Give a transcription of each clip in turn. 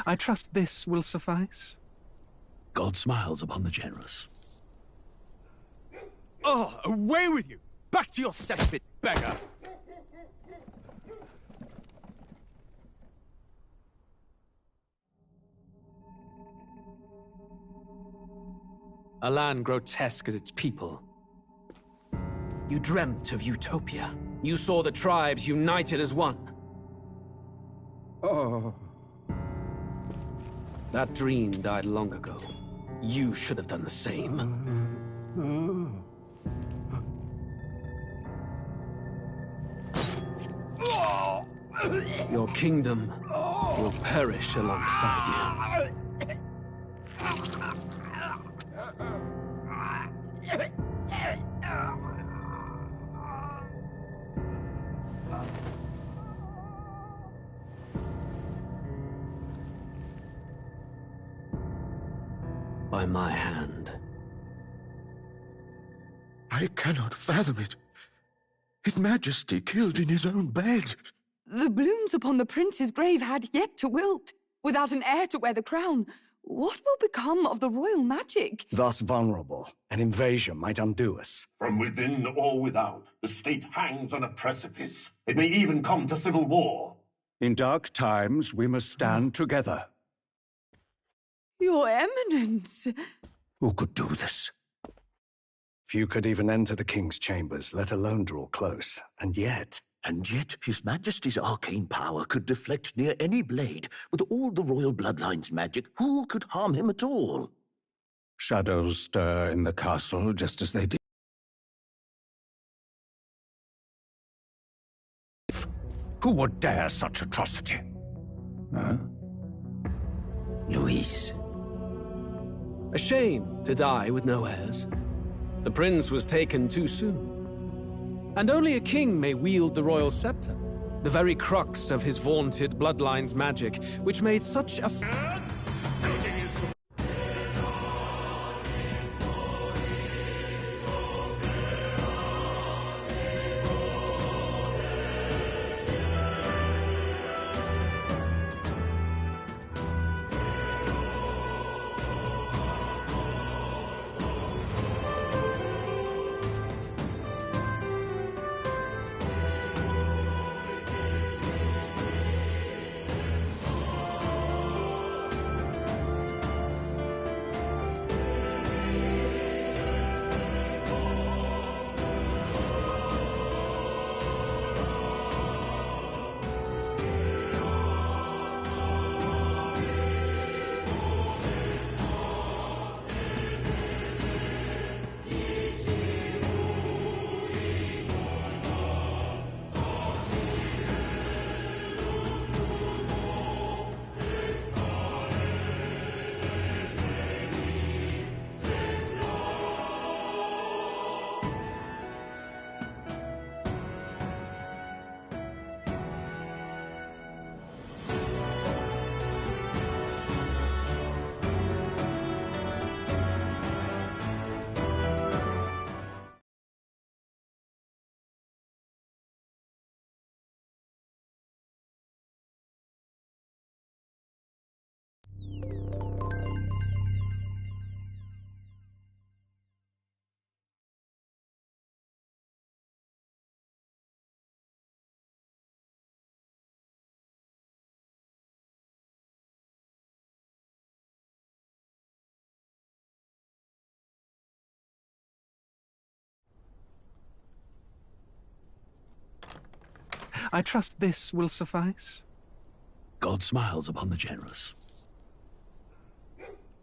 I trust this will suffice. God smiles upon the generous. Oh, away with you! Back to your cesspit, beggar! A land grotesque as its people. You dreamt of utopia. You saw the tribes united as one. Oh. That dream died long ago. You should have done the same. Your kingdom will perish alongside you. By my hand. I cannot fathom it. His Majesty killed in his own bed. The blooms upon the prince's grave had yet to wilt. Without an heir to wear the crown, what will become of the royal magic? Thus vulnerable, an invasion might undo us. From within or without, the state hangs on a precipice. It may even come to civil war. In dark times, we must stand together. Your Eminence! Who could do this? Few could even enter the king's chambers, let alone draw close. And yet His Majesty's arcane power could deflect near any blade. With all the royal bloodline's magic, who could harm him at all? shadows stir in the castle just as they did. Who would dare such atrocity? Huh? Luis. A shame to die with no heirs. The prince was taken too soon. And only a king may wield the royal scepter, the very crux of his vaunted bloodline's magic, which made such a... I trust this will suffice. God smiles upon the generous.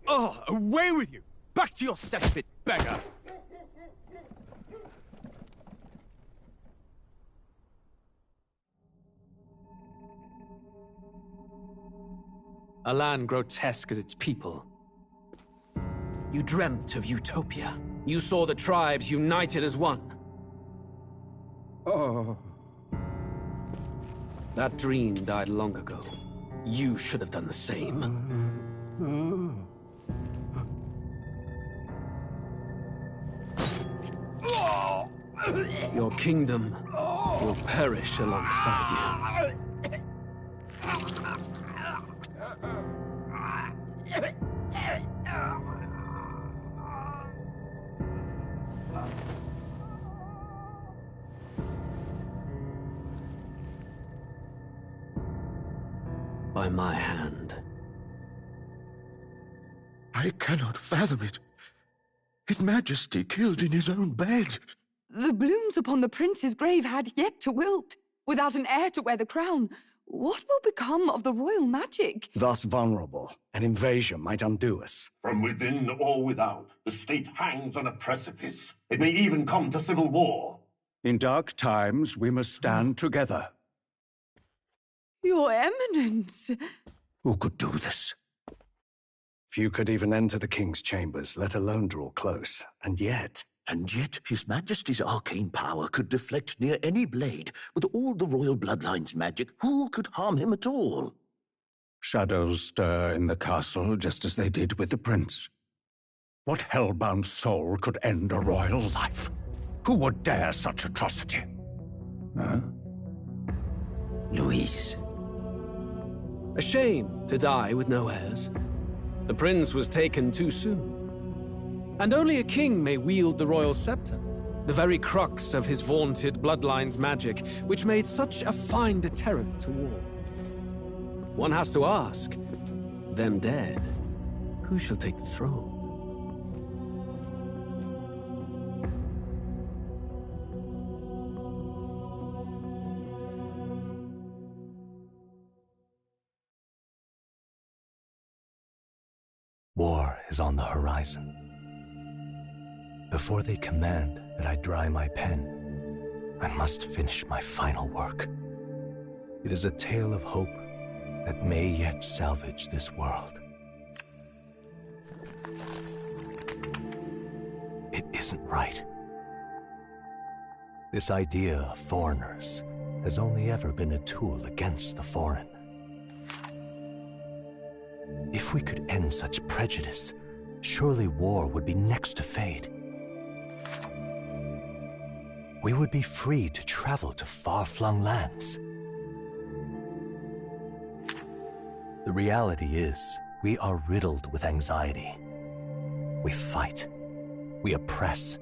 Oh, away with you! Back to your cesspit, beggar! A land grotesque as its people. You dreamt of utopia. You saw the tribes united as one. Oh. That dream died long ago. You should have done the same. Your kingdom will perish alongside you. by my hand. I cannot fathom it. His Majesty killed in his own bed. The blooms upon the prince's grave had yet to wilt. Without an heir to wear the crown, what will become of the royal magic? Thus vulnerable, an invasion might undo us. From within or without, the state hangs on a precipice. It may even come to civil war. In dark times, we must stand together. Your Eminence! Who could do this? Few could even enter the king's chambers, let alone draw close. And yet His Majesty's arcane power could deflect near any blade. With all the royal bloodline's magic, who could harm him at all? Shadows stir in the castle just as they did with the prince. What hellbound soul could end a royal life? Who would dare such atrocity? Huh? Luis. A shame to die with no heirs. The prince was taken too soon. And only a king may wield the royal scepter, the very crux of his vaunted bloodline's magic, which made such a fine deterrent to war. One has to ask, them dead, who shall take the throne? War is on the horizon. Before they command that I dry my pen, I must finish my final work. It is a tale of hope that may yet salvage this world. It isn't right. This idea of foreigners has only ever been a tool against the foreign. If we could end such prejudice, surely war would be next to fade. We would be free to travel to far-flung lands. The reality is, we are riddled with anxiety. We fight, we oppress,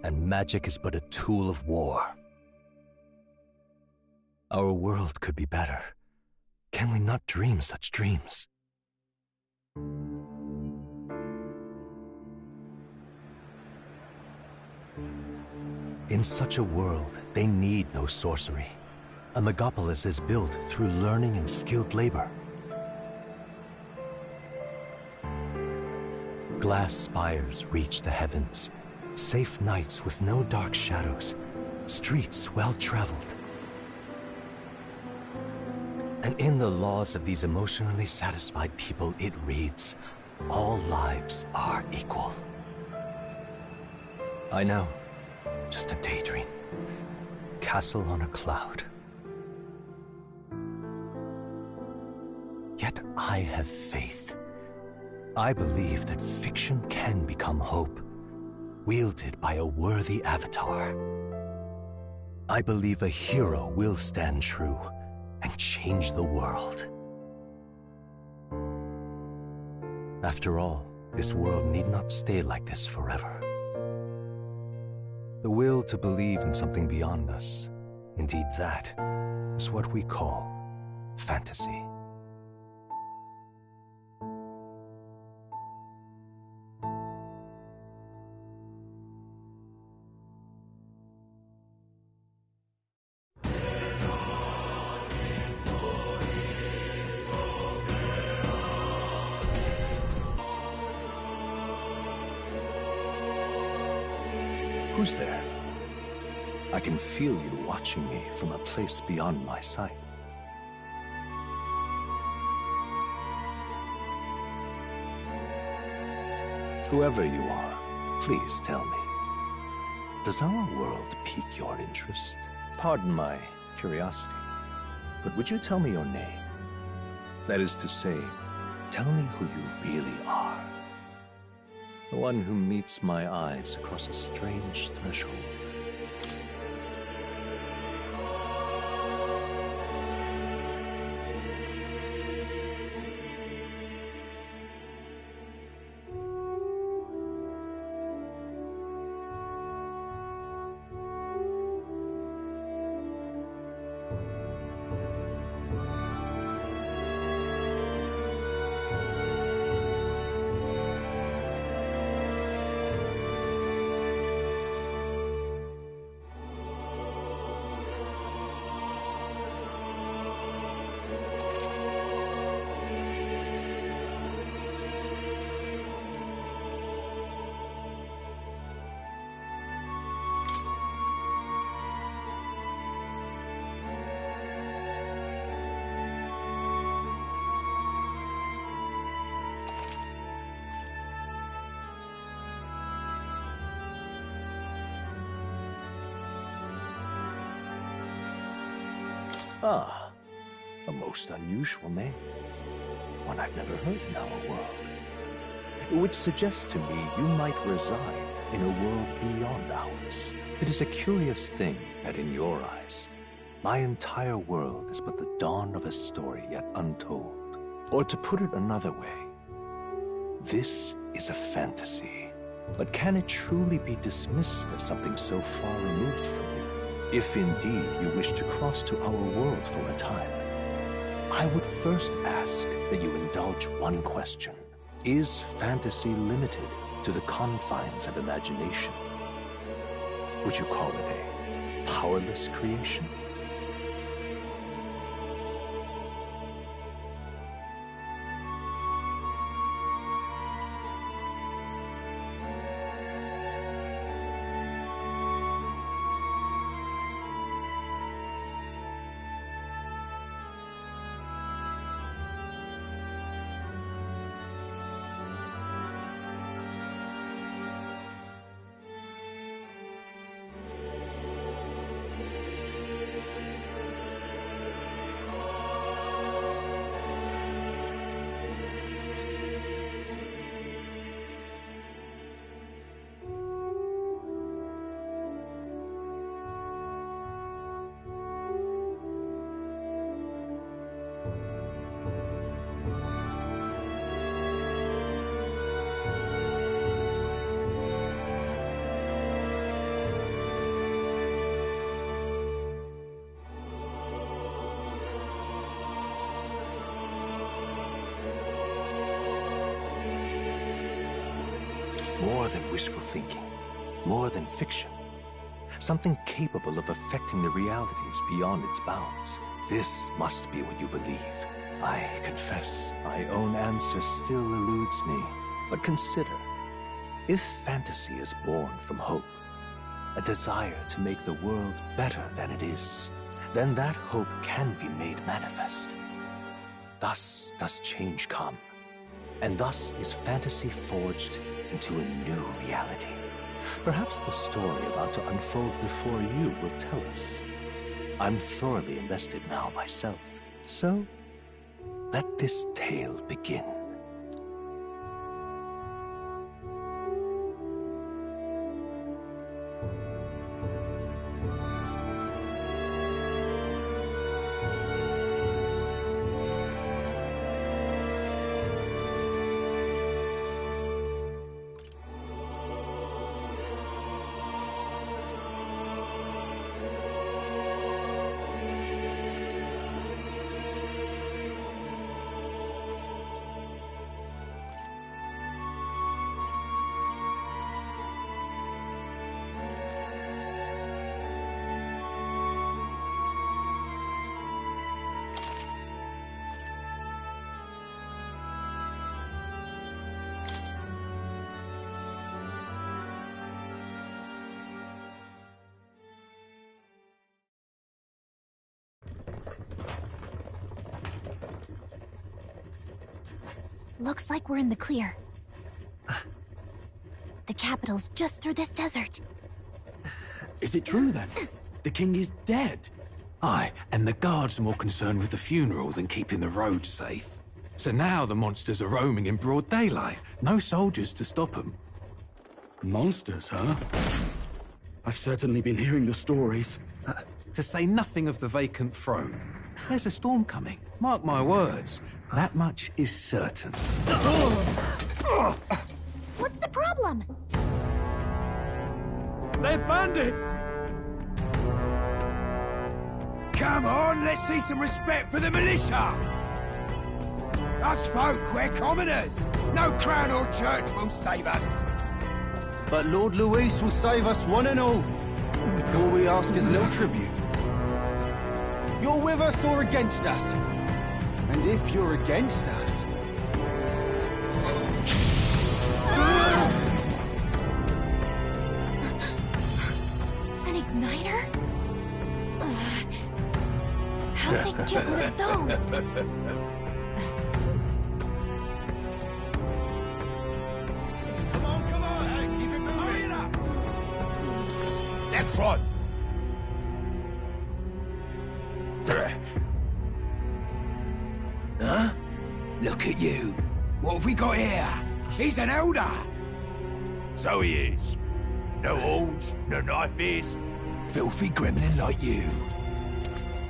and magic is but a tool of war. Our world could be better. Can we not dream such dreams? In such a world, they need no sorcery. A megapolis is built through learning and skilled labor. Glass spires reach the heavens, safe nights with no dark shadows, streets well-traveled. And in the laws of these emotionally satisfied people, it reads, all lives are equal. I know, just a daydream. Castle on a cloud. Yet I have faith. I believe that fiction can become hope, wielded by a worthy avatar. I believe a hero will stand true and change the world. After all, this world need not stay like this forever. The will to believe in something beyond us, indeed that, is what we call fantasy. Who's there? I can feel you watching me from a place beyond my sight. Whoever you are, please tell me. Does our world pique your interest? Pardon my curiosity, but would you tell me your name? That is to say, tell me who you really are. The one who meets my eyes across a strange threshold. Ah, a most unusual name. One I've never heard in our world. Which suggests to me you might reside in a world beyond ours. It is a curious thing that in your eyes, my entire world is but the dawn of a story yet untold. Or to put it another way, this is a fantasy. But can it truly be dismissed as something so far removed from you? If indeed you wish to cross to our world for a time, I would first ask that you indulge one question. Is fantasy limited to the confines of imagination? Would you call it a powerless creation? More than wishful thinking, more than fiction. Something capable of affecting the realities beyond its bounds. This must be what you believe. I confess, my own answer still eludes me. But consider, if fantasy is born from hope, a desire to make the world better than it is, then that hope can be made manifest. Thus does change come, and thus is fantasy forged into a new reality. Perhaps the story about to unfold before you will tell us. I'm thoroughly invested now myself, so let this tale begin. Looks like we're in the clear. The capital's just through this desert. Is it true then? The king is dead? Aye, and the guards are more concerned with the funeral than keeping the roads safe. So now the monsters are roaming in broad daylight. No soldiers to stop them. Monsters, huh? I've certainly been hearing the stories. To say nothing of the vacant throne. There's a storm coming. Mark my words. That much is certain. What's the problem? They're bandits! Come on, let's see some respect for the militia! Us folk, we're commoners. No crown or church will save us. But Lord Luis will save us one and all. All we ask is a little tribute. You're with us or against us? And if you're against us... An igniter? How'd they get one of those? Come on, hey, keep it moving. Hurry it up. Next one. Look at you. What have we got here? He's an elder. So he is. No horns, no knife ears. Filthy gremlin like you.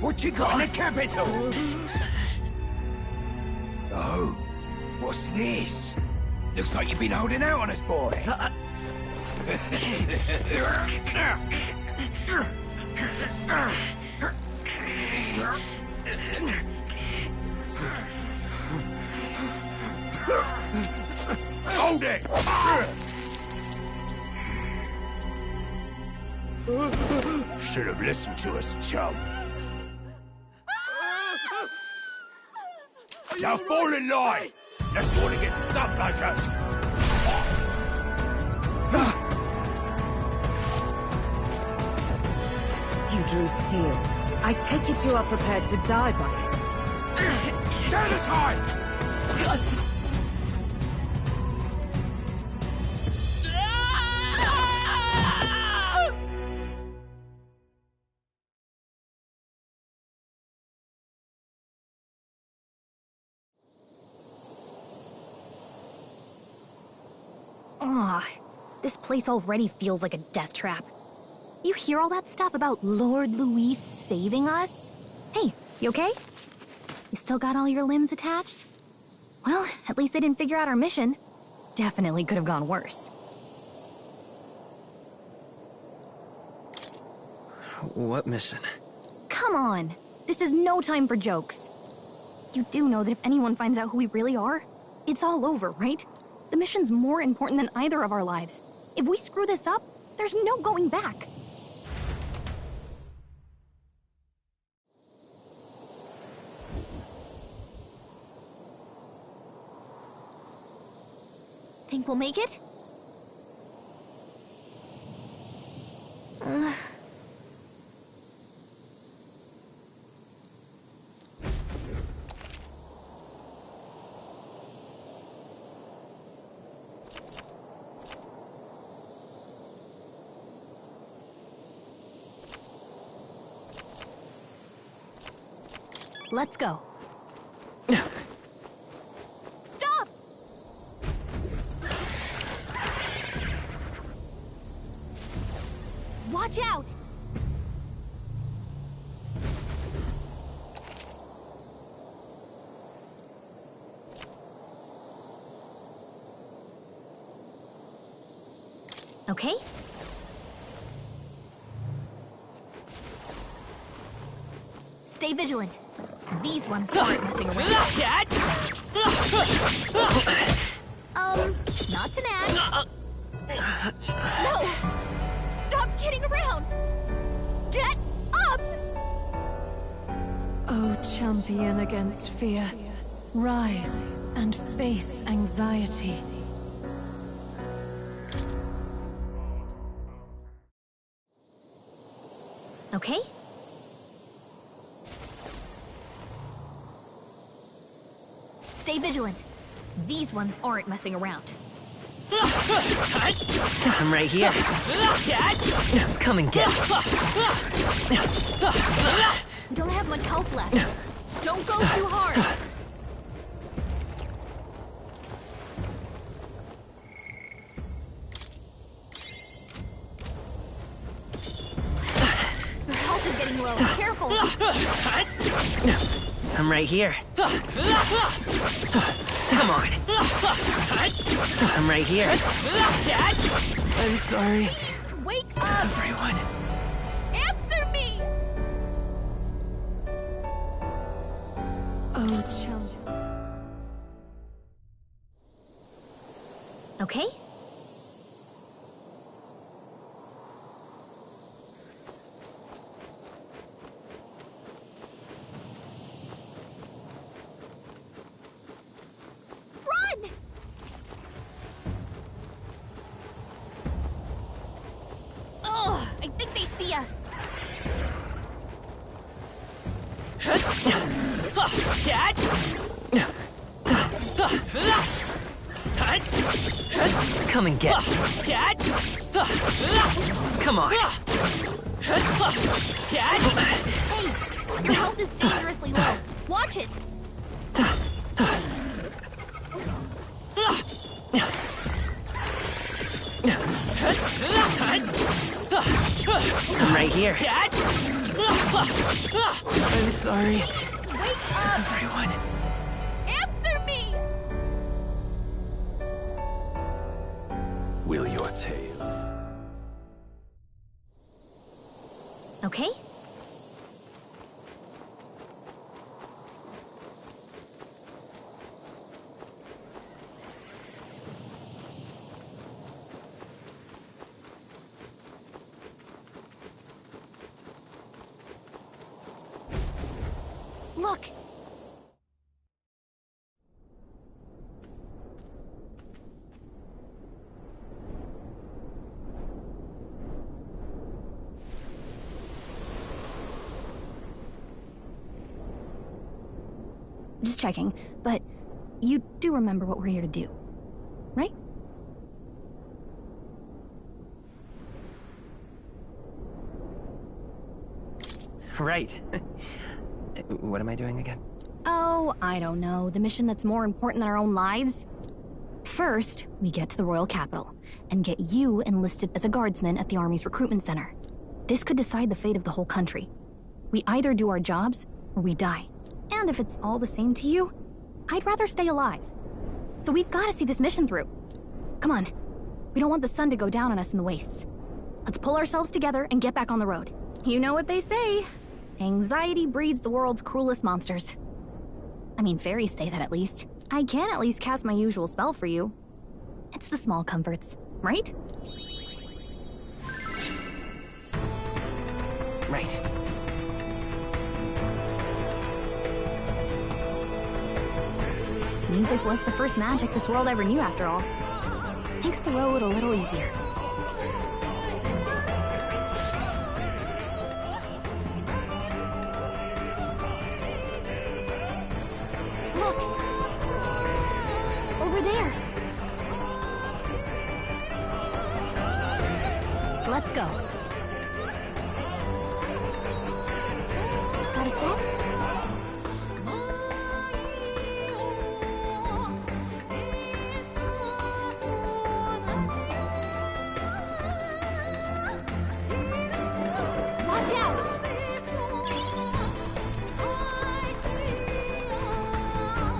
What you got in the capital? Oh, what's this? Looks like you've been holding out on us, boy. Hold it! Should have listened to us, chum. Now fall in line! Let's want to get stuck like us! You drew steel. I take it you are prepared to die by it. Stand aside! This place already feels like a death trap. You hear all that stuff about Lord Louis saving us? Hey, you okay? You still got all your limbs attached? Well, at least they didn't figure out our mission. Definitely could have gone worse. What mission? Come on! This is no time for jokes. You do know that if anyone finds out who we really are, it's all over, right? The mission's more important than either of our lives. If we screw this up, there's no going back. Think we'll make it? Let's go. Stop! Watch out! Okay. Stay vigilant. These ones aren't messing around. Not to nag. No! Stop kidding around! Get up! O champion against fear, rise and face anxiety. Okay? Stay vigilant. These ones aren't messing around. I'm right here. Come and get me. We don't have much health left. Don't go too hard. Your health is getting low. Careful. I'm right here. Come on. I'm right here. I'm sorry. Wake up! Everyone. Answer me! O champion. Okay? Run! Ugh, I think they see us. Come and get me. Come on. Hey, your health is dangerously low. Watch it. I'm right here. I'm sorry. Wake up! Everyone. Answer me! Will your tale? Okay. Look! Just checking, but you do remember what we're here to do, right? Right. What am I doing again? Oh, I don't know. The mission that's more important than our own lives? First, we get to the royal capital and get you enlisted as a guardsman at the army's recruitment center. This could decide the fate of the whole country. We either do our jobs or we die. And if it's all the same to you, I'd rather stay alive. So we've got to see this mission through. Come on. We don't want the sun to go down on us in the wastes. Let's pull ourselves together and get back on the road. You know what they say. Anxiety breeds the world's cruelest monsters. I mean, fairies say that at least. I can at least cast my usual spell for you. It's the small comforts, right? Right. Music was the first magic this world ever knew, after all. Makes the road a little easier. Look! Over there! Let's go. Got a set? Watch out!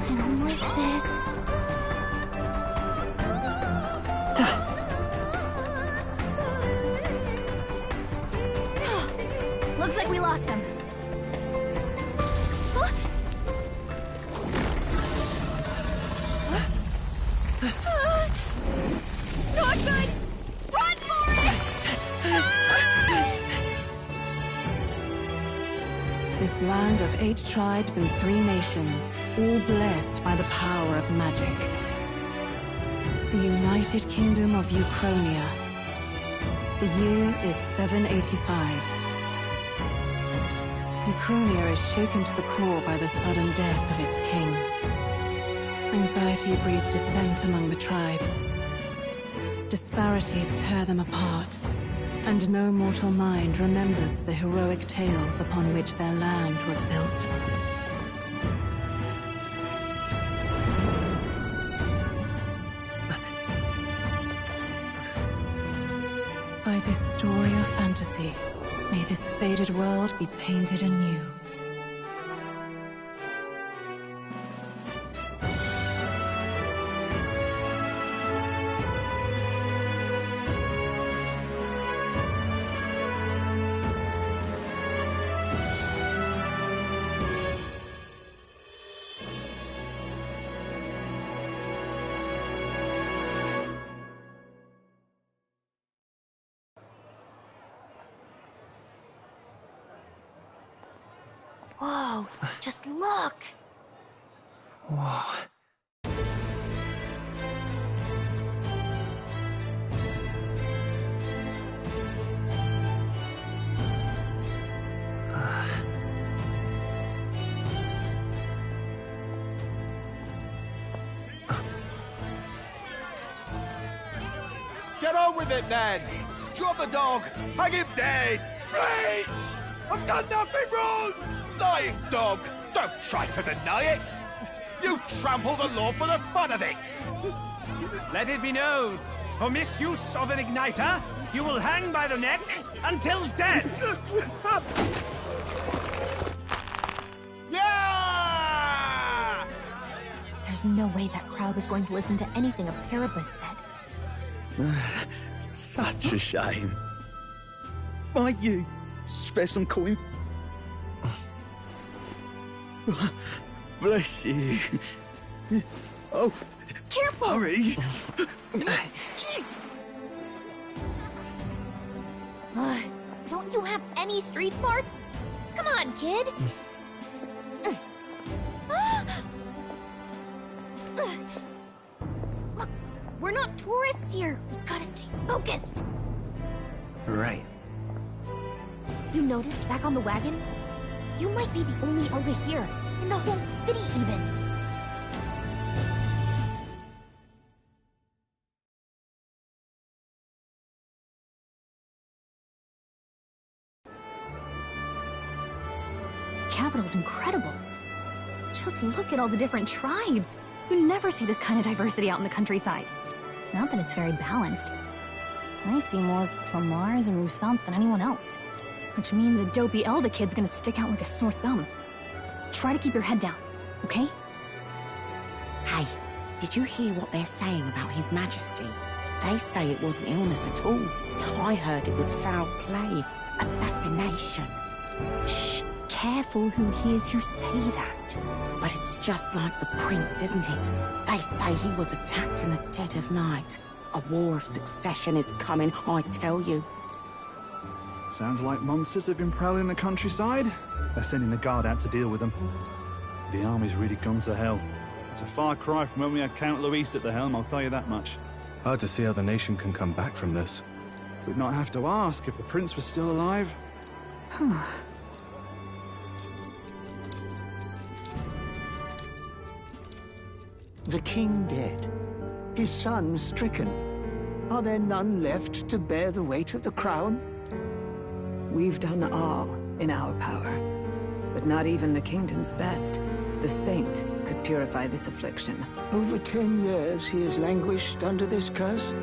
And I'm like this. Looks like we lost him. Look! Not good! Run for it! This land of 8 tribes and 3 nations, all blessed by the power of magic. The United Kingdom of Uchronia. The year is 785. Uchronia is shaken to the core by the sudden death of its king. Anxiety breeds dissent among the tribes. Disparities tear them apart, and no mortal mind remembers the heroic tales upon which their land was built. By this story of fantasy, may this faded world be painted anew. Whoa, just look! Whoa. Get on with it, then! Drop the dog! Hang him dead! Please! I've done nothing wrong! Lying dog! Don't try to deny it! You trample the law for the fun of it! Let it be known, for misuse of an igniter, you will hang by the neck until dead! Yeah! There's no way that crowd was going to listen to anything a Paribus said. Such a shame. Might you spare some coin? Bless you. Oh, careful! Hurry! Don't you have any street smarts? Come on, kid! Look, we're not tourists here. We gotta stay focused. Right. You noticed back on the wagon? You might be the only Elder here, in the whole city even. The capital's incredible. Just look at all the different tribes. You never see this kind of diversity out in the countryside. Not that it's very balanced. I see more Flamars and Roussants than anyone else. Which means a dopey Elder kid's gonna stick out like a sore thumb. Try to keep your head down, okay? Hey, did you hear what they're saying about His Majesty? They say it wasn't illness at all. I heard it was foul play, assassination. Shh, careful who hears you say that. But it's just like the prince, isn't it? They say he was attacked in the dead of night. A war of succession is coming, I tell you. Sounds like monsters have been prowling the countryside. They're sending the guard out to deal with them. The army's really gone to hell. It's a far cry from when we had Count Luis at the helm, I'll tell you that much. Hard to see how the nation can come back from this. We'd not have to ask if the prince was still alive. The king dead, his son stricken. Are there none left to bear the weight of the crown? We've done all in our power, but not even the kingdom's best, the saint, could purify this affliction. Over 10 years he has languished under this curse.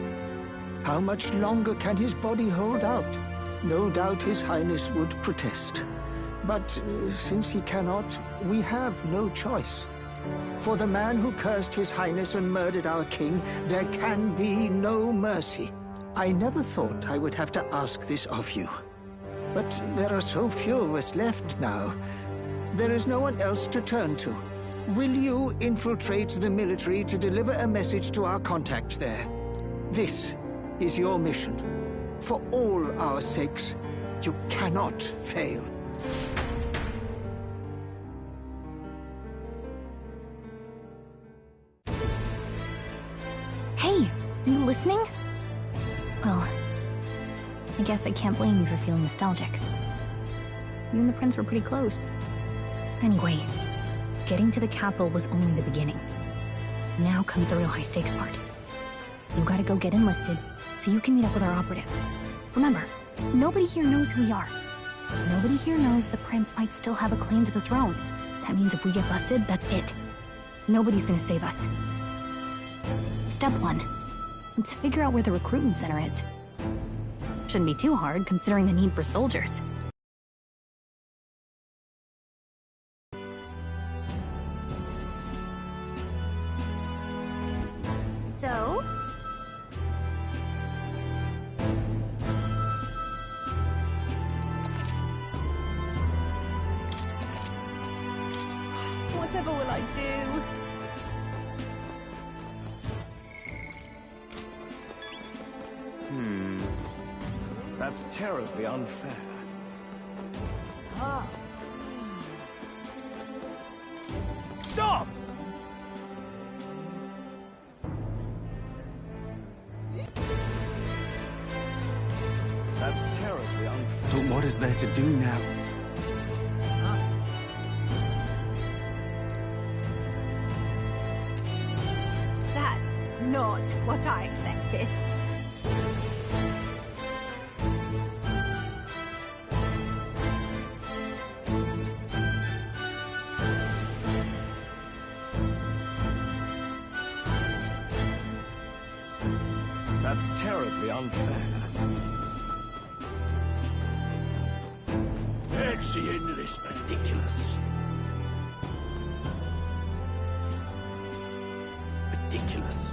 How much longer can his body hold out? No doubt his highness would protest. But since he cannot, we have no choice. For the man who cursed his highness and murdered our king, there can be no mercy. I never thought I would have to ask this of you. But there are so few of us left now. There is no one else to turn to. Will you infiltrate the military to deliver a message to our contact there? This is your mission. For all our sakes, you cannot fail. Hey, you listening? Well, I guess I can't blame you for feeling nostalgic. You and the prince were pretty close. Anyway, getting to the capital was only the beginning. Now comes the real high-stakes part. You gotta go get enlisted, so you can meet up with our operative. Remember, nobody here knows who we are. Nobody here knows the prince might still have a claim to the throne. That means if we get busted, that's it. Nobody's gonna save us. Step 1. Let's figure out where the recruitment center is. Shouldn't be too hard, considering the need for soldiers. So? Whatever will I do? That's terribly unfair. Stop! That's terribly unfair. But what is there to do now? That's not what I expected. horribly unfair. Let's see into this. Ridiculous. Ridiculous.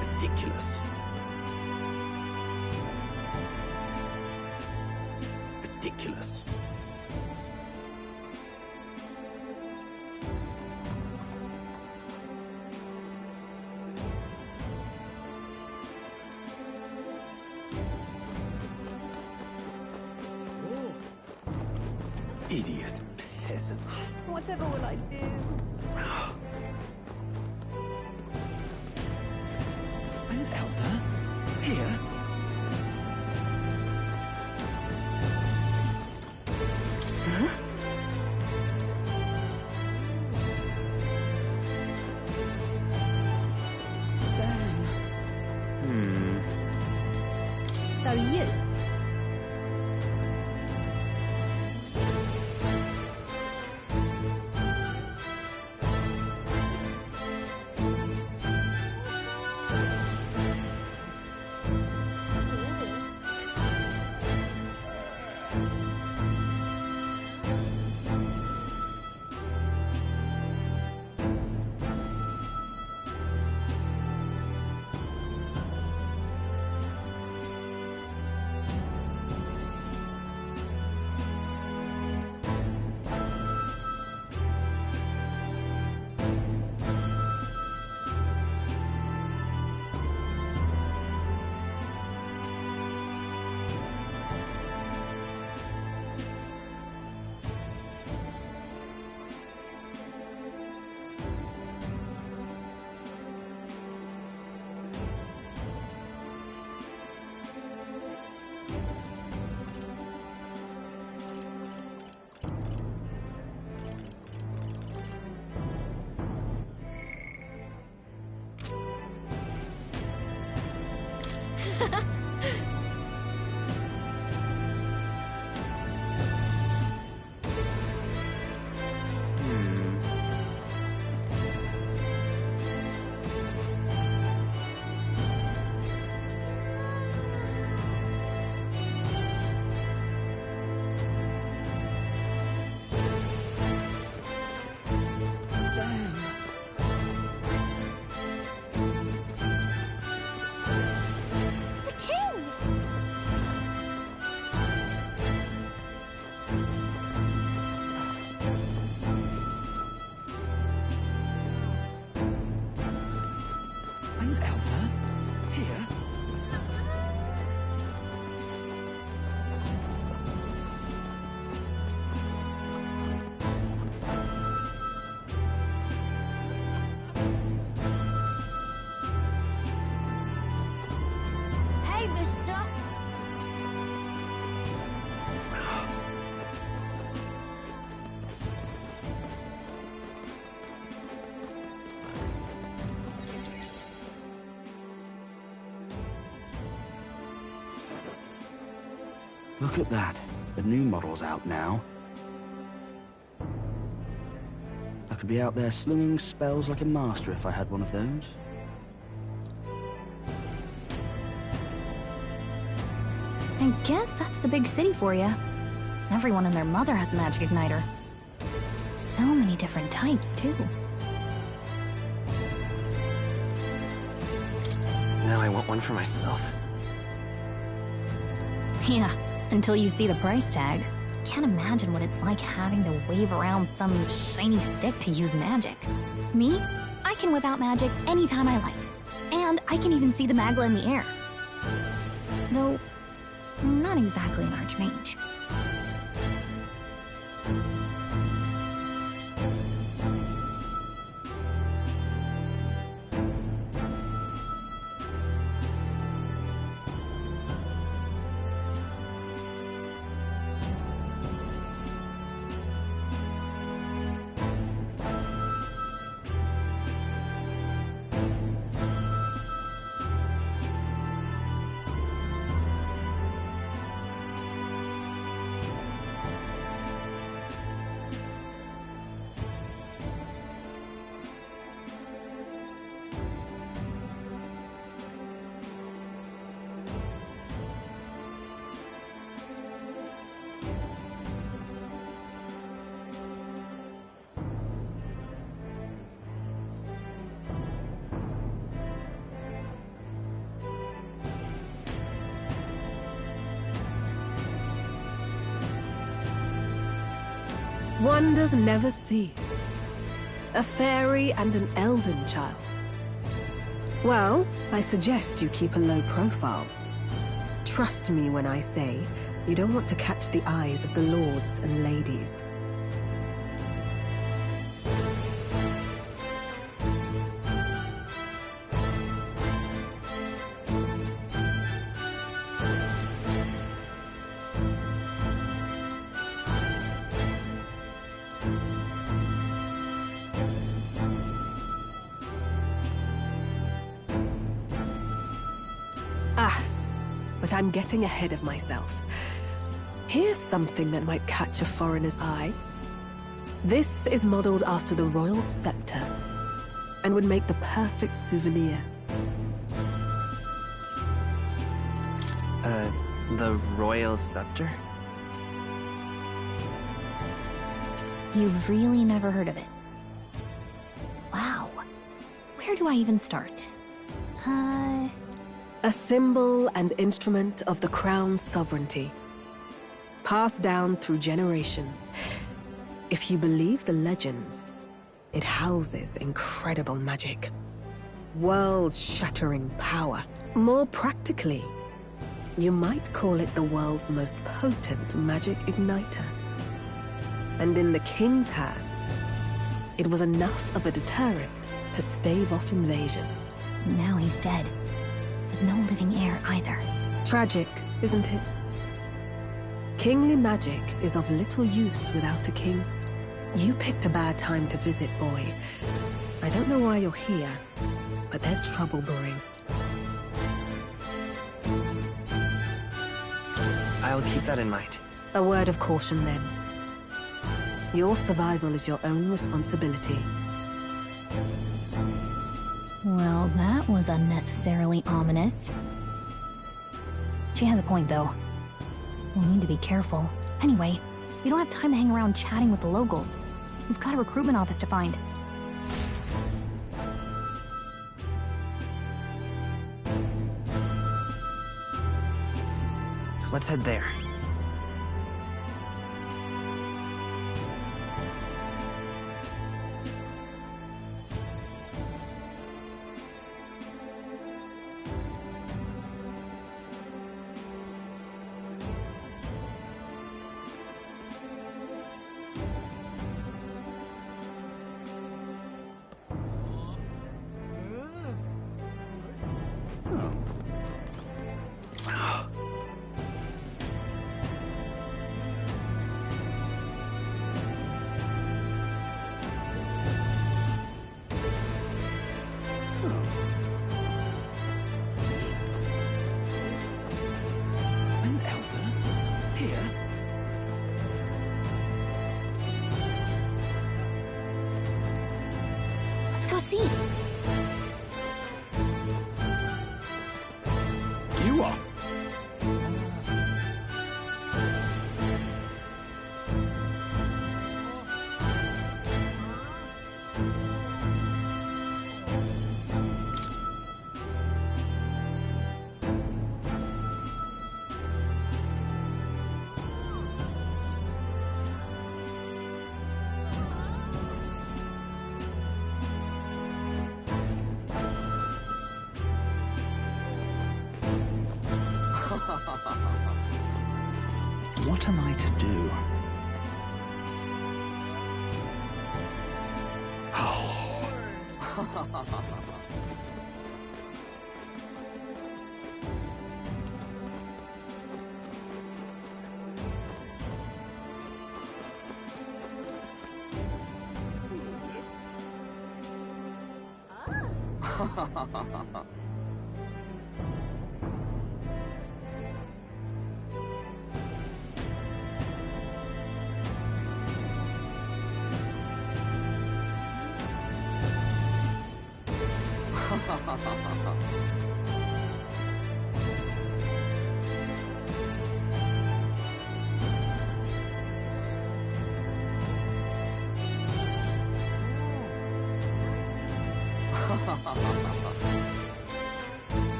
Ridiculous. Ridiculous. Idiot peasant. Whatever will I do? An elder? Here? Huh? Damn. So you? Look at that. The new model's out now. I could be out there slinging spells like a master if I had one of those. I guess that's the big city for you. Everyone and their mother has a magic igniter. So many different types, too. Now I want one for myself. Yeah, until you see the price tag. Can't imagine what it's like having to wave around some shiny stick to use magic. Me? I can whip out magic anytime I like. And I can even see the Magla in the air. Though, I'm not exactly an archmage. Wonders never cease. A fairy and an elden child. Well, I suggest you keep a low profile. Trust me when I say you don't want to catch the eyes of the lords and ladies. But I'm getting ahead of myself. Here's something that might catch a foreigner's eye. This is modeled after the royal scepter, and would make the perfect souvenir. The royal scepter? You've really never heard of it. Wow. Where do I even start? A symbol and instrument of the crown's sovereignty. Passed down through generations. If you believe the legends, it houses incredible magic. World-shattering power. More practically, you might call it the world's most potent magic igniter. And in the king's hands, it was enough of a deterrent to stave off invasion. Now he's dead. No living heir either. Tragic, isn't it? Kingly magic is of little use without a king. You picked a bad time to visit, boy. I don't know why you're here, but there's trouble brewing. I'll keep that in mind. A word of caution, then. Your survival is your own responsibility. Well, that was unnecessarily ominous. She has a point, though. We'll need to be careful. Anyway, we don't have time to hang around chatting with the locals. We've got a recruitment office to find. Let's head there. What am I to do?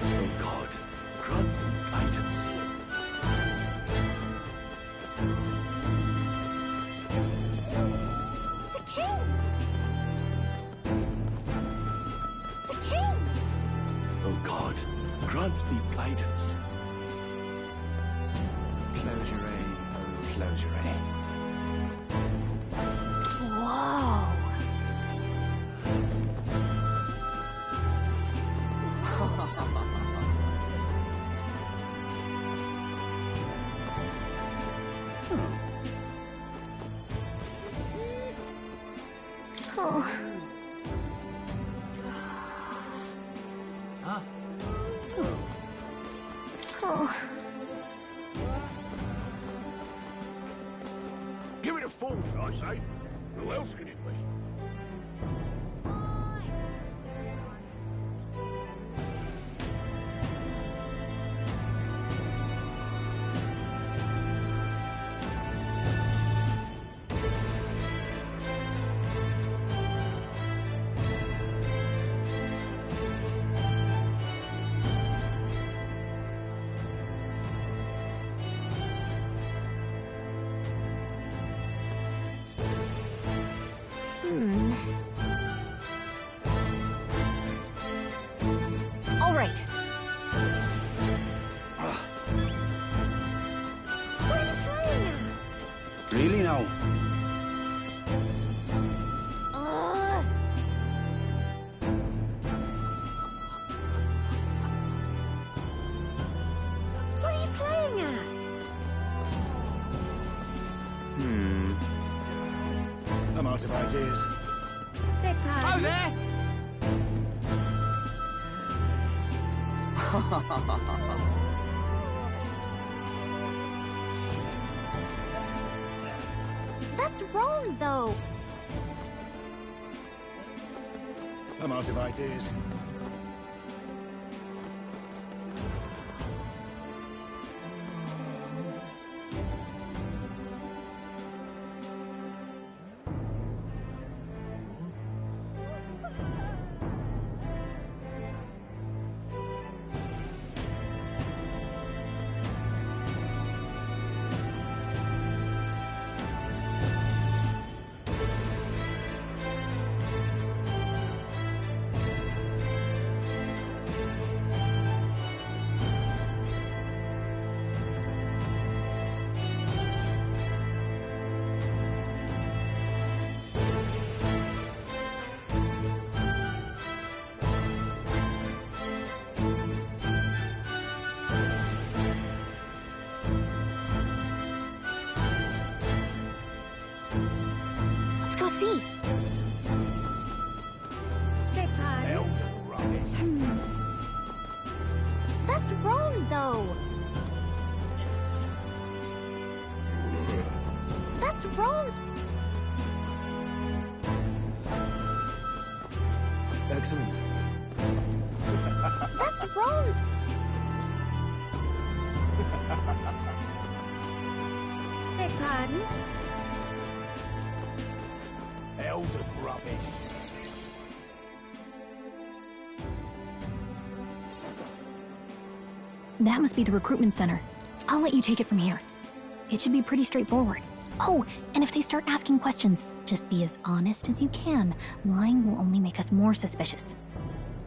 Oh God, grant me once be guidance. Close your eye, oh, close your eye. Whoa. Oh. Oh. Give it a fool, I say. Who else can it be? All right. What are you playing at? Really now? What are you playing at? I'm out of ideas. Oh, there! That's wrong, though. I'm out of ideas. Let's go see. Elder rubbish. That's wrong, though. That's wrong. Excellent. That's wrong. Beg pardon? Elder rubbish. That must be the recruitment center. I'll let you take it from here. It should be pretty straightforward. Oh, and if they start asking questions, just be as honest as you can. Lying will only make us more suspicious.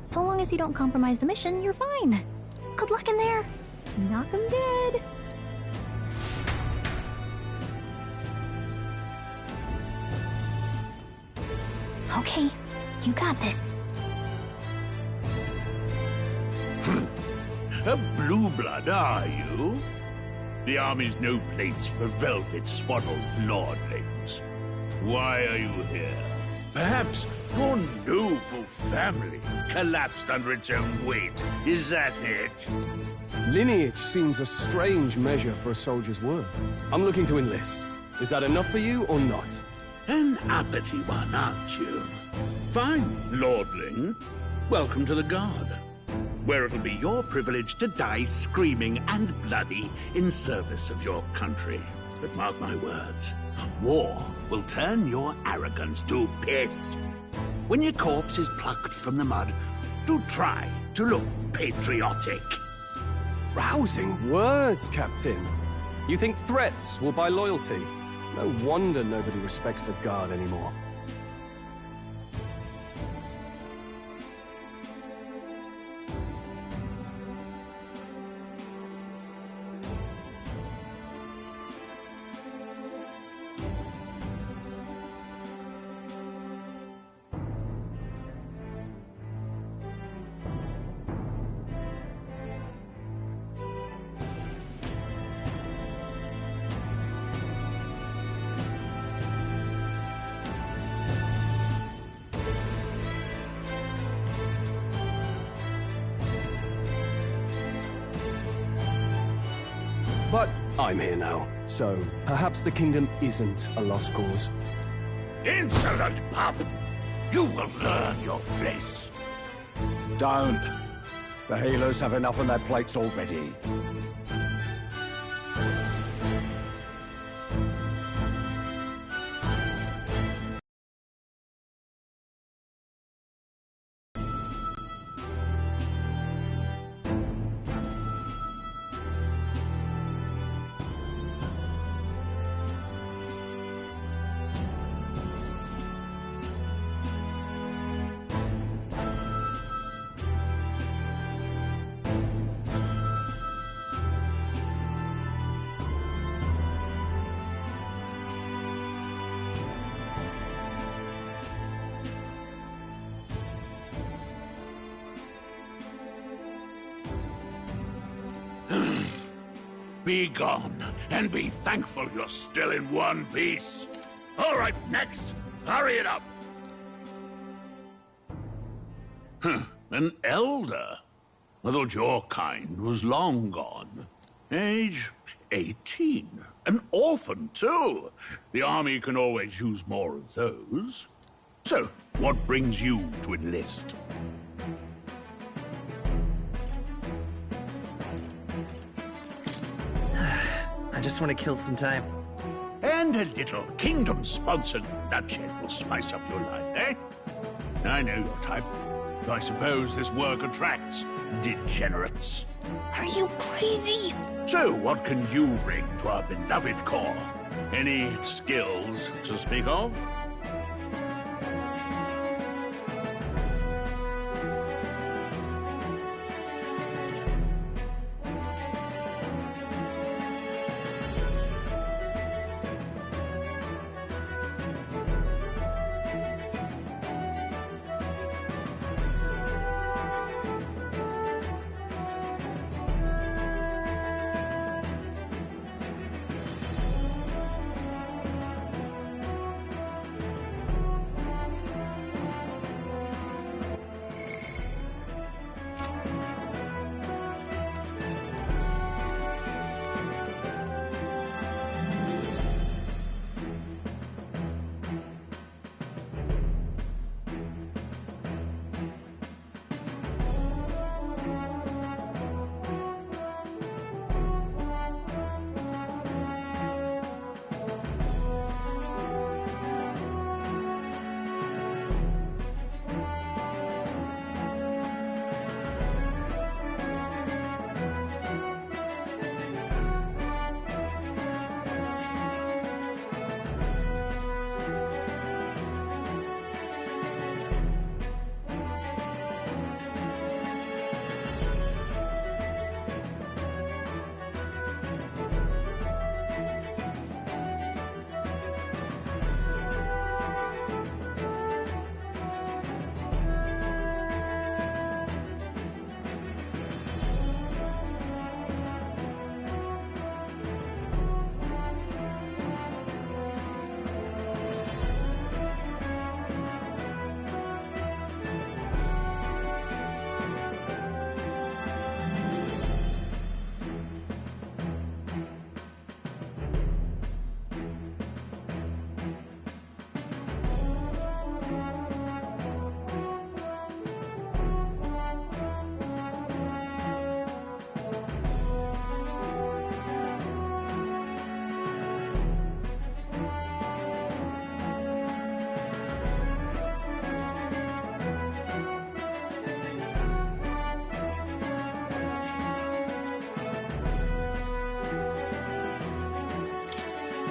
So long as you don't compromise the mission, you're fine. Good luck in there. Knock 'em dead. Okay, you got this. A blue blood, are you? The army's no place for velvet-swaddled lordlings. Why are you here? Perhaps your noble family collapsed under its own weight. Is that it? Lineage seems a strange measure for a soldier's worth. I'm looking to enlist. Is that enough for you or not? An uppity one, aren't you? Fine, lordling. Welcome to the Guard, where it'll be your privilege to die screaming and bloody in service of your country. But mark my words, war will turn your arrogance to piss. When your corpse is plucked from the mud, do try to look patriotic. Rousing words, Captain. You think threats will buy loyalty? No wonder nobody respects the Guard anymore. But I'm here now, so perhaps the kingdom isn't a lost cause. Insolent pup! You will learn your place. Don't. The healers have enough on their plates already. Be gone, and be thankful you're still in one piece. All right, next. Hurry it up. An elder? I thought your kind was long gone. Age 18. An orphan, too. The army can always use more of those. So, what brings you to enlist? I just want to kill some time. And a little kingdom-sponsored bloodshed will spice up your life, eh? I know your type. I suppose this work attracts degenerates. Are you crazy? So, what can you bring to our beloved corps? Any skills to speak of?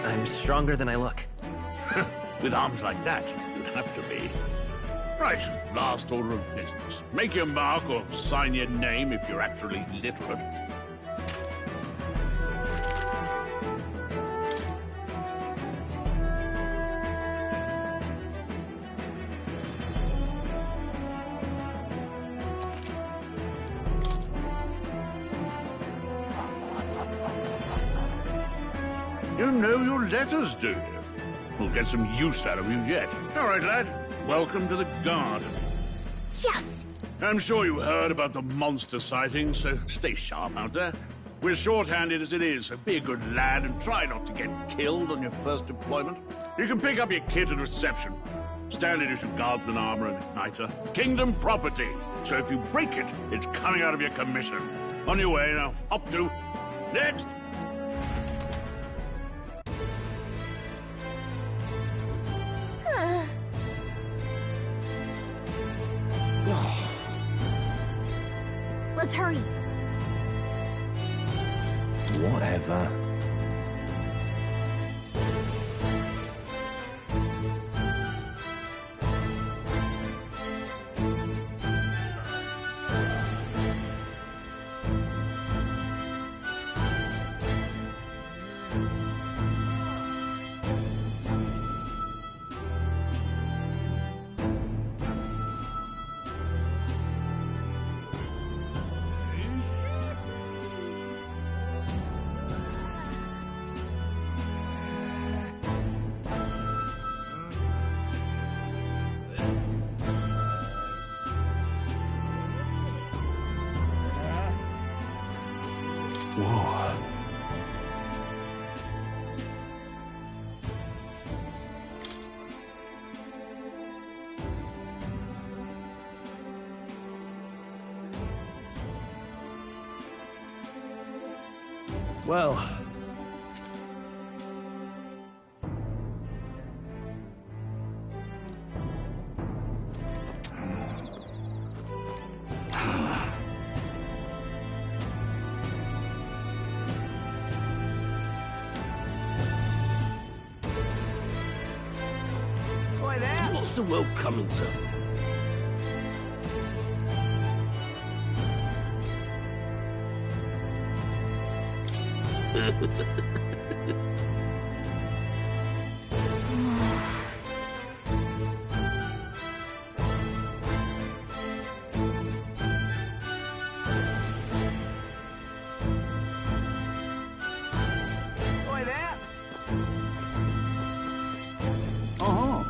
I'm stronger than I look. With arms like that, you'd have to be. Right, last order of business. Make your mark or sign your name if you're actually literate. You know your letters, do you? We'll get some use out of you yet. All right, lad. Welcome to the garden. Yes! I'm sure you heard about the monster sighting, so stay sharp out there. We're short-handed as it is, so be a good lad and try not to get killed on your first deployment. You can pick up your kit at reception. Standard issue guardsman armor and igniter. Kingdom property. So if you break it, it's coming out of your commission. On your way now. Up to. Next. Let's hurry. Whatever. Whoa. Well. What's the world coming to? Oi there! Uh-huh.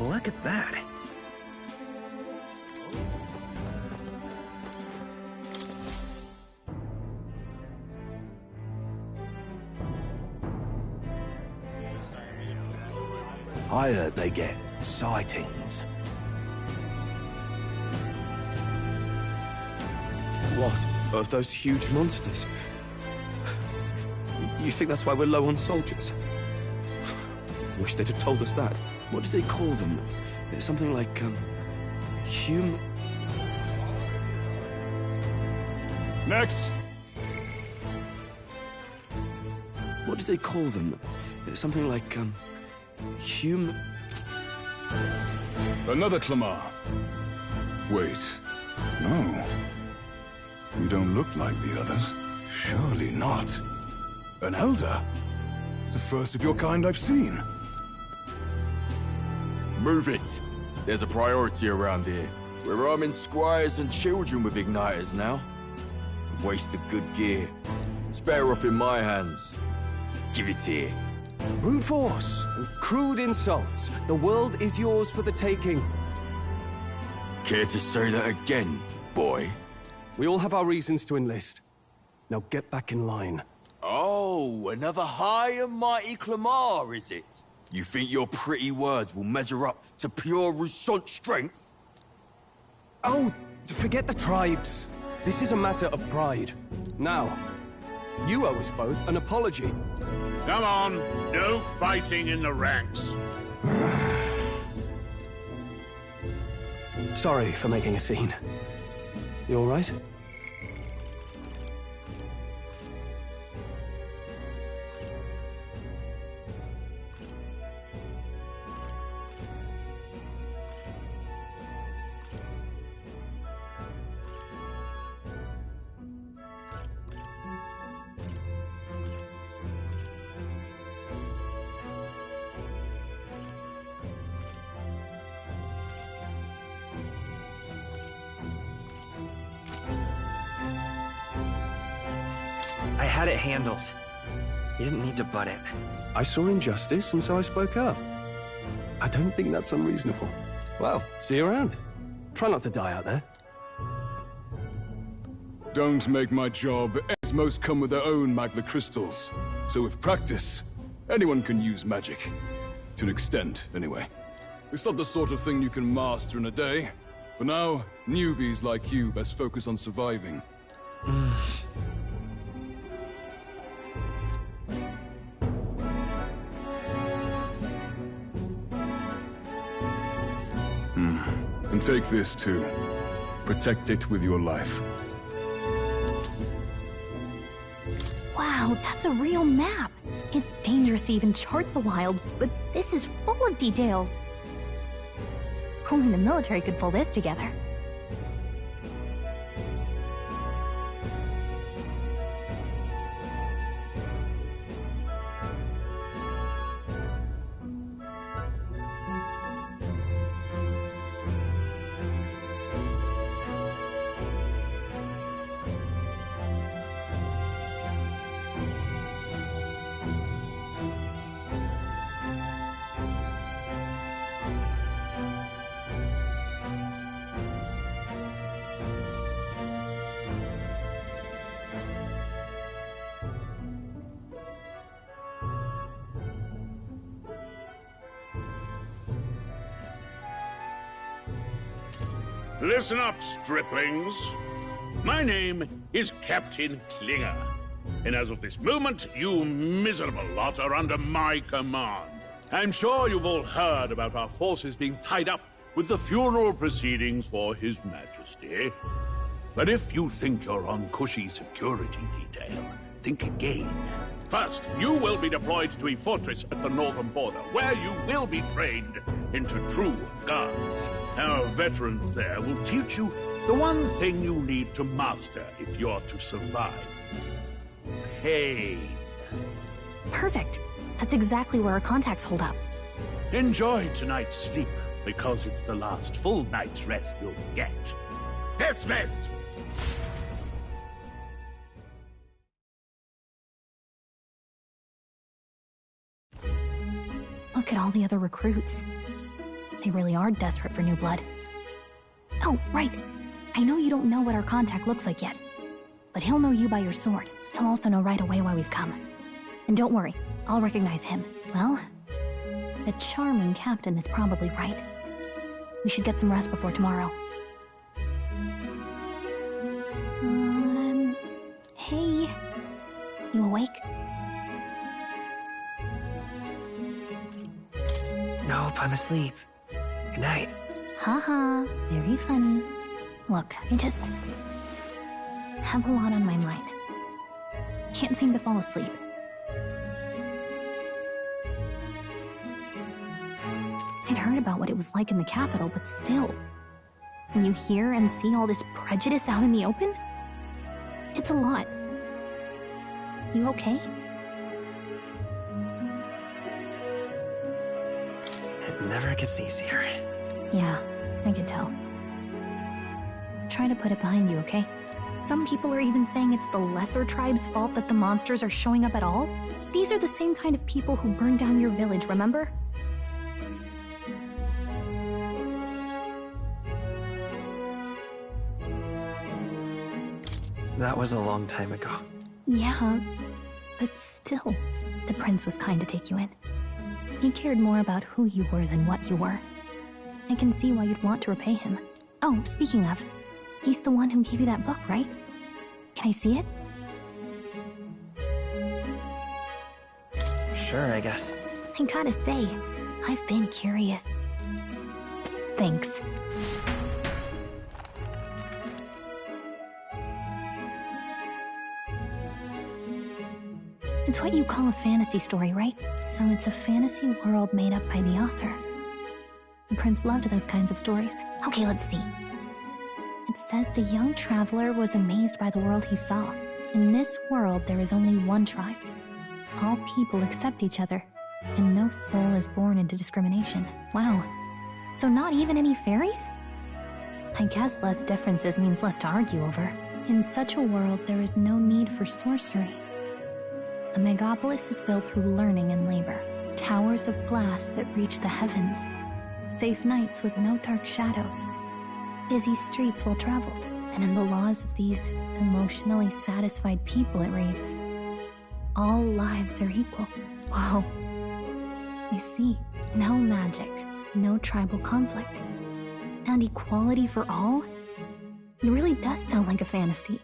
Look at that. I heard they get sightings. What? Of those huge monsters? You think that's why we're low on soldiers? Wish they'd have told us that. What do they call them? It's something like, Next! What do they call them? It's something like, Another Clamar. Wait. No. You don't look like the others. Surely not. An elder? It's the first of your kind I've seen. Move it. There's a priority around here. We're arming squires and children with igniters now. Waste of good gear. It's better off in my hands. Give it here. Brute force and crude insults. The world is yours for the taking. Care to say that again, boy? We all have our reasons to enlist. Now get back in line. Oh, another high and mighty Clamar, is it? You think your pretty words will measure up to pure Rousseau strength? Oh, forget the tribes. This is a matter of pride. Now, you owe us both an apology. Come on, no fighting in the ranks. Sorry for making a scene. You all right? I had it handled. You didn't need to butt in. I saw injustice, and so I spoke up. I don't think that's unreasonable. Well, see you around. Try not to die out there. Don't make my job, as most come with their own magna crystals. So with practice, anyone can use magic. To an extent, anyway. It's not the sort of thing you can master in a day. For now, newbies like you best focus on surviving. And take this too. Protect it with your life. Wow, that's a real map. It's dangerous to even chart the wilds, but this is full of details. Only the military could pull this together. Listen up, striplings. My name is Captain Klinger, and as of this moment, you miserable lot are under my command. I'm sure you've all heard about our forces being tied up with the funeral proceedings for His Majesty. But if you think you're on cushy security detail, think again. First, you will be deployed to a fortress at the northern border, where you will be trained into true guards. Our veterans there will teach you the one thing you need to master if you're to survive. Pain. Perfect. That's exactly where our contacts hold up. Enjoy tonight's sleep, because it's the last full night's rest you'll get. Dismissed! Look at all the other recruits. They really are desperate for new blood. Oh, right. I know you don't know what our contact looks like yet, but he'll know you by your sword. He'll also know right away why we've come. And don't worry, I'll recognize him. Well, the charming captain is probably right. We should get some rest before tomorrow. Hey. You awake? Nope, I'm asleep. Good night. Haha, very funny. Look, I just have a lot on my mind. Can't seem to fall asleep. I'd heard about what it was like in the capital, but still. When you hear and see all this prejudice out in the open, it's a lot. You okay? It never gets easier. Yeah, I could tell. Try to put it behind you, okay? Some people are even saying it's the lesser tribe's fault that the monsters are showing up at all. These are the same kind of people who burned down your village, remember? That was a long time ago. Yeah, but still, the prince was kind to take you in. He cared more about who you were than what you were. I can see why you'd want to repay him. Oh, speaking of, he's the one who gave you that book, right? Can I see it? Sure, I guess. I gotta say, I've been curious. Thanks. It's what you call a fantasy story, right? So it's a fantasy world made up by the author. The prince loved those kinds of stories. Okay, let's see. It says the young traveler was amazed by the world he saw. In this world, there is only one tribe. All people accept each other, and no soul is born into discrimination. Wow. So not even any fairies? I guess less differences means less to argue over. In such a world, there is no need for sorcery. A megapolis is built through learning and labor. Towers of glass that reach the heavens. Safe nights with no dark shadows. Busy streets well traveled. And in the laws of these emotionally satisfied people, it reads, all lives are equal. Whoa. I see. No magic, no tribal conflict. And equality for all? It really does sound like a fantasy.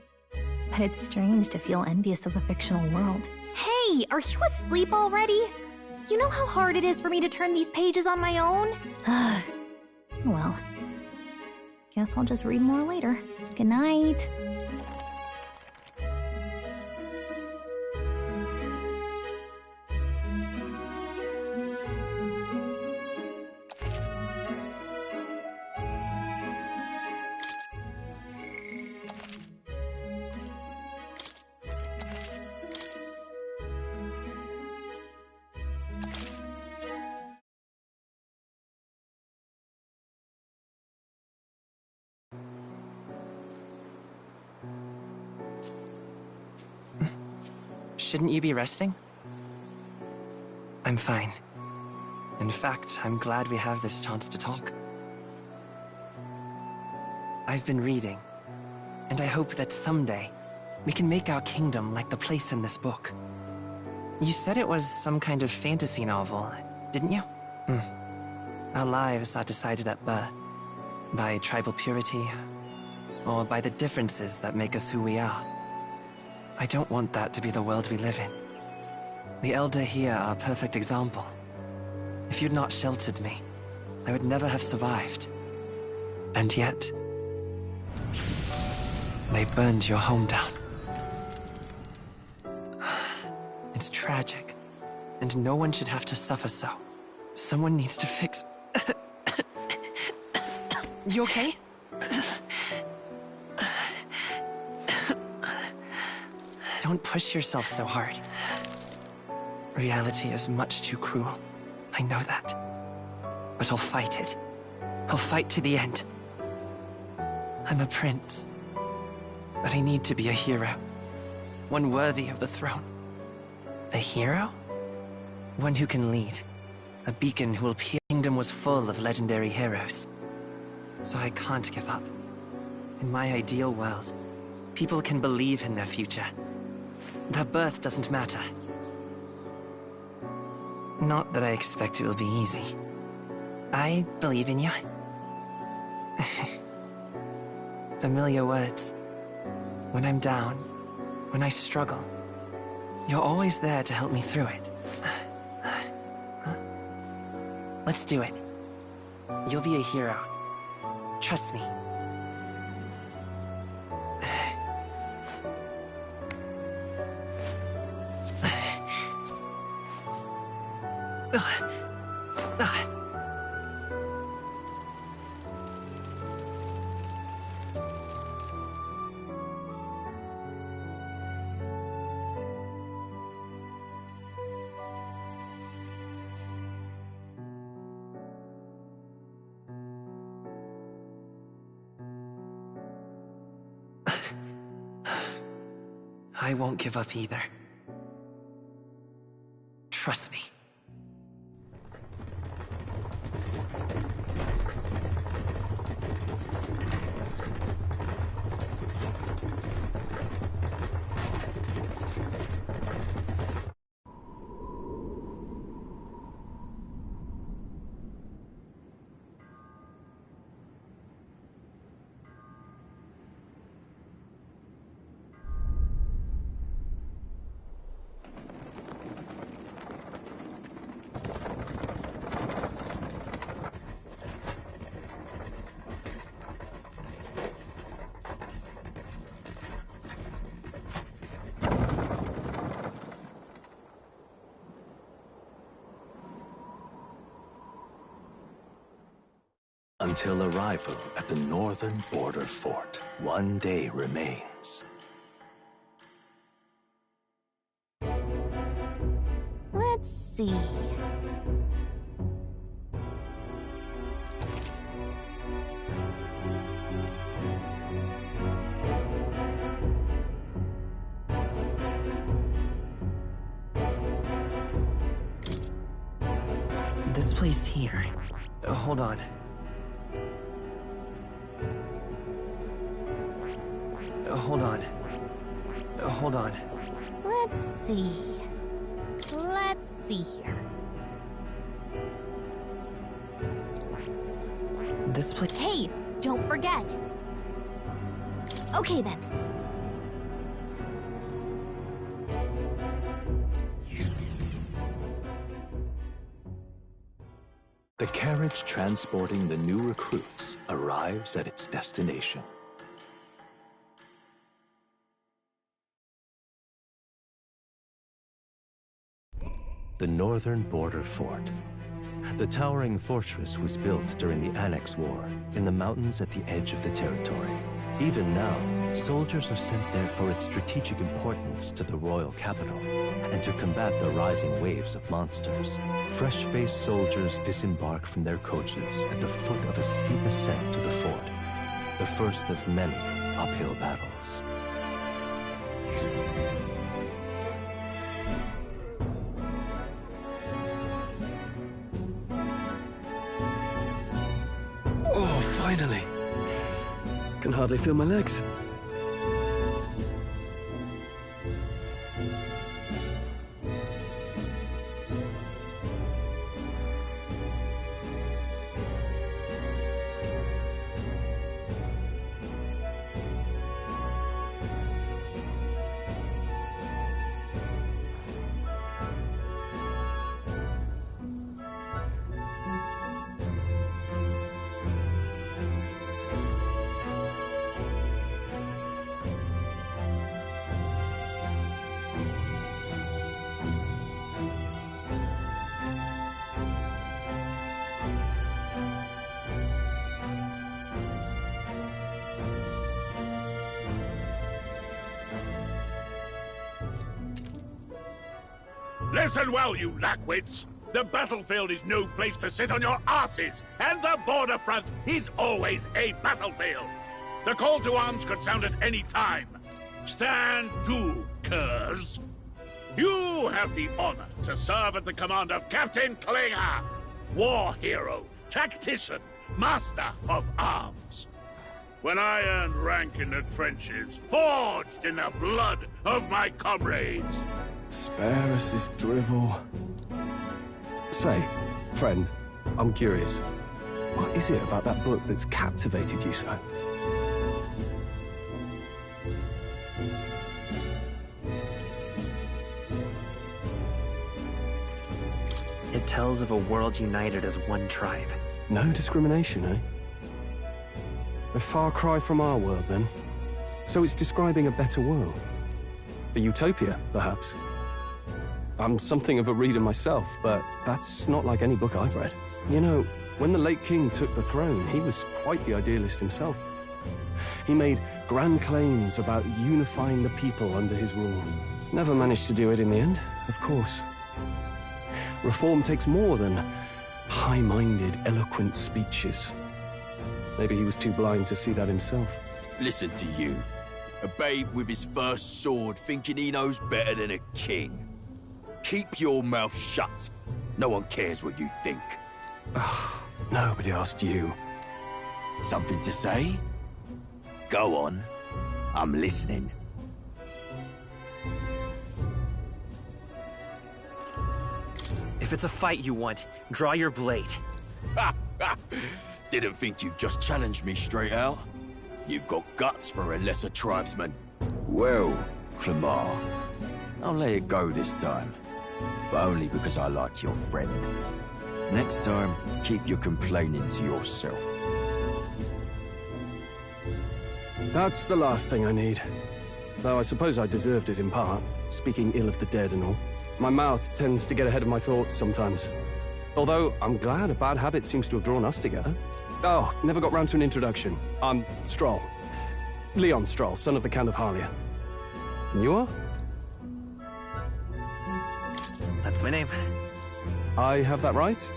But it's strange to feel envious of a fictional world. Hey, are you asleep already? You know how hard it is for me to turn these pages on my own? Well, guess I'll just read more later. Good night. Shouldn't you be resting? I'm fine. In fact, I'm glad we have this chance to talk. I've been reading, and I hope that someday we can make our kingdom like the place in this book. You said it was some kind of fantasy novel, didn't you? Our lives are decided at birth, by tribal purity, or by the differences that make us who we are. I don't want that to be the world we live in. The Elder here are a perfect example. If you'd not sheltered me, I would never have survived. And yet, they burned your home down. It's tragic, and no one should have to suffer so. Someone needs to fix... You okay? Don't push yourself so hard. Reality is much too cruel. I know that. But I'll fight it. I'll fight to the end. I'm a prince. But I need to be a hero. One worthy of the throne. A hero? One who can lead. A beacon who will appear. The kingdom was full of legendary heroes. So I can't give up. In my ideal world, people can believe in their future. Their birth doesn't matter. Not that I expect it will be easy. I believe in you. Familiar words. When I'm down, when I struggle, you're always there to help me through it. Let's do it. You'll be a hero. Trust me. I won't give up either. Trust me. Until arrival at the northern border fort, one day remains. Let's see. place here. Hold on. Hold on. Hold on. Let's see. Let's see here. This place. Hey, don't forget. Okay then. The carriage transporting the new recruits arrives at its destination. The northern border fort. The towering fortress was built during the Annex War in the mountains at the edge of the territory. Even now, soldiers are sent there for its strategic importance to the royal capital and to combat the rising waves of monsters. Fresh-faced soldiers disembark from their coaches at the foot of a steep ascent to the fort, the first of many uphill battles. Oh, finally. Can hardly feel my legs. Listen well, you lackwits. The battlefield is no place to sit on your asses, and the border front is always a battlefield. The call to arms could sound at any time. Stand to, curs. You have the honor to serve at the command of Captain Klinger, war hero, tactician, master of arms. When I earned rank in the trenches, forged in the blood of my comrades. Spare us this drivel. Say, friend, I'm curious. What is it about that book that's captivated you so? It tells of a world united as one tribe. No discrimination, eh? A far cry from our world, then. So it's describing a better world. A utopia, perhaps. I'm something of a reader myself, but that's not like any book I've read. You know, when the late king took the throne, he was quite the idealist himself. He made grand claims about unifying the people under his rule. Never managed to do it in the end, of course. Reform takes more than high-minded, eloquent speeches. Maybe he was too blind to see that himself. Listen to you. A babe with his first sword thinking he knows better than a king. Keep your mouth shut. No one cares what you think. Nobody asked you. Something to say? Go on. I'm listening. If it's a fight you want, draw your blade. Didn't think you'd just challenge me straight out. You've got guts for a lesser tribesman. Well, Clemar, I'll let it go this time. But only because I like your friend. Next time, keep your complaining to yourself. That's the last thing I need. Though I suppose I deserved it in part, speaking ill of the dead and all. My mouth tends to get ahead of my thoughts sometimes. Although, I'm glad a bad habit seems to have drawn us together. Oh, never got round to an introduction. I'm Stroll. Leon Stroll, son of the Count of Harlia. And you are? That's my name. I have that right?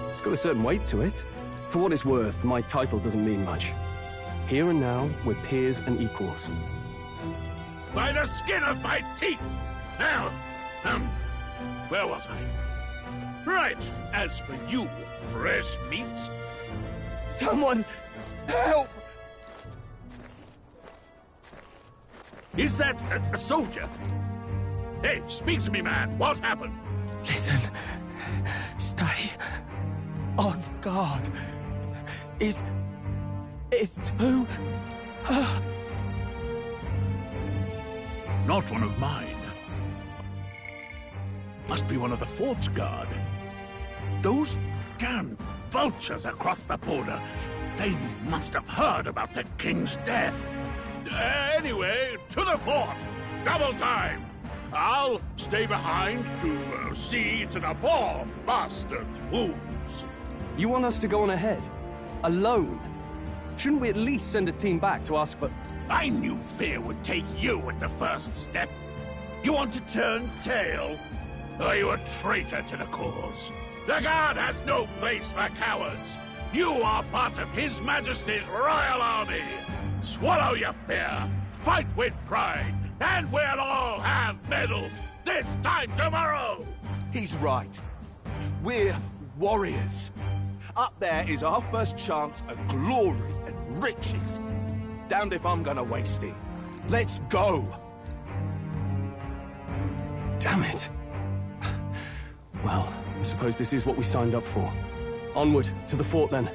It's got a certain weight to it. For what it's worth, my title doesn't mean much. Here and now, we're peers and equals. By the skin of my teeth! Now, where was I? Right. As for you, fresh meat... Someone help! Is that a soldier? Hey, speak to me, man. What happened? Listen. Stay on guard. It's too... Not one of mine. Must be one of the fort's guard. Those damn vultures across the border. They must have heard about the king's death. Anyway, to the fort. Double time. I'll stay behind to see to the poor bastard's wounds. You want us to go on ahead? Alone? Shouldn't we at least send a team back to ask for... I knew fear would take you at the first step. You want to turn tail? Are you a traitor to the cause? The Guard has no place for cowards. You are part of His Majesty's Royal Army. Swallow your fear. Fight with pride. And we'll all have medals this time tomorrow. He's right. We're warriors. Up there is our first chance at glory and riches. Damned if I'm gonna waste it. Let's go! Damn it. Well, I suppose this is what we signed up for. Onward, to the fort then.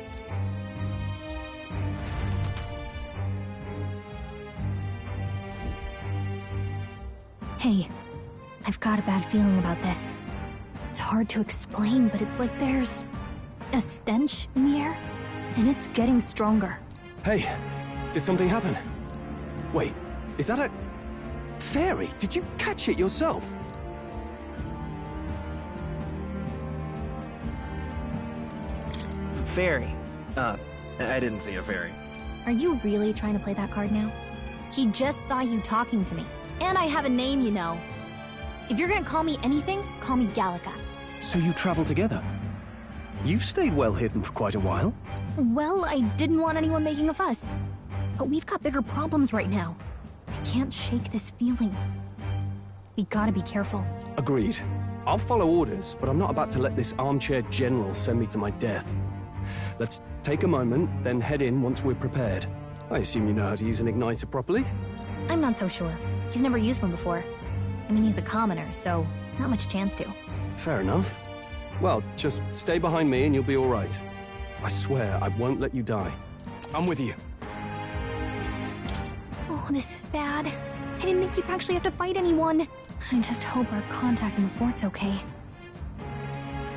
Hey, I've got a bad feeling about this. It's hard to explain, but it's like there's a stench in the air, and it's getting stronger. Hey, did something happen? Wait, is that a... fairy? Did you catch it yourself? Fairy? I didn't see a fairy. Are you really trying to play that card now? He just saw you talking to me. And I have a name, you know. If you're gonna call me anything, call me Gallica. So you travel together? You've stayed well hidden for quite a while. Well, I didn't want anyone making a fuss. But we've got bigger problems right now. I can't shake this feeling. We gotta be careful. Agreed. I'll follow orders, but I'm not about to let this armchair general send me to my death. Let's take a moment, then head in once we're prepared. I assume you know how to use an igniter properly? I'm not so sure. He's never used one before. I mean, he's a commoner, so not much chance to. Fair enough. Well, just stay behind me and you'll be all right. I swear I won't let you die. I'm with you. Oh, this is bad. I didn't think you'd actually have to fight anyone. I just hope our contact in the fort's okay.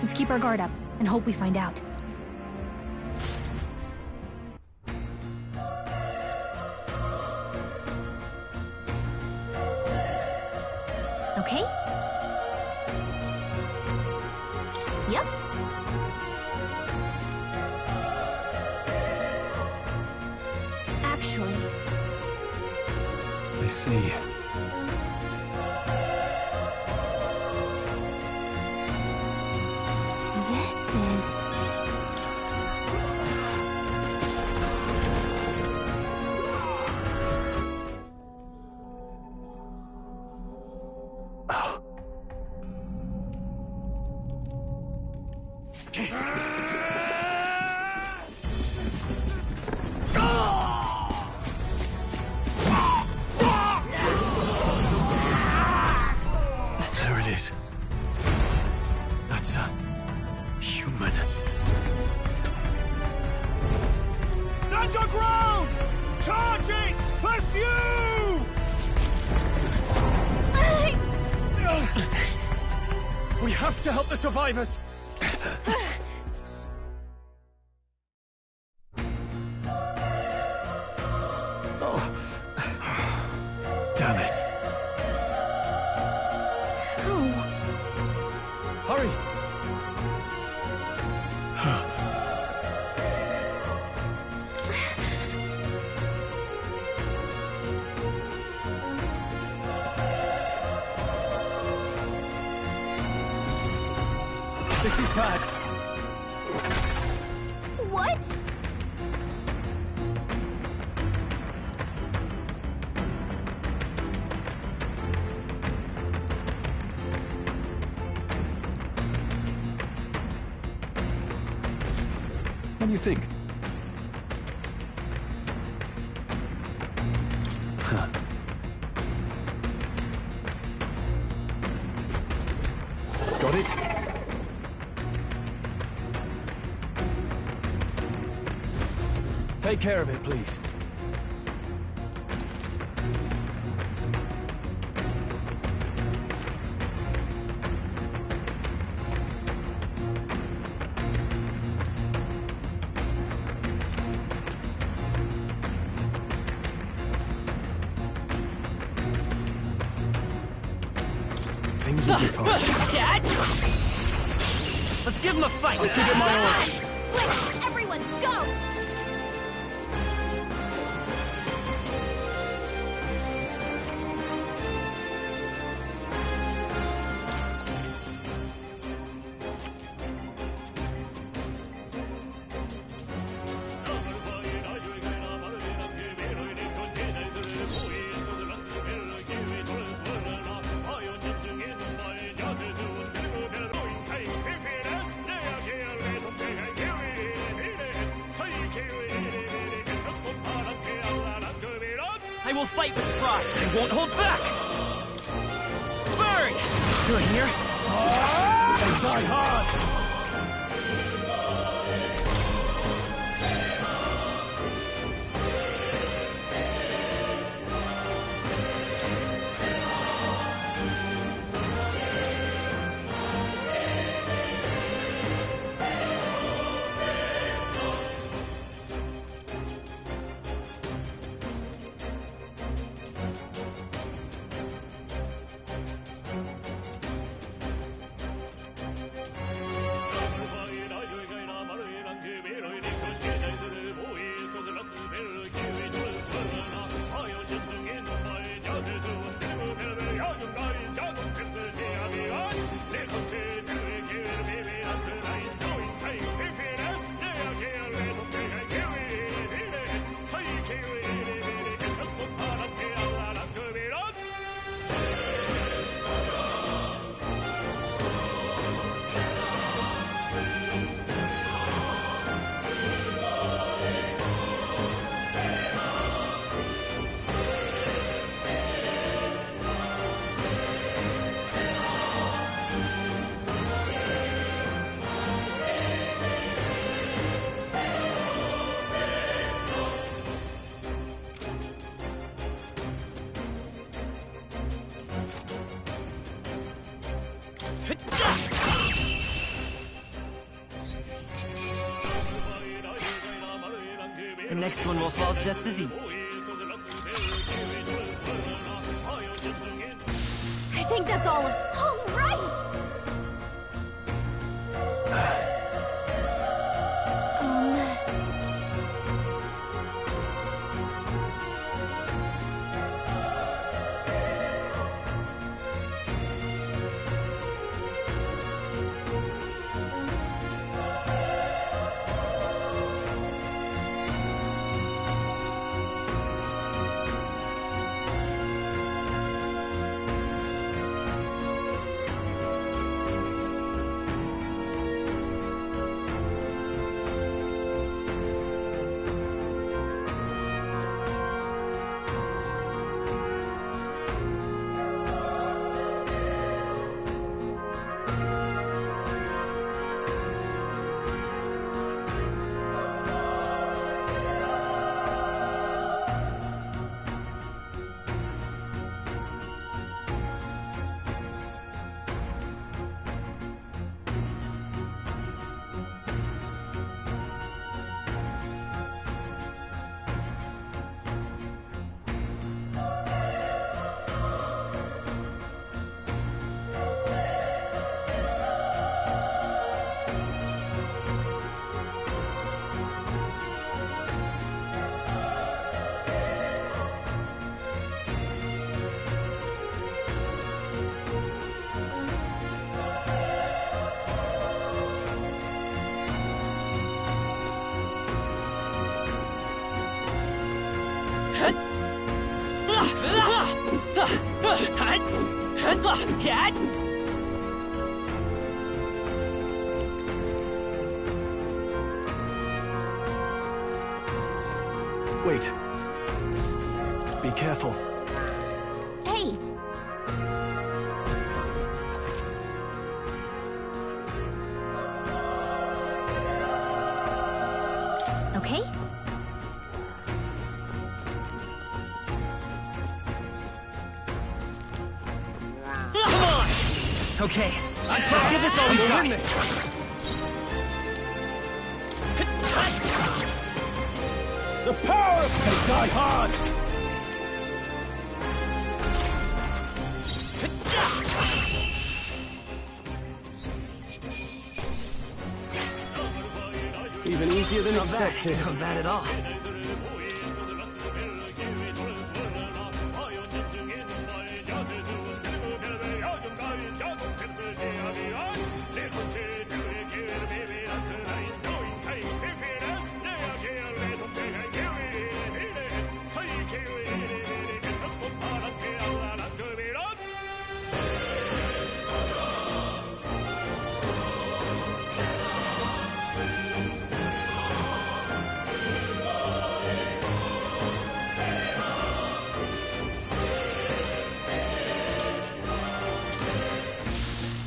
Let's keep our guard up and hope we find out. Okay? Yep. Actually... I see. This is... There it is. That's a... human. Stand your ground! Charging! Pursue! We have to help the survivors! Oh. Damn it. Hurry! This is bad. What? than you think. Got it? Take care of it, please. Things will be fine. Dad? Let's give him a fight. Let's give it my all. Quick, everyone, go! I will fight with pride. I won't hold back. Burn! Good here. They die hard! The next one will fall just as easy. I think that's all of... All right! Cat? Wait. Be careful. Hey! Okay? Come on! Okay, let's give this all we got. The power of they die hard! Even easier than expected. Not bad at all.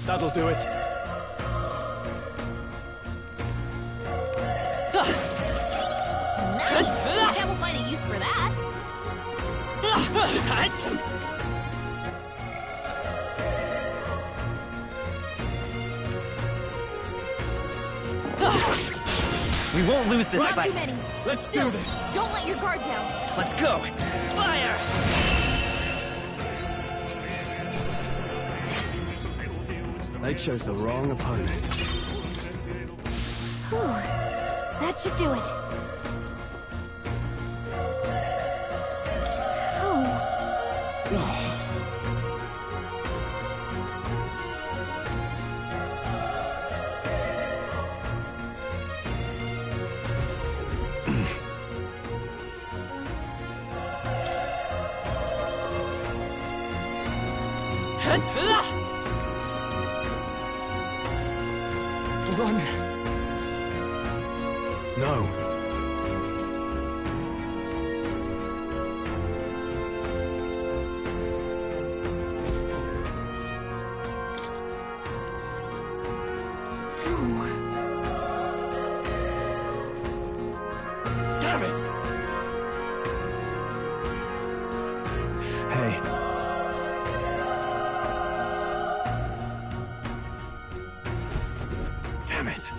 That'll do it. Nice! I will find a use for that. We won't lose this Not fight. too many. Let's Still, do this. Don't let your guard down. Let's go. Fire! They chose the wrong opponent. Whew. That should do it. Oh. Run! No. Damn it! Hey. Damn it.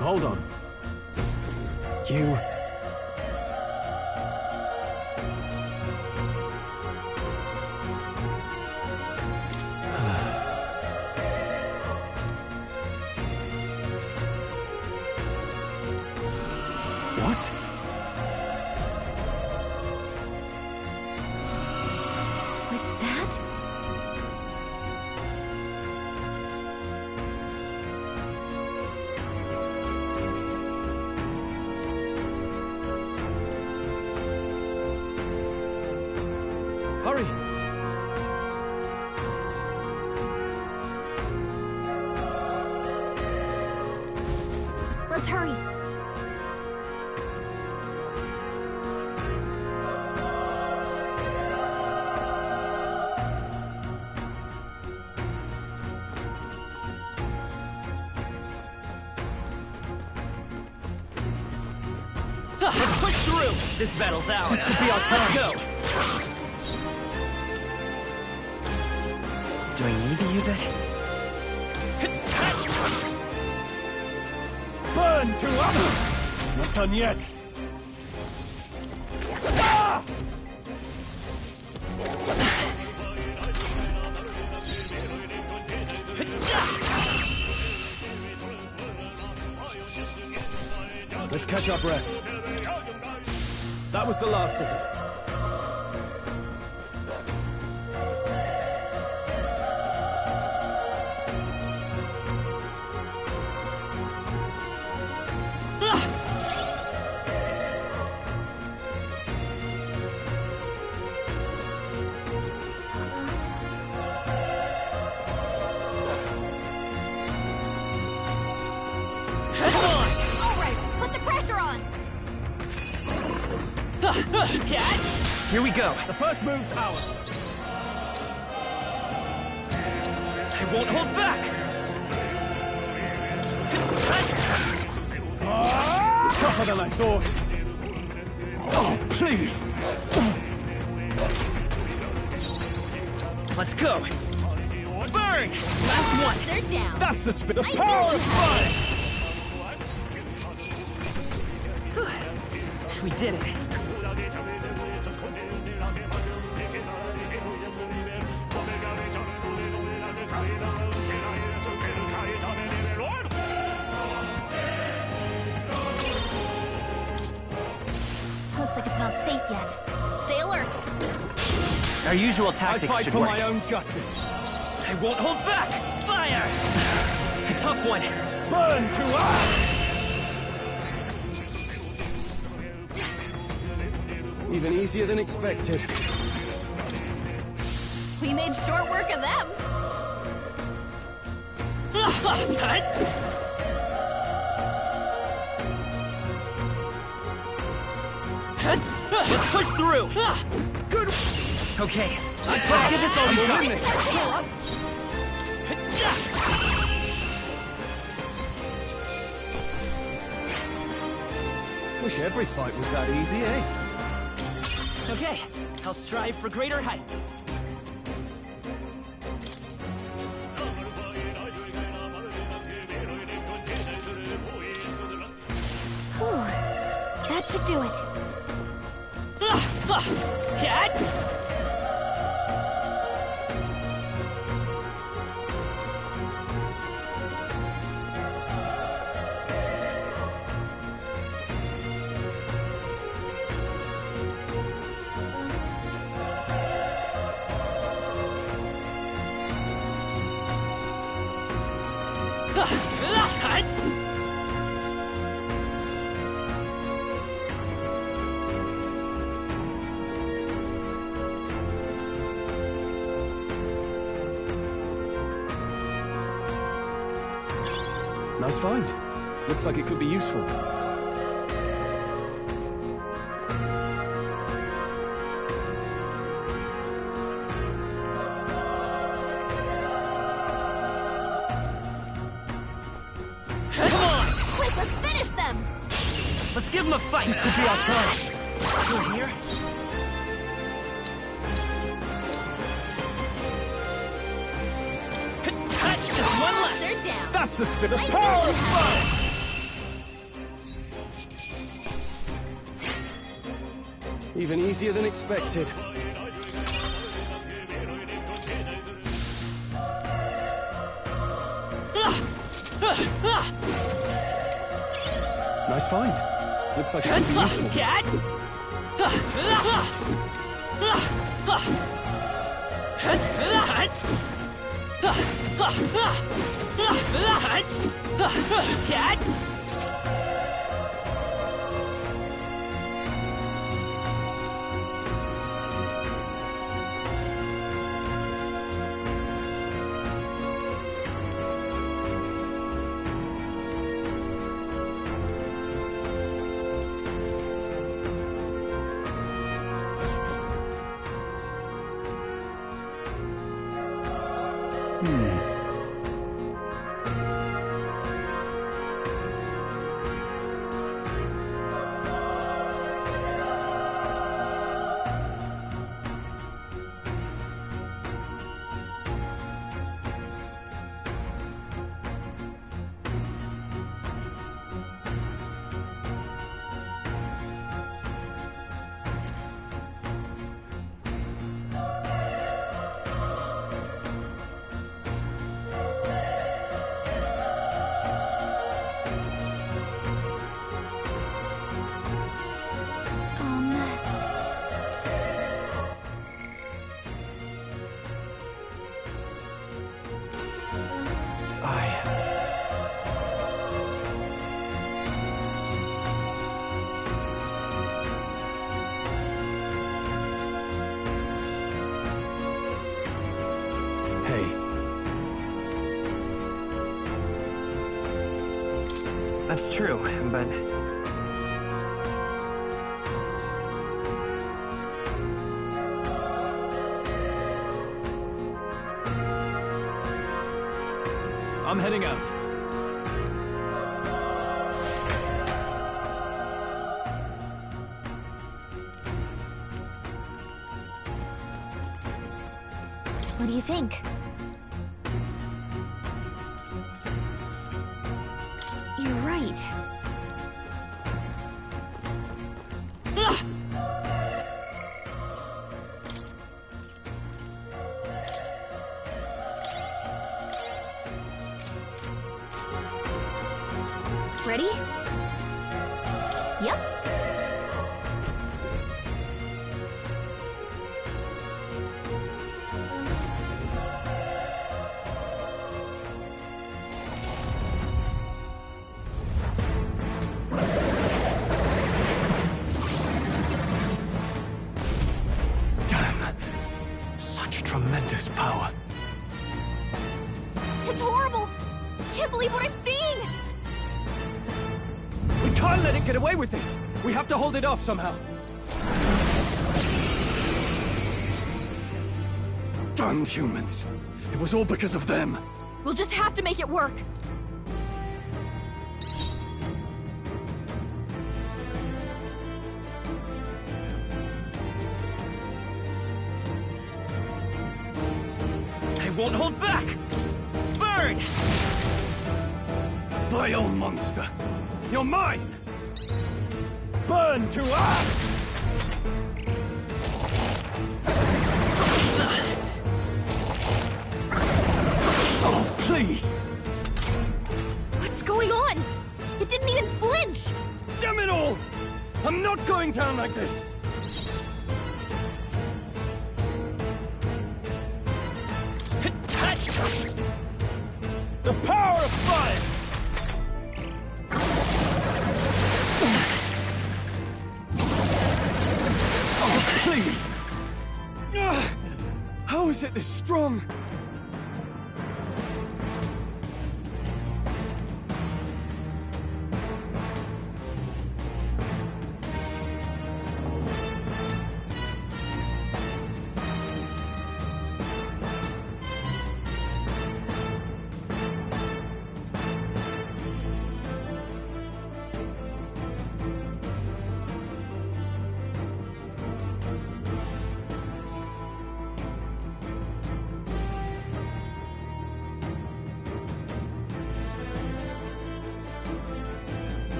Hold on. You... What? Was that? Hurry! Let's hurry. Let's push through! This battle's ours. This could be our chance. Go! Do I need to use it? Burn to honor! Not done yet. Ah! Let's catch our breath. That was the last of it. Here we go. The first move's ours. I won't hold back! Tougher than I thought. Oh, please! Let's go! Burn! Last one! They're down. That's the spin. The power of fire! We did it. Looks like it's not safe yet. Stay alert. Our usual I tactics fight should for work. my own justice. I won't hold back! Fire! A tough one. Burn to ash! Even easier than expected. We made short work of them. Let's push through! Good! Okay, let's give this all we've got. Wish every fight was that easy, eh? Okay, I'll strive for greater heights. Whew. That should do it. Cat! Nice find. Looks like it could be useful. Come on! Quick, let's finish them. Let's give them a fight! This could be our chance. Go here. Just one left! They're down. That's the spin. The I power knew of you had fire! Even easier than expected. Nice find. Looks like it could be useful. Cat! Cat! That's true, but... I'm heading out. What do you think? You're right. Ready? Yep. Damn. Such tremendous power. It's horrible! I can't believe what I'm seeing! We can't let it get away with this! We have to hold it off somehow. Damned humans. It was all because of them. We'll just have to make it work. I won't hold back! Burn! Vile monster. You're mine! Burn to ash! Oh, please! What's going on? It didn't even flinch! Damn it all! I'm not going down like this! The power of fire! Oh, please! How is it this strong?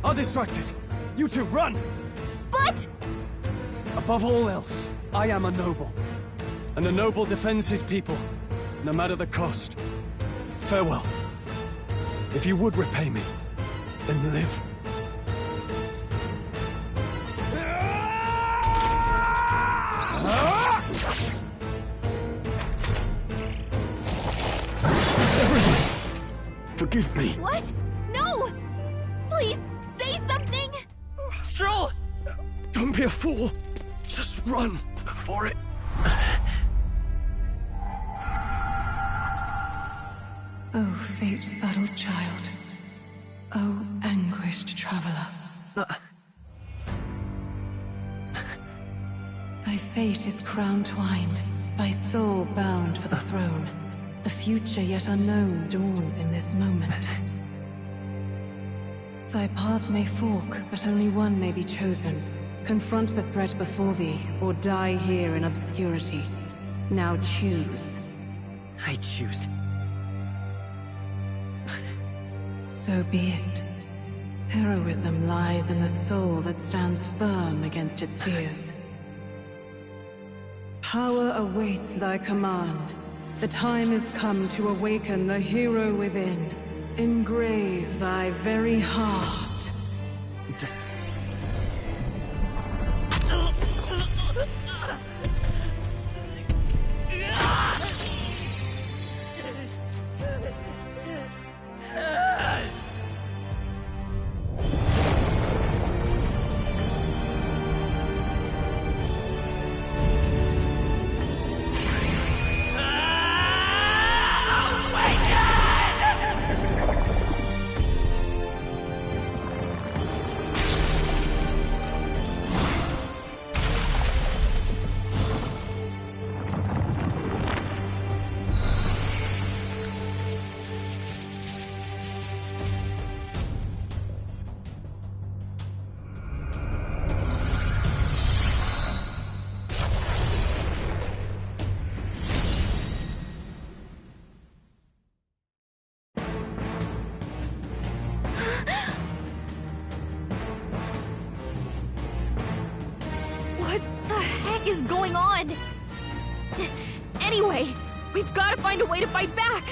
I'll distract it. You two, run! But... Above all else, I am a noble. And a noble defends his people, no matter the cost. Farewell. If you would repay me, then live. Forgive me. What? No! Please, say something! Stroll! Don't be a fool. Just run before it... Oh, fate-saddled child. Oh, anguished traveler. Thy fate is crown-twined, thy soul bound for the throne. The future yet unknown dawns in this moment. Thy path may fork, but only one may be chosen. Confront the threat before thee, or die here in obscurity. Now choose. I choose. So be it. Heroism lies in the soul that stands firm against its fears. Power awaits thy command. The time is come to awaken the hero within. Engrave thy very heart. Anyway, we've got to find a way to fight back!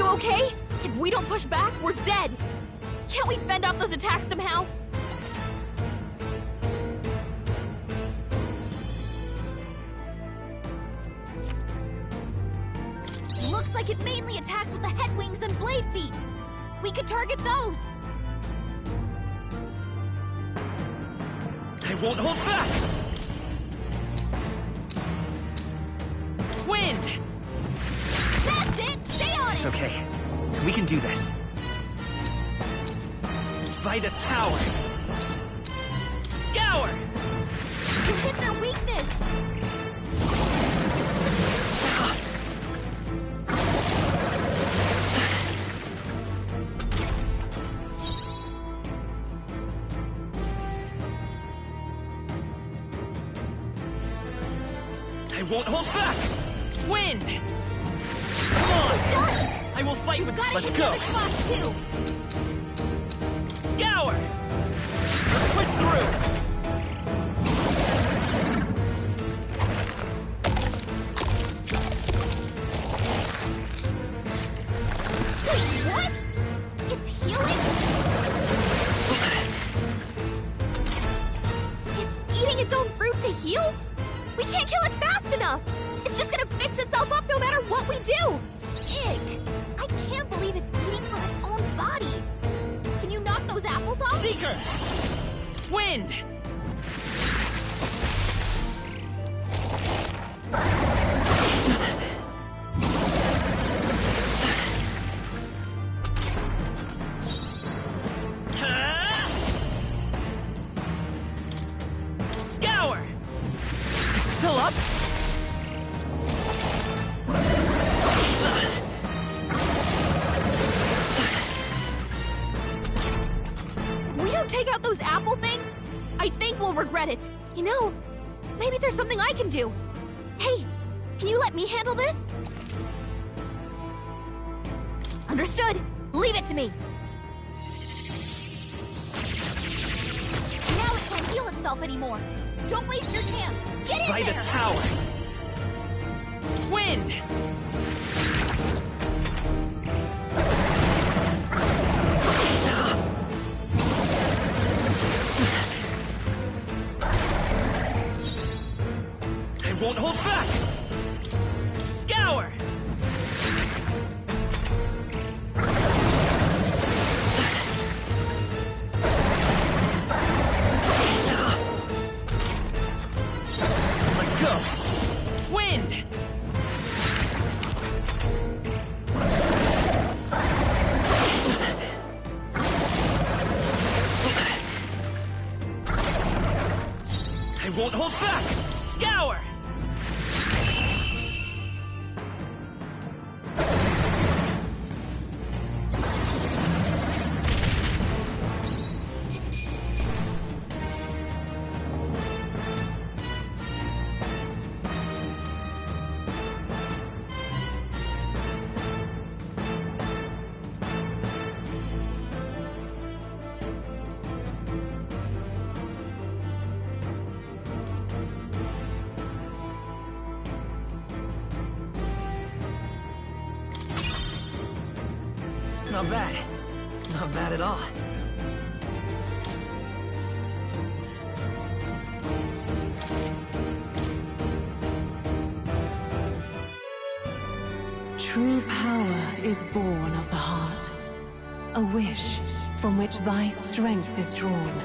Okay? If we don't push back, we're dead! Can't we fend off those attacks somehow? Looks like it mainly attacks with the head wings and blade feet! We could target those! I won't hold back! Wind! That's it! Stay on it! It's okay. We can do this. Vitus power! Scour! You hit their weakness! I won't hold back! Wind! Come on! I will fight with... Let's go! Too. Scour! Let's push through! Wait, what? It's healing? It's eating its own fruit to heal? We can't kill it fast enough! It's just gonna fix itself up no matter what we do! Ig! I can't believe it's eating from its own body! Can you knock those apples off? Seeker! Wind! Scour! Still up? Take out those apple things? I think we'll regret it. You know, maybe there's something I can do. Hey, can you let me handle this? Understood. Leave it to me. Now it can't heal itself anymore. Don't waste your chance. Get in Vitus there! power! Wind! Won't hold back! Scour! Let's go! Wind! I won't hold back! Scour! Not bad. Not bad at all. True power is born of the heart. A wish from which thy strength is drawn.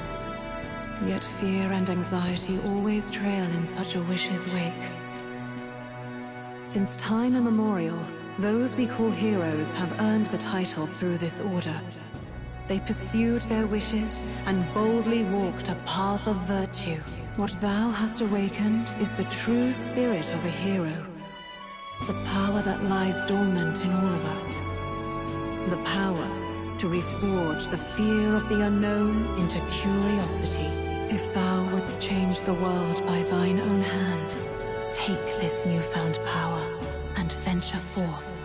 Yet fear and anxiety always trail in such a wish's wake. Since time immemorial, those we call heroes have earned the title through this order. They pursued their wishes and boldly walked a path of virtue. What thou hast awakened is the true spirit of a hero. The power that lies dormant in all of us. The power to reforge the fear of the unknown into curiosity. If thou wouldst change the world by thine own hand, take this newfound power and venture forth.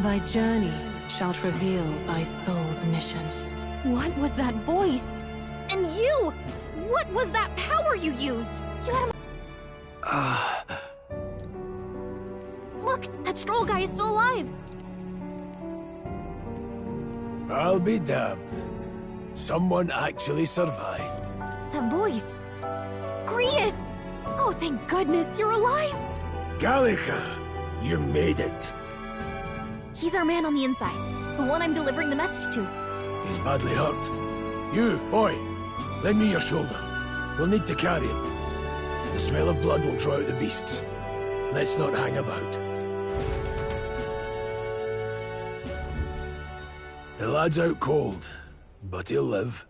Thy journey shalt reveal thy soul's mission. What was that voice? And you! What was that power you used? You had a... Look, that Stroll guy is still alive! I'll be damned. Someone actually survived. That voice... Grius! Oh, thank goodness, you're alive! Gallica, you made it. He's our man on the inside. The one I'm delivering the message to. He's badly hurt. You, boy, lend me your shoulder. We'll need to carry him. The smell of blood will draw out the beasts. Let's not hang about. The lad's out cold, but he'll live.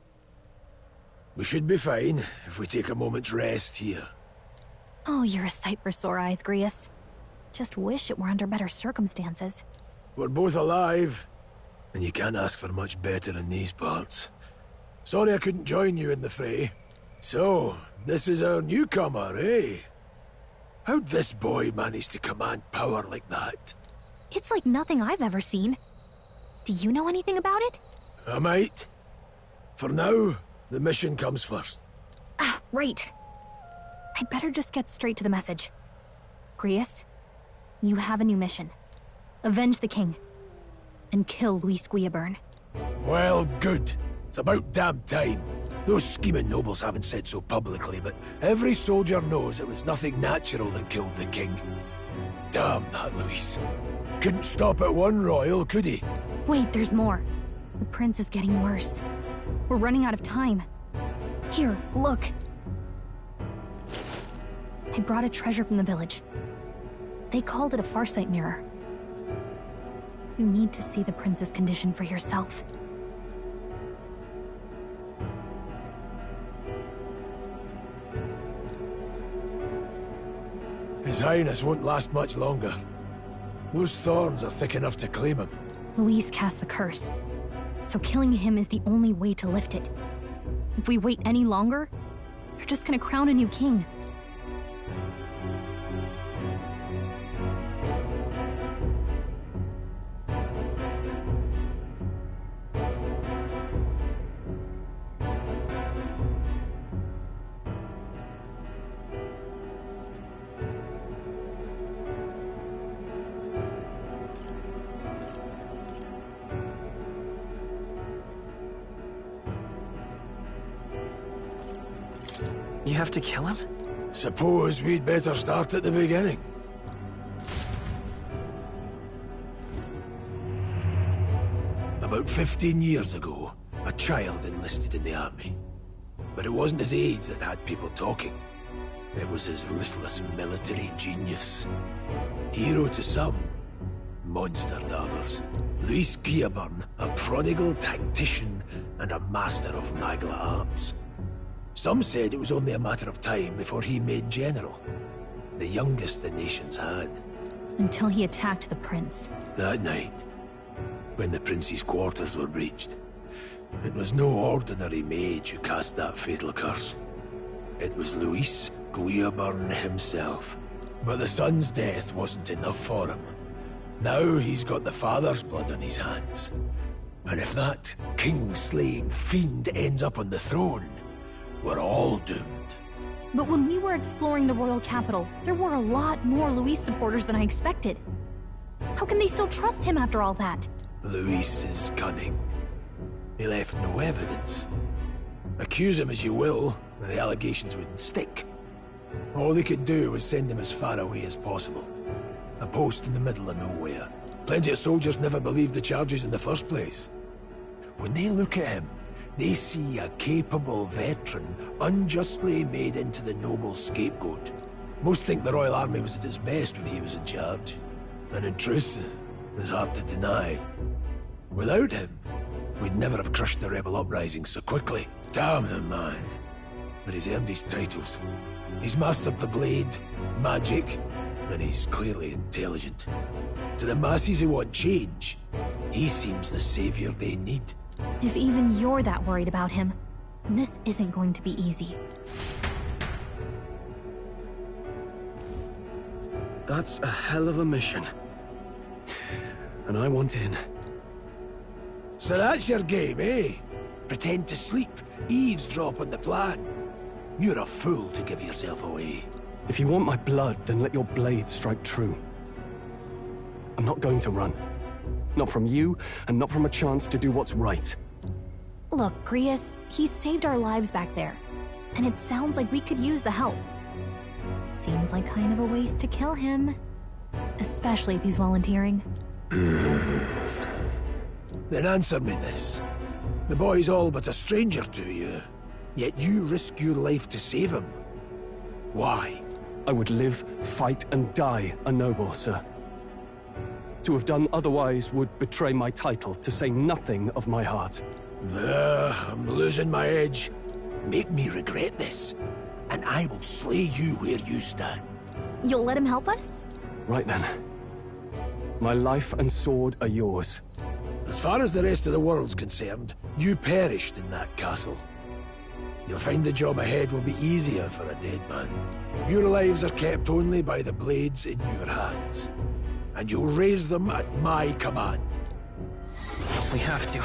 We should be fine if we take a moment's rest here. Oh, you're a sight for sore eyes, Grius. Just wish it were under better circumstances. We're both alive, and you can't ask for much better in these parts. Sorry I couldn't join you in the fray. So, this is our newcomer, eh? How'd this boy manage to command power like that? It's like nothing I've ever seen. Do you know anything about it? I might. For now, the mission comes first. Ah, right. I'd better just get straight to the message. Grius, you have a new mission. Avenge the king. And kill Luis Guillaburn. Well, good. It's about damn time. Those scheming nobles haven't said so publicly, but every soldier knows it was nothing natural that killed the king. Damn that Luis. Couldn't stop at one royal, could he? Wait, there's more. The prince is getting worse. We're running out of time. Here, look. I brought a treasure from the village. They called it a farsight mirror. You need to see the prince's condition for yourself. His Highness won't last much longer. Those thorns are thick enough to claim him. Luis cast the curse, so killing him is the only way to lift it. If we wait any longer, you're just gonna crown a new king. You have to kill him? Suppose we'd better start at the beginning. About 15 years ago, a child enlisted in the army. But it wasn't his age that had people talking. It was his ruthless military genius. Hero to some, monster to others. Luis Guillaburn, a prodigal tactician and a master of Magla arts. Some said it was only a matter of time before he made general. The youngest the nation's had. Until he attacked the prince. That night, when the prince's quarters were breached, it was no ordinary mage who cast that fatal curse. It was Luis Guillaburn himself. But the son's death wasn't enough for him. Now he's got the father's blood on his hands. And if that king-slaying fiend ends up on the throne, we're all doomed. But when we were exploring the royal capital, there were a lot more Luis supporters than I expected. How can they still trust him after all that? Luis is cunning. He left no evidence. Accuse him as you will, the allegations wouldn't stick. All they could do was send him as far away as possible. A post in the middle of nowhere. Plenty of soldiers never believed the charges in the first place. When they look at him, They see a capable veteran unjustly made into the noble scapegoat. Most think the Royal Army was at its best when he was in charge. And in truth, it's hard to deny. Without him, we'd never have crushed the rebel uprising so quickly. Damn the man. But he's earned his titles. He's mastered the blade, magic, and he's clearly intelligent. To the masses who want change, he seems the savior they need. If even you're that worried about him, this isn't going to be easy. That's a hell of a mission. And I want in. So that's your game, eh? Pretend to sleep, eavesdrop on the plan. You're a fool to give yourself away. If you want my blood, then let your blade strike true. I'm not going to run. Not from you, and not from a chance to do what's right. Look, Grius, he saved our lives back there. And it sounds like we could use the help. Seems like kind of a waste to kill him. Especially if he's volunteering. Then answer me this. The boy's all but a stranger to you, yet you risk your life to save him. Why? I would live, fight, and die a noble, sir. To have done otherwise would betray my title, to say nothing of my heart. I'm losing my edge. Make me regret this, and I will slay you where you stand. You'll let him help us? Right then. My life and sword are yours. As far as the rest of the world's concerned, you perished in that castle. You'll find the job ahead will be easier for a dead man. Your lives are kept only by the blades in your hands, and you'll raise them at my command. We have to.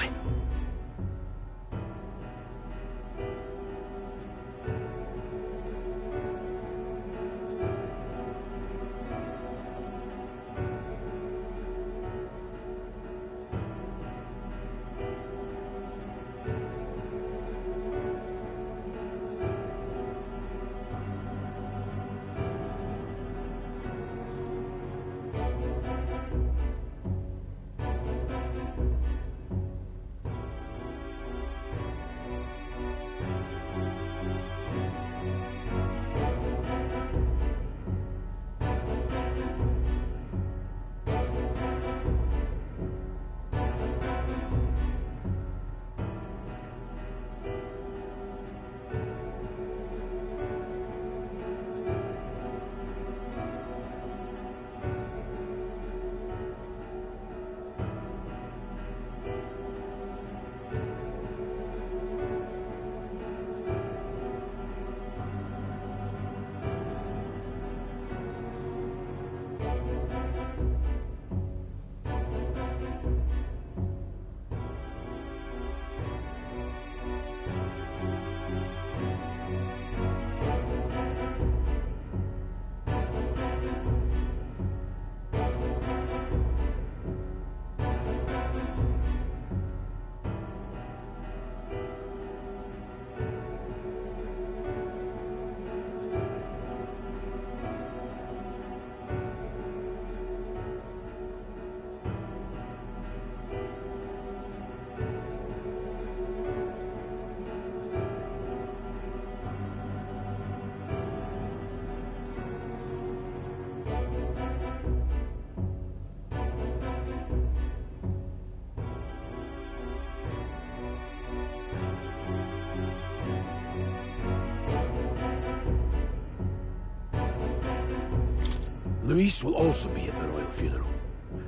Luis will also be at the royal funeral.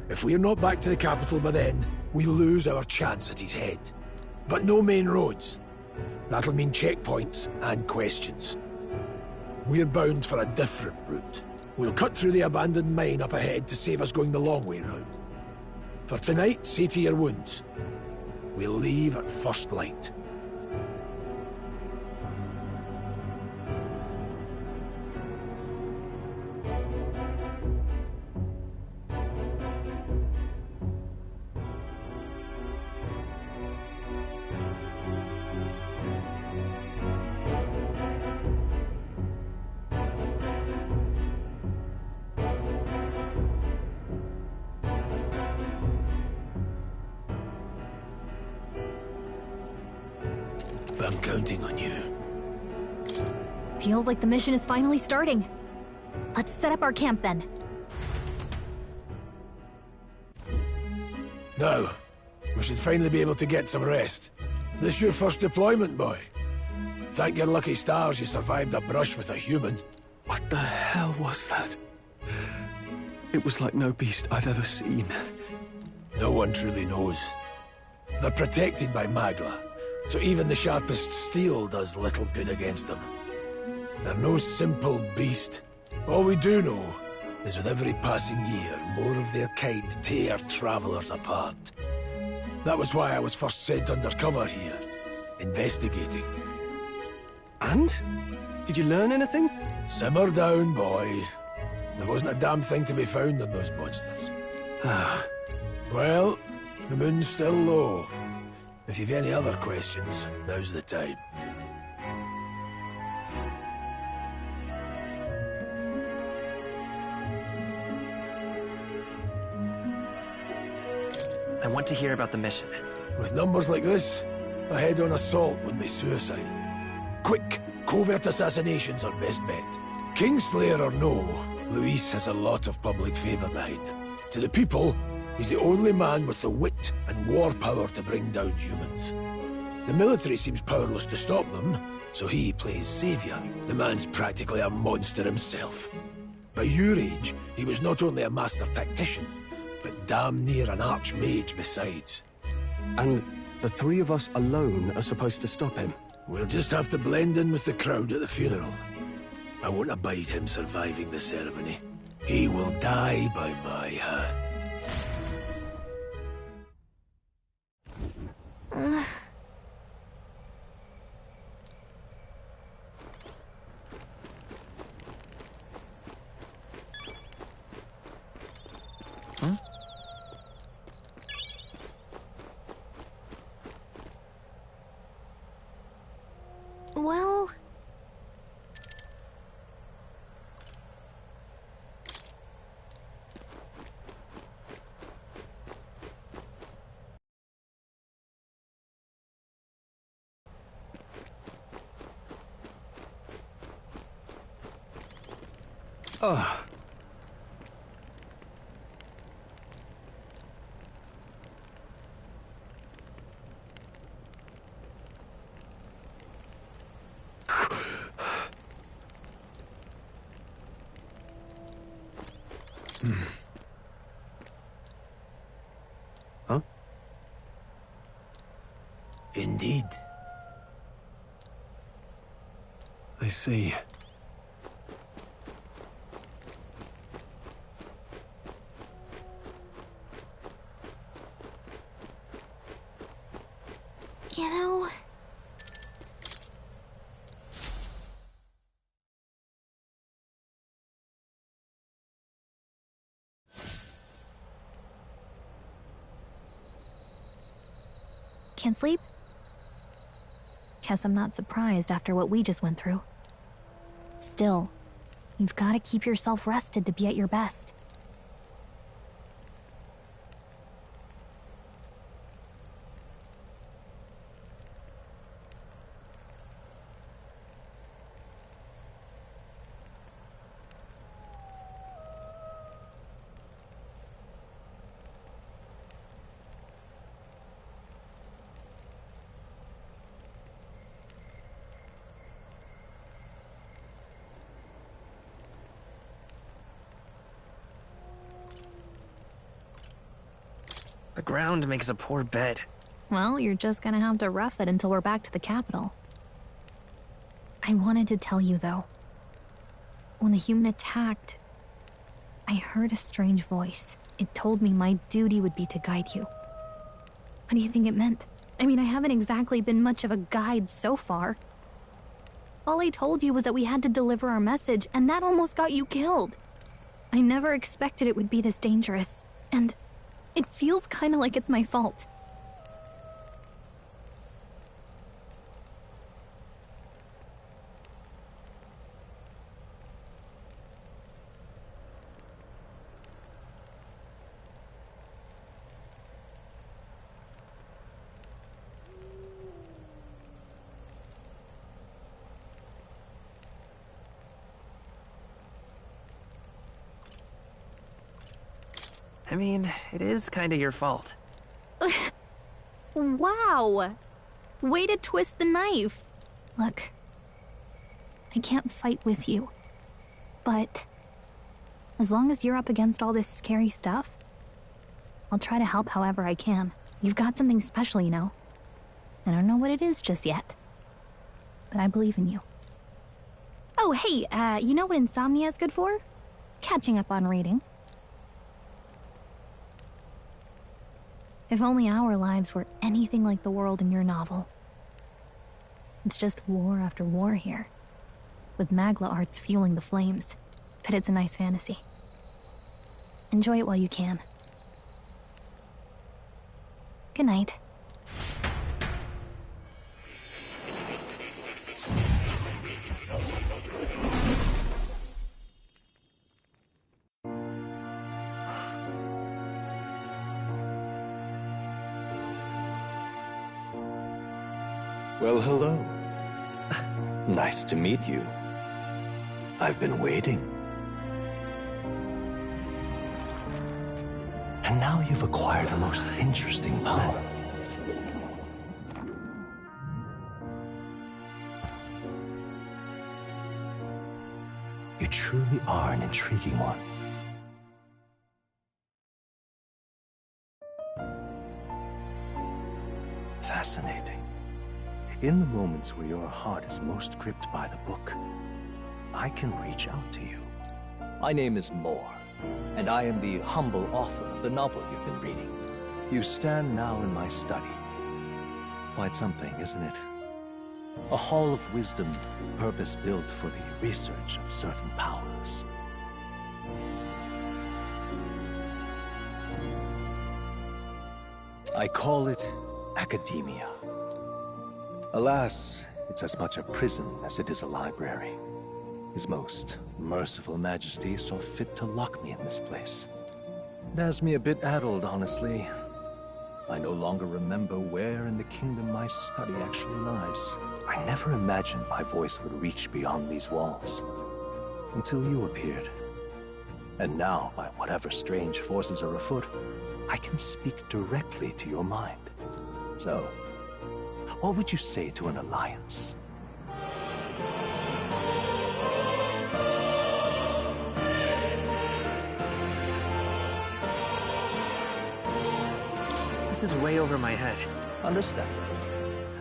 If we're not back to the capital by then, we lose our chance at his head. But no main roads. That'll mean checkpoints and questions. We're bound for a different route. We'll cut through the abandoned mine up ahead to save us going the long way round. For tonight, see to your wounds. We'll leave at first light. I'm counting on you. Feels like the mission is finally starting. Let's set up our camp then. Now, we should finally be able to get some rest. This your first deployment, boy? Thank your lucky stars you survived a brush with a human. What the hell was that? It was like no beast I've ever seen. No one truly knows. They're protected by Magla, so even the sharpest steel does little good against them. They're no simple beast. All we do know is with every passing year, more of their kind tear travelers apart. That was why I was first sent undercover here, investigating. And? Did you learn anything? Simmer down, boy. There wasn't a damn thing to be found on those monsters. Ah. Well, the moon's still low. If you've any other questions, now's the time. I want to hear about the mission. With numbers like this, a head-on assault would be suicide. Quick, covert assassinations are best bet. Kingslayer or no, Luis has a lot of public favor behind him. To the people, he's the only man with the wit and war power to bring down humans. The military seems powerless to stop them, so he plays savior. The man's practically a monster himself. By your age, he was not only a master tactician, but damn near an archmage besides. And the three of us alone are supposed to stop him? We'll just have to blend in with the crowd at the funeral. I won't abide him surviving the ceremony. He will die by my hand. Huh? Well... Ugh. Huh? Indeed. I see. You know... Can't sleep? Guess I'm not surprised after what we just went through. Still, you've got to keep yourself rested to be at your best. The ground makes a poor bed. Well, you're just gonna have to rough it until we're back to the capital. I wanted to tell you, though. When the human attacked, I heard a strange voice. It told me my duty would be to guide you. What do you think it meant? I mean, I haven't exactly been much of a guide so far. All I told you was that we had to deliver our message, and that almost got you killed. I never expected it would be this dangerous, and it feels kinda like it's my fault. I mean, it is kinda your fault. Wow! Way to twist the knife. Look, I can't fight with you, but as long as you're up against all this scary stuff, I'll try to help however I can. You've got something special, you know. I don't know what it is just yet, but I believe in you. Oh, hey, you know what insomnia is good for? Catching up on reading. If only our lives were anything like the world in your novel. It's just war after war here, with Magla arts fueling the flames, but it's a nice fantasy. Enjoy it while you can. Good night. Well, hello. Nice to meet you. I've been waiting. And now you've acquired a most interesting power. You truly are an intriguing one. Fascinating. In the moments where your heart is most gripped by the book, I can reach out to you. My name is Moore, and I am the humble author of the novel you've been reading. You stand now in my study. Quite something, isn't it? A hall of wisdom, purpose-built for the research of certain powers. I call it academia. Alas, it's as much a prison as it is a library. His most merciful majesty saw fit to lock me in this place. It has me a bit addled, honestly. I no longer remember where in the kingdom my study actually lies. I never imagined my voice would reach beyond these walls. Until you appeared. And now, by whatever strange forces are afoot, I can speak directly to your mind. So, what would you say to an alliance? This is way over my head. Understandable.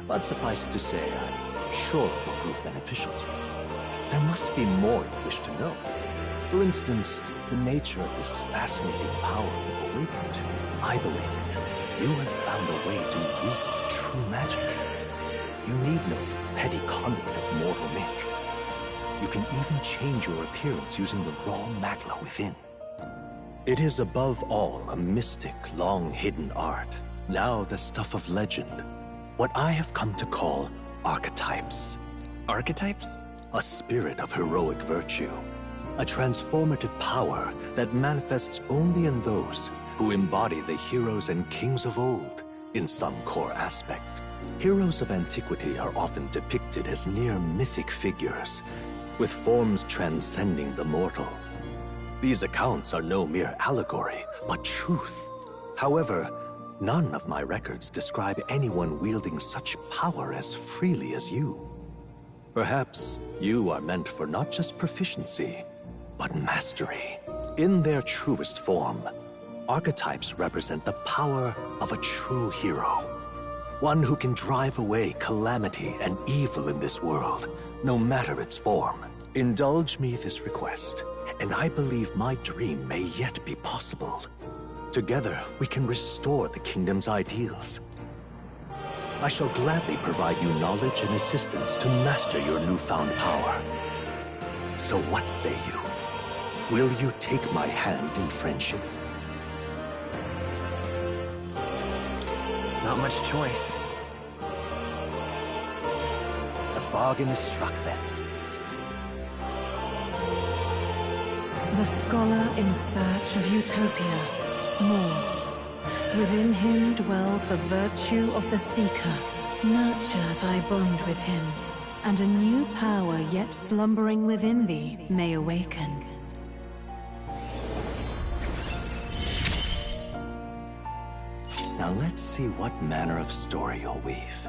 But suffice it to say, I'm sure it will prove beneficial to you. There must be more you wish to know. For instance, the nature of this fascinating power you've awakened to. I believe you have found a way to wield true magic. You need no petty conduit of mortal make. You can even change your appearance using the raw magla within. It is above all a mystic, long-hidden art, now the stuff of legend. What I have come to call archetypes. Archetypes? A spirit of heroic virtue. A transformative power that manifests only in those who embody the heroes and kings of old in some core aspect. Heroes of antiquity are often depicted as near mythic figures, with forms transcending the mortal. These accounts are no mere allegory, but truth. However, none of my records describe anyone wielding such power as freely as you. Perhaps you are meant for not just proficiency, but mastery. In their truest form, archetypes represent the power of a true hero. One who can drive away calamity and evil in this world, no matter its form. Indulge me this request, and I believe my dream may yet be possible. Together, we can restore the kingdom's ideals. I shall gladly provide you knowledge and assistance to master your newfound power. So what say you? Will you take my hand in friendship? Not much choice. The bargain is struck then. The scholar in search of utopia. More. Within him dwells the virtue of the seeker. Nurture thy bond with him, and a new power yet slumbering within thee may awaken. Now let's see what manner of story you'll weave.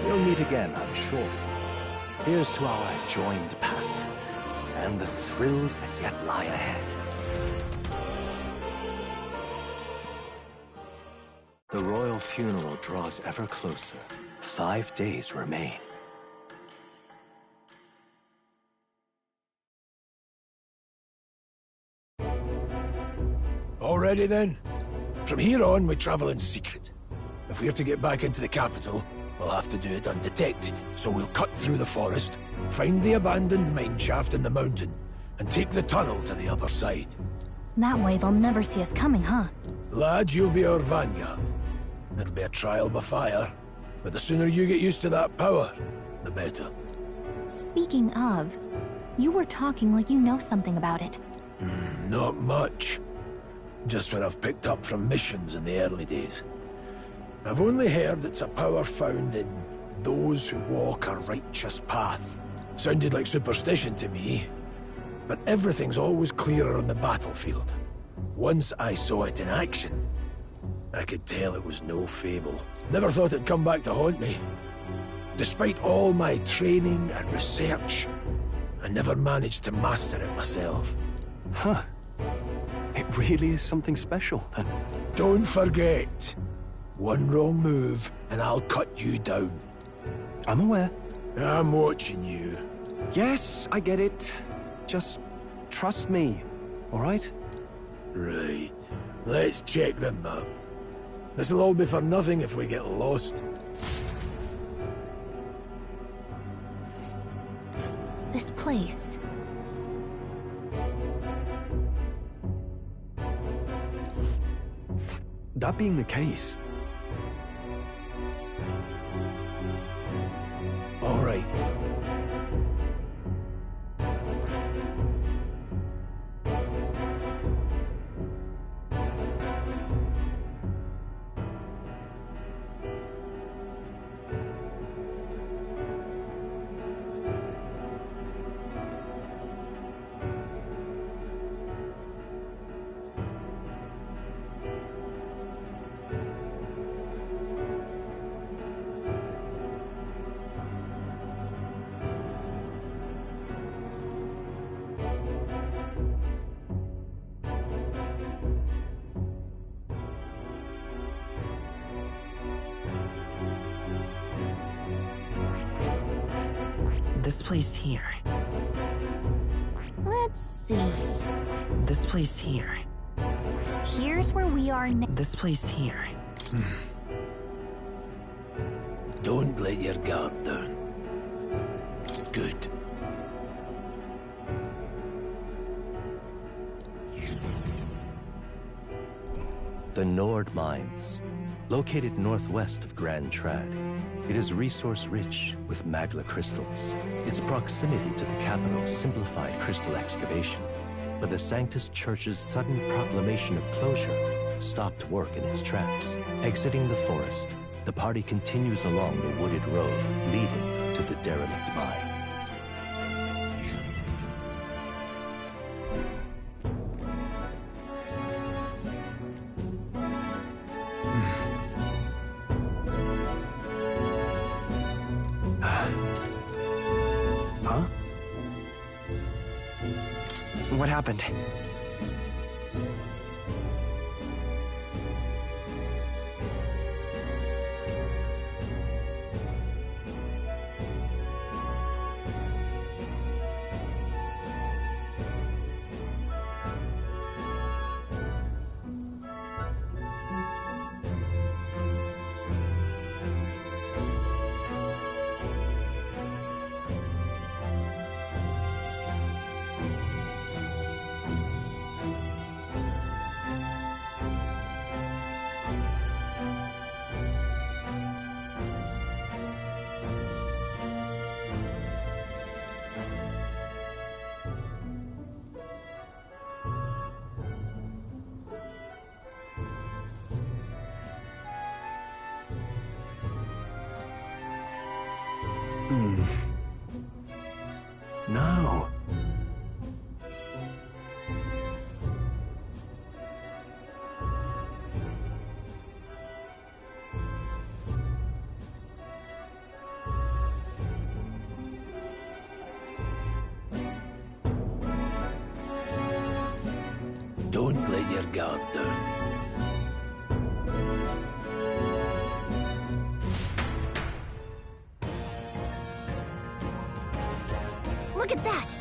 We'll meet again, I'm sure. Here's to our joined path, and the thrills that yet lie ahead. The royal funeral draws ever closer. 5 days remain. Already then? From here on, we travel in secret. If we're to get back into the capital, we'll have to do it undetected. So we'll cut through the forest, find the abandoned mine shaft in the mountain, and take the tunnel to the other side. That way they'll never see us coming, huh? Lad, you'll be our vanguard. It'll be a trial by fire, but the sooner you get used to that power, the better. Speaking of, you were talking like you know something about it. Not much. Just what I've picked up from missions in the early days. I've only heard it's a power found in those who walk a righteous path. Sounded like superstition to me, but everything's always clearer on the battlefield. Once I saw it in action, I could tell it was no fable. Never thought it'd come back to haunt me. Despite all my training and research, I never managed to master it myself. Huh. It really is something special, then. Don't forget. One wrong move, and I'll cut you down. I'm aware. I'm watching you. Yes, I get it. Just trust me, all right? Right. Let's check the map. This'll all be for nothing if we get lost. This place. That being the case... All right. This place here. Let's see. This place here. Here's where we are now. This place here. Don't let your guard down. Good. The Nord Mines, located northwest of Grand Trad. It is resource-rich with magla crystals. Its proximity to the capital simplified crystal excavation, but the Sanctus Church's sudden proclamation of closure stopped work in its tracks. Exiting the forest, the party continues along the wooded road leading to the derelict mine. What happened? No. Don't let your guard down. Look at that!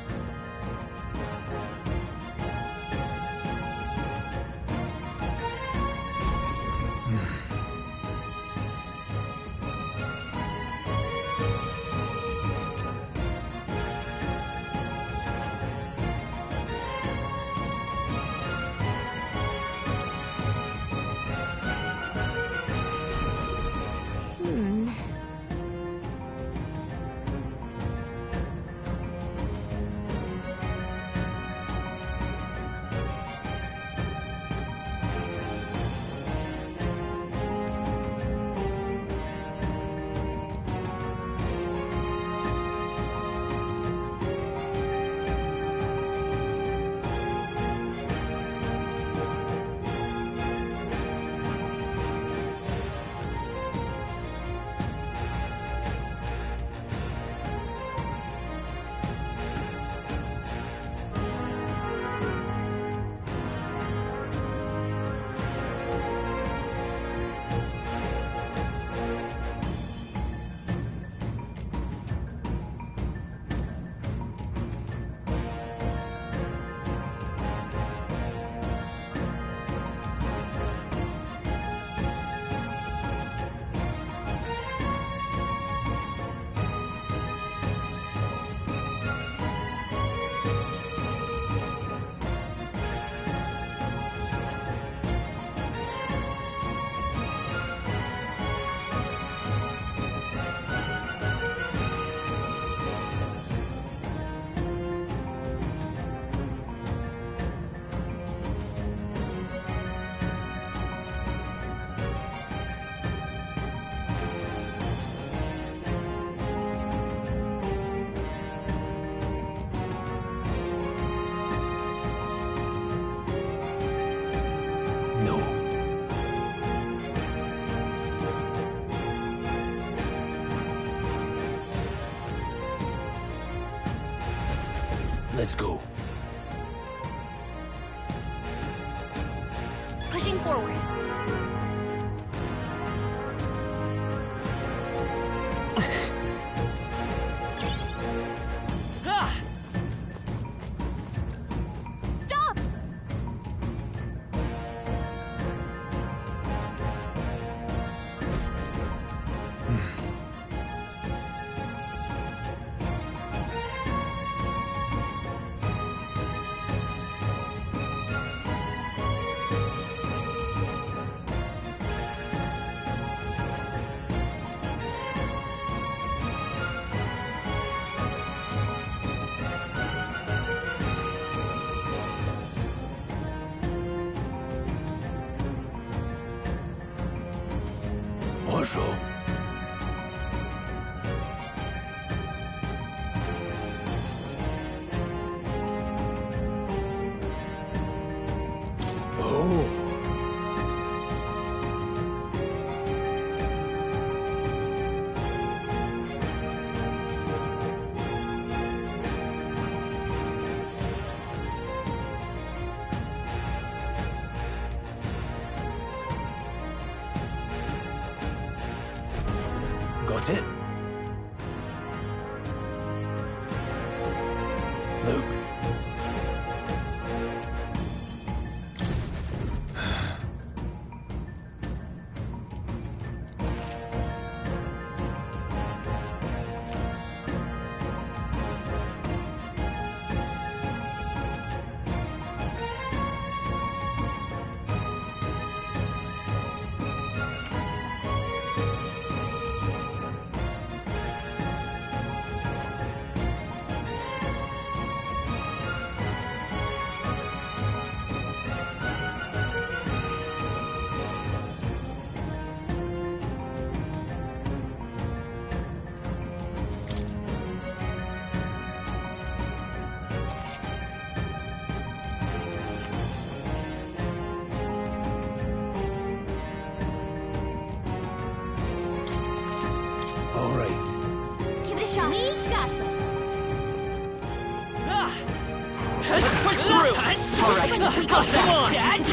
Let's go. Pushing forward. Stop! Marshal. Oh. Got it? Luke. Let's push through! Alright, come on! Alright,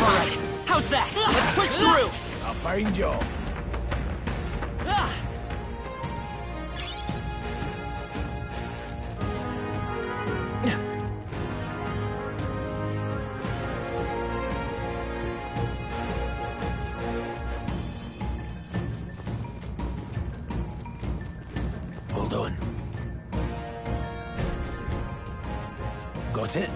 how's that? Let's push through! I'll find you. Hold on. Got it?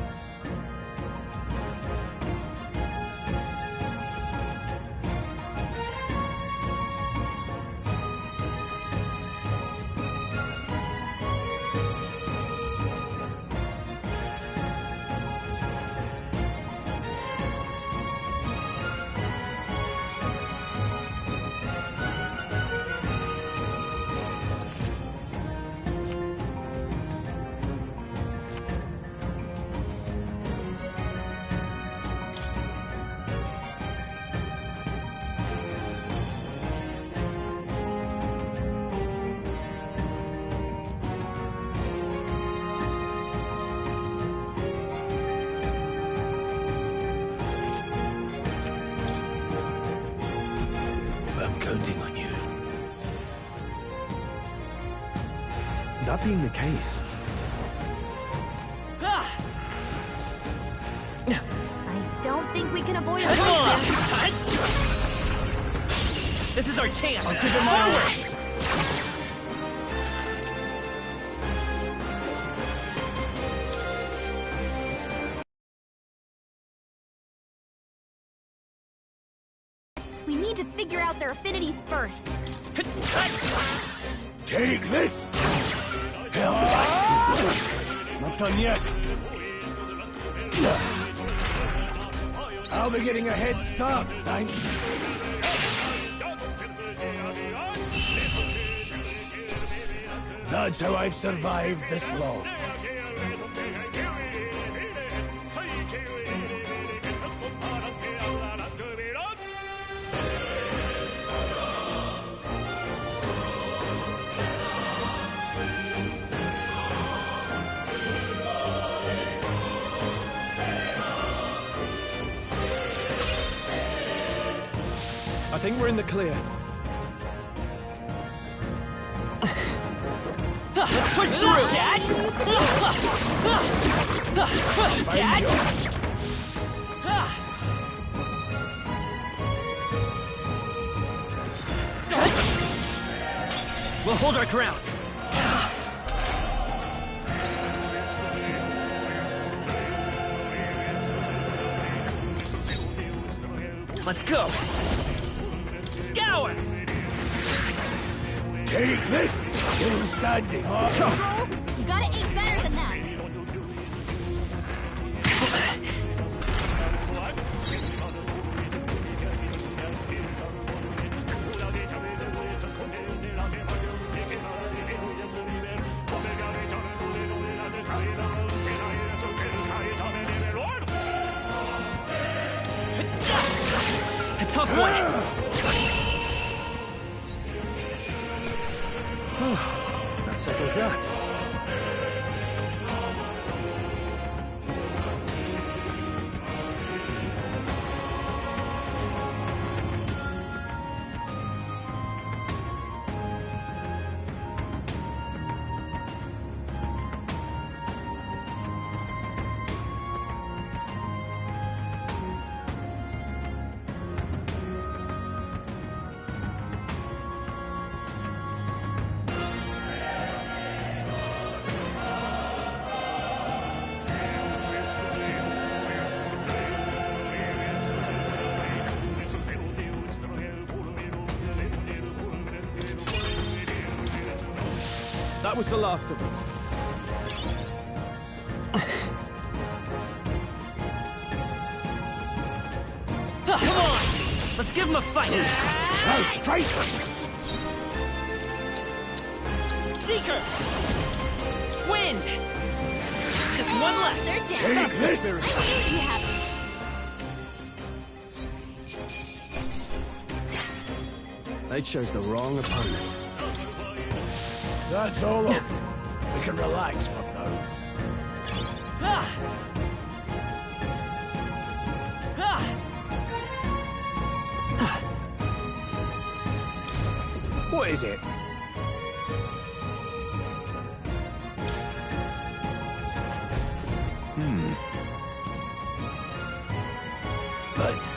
I'm counting on you. That being the case, I don't think we can avoid Come on! this. This is our chance! I'll give him my Forward! We need to figure out their affinities first. Take this! Help back. Not done yet. I'll be getting a head start, thanks. That's how I've survived this long. I think we're in the clear. Let's push through, Dad! Dad! We'll hold our ground. Let's go. Scour! Take this! Still standing. Troll, you gotta aim better than that. A tough one. That settles that. That was the last of them. Come on! Let's give him a fight! Now strike! Seeker! Wind! Just one left! They're dead. Take this! I knew you have it. They chose the wrong opponent. That's all up. We can relax for now. What is it? But...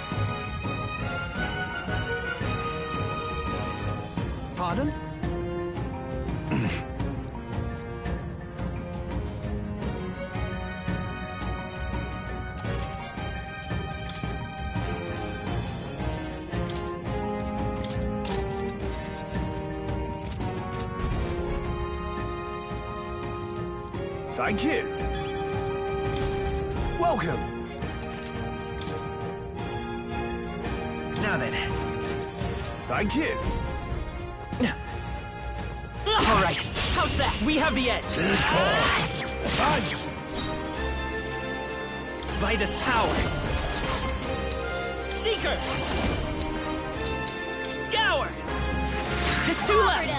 Pardon? Thank you. Welcome. Now then. Thank you. All right. How's that? We have the edge. Vitus power. Seeker. Scour. Just two left.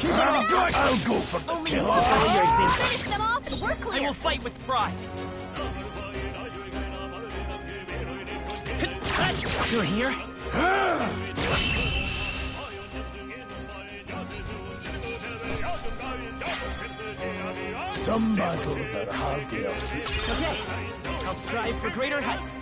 I'll go for the kill. Finish them off and we're clear. I will fight with pride. You're here? Some battles are hardly a feat. Okay. I'll strive for greater heights.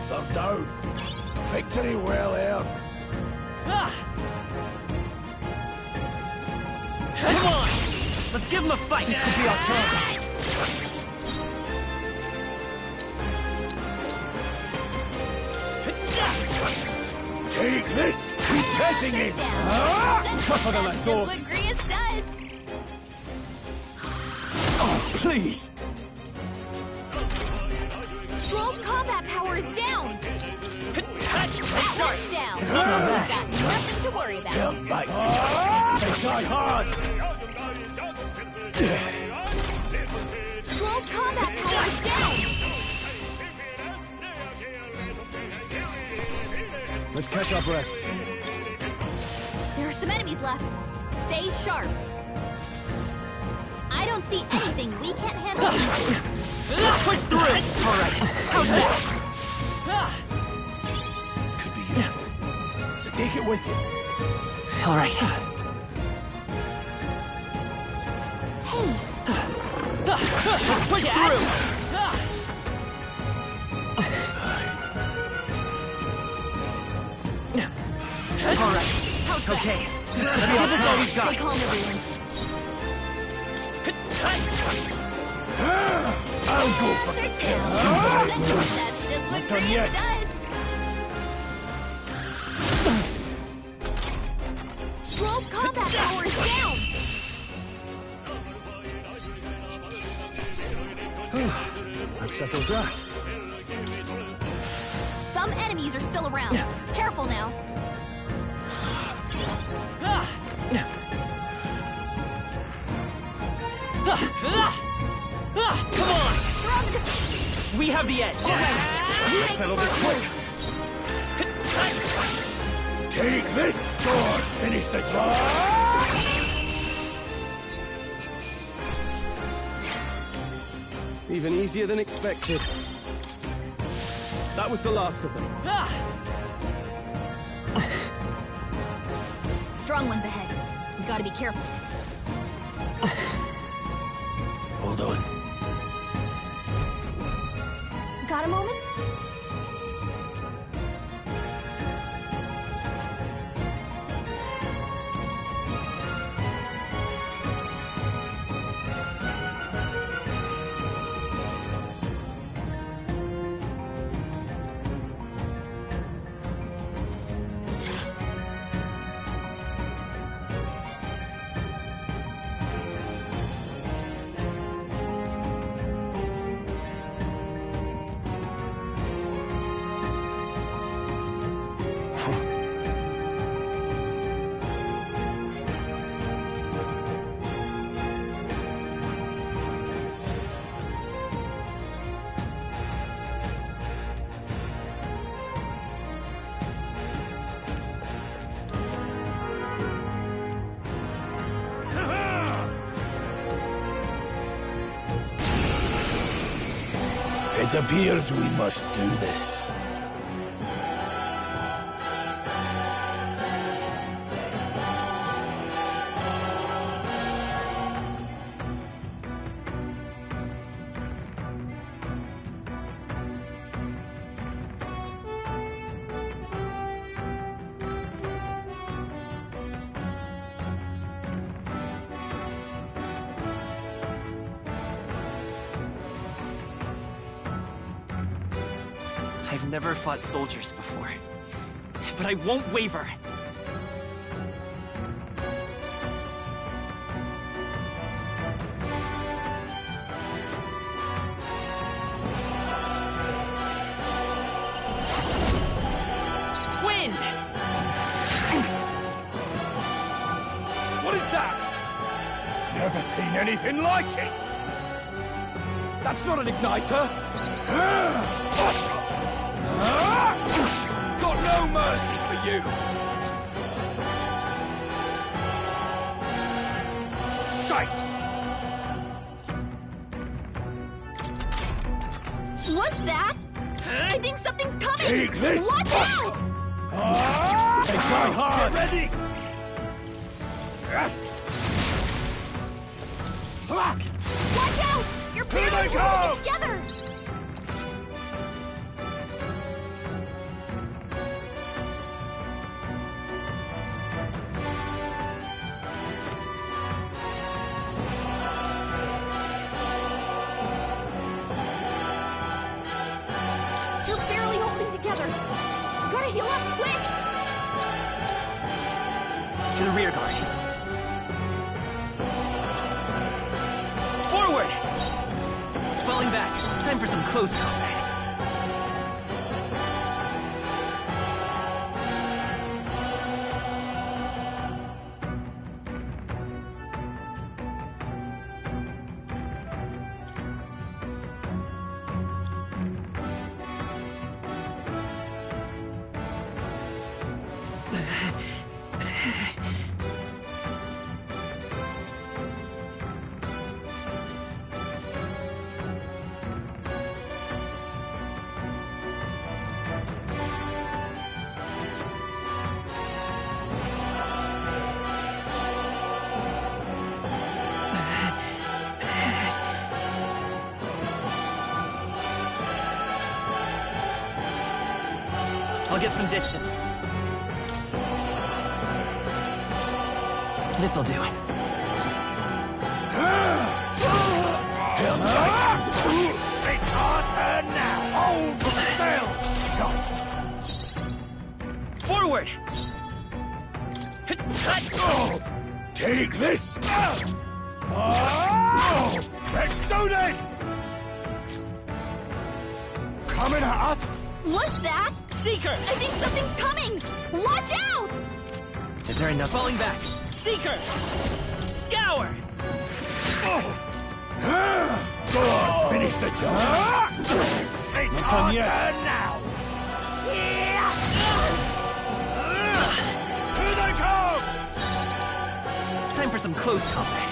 They're down. Victory well earned. Come on! Let's give him a fight! This could be our chance. Take this! Keep pressing it! Tougher than I thought. That's what Grius does. Oh, please! Stroll's combat power is down. That one's down. We've got nothing to worry about. Help back. They die hard. Stroll's combat power is down. Let's catch our breath. There are some enemies left. Stay sharp. I don't see anything we can't handle. Push through! All right. How's that? Could be useful. So take it with you. All right. Push through! All right. Okay. This could be all we've got. Stay calm, everyone. I'll go for the kill. That's just what done Grius yet. does. Stroll's combat power is down. That settles that. Some enemies are still around. Careful now. Come on! We have the edge. Let's settle this quick. Take this, Thor. Finish the job. Even easier than expected. That was the last of them. Strong ones ahead. We gotta be careful. Hold on. Got a moment? It appears we must do this. I've never fought soldiers before, but I won't waver. Wind! What is that? Never seen anything like it! That's not an igniter! Got no mercy for you! Shite! What's that? I think something's coming! Take this! Watch out! Try hard! Get ready! Watch out! You're barely holding it together! You're barely holding together! Gotta heal up quick! To the rear guard. Forward! Falling back. Time for some close combat. I'll get some distance. This'll do it. It's our turn now! Hold still! Shite! Forward! Take this! Let's do this! Coming at us? What's that? Seeker! I think something's coming! Watch out! Is there enough? Falling back. Seeker! Scour! Go on, finish the job! It's our turn now! Here they come! Time for some close combat.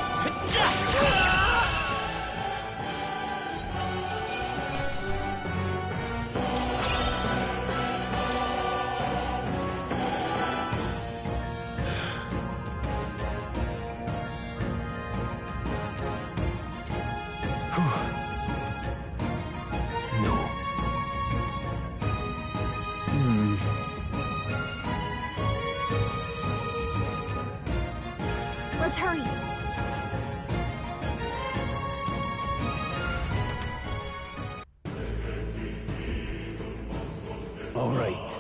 Let's hurry. All right.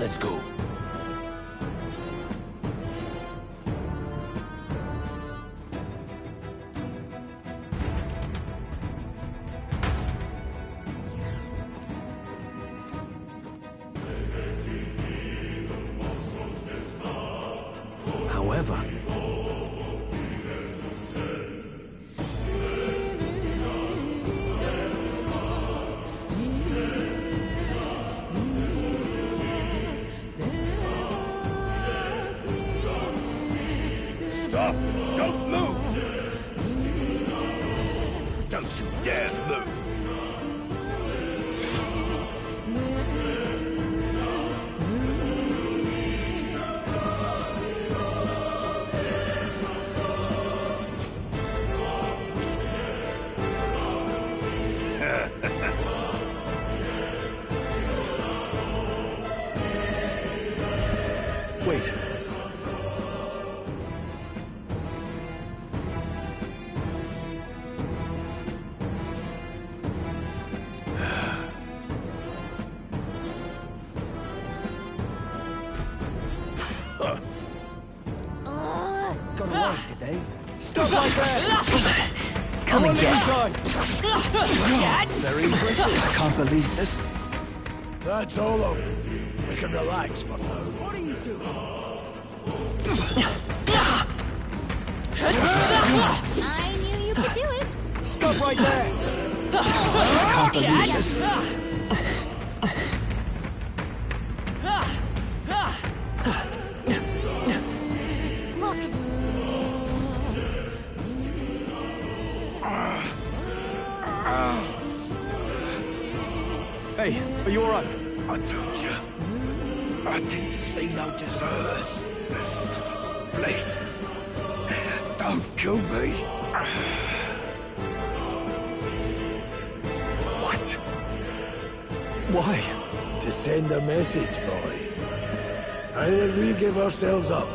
Let's go. However, Stop! Don't move! Don't you dare move! wait. Got away, did they? Stop right there! Come and get Very impressive. I can't believe this. That's all over. We can relax for now. What are you doing? I knew you could do it. Stop right there! I can't believe this. Look, Hey, are you alright? I told you. I didn't see no deserters. Please, don't kill me. What? Why? To send a message, boy. Either we give ourselves up,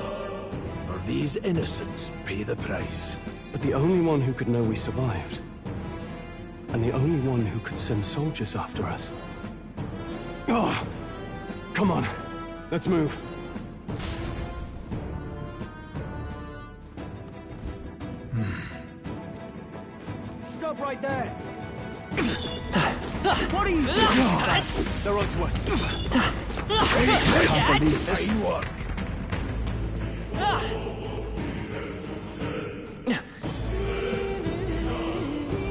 or these innocents pay the price. But the only one who could know we survived, and the only one who could send soldiers after us. Oh, come on, let's move. Stop right there! What are you doing? They're onto us. I can't believe this. Work.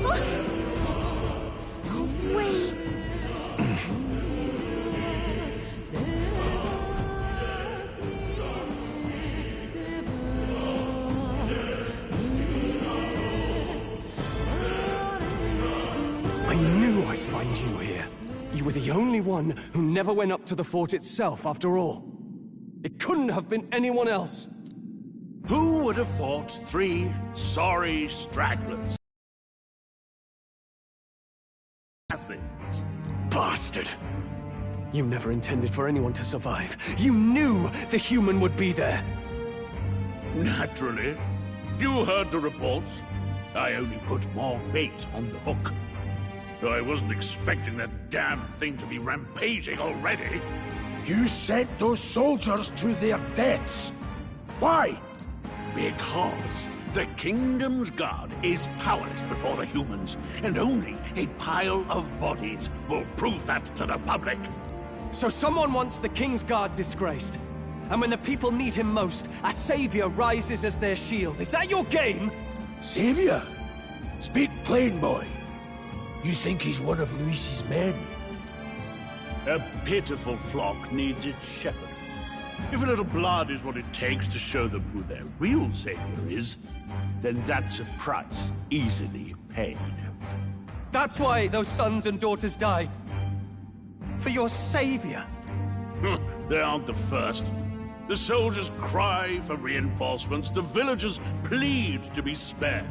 look! Oh, wait. I knew I'd find you here. You were the only one who never went up to the fort itself, after all. It couldn't have been anyone else. Who would have fought 3 sorry stragglers? Assassins. Bastard! You never intended for anyone to survive. You knew the human would be there. Naturally. You heard the reports. I only put more bait on the hook. I wasn't expecting that damn thing to be rampaging already. You sent those soldiers to their deaths. Why? Because the Kingdom's Guard is powerless before the humans, and only a pile of bodies will prove that to the public. So someone wants the King's Guard disgraced. And when the people need him most, a savior rises as their shield. Is that your game? Savior? Speak plain, boy. You think he's one of Luis's men? A pitiful flock needs its shepherd. If a little blood is what it takes to show them who their real savior is, then that's a price easily paid. That's why those sons and daughters died. For your savior. They aren't the first. The soldiers cry for reinforcements, the villagers plead to be spared.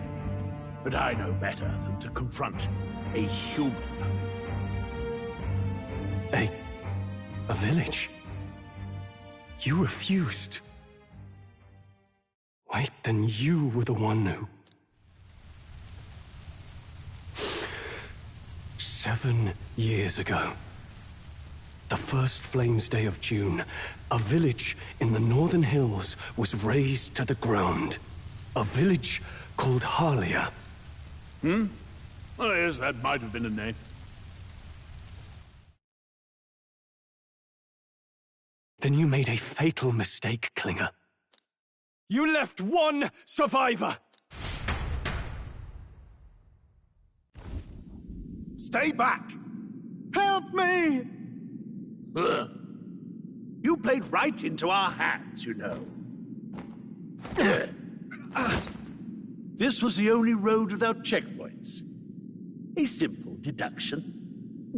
But I know better than to confront a human. A village? You refused. Wait, then you were the one who... 7 years ago. The first Flames Day of June, a village in the northern hills was razed to the ground. A village called Harlia. Hmm? Well, yes, that might have been a name. Then you made a fatal mistake, Klinger. You left one survivor! Stay back! Help me! You played right into our hands, you know. This was the only road without checkpoints. A simple deduction.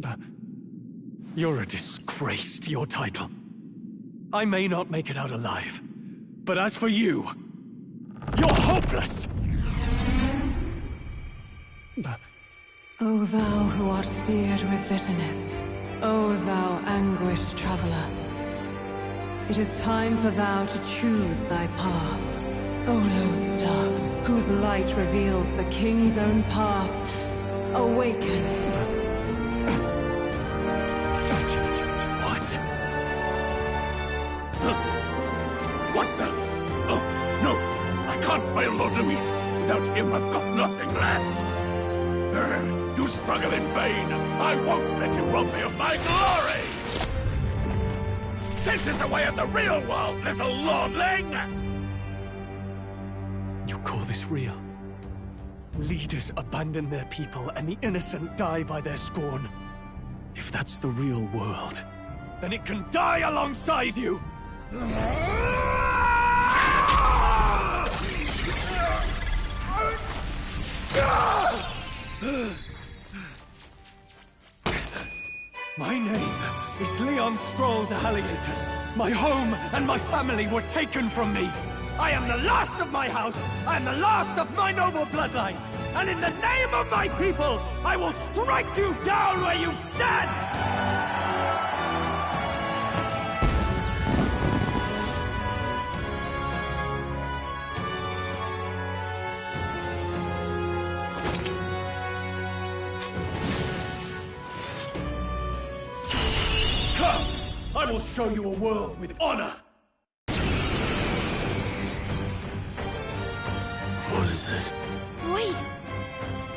You're a disgrace to your title. I may not make it out alive, but as for you, you're hopeless! O thou who art seared with bitterness, O thou anguished traveler, it is time for thou to choose thy path. O lodestar, whose light reveals the king's own path, awaken. What the? Oh, no! I can't fail Lord Luis. Without him, I've got nothing left. You struggle in vain. I won't let you rob me of my glory! This is the way of the real world, little lordling! You call this real? Leaders abandon their people and the innocent die by their scorn. If that's the real world, then it can die alongside you! My name is Leon Stroll de Halietus. My home and my family were taken from me. I am the last of my house. I am the last of my noble bloodline. And in the name of my people, I will strike you down where you stand! Come! I will show you a world with honor! What is this? Wait!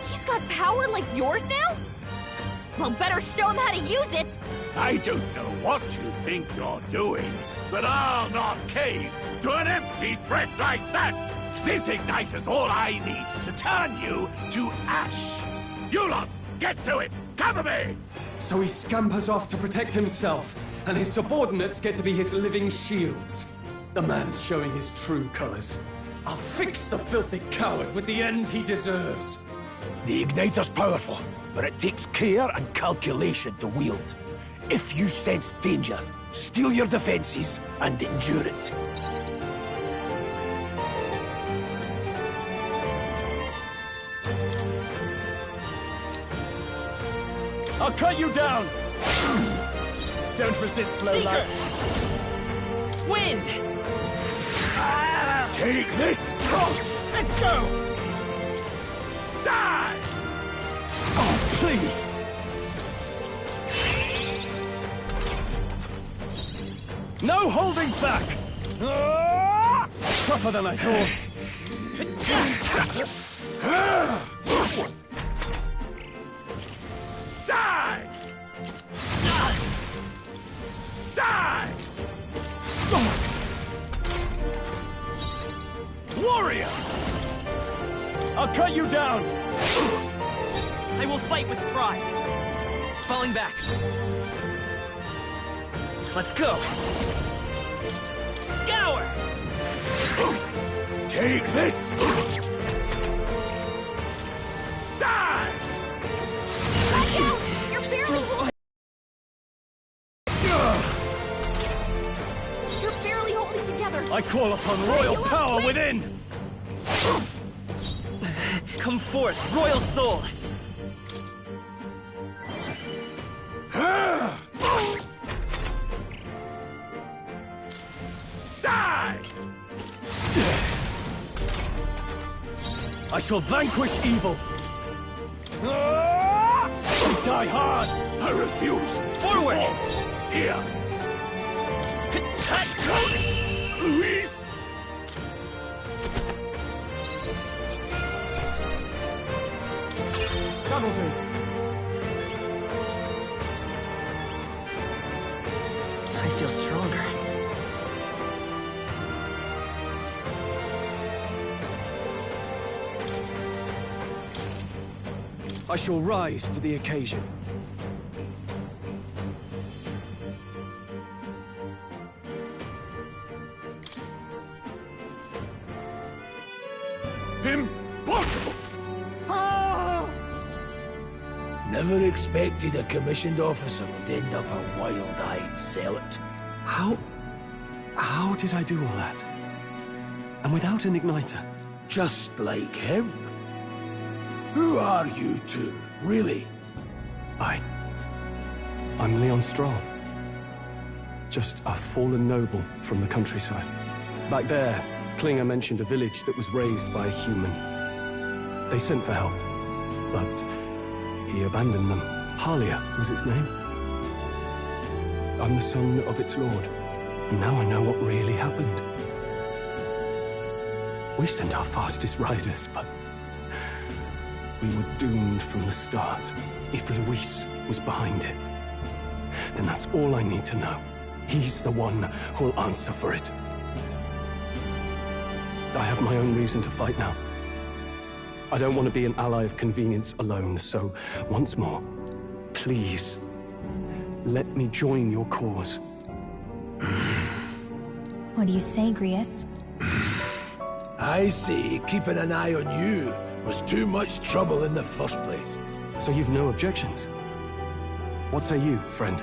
He's got power like yours now? Well, better show him how to use it! I don't know what you think you're doing, but I'll not cave to an empty threat like that! This igniter's all I need to turn you to ash! You lot, get to it! Cover me! So he scampers off to protect himself, and his subordinates get to be his living shields. The man's showing his true colors. I'll fix the filthy coward with the end he deserves. The igniter's powerful, but it takes care and calculation to wield. If you sense danger, steel your defenses and endure it. I'll cut you down! Don't resist, flow life. Wind! Take this! Let's go! Die! Oh, please! No holding back! Tougher than I thought. Die! Die! Warrior! I'll cut you down! I will fight with pride. Falling back. Let's go. Scour! Take this! Die! Back out! You're barely holding... You're barely holding together! I call upon royal power within! Come forth, royal soul! Die! I shall vanquish evil! Die hard! I refuse! Forward! Here! Luis! That'll do. I feel stronger. I shall rise to the occasion. Impossible! Never expected a commissioned officer would end up a wild-eyed zealot. How did I do all that? And without an igniter? Just like him. Who are you two, really? I'm Leon Strahl. Just a fallen noble from the countryside. Back there, Klinger mentioned a village that was raised by a human. They sent for help, but he abandoned them. Halia was its name. I'm the son of its lord, and now I know what really happened. We sent our fastest riders, but we were doomed from the start. If Luis was behind it, then that's all I need to know. He's the one who'll answer for it. I have my own reason to fight now. I don't want to be an ally of convenience alone, so once more, please, let me join your cause. What do you say, Grius? I say keeping an eye on you was too much trouble in the first place. So you've no objections? What say you, friend?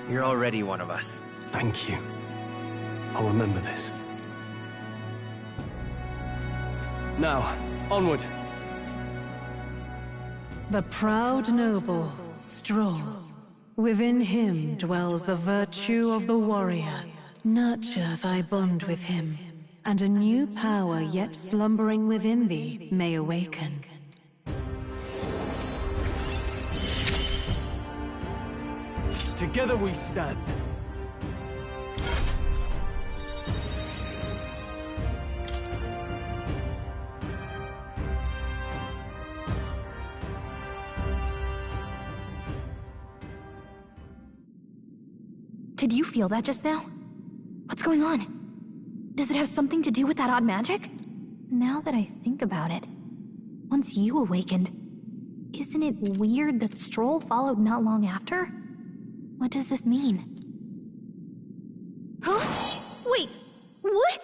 You're already one of us. Thank you. I'll remember this. Now, onward. The proud noble, Strahl. Within him dwells the virtue of the warrior. Nurture thy bond with him, and a new power yet slumbering within thee may awaken. Together we stand. Did you feel that just now? What's going on? Does it have something to do with that odd magic? Now that I think about it, once you awakened, isn't it weird that Strahl followed not long after? What does this mean? Huh? Wait, what?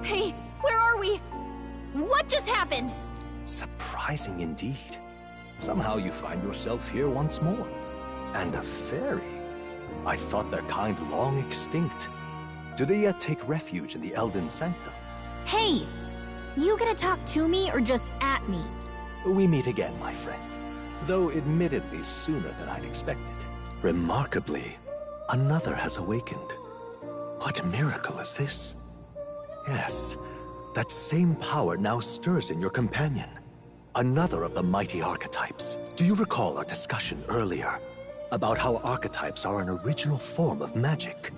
Hey, where are we? What just happened? Surprising indeed. Somehow you find yourself here once more. And a fairy. I thought their kind long extinct. Do they yet take refuge in the Elden Sanctum? Hey! You gonna talk to me or just at me? We meet again, my friend. Though admittedly sooner than I'd expected. Remarkably, another has awakened. What miracle is this? Yes, that same power now stirs in your companion. Another of the mighty archetypes. Do you recall our discussion earlier about how archetypes are an original form of magic?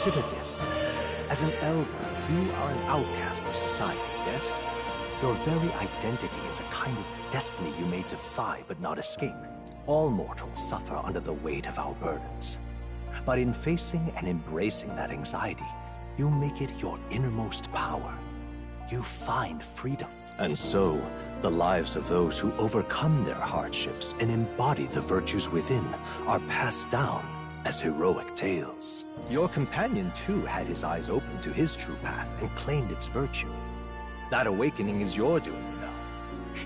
consider this. As an elder, you are an outcast of society, yes? Your very identity is a kind of destiny you may defy but not escape. All mortals suffer under the weight of our burdens. But in facing and embracing that anxiety, you make it your innermost power. You find freedom. And so, the lives of those who overcome their hardships and embody the virtues within are passed down as heroic tales. Your companion, too, had his eyes open to his true path and claimed its virtue. That awakening is your doing, you know.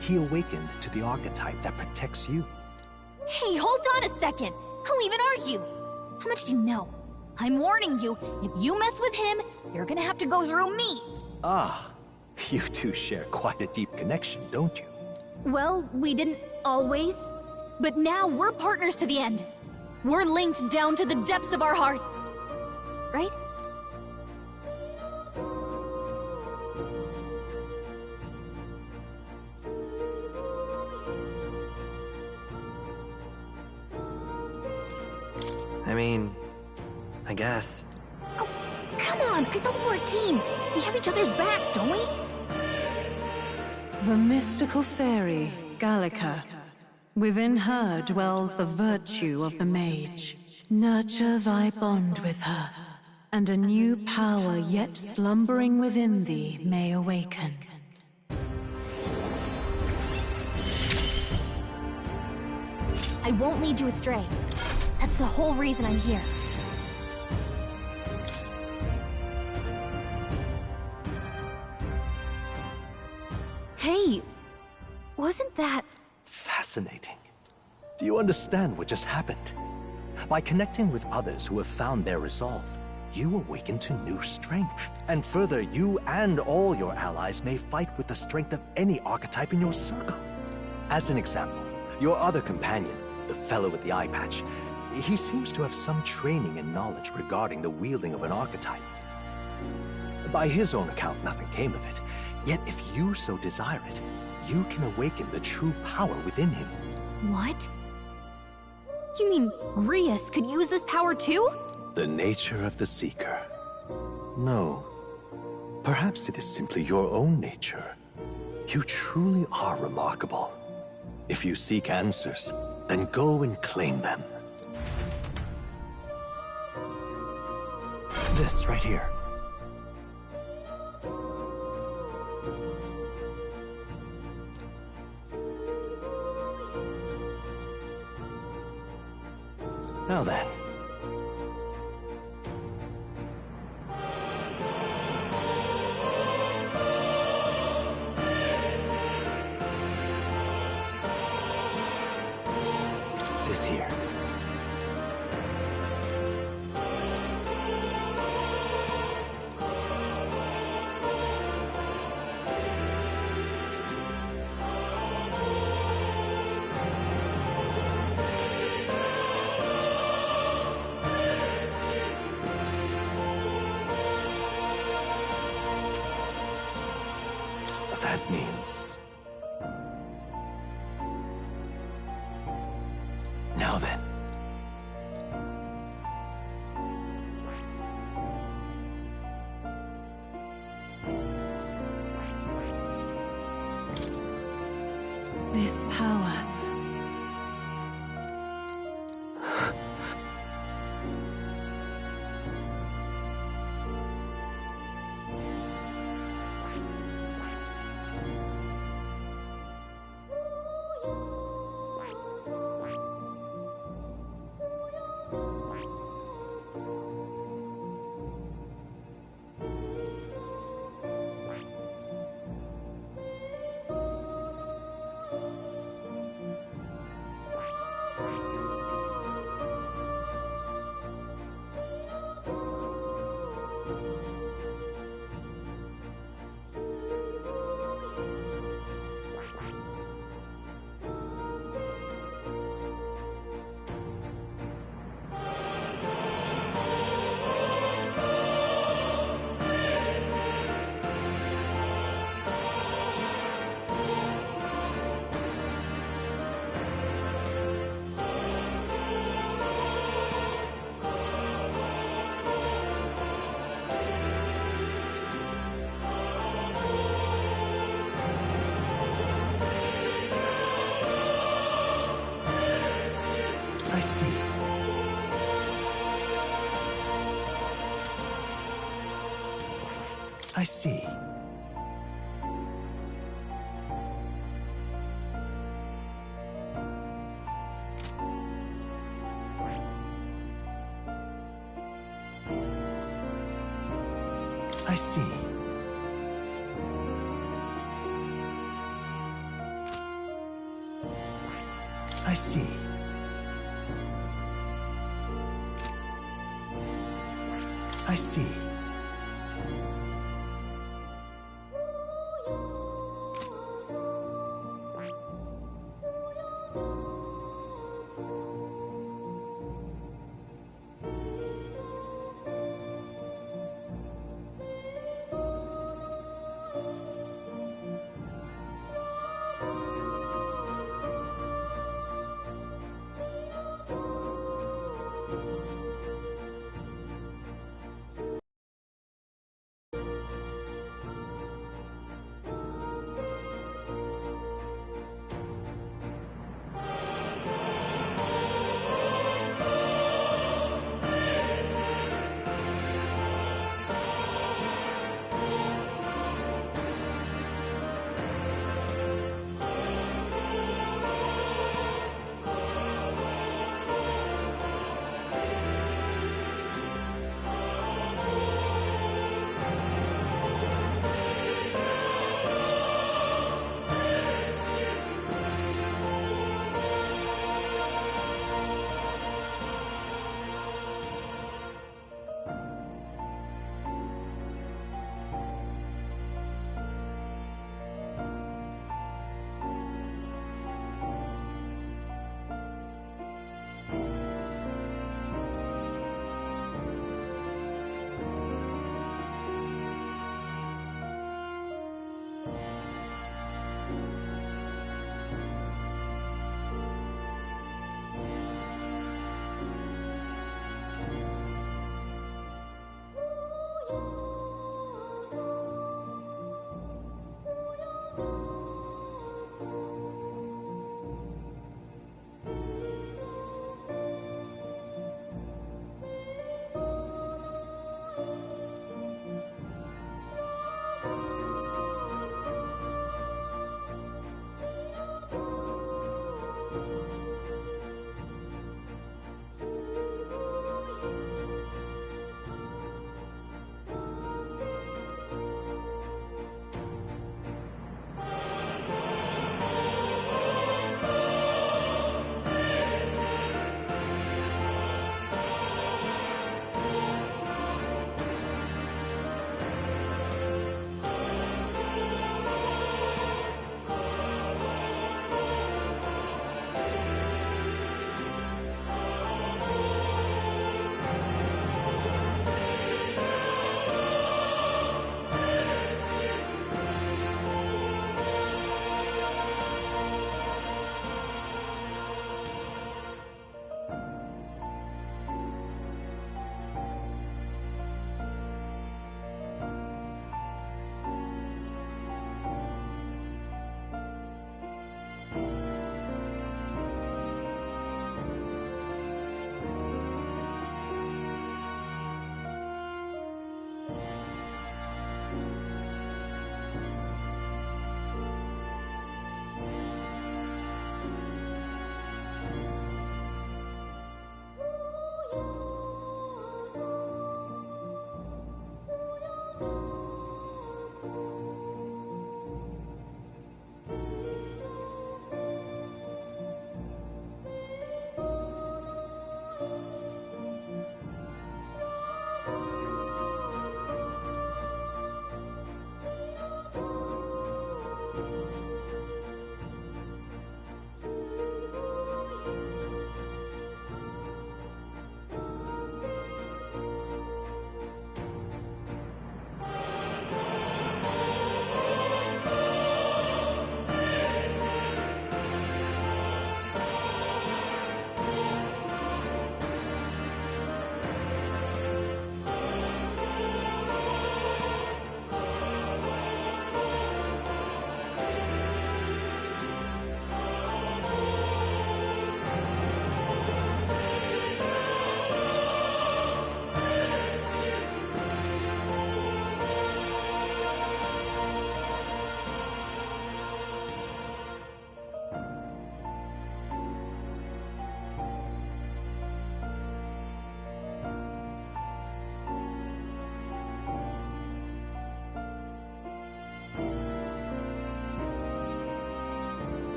He awakened to the archetype that protects you. Hey, hold on a second! Who even are you? How much do you know? I'm warning you, if you mess with him, you're gonna have to go through me! Ah, you two share quite a deep connection, don't you? Well, we didn't always. But now we're partners to the end. We're linked down to the depths of our hearts. Right? I mean, I guess. Oh, come on! I thought we were a team! We have each other's backs, don't we? The mystical fairy, Gallica. Within her dwells the virtue of the mage. Nurture thy bond with her, and a new power yet slumbering within thee may awaken. I won't lead you astray. That's the whole reason I'm here. Hey, wasn't that... Fascinating. Do you understand what just happened? By connecting with others who have found their resolve, you awaken to new strength. And further, you and all your allies may fight with the strength of any archetype in your circle. As an example, your other companion, the fellow with the eye patch, he seems to have some training and knowledge regarding the wielding of an archetype. By his own account, nothing came of it. Yet if you so desire it, you can awaken the true power within him. What? You mean Rias could use this power too? The nature of the Seeker. No. Perhaps it is simply your own nature. You truly are remarkable. If you seek answers, then go and claim them. This right here. Now then. This here. That means... Now then. This power... see. I see. I see. I see.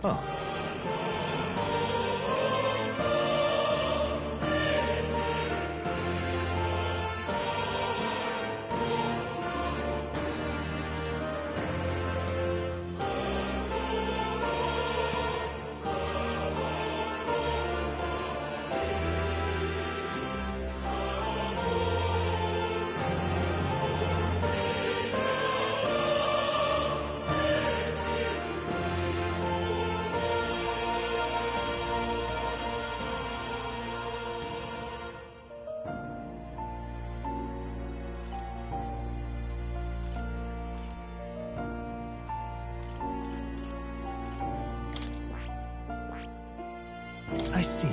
Huh. I see.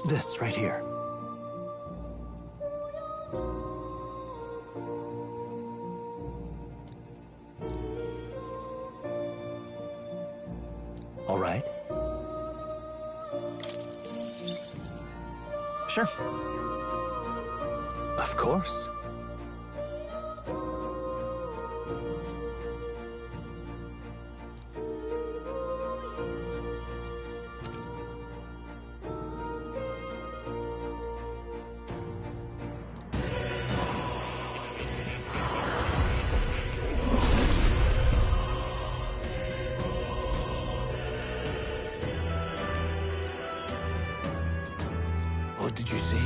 This right here. All right. Sure. Of course. What did you say?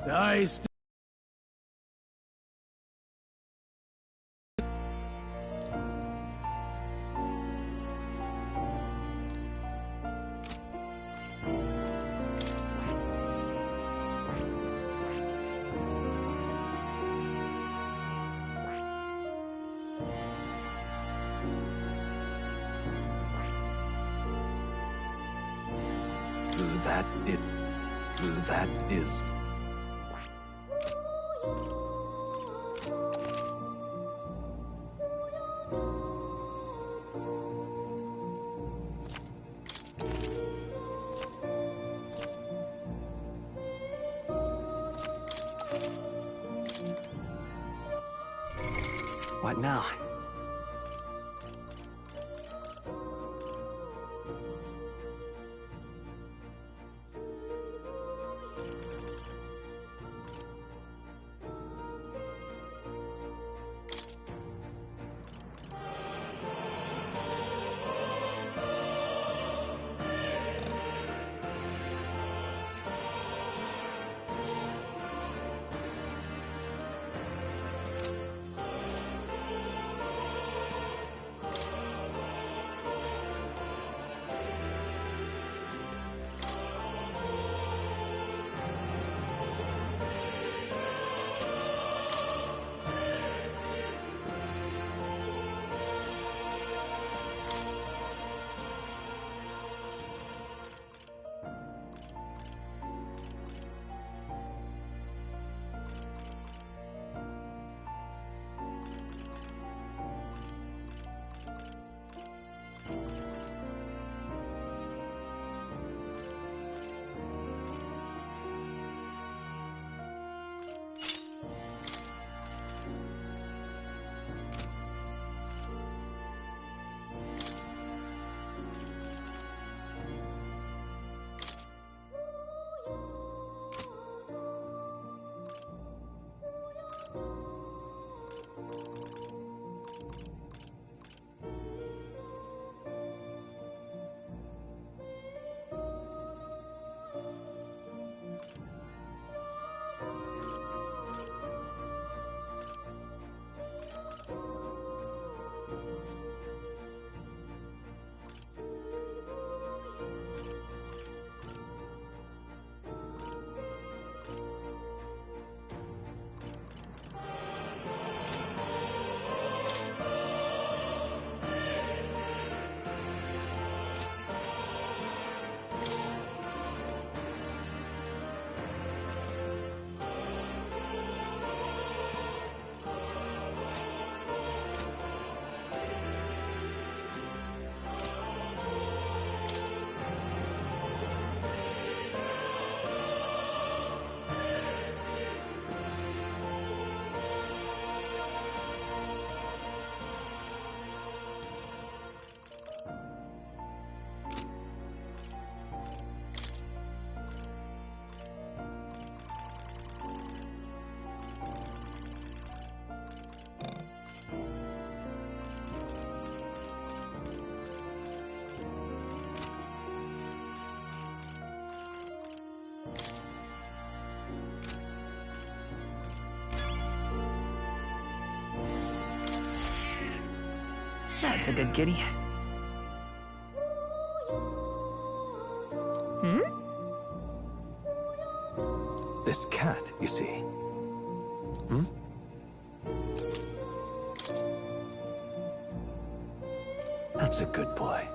Nice. That is... What now? That's a good kitty. This cat, you see. Hmm? That's a good boy.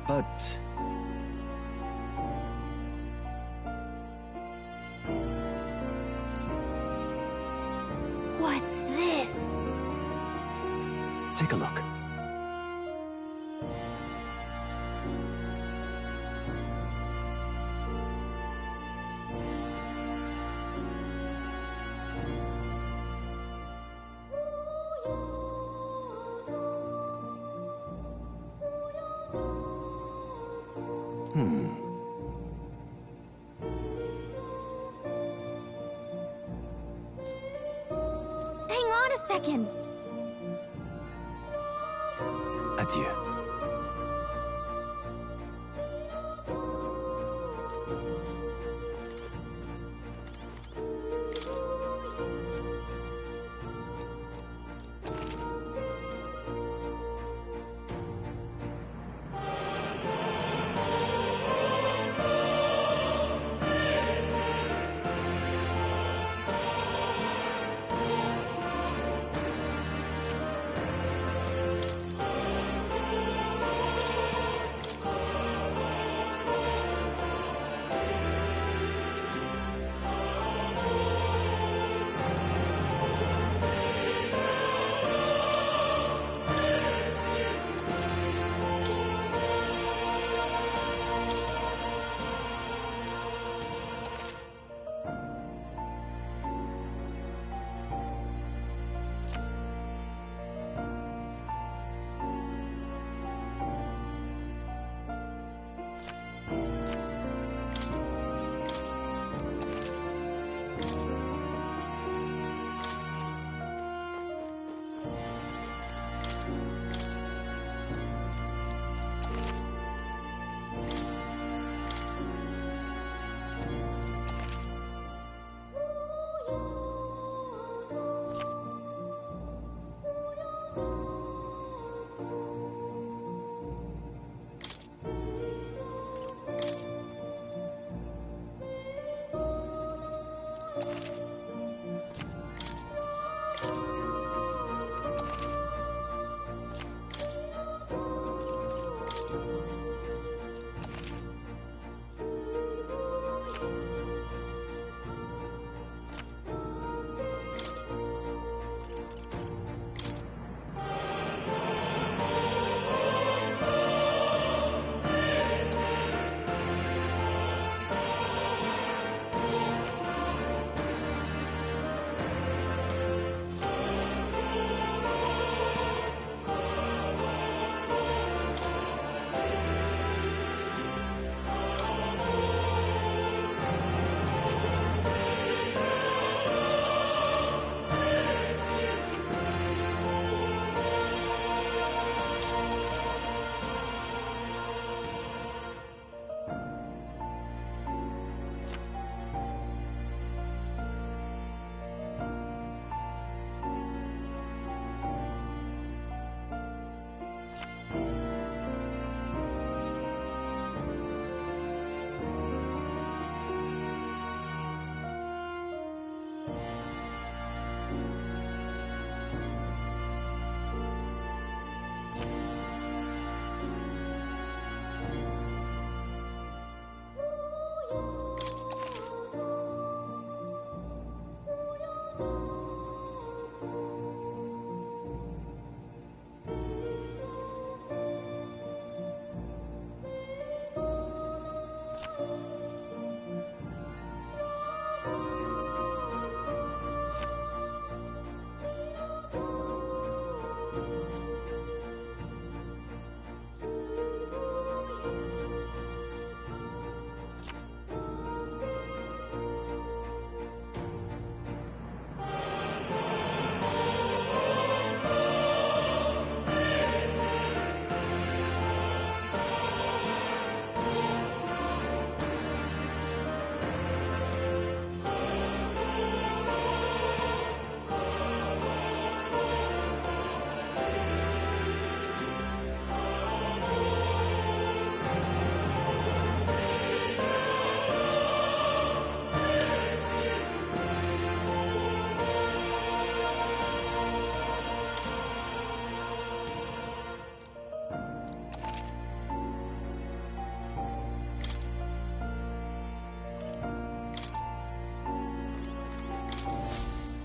But... What's this? take a look. Hang on a second. Adieu.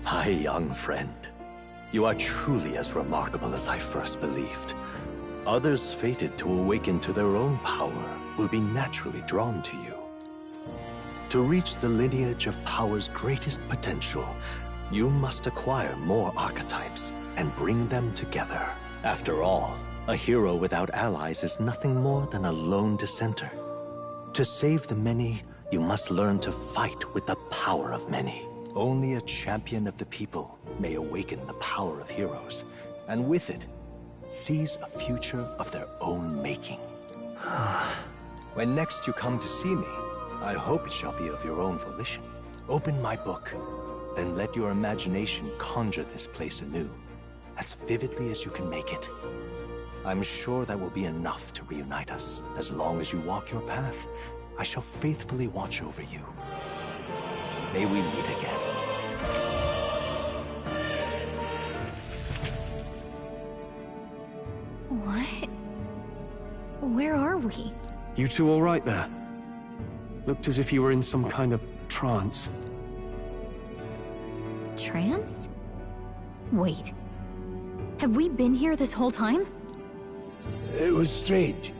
My young friend, you are truly as remarkable as I first believed. Others fated to awaken to their own power will be naturally drawn to you. To reach the lineage of power's greatest potential, you must acquire more archetypes and bring them together. After all, a hero without allies is nothing more than a lone dissenter. To save the many, you must learn to fight with the power of many. Only a champion of the people may awaken the power of heroes, and with it, seize a future of their own making. When next you come to see me, I hope it shall be of your own volition. Open my book, then let your imagination conjure this place anew, as vividly as you can make it. I'm sure that will be enough to reunite us. As long as you walk your path, I shall faithfully watch over you. May we meet again. What? Where are we? You two all right there? Looked as if you were in some kind of trance. Trance? Wait. Have we been here this whole time? It was strange.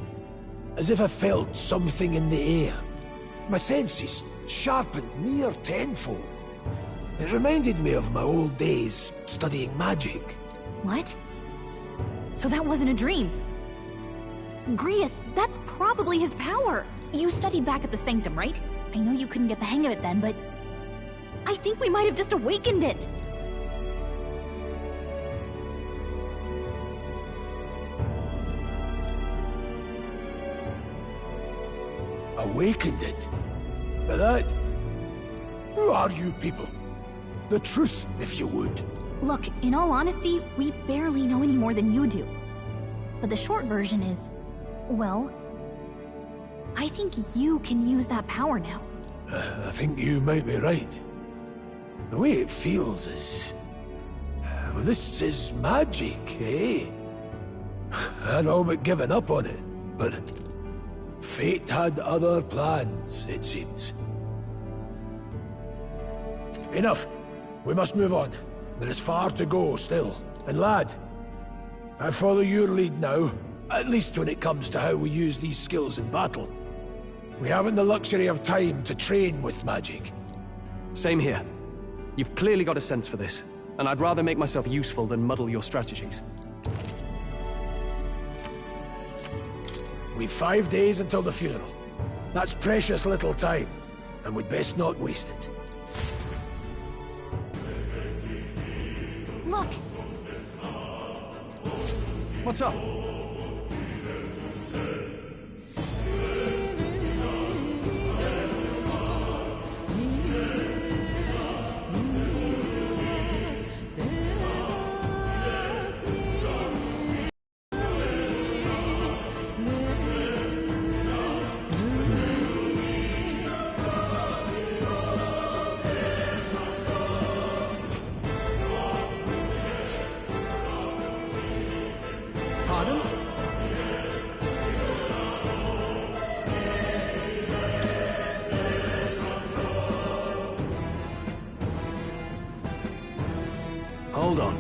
As if I felt something in the air. My senses sharpened near tenfold. It reminded me of my old days studying magic. What? So that wasn't a dream. Grius, that's probably his power. You studied back at the Sanctum, right? I know you couldn't get the hang of it then, but I think we might have just awakened it. Awakened it? But that... Who are you people? The truth, if you would. Look, in all honesty, we barely know any more than you do. But the short version is, well, I think you can use that power now. I think you might be right. The way it feels is... Well, this is magic, eh? I'd all but given up on it, but... Fate had other plans, it seems. Enough. We must move on. There is far to go still. And lad, I follow your lead now, at least when it comes to how we use these skills in battle. We haven't the luxury of time to train with magic. Same here. You've clearly got a sense for this, and I'd rather make myself useful than muddle your strategies. We've 5 days until the funeral. That's precious little time, and we'd best not waste it. Look! What's up? Hold on.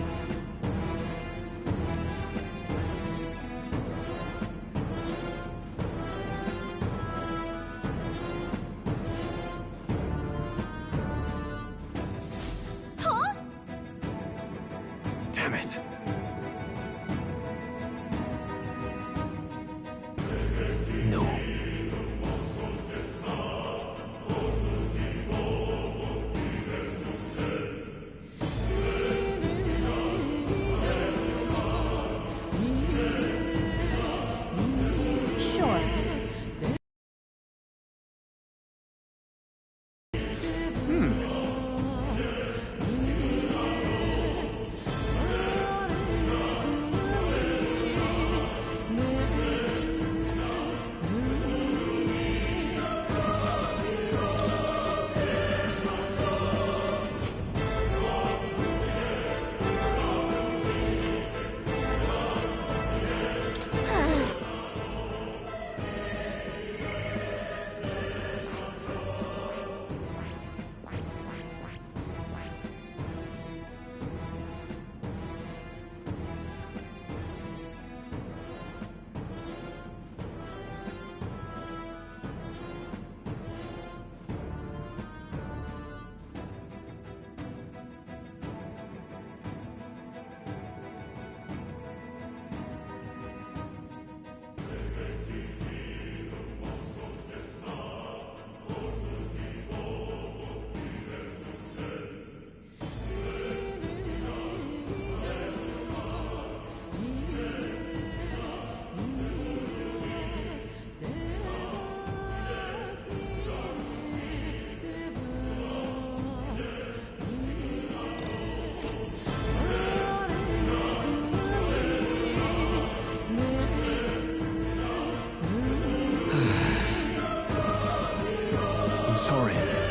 sorry.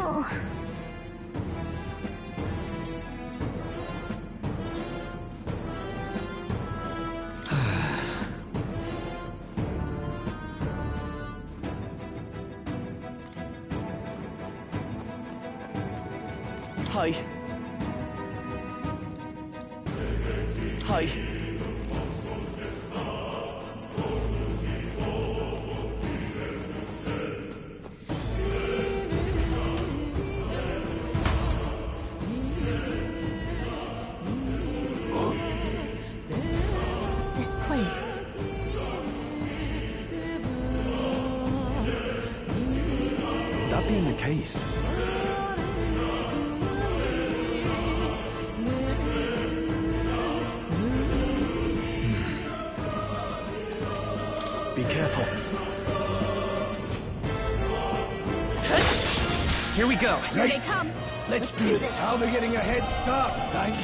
Oh. Hi. Hi. This place. That being the case, be careful. Here we go. Here they come. Let's do this. I'll be getting a head start, thanks.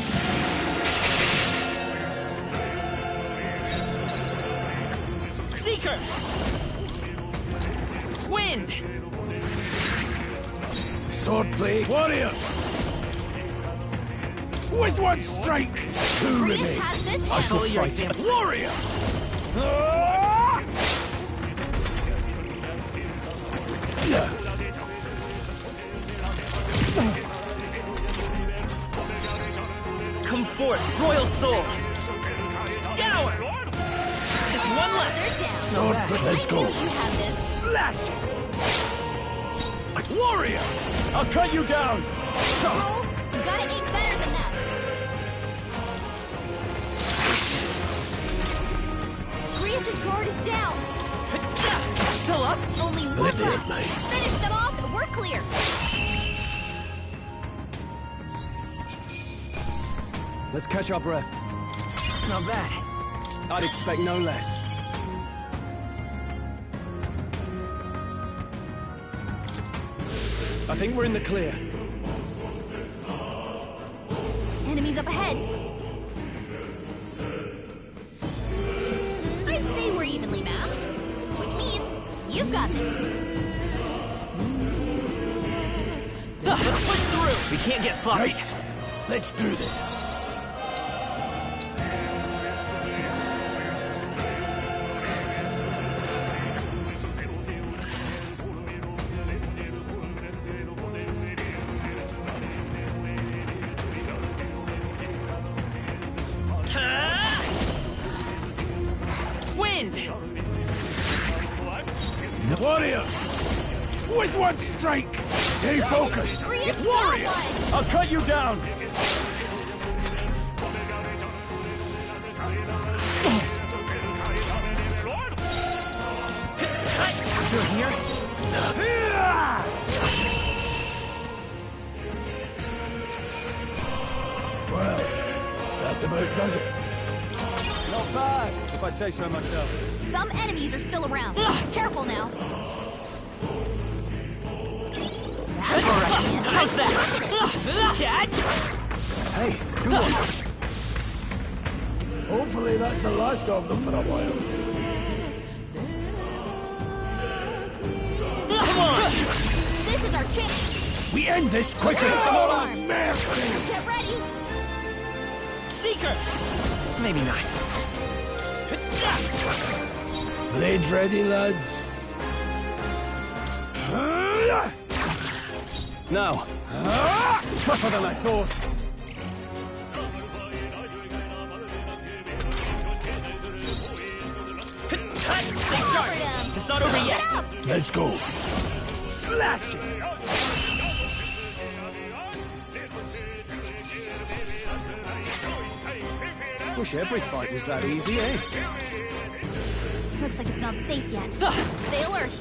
Seeker! Wind! Swordplay. Warrior! With one strike! Two Grease remain. has this I shall Follow your fight. example. Warrior! Come forth, royal soul! Scour! Just one left. They're down. Sword, let's go. You have this. Slash it! Warrior! I'll cut you down! Roll. You gotta aim better than that. Grease's guard is down. Still up? Only one left. Finish them off and we're clear. Let's catch our breath. Not bad. I'd expect no less. I think we're in the clear. Enemies up ahead. I'd say we're evenly matched, which means you've got this. Let's push through! We can't get sloppy. Right. Let's do this. Wind! Warrior! With one strike! Stay focused! Warrior! I'll cut you down! You're here? Well, that about does it. Not bad, if I say so myself. Some enemies are still around. Careful now. How's that? Catch! Hey, good one. Hopefully that's the last of them for a while. Come on! This is our chance. We end this quickly! Oh, mercy! Get ready. Seeker! Maybe not. Blades ready, lads? Now, tougher than I thought. Stay sharp! It's not over yet! Let's go! Slash it! Wish every fight was that easy, eh? Looks like it's not safe yet. Stay alert.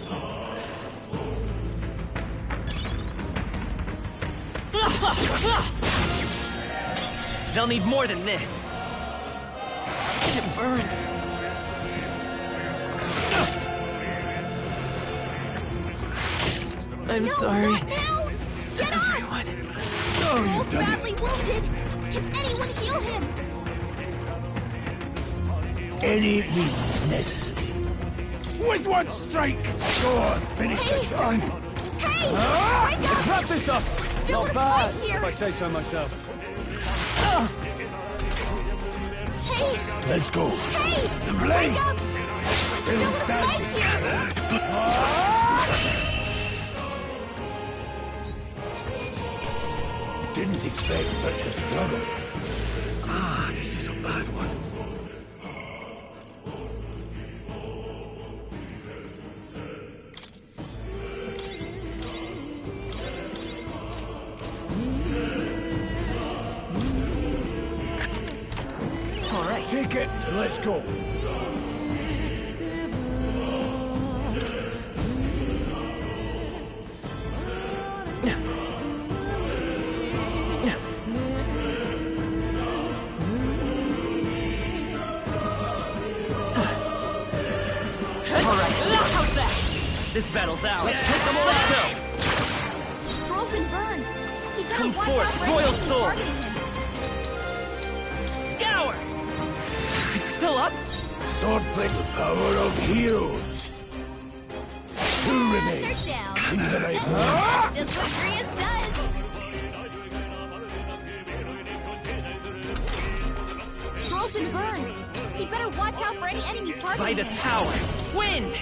They'll need more than this. It burns. I'm sorry. Not now. Get Everyone. Oh, Roll's you've done badly it! wounded. Can anyone heal him? Any means necessary. With one strike! Go on, finish the job! Hey! Wake Let's up! wrap this up! Still Not in bad, fight here! if I say so myself. Hey! Let's go. Hey! The blade! Wake up! Still in standing. fight here! Didn't expect such a struggle. Ah, this is a bad one. All right. Take it and let's go. How's that? This battle's ours. Let's hit them all. Let's go. Stroll's been burned. He better Come watch forth, out for any Royal enemies Soul. targeting him. Scour. It's still up. Swordplate, the power of heroes. Two remain. They're down. Seems the right That's just what Grius does. Stroll's been burned. He better watch out for any enemies targeting By him. this power. Wind.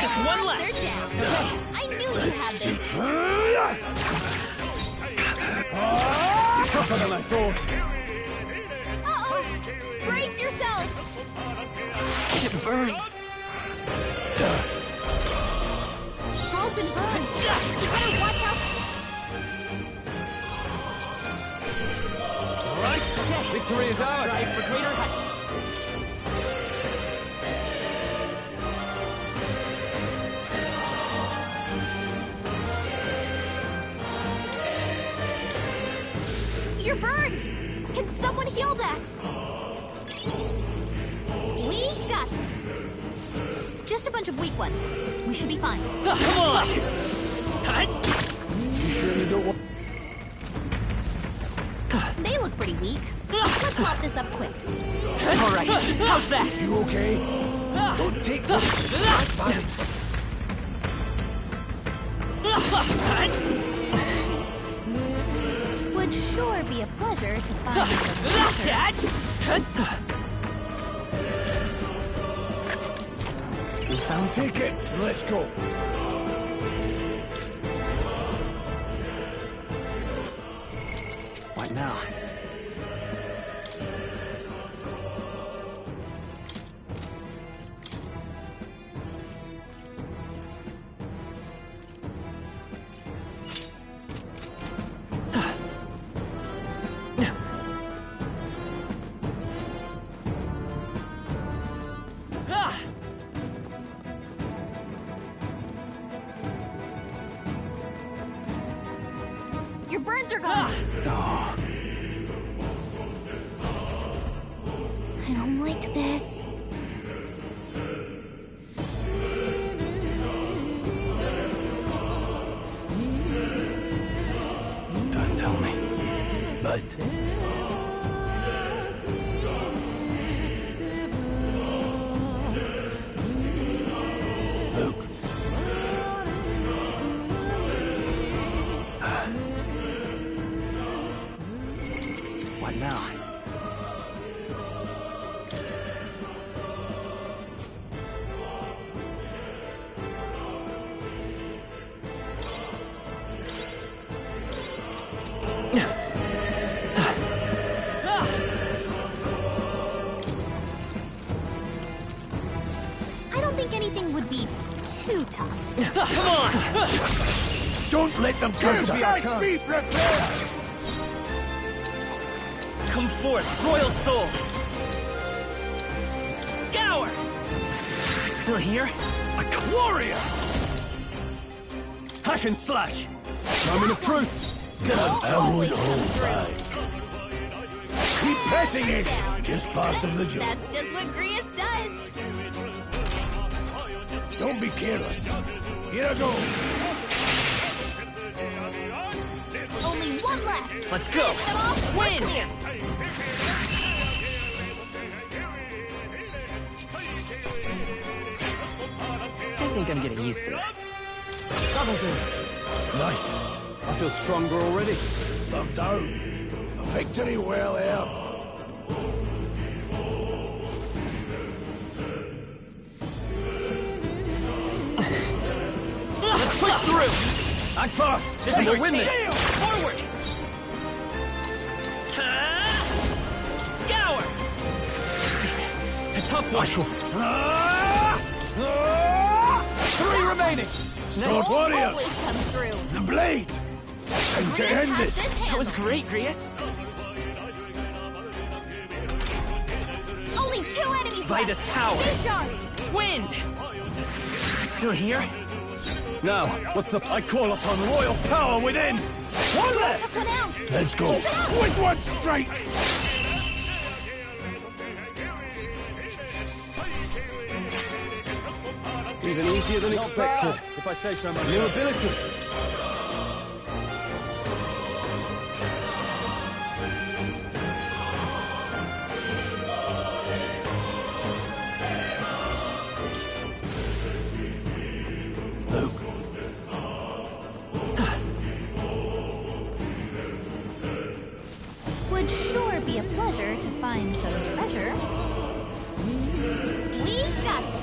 Just one left. They're down. I knew you had this. Tougher than I thought. Uh-oh! Brace yourself! It burns. Stroll's been burned. You better watch out. All right. Okay. Victory is ours. Strive for greater heights. You're burned! Can someone heal that? We got this. Just a bunch of weak ones. We should be fine. Come on! You sure you don't want... They look pretty weak. Let's mop this up quick. All right. How's that? You okay? Don't take this. Would sure be a pleasure to find We found Take it and let's go. What now? Your burns are gone. I don't like this. Don't tell me. But... Luke. What now? I don't think anything would be too tough. Come on! Don't let them counter. Be our chance. Be prepared. Come forth, Royal Soul! Scour! Still here? A warrior. Hack and slash. Moment of truth. I won't hold back. Keep pressing it. Just part of the job. That's just what Grius does. Don't be careless. Here I go. Only one left. Let's go! Finish them off. We're Win! clear. I think I'm getting used to this. That'll do. Nice. I feel stronger already. Look down. A victory well earned. Let's push through! Act fast! And we'll win this! Forward! Scour! A tough one. Three remaining! Sword warrior! Always come through. The blade! Time to end this! That was great, Grius. Only 2 enemies Vitus left. power. Stay sharp. Wind! Still here? Now, what's the... I call upon royal power within! One left! Let's go! With one strike! Even easier than expected, if I say so myself. New ability! Would sure be a pleasure to find some treasure. We've got this.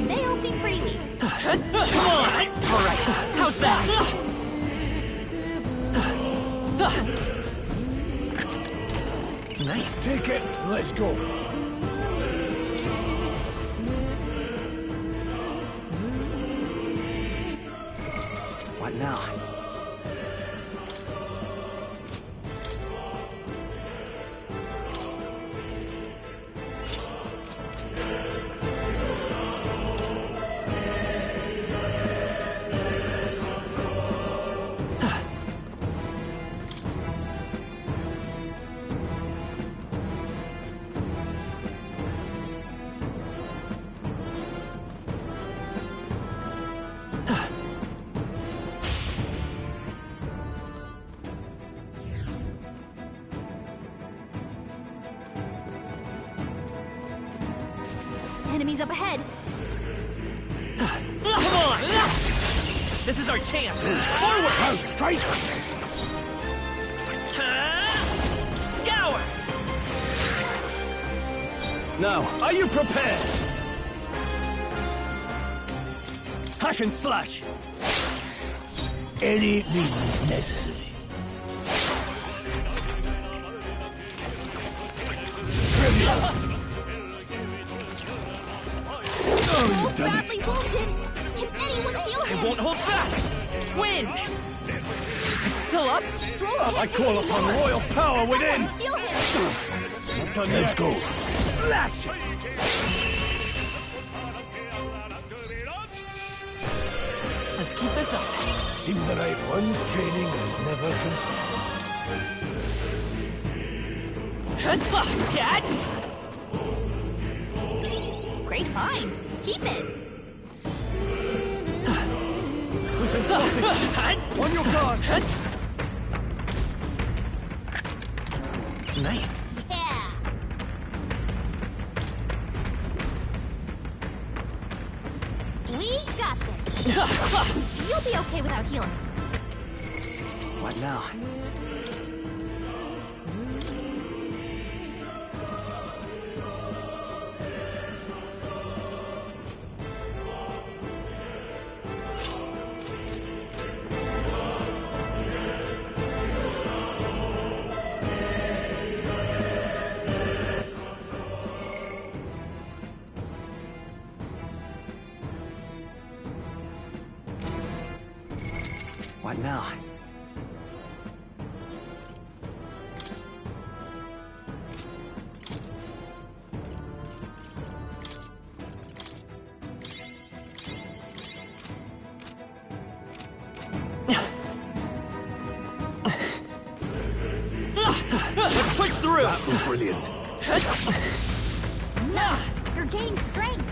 They all seem pretty weak. Come on! Alright, how's that? Nice. Take it, let's go. What now? Enemies up ahead. Come on! This is our chance! Forward! I'll strike! Scour! Now, are you prepared? Hack and slash! Any means necessary. Oh, you've done badly wounded. Can anyone heal him? I won't hold back! Wind! Still up? I call upon royal power within! Heal him. Not done Let's yet. go. Slash! Let's keep this up. Seem the right one's training is never complete. Cat! Great find. Keep it. We've been spotted! On your guard! Nice. Yeah. We got this. You'll be okay without healing. What now? What now? Let's push through! That was brilliant. Nice. You're gaining strength.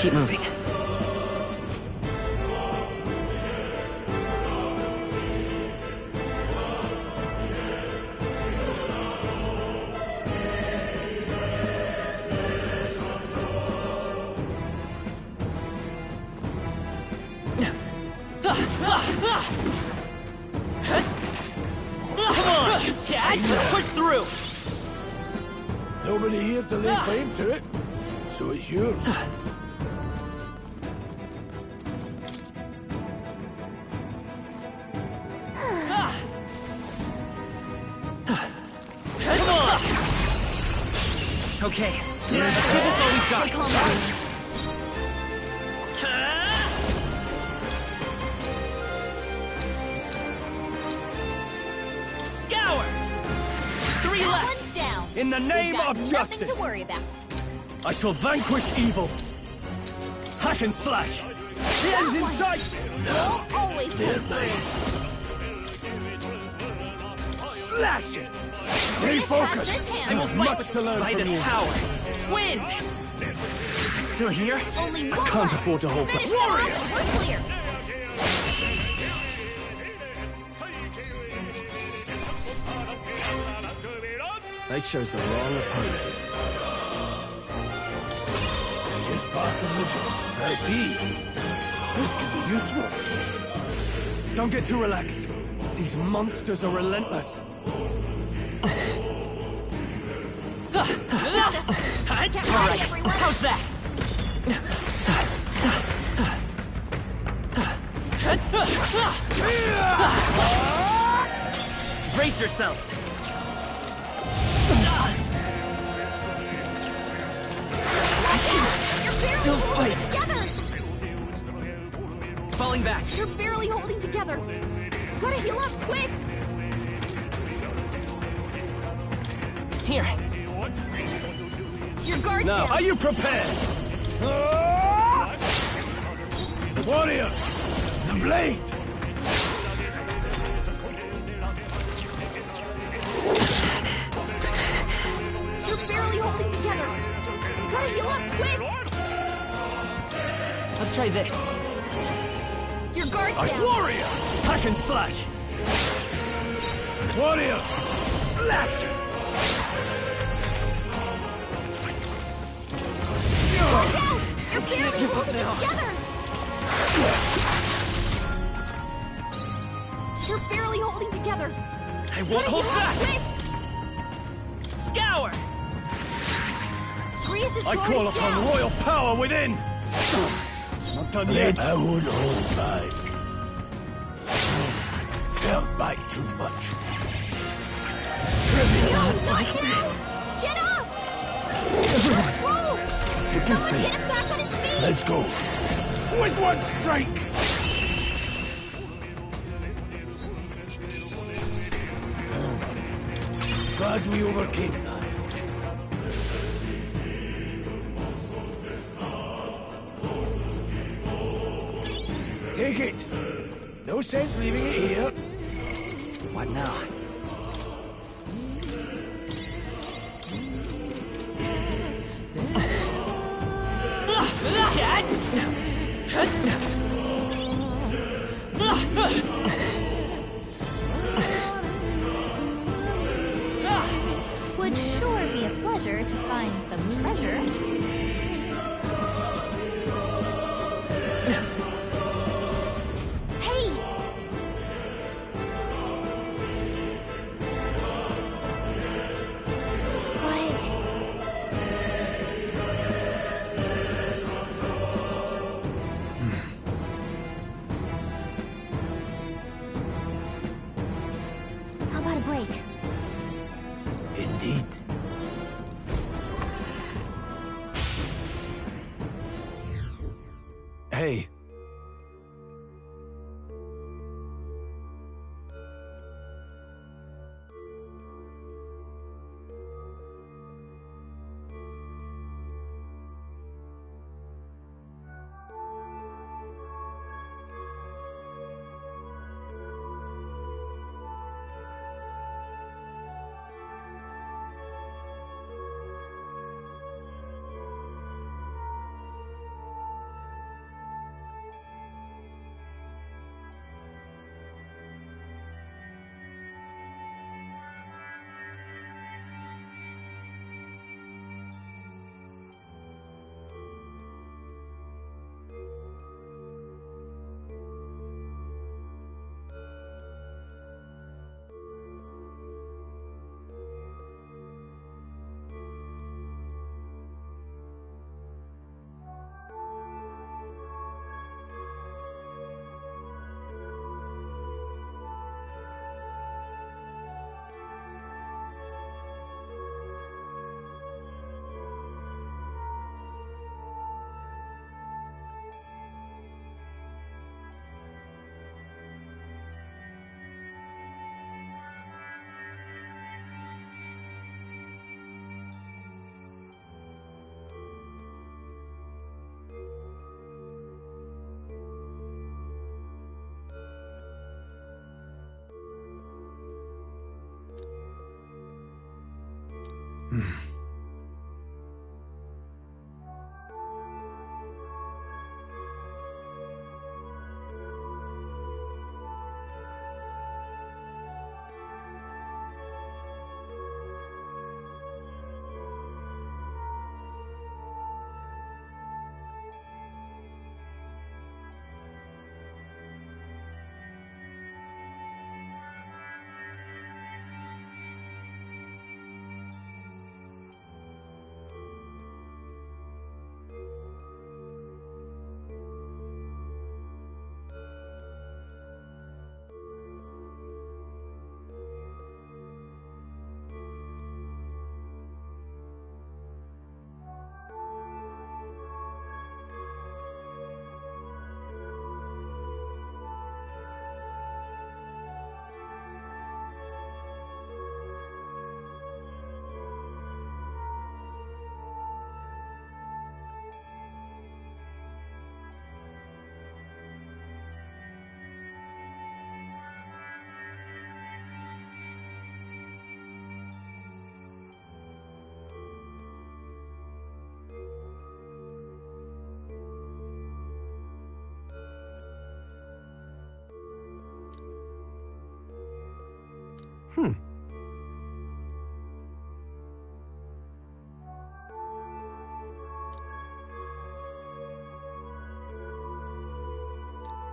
keep moving. Come on, cat! Let's push through! Nobody here to lay claim to it, so it's yours. Come on! Okay, let's give this all we've got. Stay calm, buddy. Scour! 3 left! One's down. In the name We've got of nothing justice, to worry about. I shall vanquish evil. Hack and slash. The end's in sight. No, always Slash it! Stay focused. I will fight Much to learn by from this you. power. Wind! Still here? Only one I can't left. afford to hold back. Finish them off and we're clear. They chose the wrong opponent. Just part of the job. I see. This could be useful. Don't get too relaxed. These monsters are relentless. Get ready, everyone. How's that? Brace yourselves. You're barely Don't holding fight. together. Falling back. You're barely holding together. Gotta heal up quick. Here. Your guard's Now, down. are you prepared? The warrior! The blade! You're barely holding together. Gotta heal up quick. Let's try this. Your guard's down. Warrior! Hack and slash. Warrior! Slash it! Watch out! You're barely holding it together. You're barely holding together. I won't hold back. Quick! Scour! Grease's I guard call is upon down. royal power within. Not done yet. I won't hold back. Held back too much. No, not now! Get up! Let's roll! Someone get him back on his feet! Let's go. With one strike! Glad we overcame that. Take it. No sense leaving it here. What now? Cat! Would sure be a pleasure to find some treasure. Hey! What? How about a break? Indeed. Hey.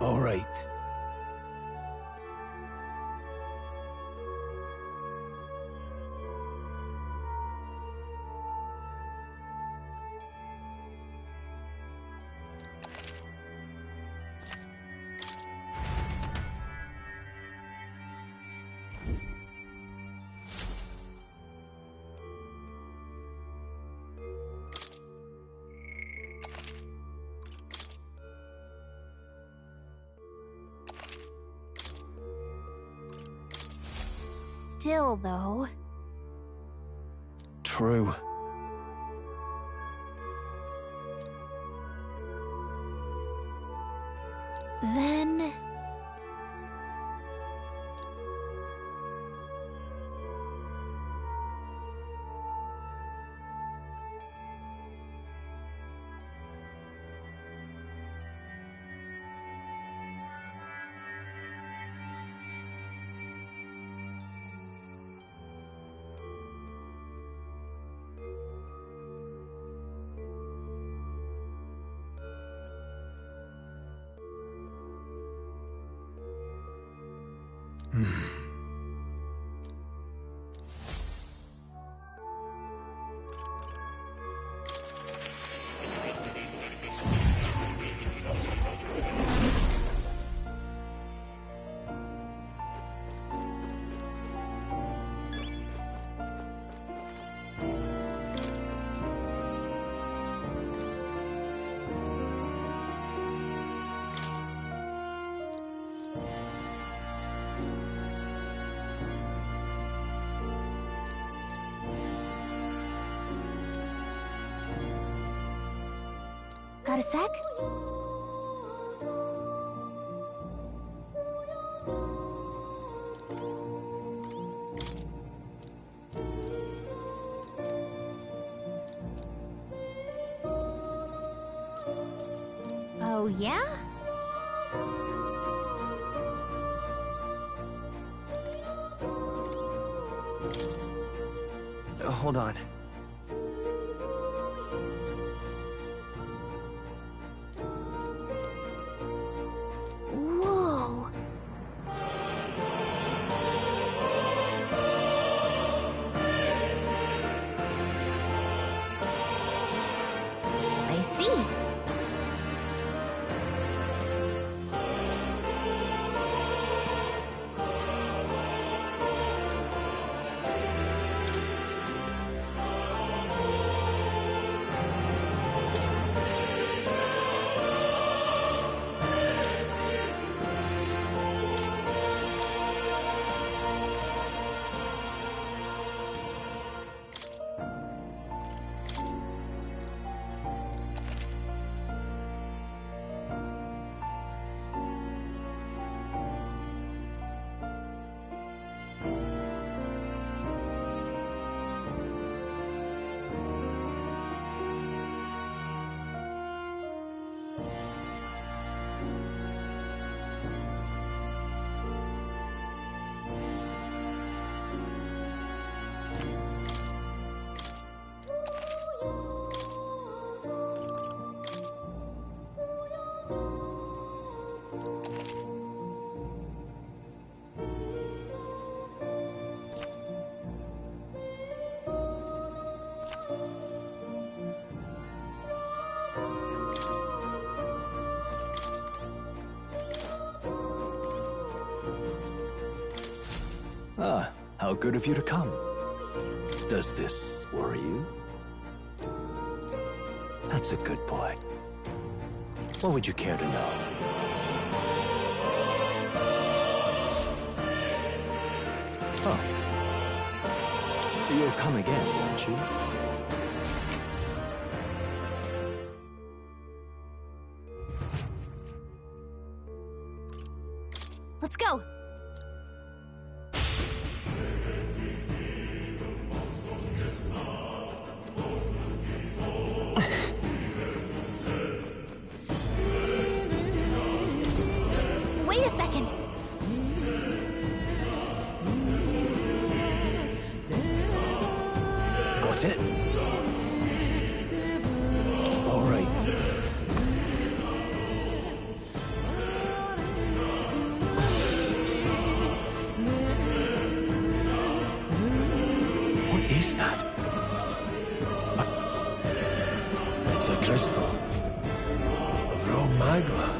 All right. Still, though. True. Then... Got a sec? Oh, yeah? Hold on. Whoa. I see. Ah, how good of you to come. Does this worry you? That's a good boy. What would you care to know? Oh. You'll come again, won't you? Let's go. Wait a second. Got it? All right. What is that? It's a crystal. Of raw magma.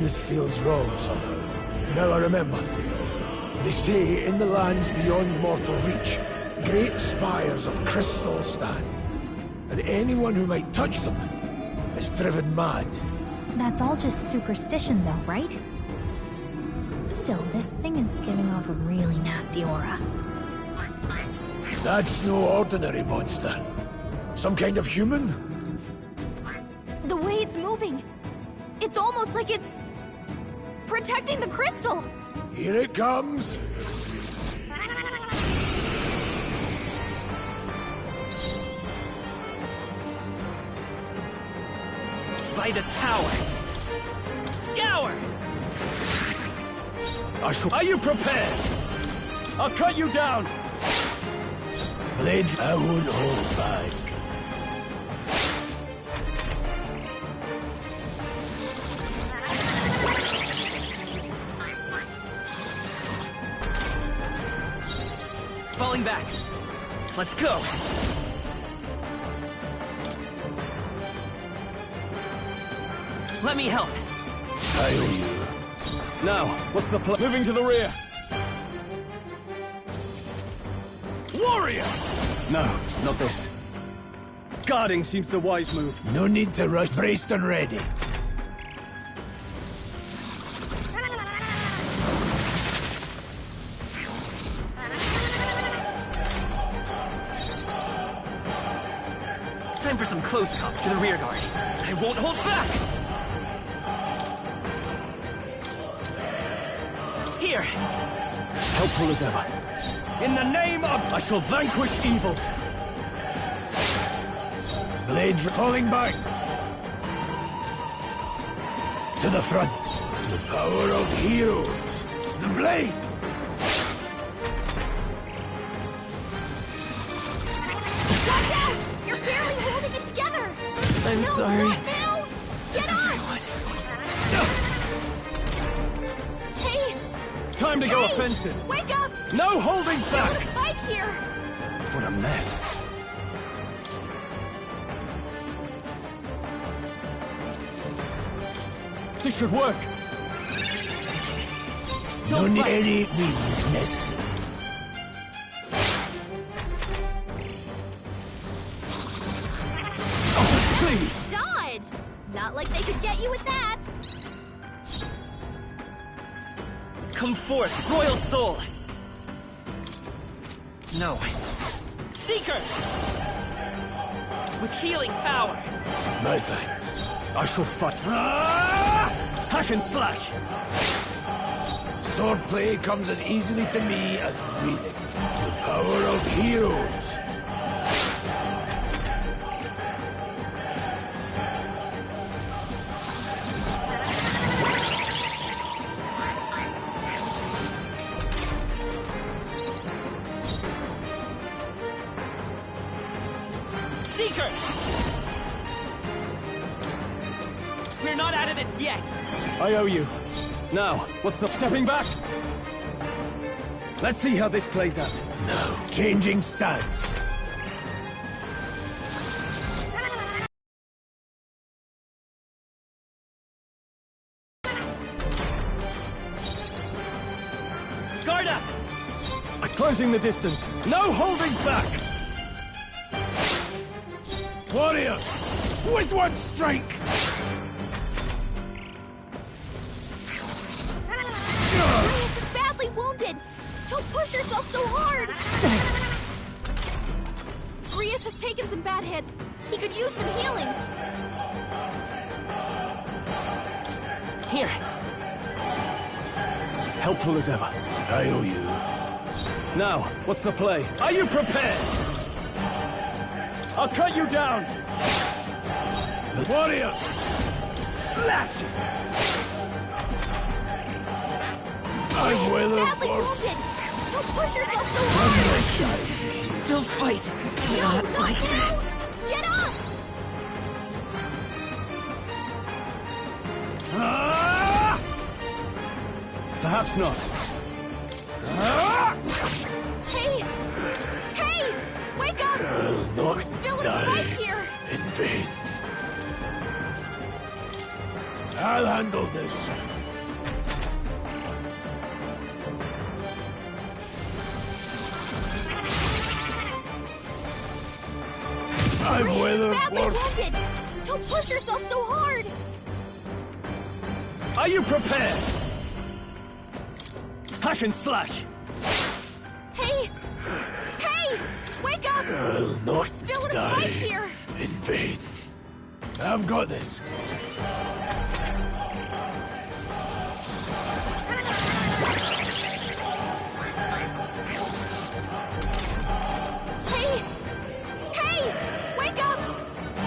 This feels wrong somehow. Now I remember. They say in the lands beyond mortal reach, great spires of crystal stand. And anyone who might touch them is driven mad. That's all just superstition though, right? Still, this thing is giving off a really nasty aura. That's no ordinary monster. Some kind of human? The way it's moving, it's almost like it's protecting the crystal. Here it comes. Vida's power. Scour! Are you prepared? I'll cut you down! Blades, I won't hold back. Falling back. Let's go. Let me help. I owe you. Now, what's the plan? Moving to the rear. Warrior! No, not this. Guarding seems the wise move. No need to rush. Braced and ready. Time for some close comp to the rear guard. I won't hold back! Here! Helpful as ever. In the name of... I shall vanquish evil! Blades falling back. To the front. The power of heroes. The blade! Gotcha! You're barely holding it together! I'm no, sorry. What now? Get up! Hey! Time to go Hey! offensive! Wake up! No holding We're back! gonna fight here! What a mess. This should work. No need any means necessary. Please! Dodge! Not like they could get you with that! Come forth, Royal Soul! No. Seeker! With healing power! My thanks. I shall fight. Hack and slash! Swordplay comes as easily to me as breathing. The power of heroes. Seeker! We're not out of this yet! I owe you. Now, what's the stepping back? Let's see how this plays out. No. Changing stance. Guard up! Closing the distance. No holding back! Warrior! With one strike! Reyes is badly wounded! Don't push yourself so hard! Reyes has taken some bad hits. He could use some healing. Here. Helpful as ever. I owe you. Now, what's the play? Are you prepared? I'll cut you down! Warrior! Slash it! I'm well Badly force. wounded! Don't push yourself so hard! Still fight. No, Not like this. Get up! Perhaps not. Hey! Hey! Wake up! I'll not We're still in die fight here! in vain. I'll handle this. I've Reyes is weathered badly worse. wounded! Don't push yourself so hard! Are you prepared? Hack and slash! Hey! Hey! Wake up! I'll We're not still in a die fight here! in vain. I've got this. Hey! Hey! Wake up!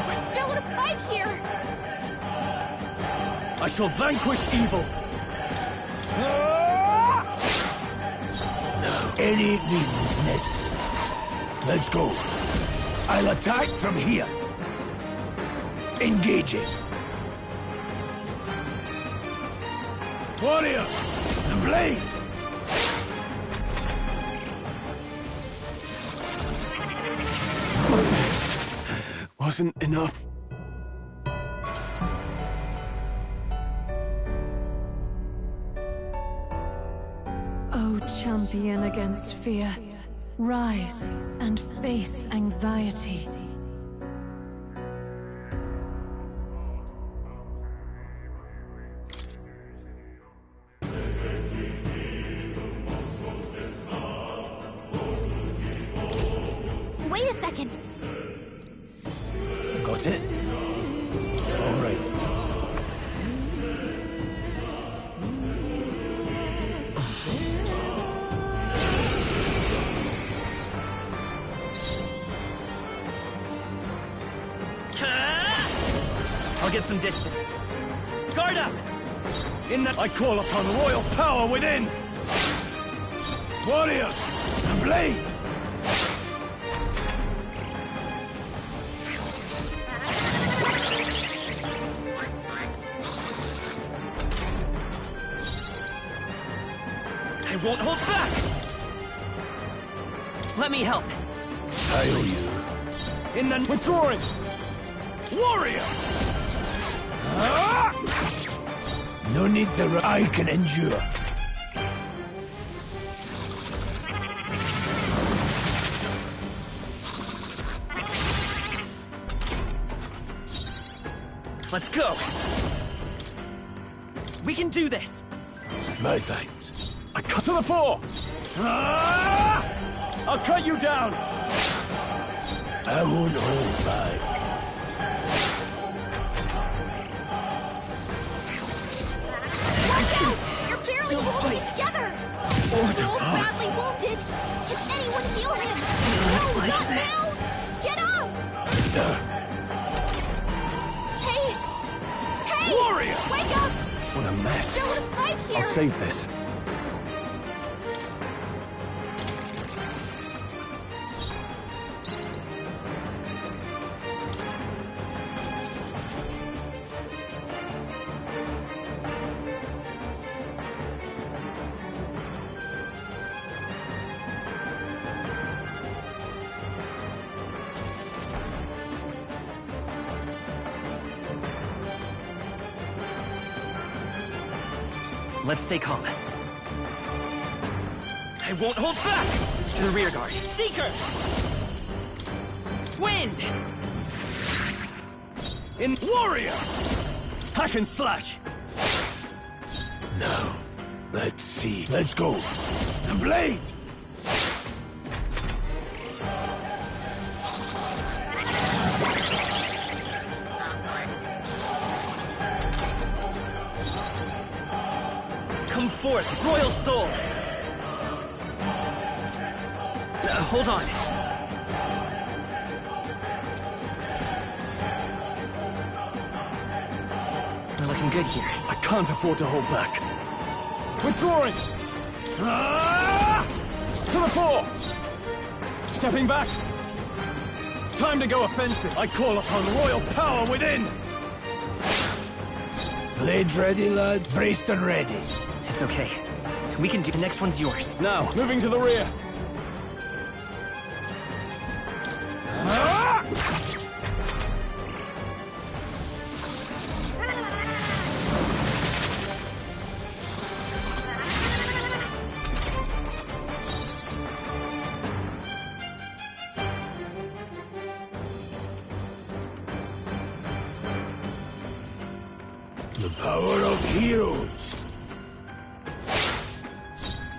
We're still in a fight here! I shall vanquish evil! Now, any means necessary. Let's go. I'll attack from here. Engage it. Warrior! The blade! Wasn't enough. O champion against fear, rise and face anxiety. Wait a second! Got it? All right. I'll get some distance. Guard up! In that I call upon royal power within! Warrior! The blade! I won't hold back! Let me help. I owe you. In the withdrawing! Warrior! No need to I can endure. Let's go! We can do this! My thanks. I cut to the fore! I'll cut you down! I won't hold back. Watch out! You're barely holding it together! Joel's badly wounded! Can anyone heal him? No, not now! Get up! Hey! Hey! Warrior! Wake up! What a mess. Still in a fight here! I'll save this. Let's stay calm. I won't hold back! To the rear guard. Seeker! Wind! In warrior! Hack and slash! Now, let's see. Let's go. The blade! Come forth, royal soul! Hold on. We're looking good here. I can't afford to hold back. Withdrawing! Ah! To the fore! Stepping back! Time to go offensive. I call upon royal power within! Blades ready, lad. Braced and ready. It's okay. We can do the next one's yours. Now, moving to the rear. Ah! The power of heroes.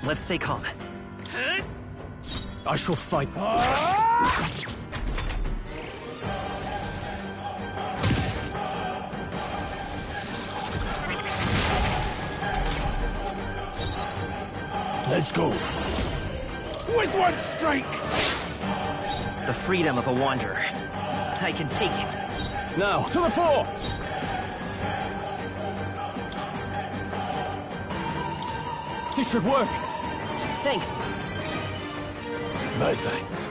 Let's stay calm. I shall fight. Let's go. With one strike! The freedom of a wanderer. I can take it. Now, to the fore! This should work. Thanks. My thanks.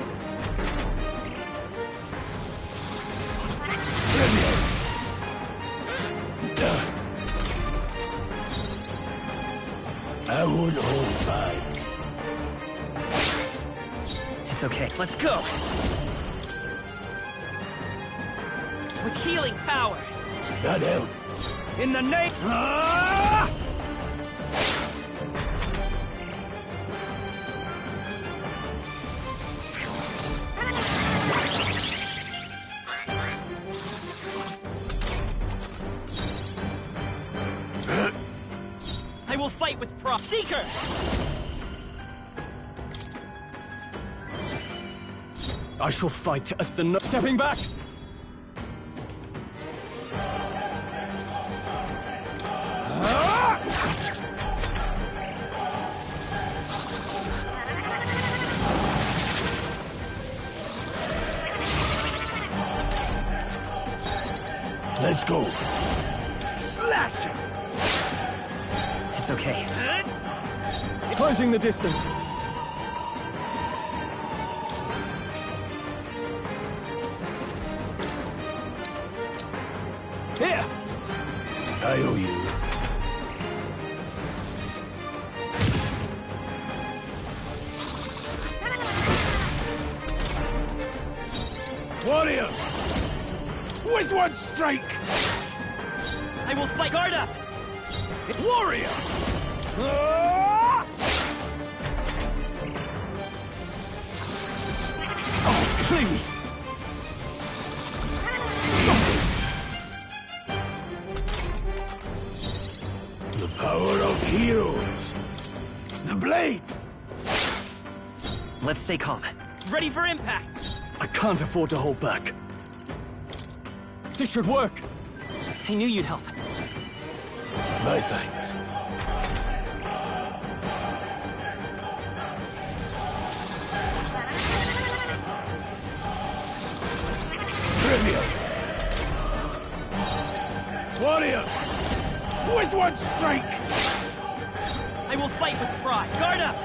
I won't hold back. It's okay. Let's go. With healing power. That helped. In the name. Ah! I will fight with pride. Seeker! I shall fight as the stepping back. Let's go. Slash him. It's okay. Closing the distance. Here! I owe you. Warrior! With one strike! I will fight. Guard up! Warrior! Ah! Oh, please! The power of heroes. The blade! Let's stay calm. Ready for impact! I can't afford to hold back. This should work. I knew you'd help. My thanks. Trivia! Warrior! With one strike! I will fight with pride. Guard up!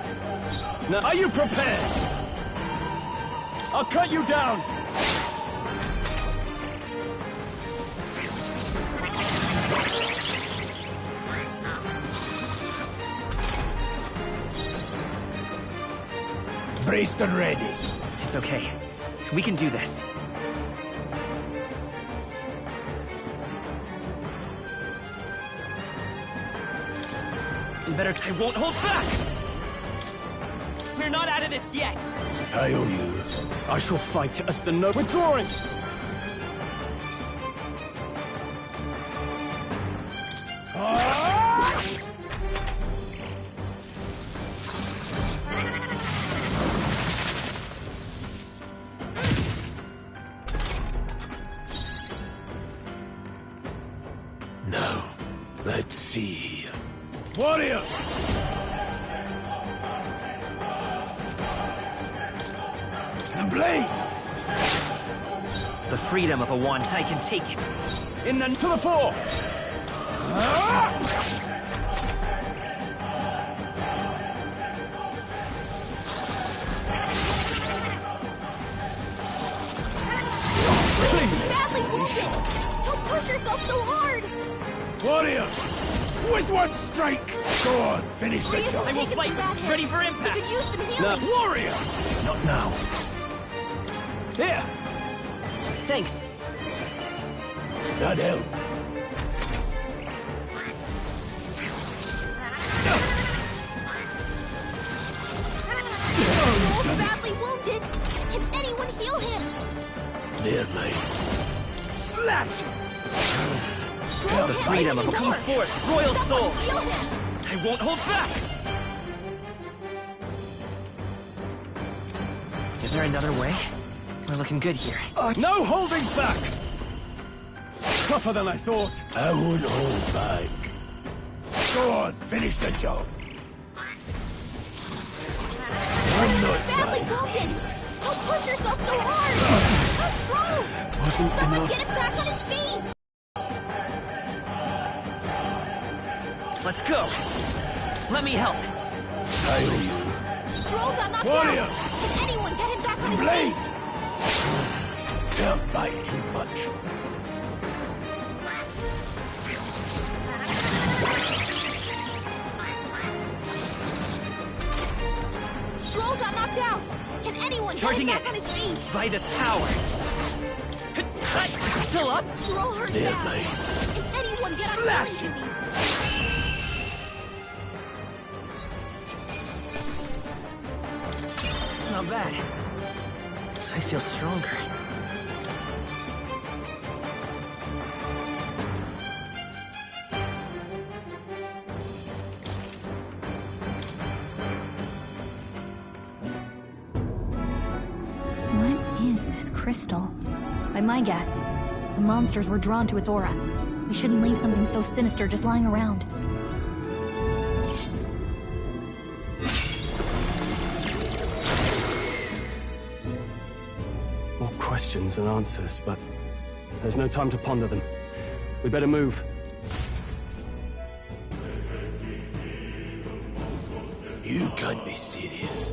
Now, are you prepared? I'll cut you down! Braced and ready. It's okay. We can do this. Better. I won't hold back! We're not out of this yet! I owe you. I shall fight as the no— Withdrawing! Now, let's see. Warrior! The blade! The freedom of a wand, I can take it. In and to the fore! Badly wounded! Don't push yourself so hard! Warrior! With one strike! Go on, finish the Rhea's job. taken some bad hits. Ready for impact. He could use some healing. Warrior! Not now. Here! Thanks. That helped. Joel's badly wounded. Can anyone heal him? There, mate. Slash him! The freedom of come forth, royal soul! Heal him! I won't hold back! Is there another way? We're looking good here. No holding back! Tougher than I thought. I won't hold back. Go on, finish the job. I'm not Badly dying. wounded! Don't push yourself so hard! How strong! Wasn't Someone enough. get him back on his feet! Let's go! Let me help! I owe you. Stroll got knocked Warrior! out! Can anyone get him back on his Blade! feet? Can't bite too much. Stroll got knocked out! Can anyone Charging get him in. back on his feet? Vitus power! Still up? Stroll hurt There, bad! mate. Can anyone get on Slash healing duty? Not bad. I feel stronger. What is this crystal? By my guess, the monsters were drawn to its aura. We shouldn't leave something so sinister just lying around. More questions than answers, but there's no time to ponder them. We better move. You can't be serious.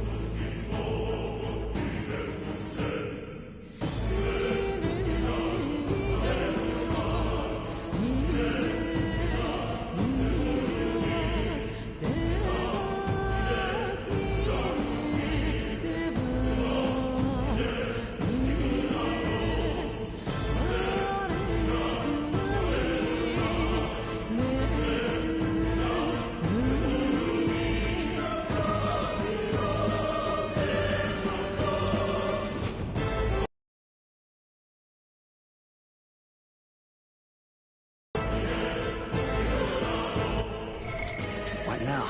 What now?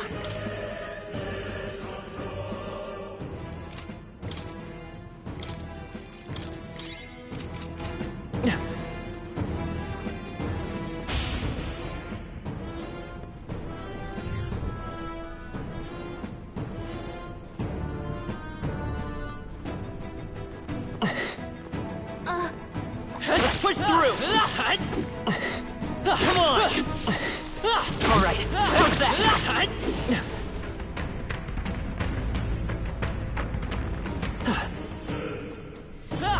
Let's push through! Come on! All right, how's that?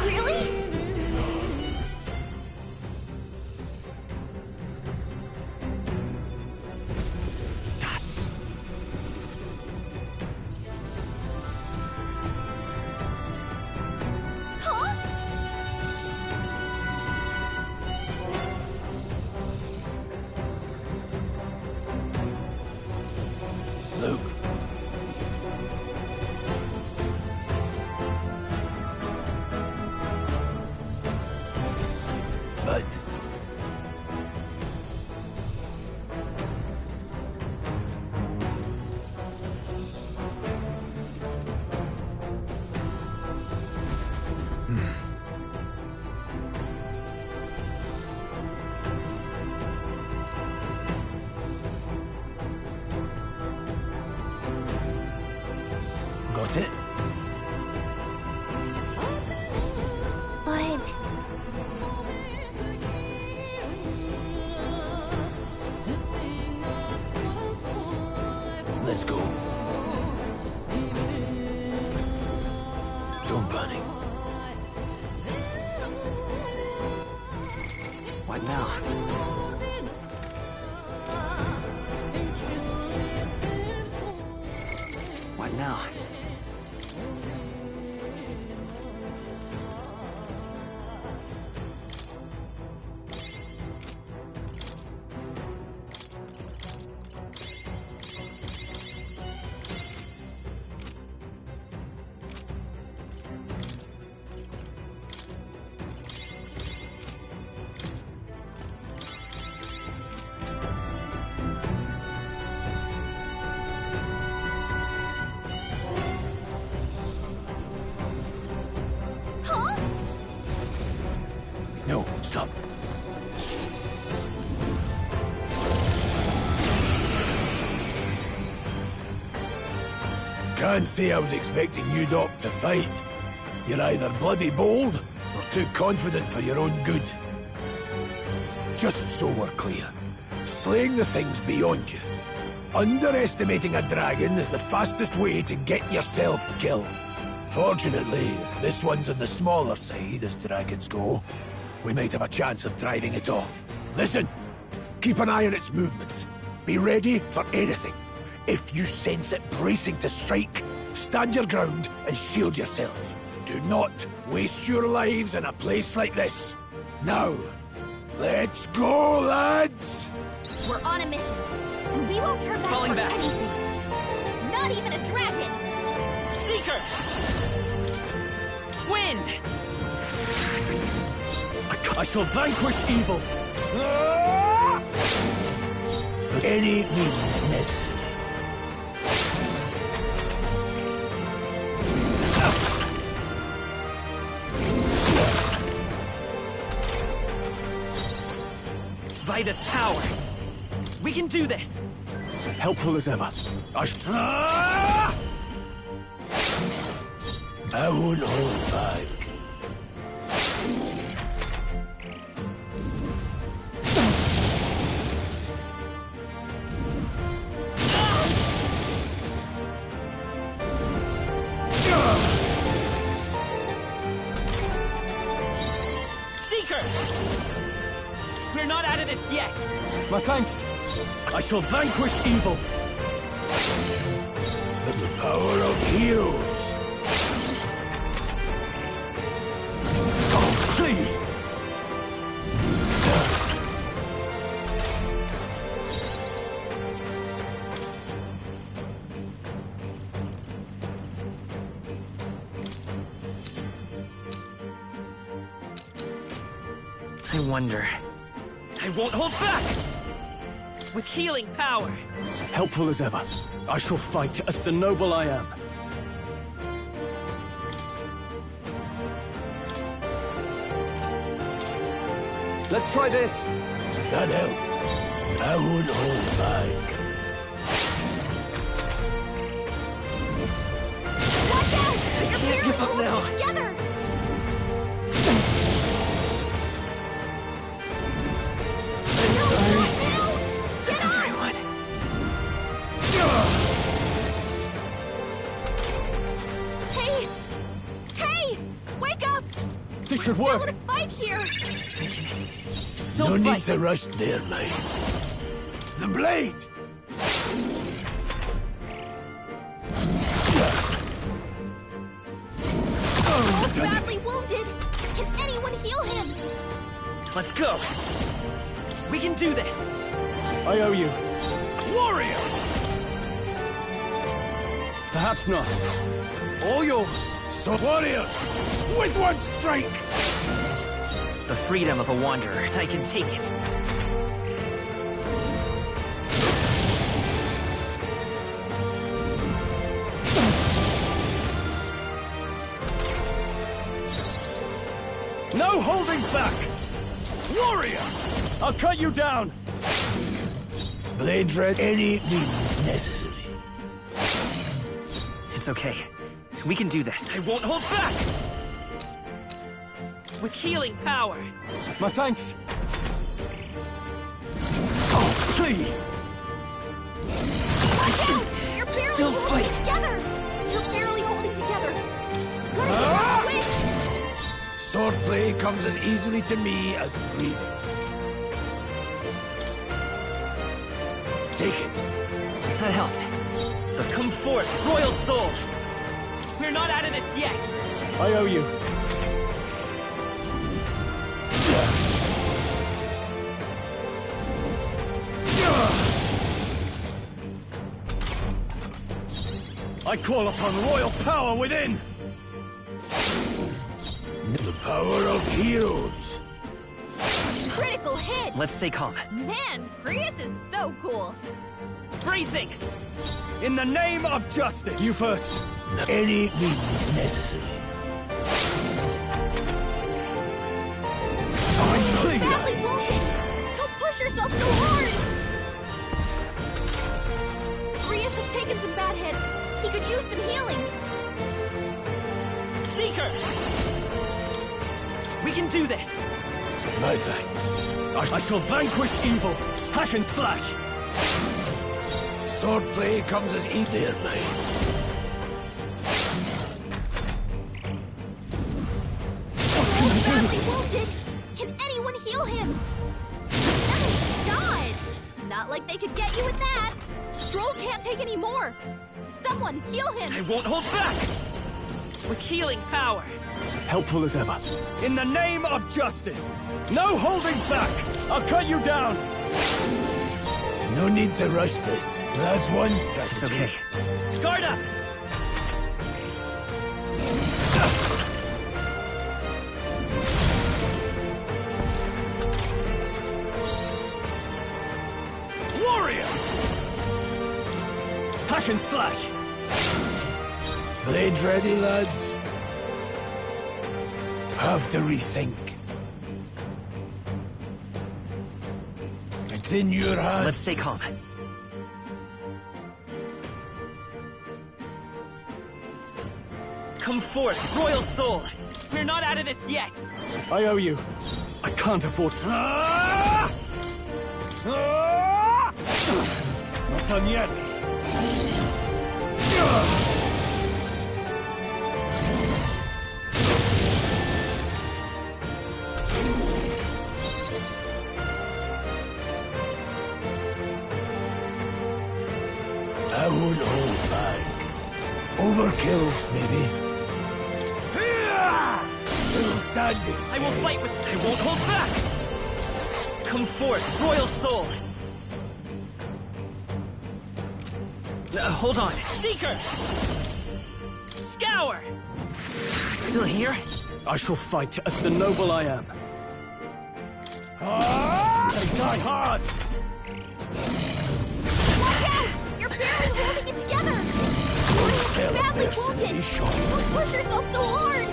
Really? Guts. Huh? Got it? But... Let's go. Don't panic. What now? What now? No, stop. Can't say I was expecting you, Doc, to fight. You're either bloody bold or too confident for your own good. Just so we're clear, slaying the thing's beyond you. Underestimating a dragon is the fastest way to get yourself killed. Fortunately, this one's on the smaller side as dragons go. We might have a chance of driving it off. Listen, keep an eye on its movements. Be ready for anything. If you sense it bracing to strike, stand your ground and shield yourself. Do not waste your lives in a place like this. Now, let's go, lads! We're on a mission, and we won't turn back Falling for back. anything. Not even a dragon! Seeker! Wind! I shall vanquish evil. Any means necessary. Vitus power! We can do this! Helpful as ever. I won't hold back. Seeker! We're not out of this yet! My thanks. I shall vanquish evil. But the power of heroes. Oh, please. I wonder. I won't hold back! With healing power! Helpful as ever. I shall fight as the noble I am. Let's try this. That helped. I won't hold back. Watch out! You're barely give up holding now. it together! Hey! Hey! Wake up! This should Still work. in a fight here! No need to rush there, mate. The blade! He's badly wounded! Can anyone heal him? Let's go! We can do this! I owe you. Warrior! Perhaps not. All yours. So warrior! With one strike! The freedom of a wanderer, I can take it. No holding back! Warrior! I'll cut you down! Blade red, any means necessary. It's okay. We can do this. I won't hold back! With healing power! My thanks! Oh, please! Watch out! You're barely Still holding fight. together! You're barely holding together! Let us get quick! Swordplay comes as easily to me as breathing. Take it. That helped. Let's come forth, Royal Soul! We're not out of this yet! I owe you. I call upon royal power within! The power of heroes. Critical hit! Let's stay calm. Man, Prius is so cool! Bracing! In the name of justice! You first. Any means necessary. You're badly wounded! Don't push yourself so hard! Prius has taken some bad hits. He could use some healing. Seeker! We can do this! My thanks. I shall vanquish evil. Hack and slash. Swordplay comes as easy. They're mine. He's badly wounded! Can anyone heal him? Nice dodge! Not like they could get you with that! Stroll can't take any more! Someone heal him! I won't hold back! With healing power! Helpful as ever. In the name of justice! No holding back! I'll cut you down! No need to rush this. That's one strategy. It's okay. Guard up! Warrior! Hack and slash! Blades ready, lads? Have to rethink. It's in your hands. Let's stay calm. Come forth, Royal Soul! We're not out of this yet! I owe you. I can't afford... Ah! Ah! Not done yet. I won't hold back. Overkill, maybe. Still standing. I will fight with... I won't hold back! Come forth, Royal Soul! Hold on. Seeker! Scour! Still here? I shall fight as the noble I am. Ah! I die hard! Watch out! You're barely holding it together! You're badly wounded! Don't push yourself so hard!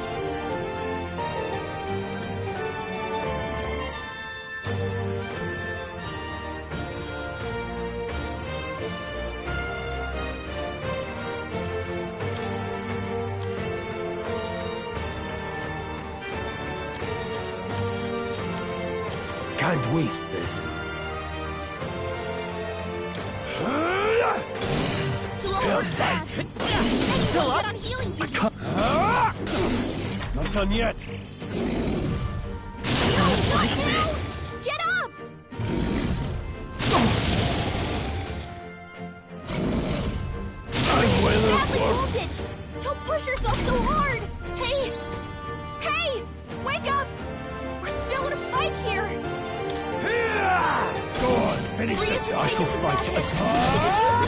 Can't waste this. Still up? On healing I can't... Not done yet. Not down! Get up! I'm well, Badly boss. wounded! Don't push yourself so hard! Hey! Hey! Wake up! We're still in a fight here! Go on, finish the job. I shall fight as...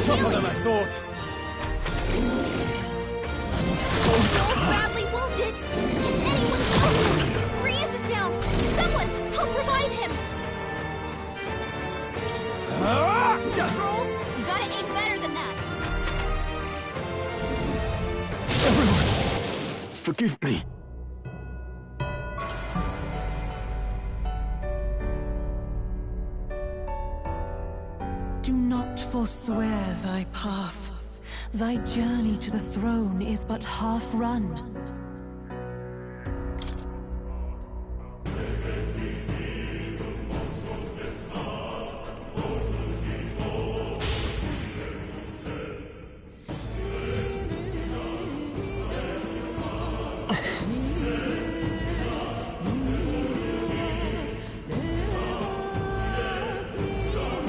Tougher than I thought. Joel's badly wounded! Can anyone help him? Prius is down! Someone help revive him! Stroll, you gotta aim better than that! Everyone, forgive me. Do not forswear thy path, Thy journey to the throne is but half run.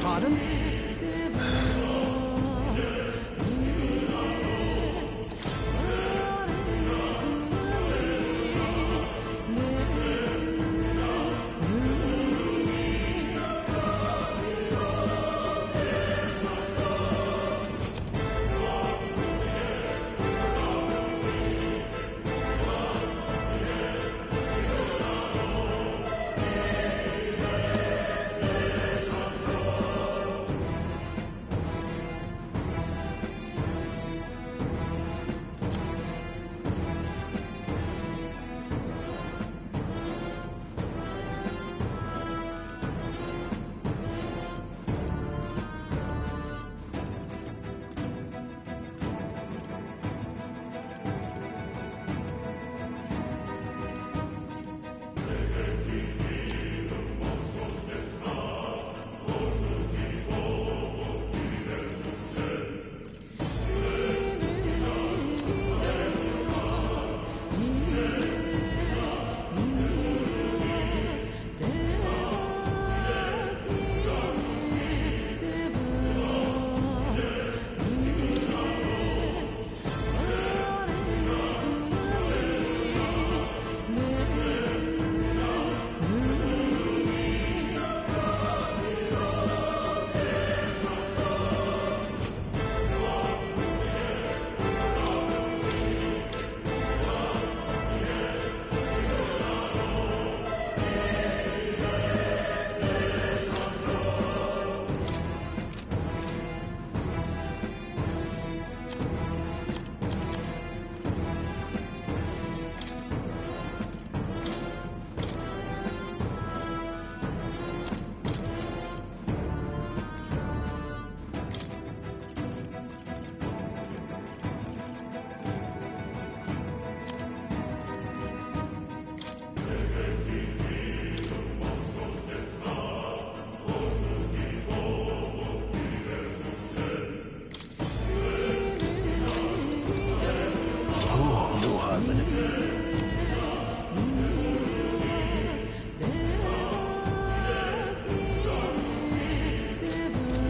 Pardon?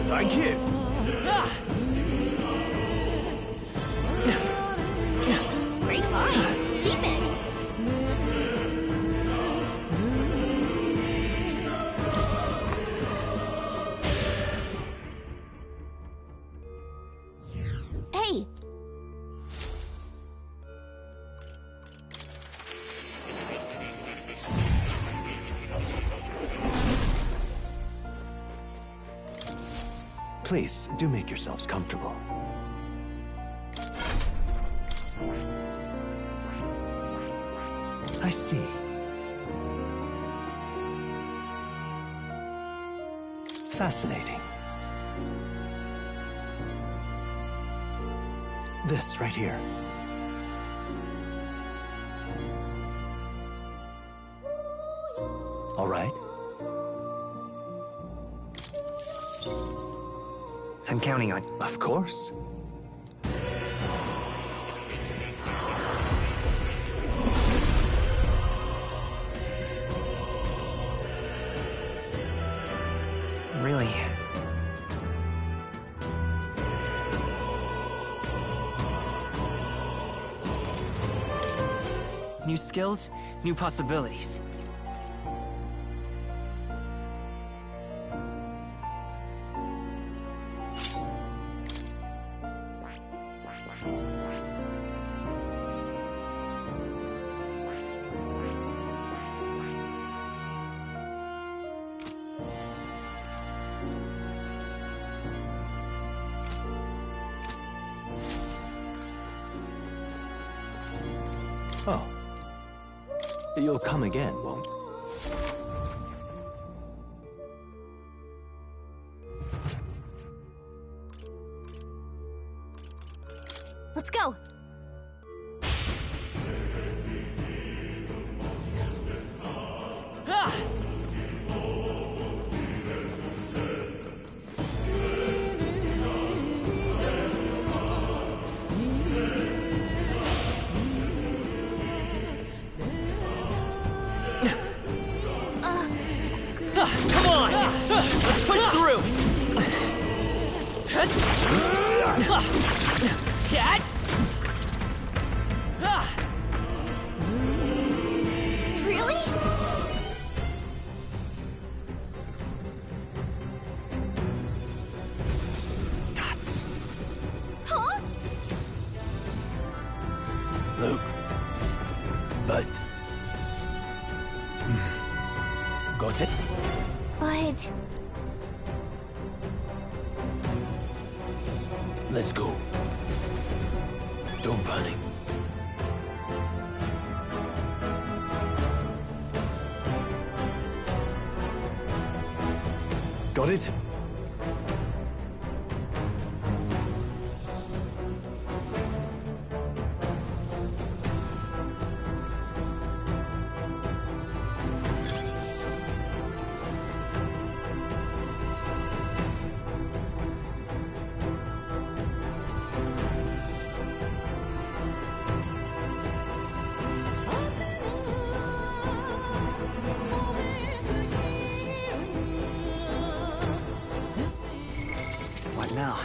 Thank you. Great find. Keep it. Hey. Please, do make yourselves comfortable. I see. Fascinating. This right here. All right. I'm counting on you. Of course. Really? New skills, new possibilities. Oh. You'll come again, won't? Let's go. Come on! Let's push through! Cat! Really? Guts. Huh? Luke. But... Got it? But... Let's go. Don't panic. Got it? What now?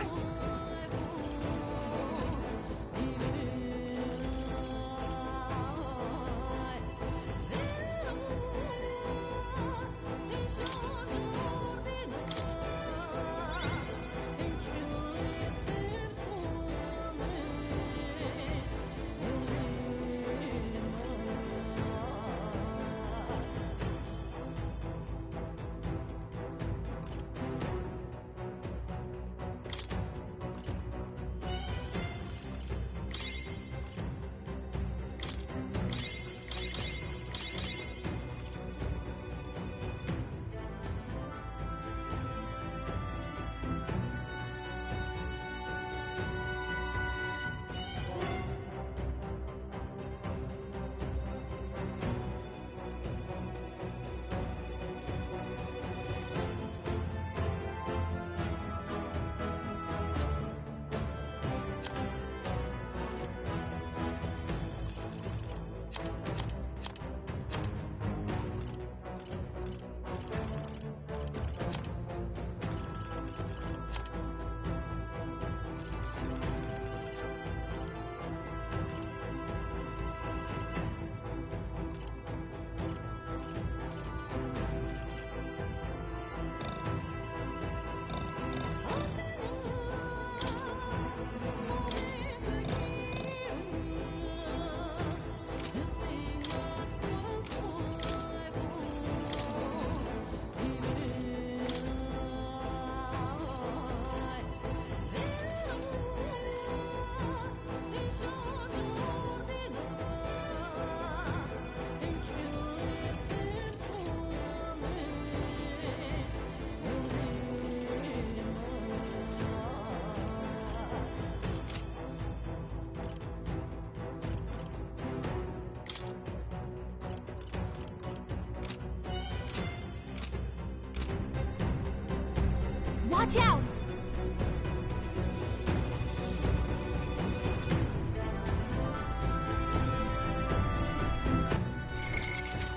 Watch out!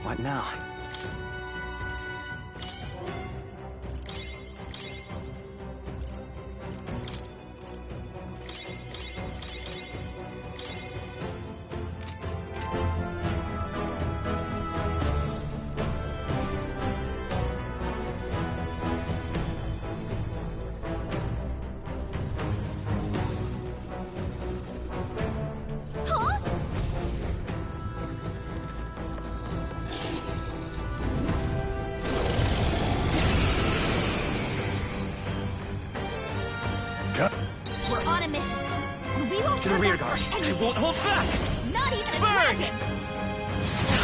What now? We're on a mission. We won't To the turn rear back guard. for I anything. won't hold back! Not even a Burn! dragon!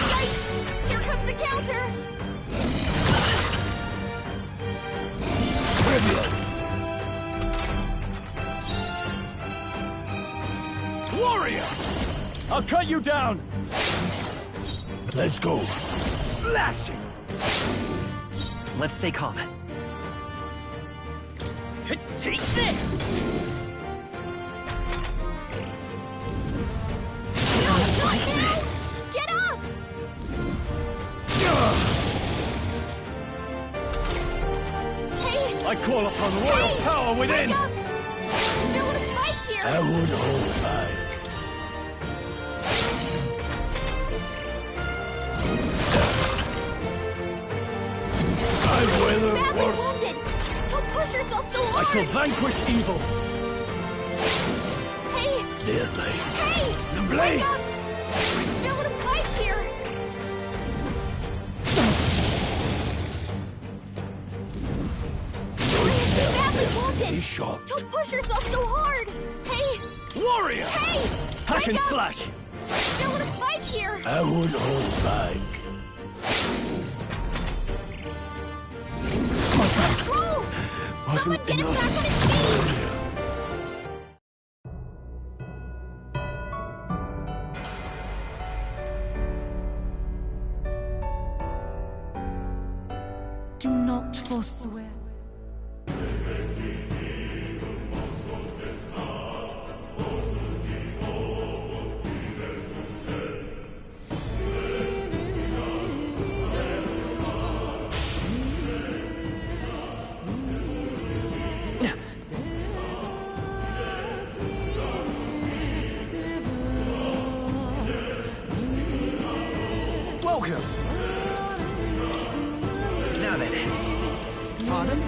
Yikes! Here comes the counter! Warrior! I'll cut you down! Let's go. Slash it! Let's stay calm. Take this! Get up! Hey! I call upon royal power within! Wake up! Still in a fight here! I would hold back. I'd rather Badly worse. wounded! Don't push yourself so I hard! shall vanquish evil! Hey! Dear blade. Hey! The blade! Wake up! We're still in a fight here! Badly wounded! Shot. Don't push yourself so hard! Hey! Warrior! Hey! Hack and Wake up! slash! We're still in a fight here! I would hold back. Control! Someone get him back on his feet! Do not forswear. Welcome! Now then. Pardon?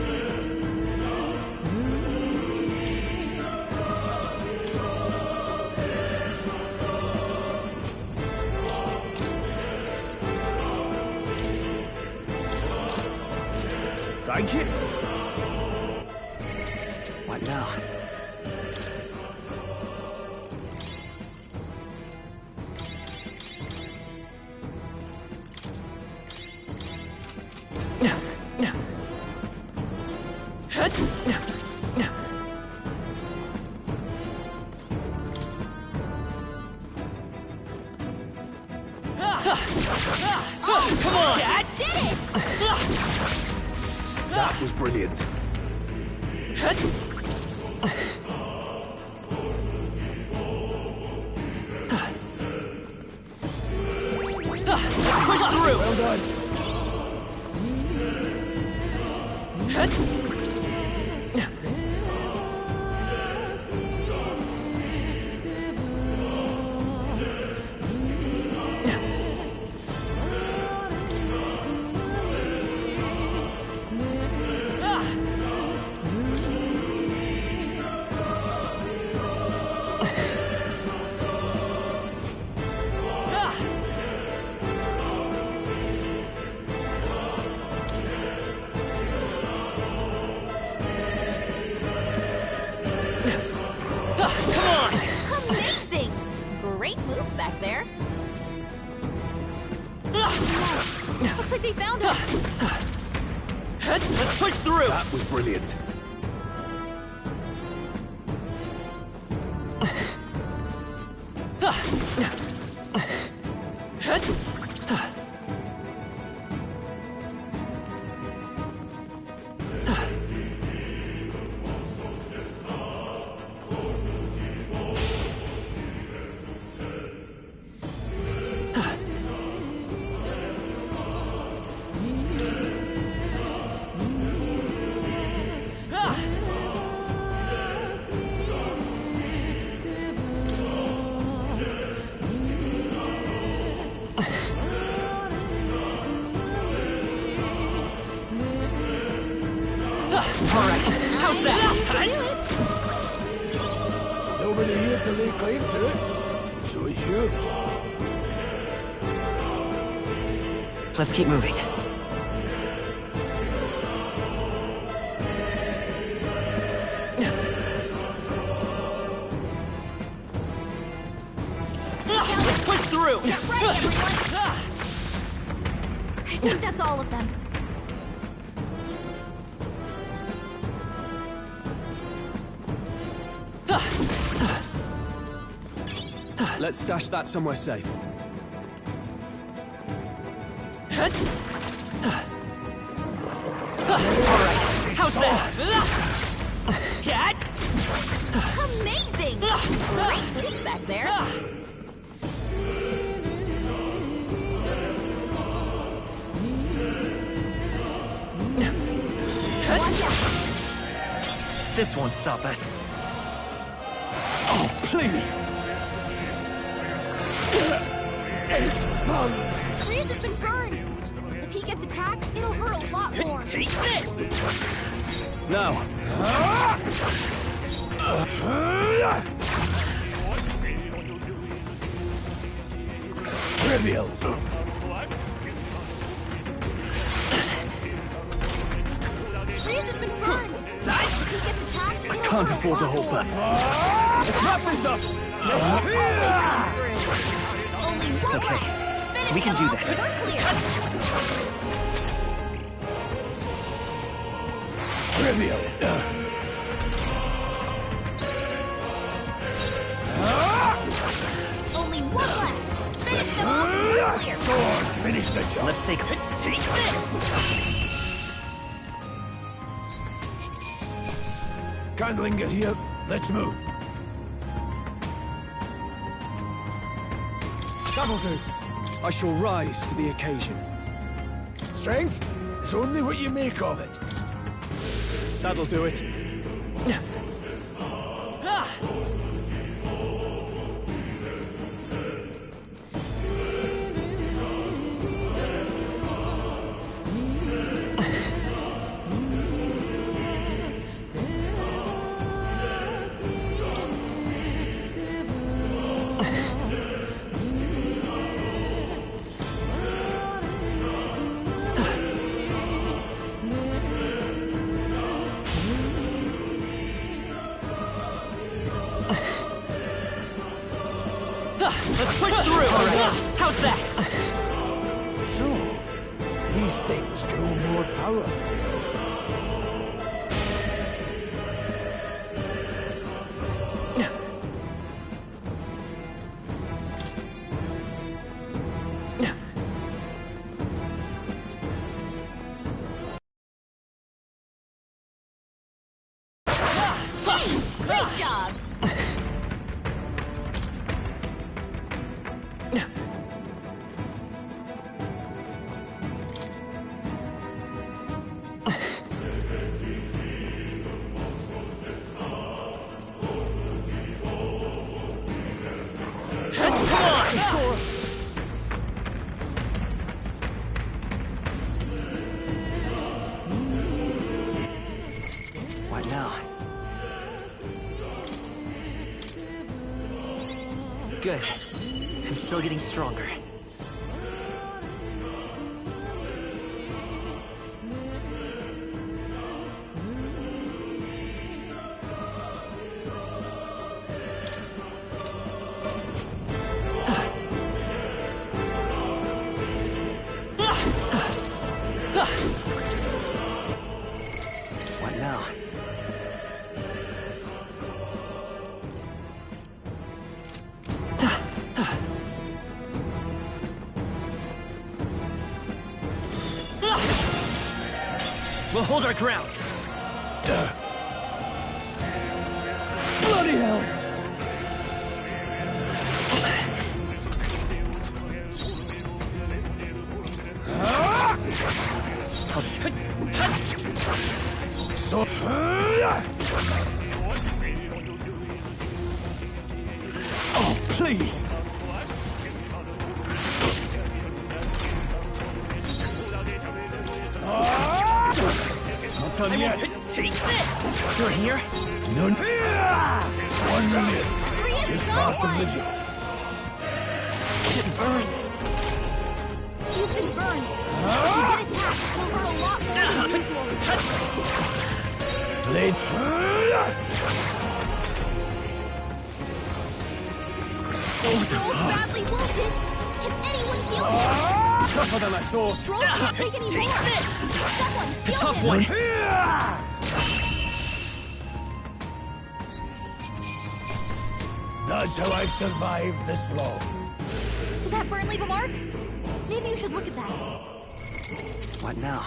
Thank you! What now? Oh, Come on! I did it! That was brilliant. Push through! Well done. Amazing! Great moves back there. Looks like they found us. Let's push through! That was brilliant. Alright, how's that? Nobody here to lay claim to it, so it's yours. Let's keep moving. Let's push through! Get ready, everyone! I think that's all of them. Let's stash that somewhere safe. Alright, how's that? Amazing! Great moves back there. Watch out. This won't stop us. Oh, please! Rhys has been burned. If he gets attacked, it'll hurt a lot more. Take this! Now. Trivial. Rhys has been burned. If he gets attacked, I can't afford to hold back. Let's wrap this up! It's okay. We can do that. Trivial. Only one left. Finish them off. We're clear. Go on, finish the job. Let's take this! Can't linger here. Let's move. That'll do. I shall rise to the occasion. Strength is only what you make of it. That'll do it. Let's push through! How's that? So, these things grow more powerful. Hey, great job. What now? Good. I'm still getting stronger. What now? We'll hold our ground. Bloody hell! So... Oh, please! Not done yet. Take this! You're here? None. 1 million. Just part of the job. It burns. You've been burned. If you get attacked, it'll hurt a lot more than usual. Blade. You're badly wounded. Can anyone heal him? Tougher than I thought. Strong can't take any more. Someone heal Tough him. one. That's how I've survived this long. Did that burn leave a mark? Maybe you should look at that. What now?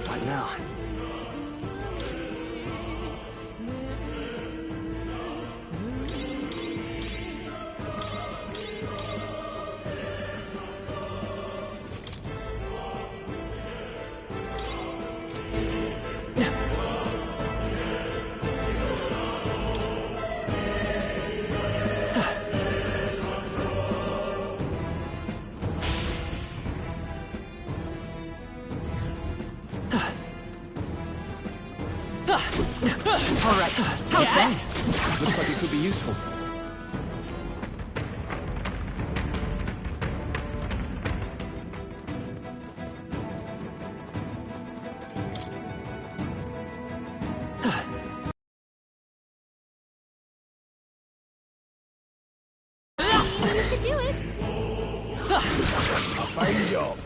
What now? All right. How's that? Looks like it could be useful. You should do it. A fine job.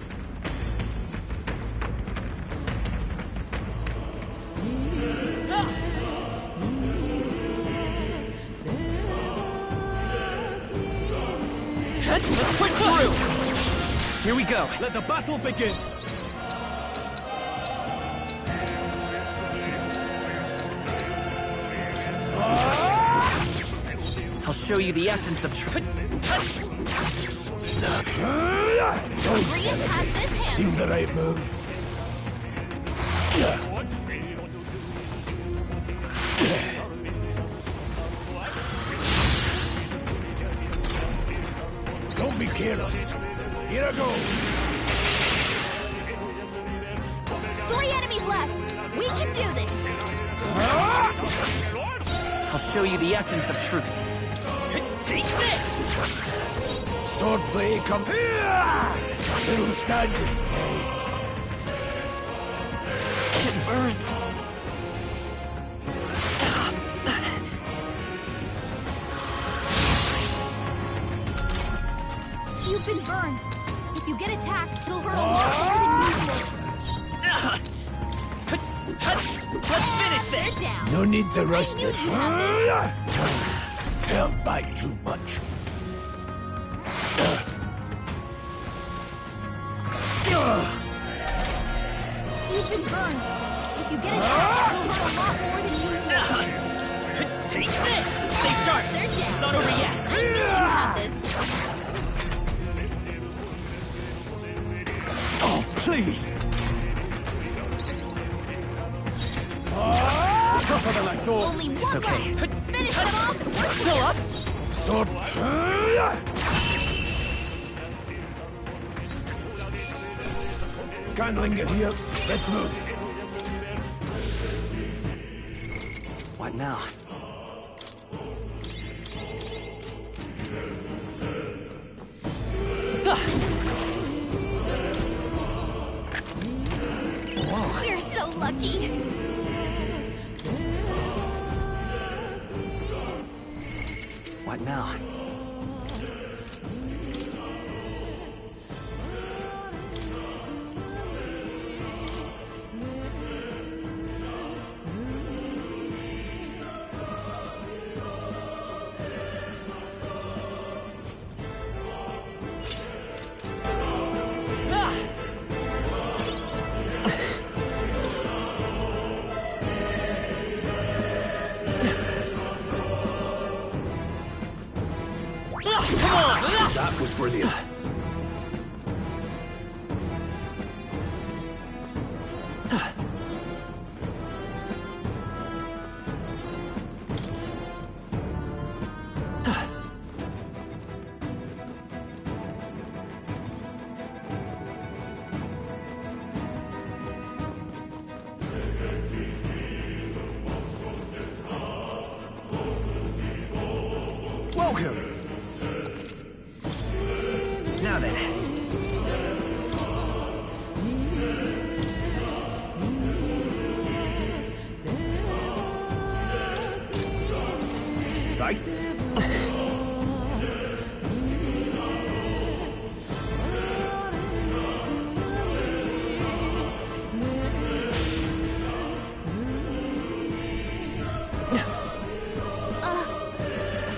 Let's push through! Here we go. Let the battle begin. I'll show you the essence of truth. Don't sell it. Seemed the right move. Don't be careless. Here I go. 3 enemies left. We can do this. I'll show you the essence of truth. Take this! Swordplay, come here! Still standing, eh? It burns. You've been burned. If you get attacked, it'll hurt a lot more than usual. Let's finish this! They're down. No need to rush I knew it. you had Held back too much. You've been burned. If you get attacked, it'll hurt a lot more than usual. Take this! Stay sharp! They're down. It's not over yet! I knew you had this. Oh, please! Tougher than I thought. Only one It's okay. left. Finish them off and we're Still up? Sword. Can't linger here. Let's move. What now? Whoa. You're so lucky. What now? That was brilliant. Welcome. Now then. right?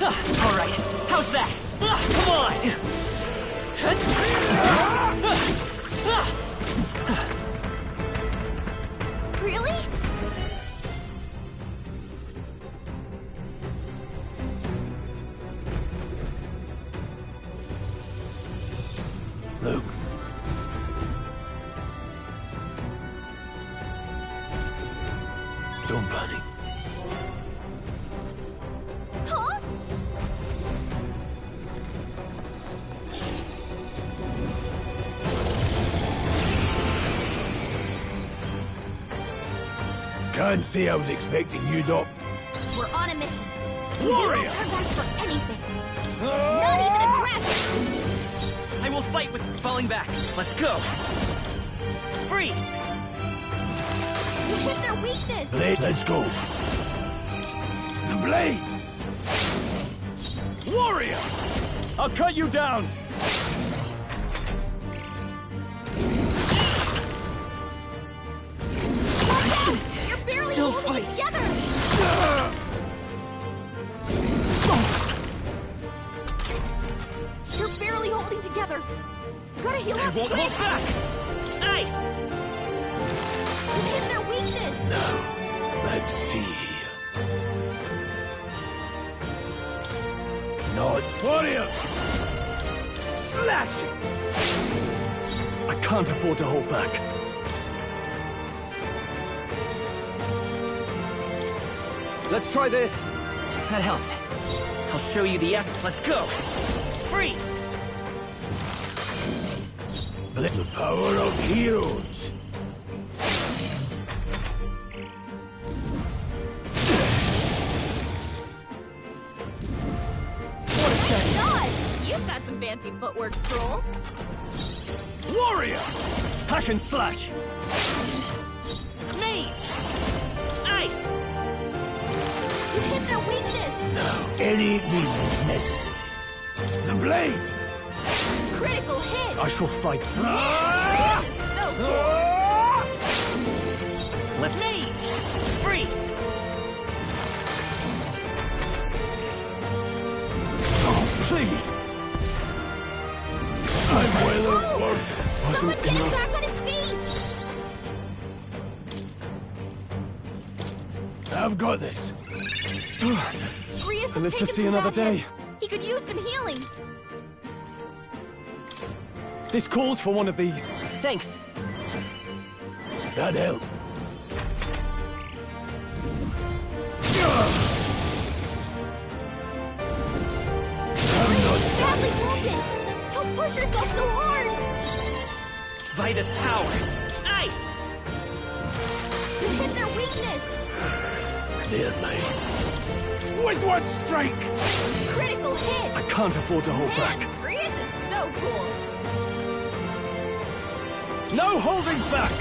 All right, how's that? Come on! Really? Luke. Don't panic. Huh? Can't say I was expecting you, Doc. We're on a mission. Warrior! We won't turn back for anything. Not even a dragon! I will fight with falling back. Let's go. Freeze! You hit their weakness! Blade, let's go. The blade! Warrior! I'll cut you down! You're barely Still holding it fight. together! You're barely holding together. You gotta heal I up won't quick. hold back! Ice! You hit their weakness! Now, let's see. Not warrior! Slash it! I can't afford to hold back. Let's try this. That helped. I'll show you the S. Let's go. Freeze! The power of heroes. God, you've got some fancy footwork, Stroll. Warrior! Hack and slash! Mage! Ice! You hit their weakness! Now, any means necessary. The blade! Critical hit! I shall fight. Man, so cool! Left mage! Freeze! Oh, please! I'm well worse. Someone Wasn't get him enough. back on his feet! I've got this. Rias I has live to taken see some another bad hits. day. He could use some healing. This calls for one of these. Thanks. That helped. I'm not Badly wounded! Don't push yourself so hard! Vitus power! Ice! You hit their weakness! They're mine. With one strike! Critical hit! I can't afford to hold Man, back. Rias is so cool! No holding back!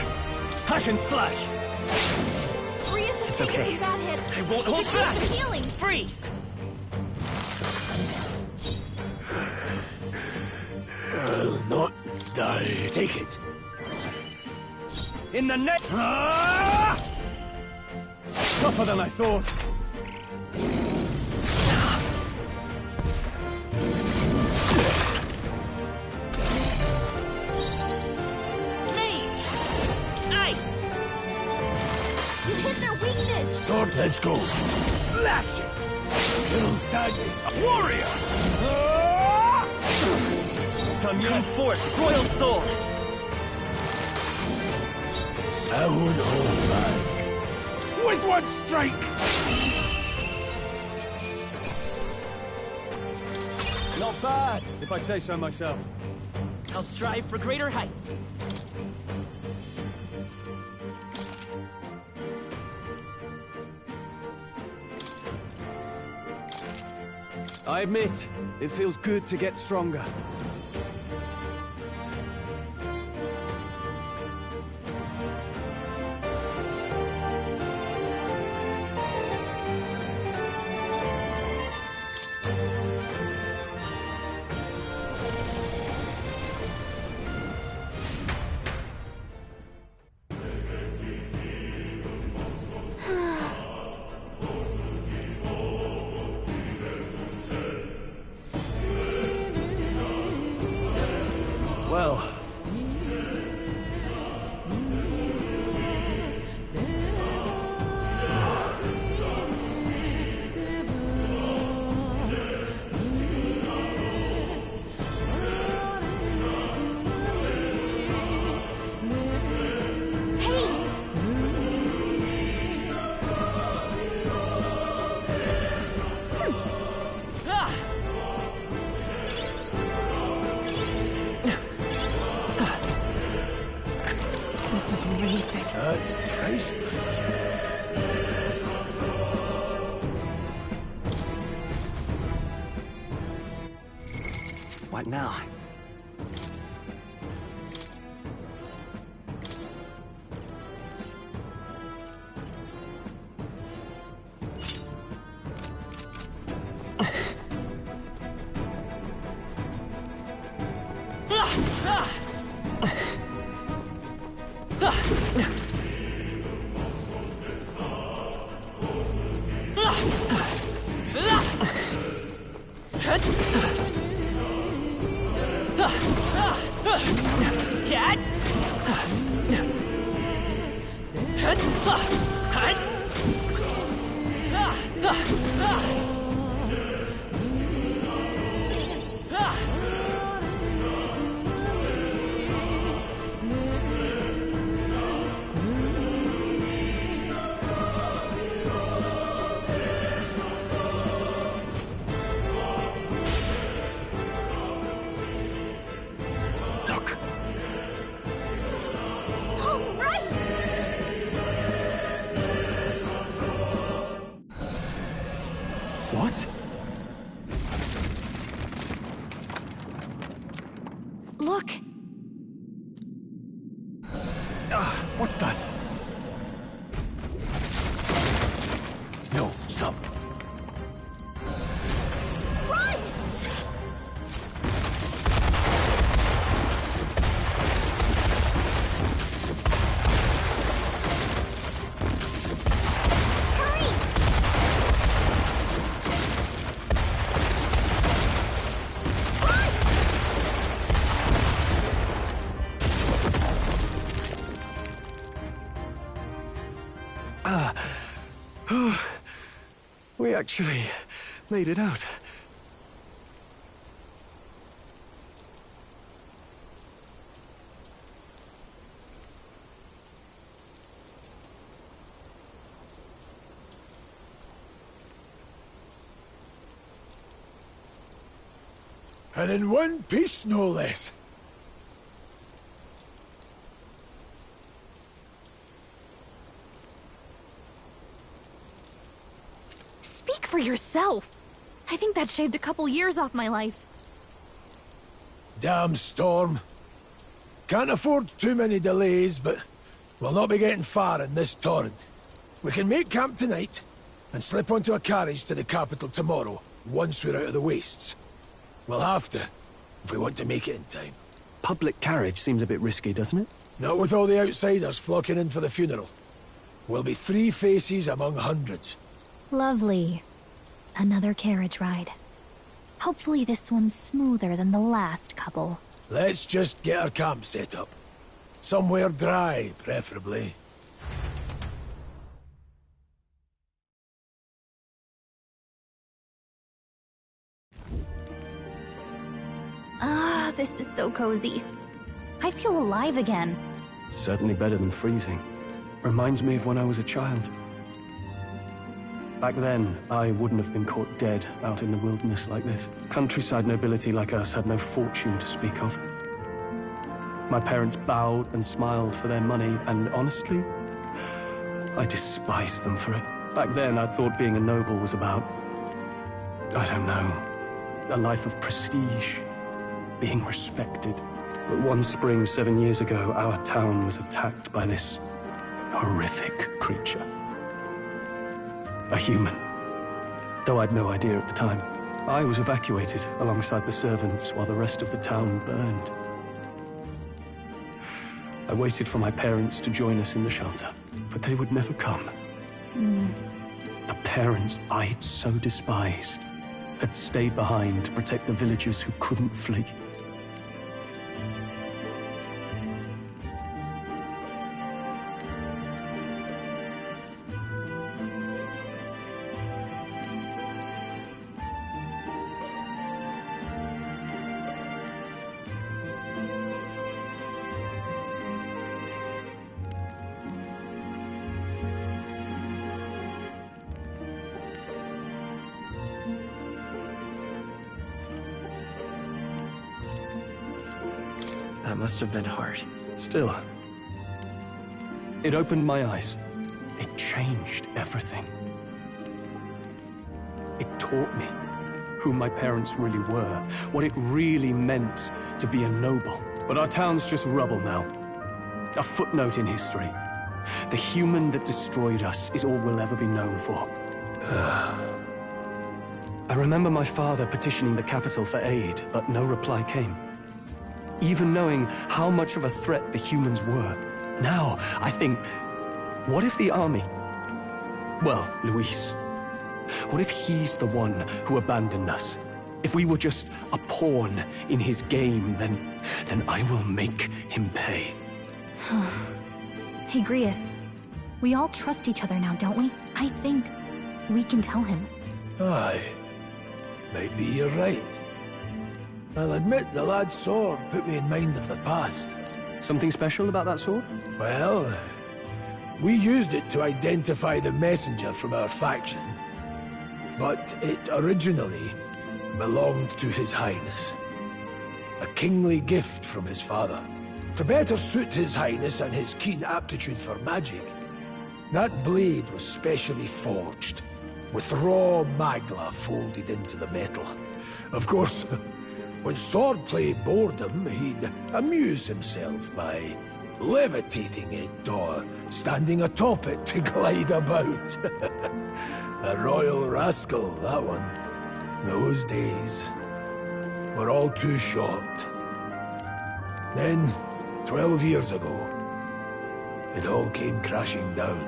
Hack and slash! Rias has It's taken okay. some bad hits. I won't He hold could use back. some healing. Freeze! I'll not die. Take it. In the net! Ah! Tougher than I thought. Mage! Ice! You hit their weakness! Sword, let's go. Slash it. Still standing. Warrior! Come forth, Royal Soul! I would hold back. With one strike! Not bad, if I say so myself. I'll strive for greater heights. I admit, it feels good to get stronger. What now? What? Look! What the? No, stop. Run! We actually made it out. And in one piece, no less. Speak for yourself! I think that shaved a couple years off my life. Damn storm. Can't afford too many delays, but we'll not be getting far in this torrent. We can make camp tonight, and slip onto a carriage to the capital tomorrow, once we're out of the wastes. We'll have to, if we want to make it in time. Public carriage seems a bit risky, doesn't it? Not with all the outsiders flocking in for the funeral. We'll be 3 faces among hundreds. Lovely. Another carriage ride. Hopefully this one's smoother than the last couple. Let's just get our camp set up. Somewhere dry, preferably. Ah, this is so cozy. I feel alive again. It's certainly better than freezing. Reminds me of when I was a child. Back then, I wouldn't have been caught dead out in the wilderness like this. Countryside nobility like us had no fortune to speak of. My parents bowed and smiled for their money, and honestly, I despised them for it. Back then, I thought being a noble was about, I don't know, a life of prestige, being respected. But one spring 7 years ago, our town was attacked by this horrific creature. A human. Though I'd no idea at the time. I was evacuated alongside the servants while the rest of the town burned. I waited for my parents to join us in the shelter, but they would never come. The parents I'd so despised had stayed behind to protect the villagers who couldn't flee. That must have been hard. Still, it opened my eyes. It changed everything. It taught me who my parents really were, what it really meant to be a noble. But our town's just rubble now. A footnote in history. The human that destroyed us is all we'll ever be known for. I remember my father petitioning the capital for aid, but no reply came. Even knowing how much of a threat the humans were. Now, I think, what if the army... Well, Luis. What if he's the one who abandoned us? If we were just a pawn in his game, then I will make him pay. Hey, Grius. We all trust each other now, don't we? I think we can tell him. Aye. Maybe you're right. I'll admit the lad's sword put me in mind of the past. Something special about that sword? Well, we used it to identify the messenger from our faction. But it originally belonged to His Highness. A kingly gift from his father. To better suit His Highness and his keen aptitude for magic, that blade was specially forged, with raw magla folded into the metal. Of course, when swordplay bored him, he'd amuse himself by levitating it or standing atop it to glide about. A royal rascal, that one. Those days were all too short. Then, 12 years ago, it all came crashing down.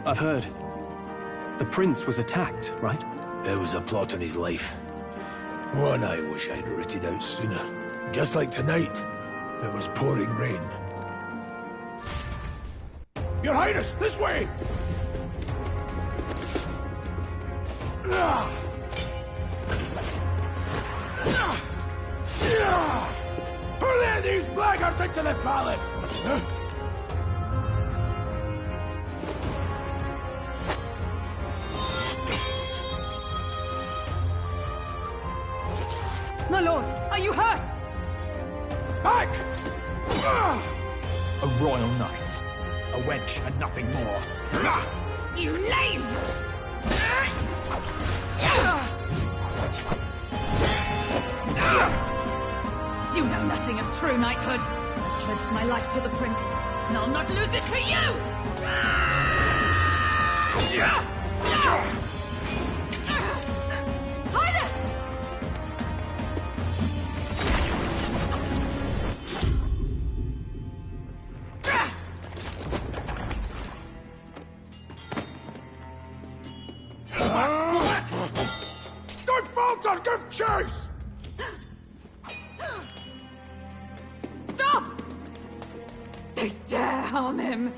I've heard. The prince was attacked, right? It was a plot on his life. One I wish I'd rooted out sooner. Just like tonight, it was pouring rain. Your Highness, this way! Hurry these blackguards into the palace! My lord, are you hurt? Back! A royal knight. A wench and nothing more. You knave! You know nothing of true knighthood. I pledged my life to the prince, and I'll not lose it to you! Highness! Don't falter! Give chase! Stop! They dare harm him!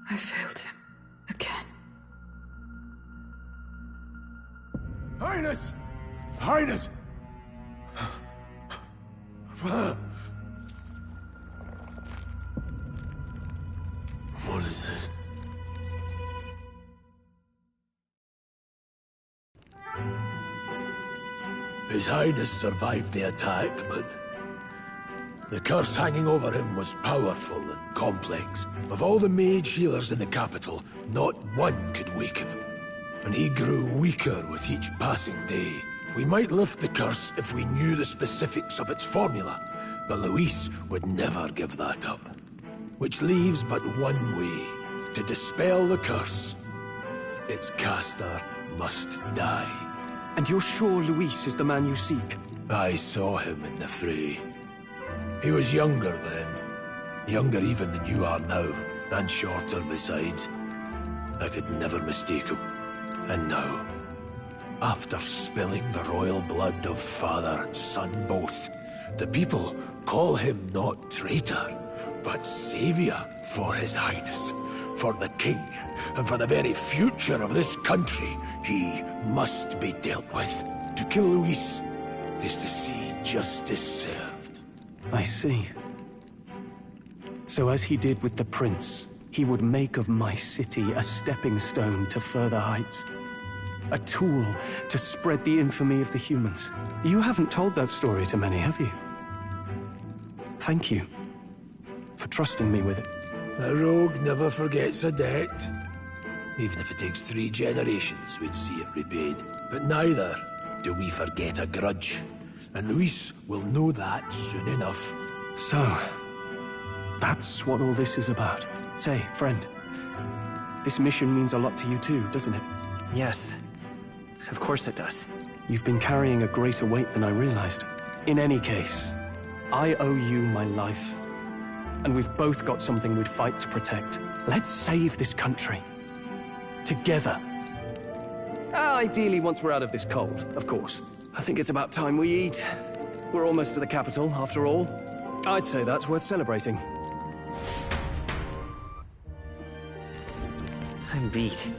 I failed him. Again. Highness! Highness! What is this? His Highness survived the attack, but the curse hanging over him was powerful and complex. Of all the mage healers in the capital, not one could wake him. And he grew weaker with each passing day. We might lift the curse if we knew the specifics of its formula, but Luis would never give that up. Which leaves but one way to dispel the curse. Its caster must die. And you're sure Luis is the man you seek? I saw him in the fray. He was younger then. Younger even than you are now, and shorter besides. I could never mistake him. And now, after spilling the royal blood of father and son both, the people call him not traitor, but savior for His Highness. For the king, and for the very future of this country, he must be dealt with. To kill Luis is to see justice served. I see. So as he did with the prince, he would make of my city a stepping stone to further heights. A tool to spread the infamy of the humans. You haven't told that story to many, have you? Thank you for trusting me with it. A rogue never forgets a debt. Even if it takes 3 generations, we'd see it repaid. But neither do we forget a grudge. And Luis will know that soon enough. So, that's what all this is about. Say, friend, this mission means a lot to you too, doesn't it? Yes. Of course it does. You've been carrying a greater weight than I realized. In any case, I owe you my life. And we've both got something we'd fight to protect. Let's save this country. Together. Ideally, once we're out of this cold, of course. I think it's about time we eat. We're almost to the capital, after all. I'd say that's worth celebrating. I'm beat.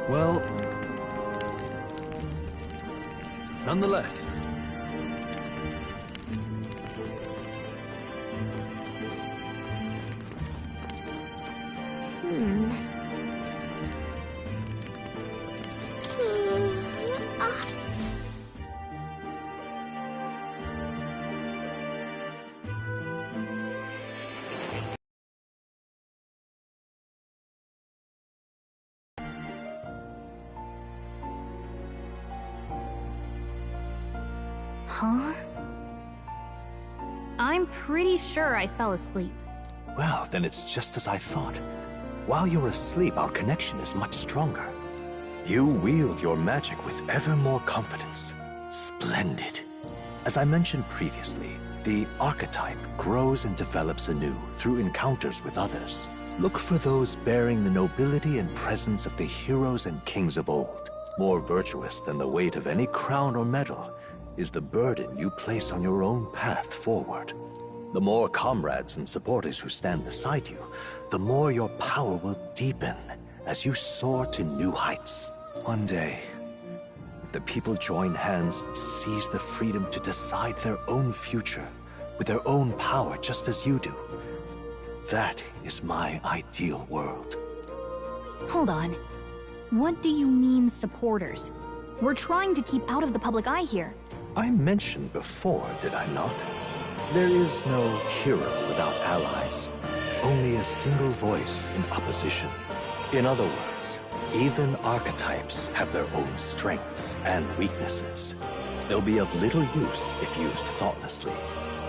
Well, nonetheless. Huh? I'm pretty sure I fell asleep. Well, then it's just as I thought. While you're asleep, our connection is much stronger. You wield your magic with ever more confidence. Splendid. As I mentioned previously, the archetype grows and develops anew through encounters with others. Look for those bearing the nobility and presence of the heroes and kings of old. More virtuous than the weight of any crown or medal is the burden you place on your own path forward. The more comrades and supporters who stand beside you, the more your power will deepen as you soar to new heights. One day, if the people join hands and seize the freedom to decide their own future with their own power just as you do, that is my ideal world. Hold on. What do you mean, supporters? We're trying to keep out of the public eye here. I mentioned before, did I not? There is no hero without allies. Only a single voice in opposition. In other words, even archetypes have their own strengths and weaknesses. They'll be of little use if used thoughtlessly.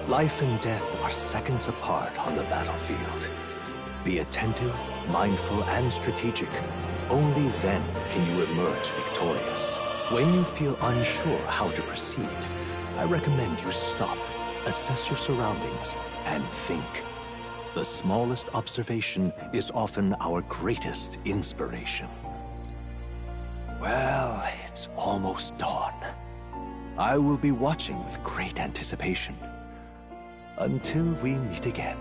Life and death are seconds apart on the battlefield. Be attentive, mindful, and strategic. Only then can you emerge victorious. When you feel unsure how to proceed, I recommend you stop, assess your surroundings, and think. The smallest observation is often our greatest inspiration. Well, it's almost dawn. I will be watching with great anticipation. Until we meet again.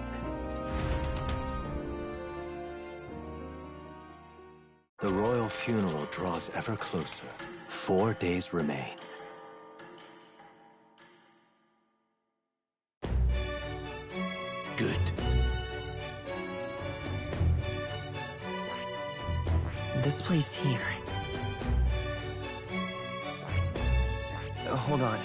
The royal funeral draws ever closer. 4 days remain. Good. This place here. Hold on.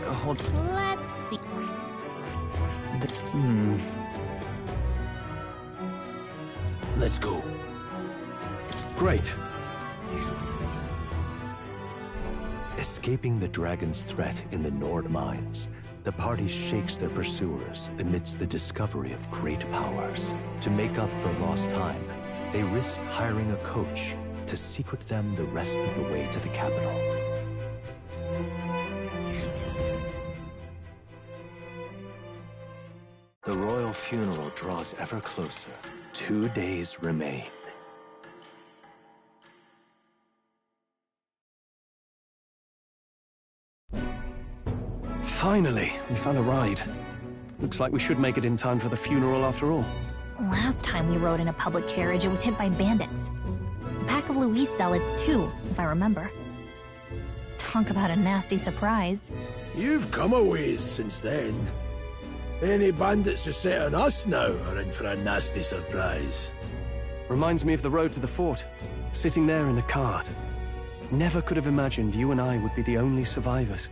Hold. Let's see. Let's go. Great. Escaping the dragon's threat in the Nord mines, the party shakes their pursuers amidst the discovery of great powers. To make up for lost time, they risk hiring a coach to secret them the rest of the way to the capital. The royal funeral draws ever closer. 2 days remain. Finally, we found a ride. Looks like we should make it in time for the funeral after all. Last time we rode in a public carriage, it was hit by bandits. A pack of Louis zealots, too, if I remember. Talk about a nasty surprise. You've come a ways since then. Any bandits who set on us now are in for a nasty surprise. Reminds me of the road to the fort. Sitting there in the cart. Never could have imagined you and I would be the only survivors.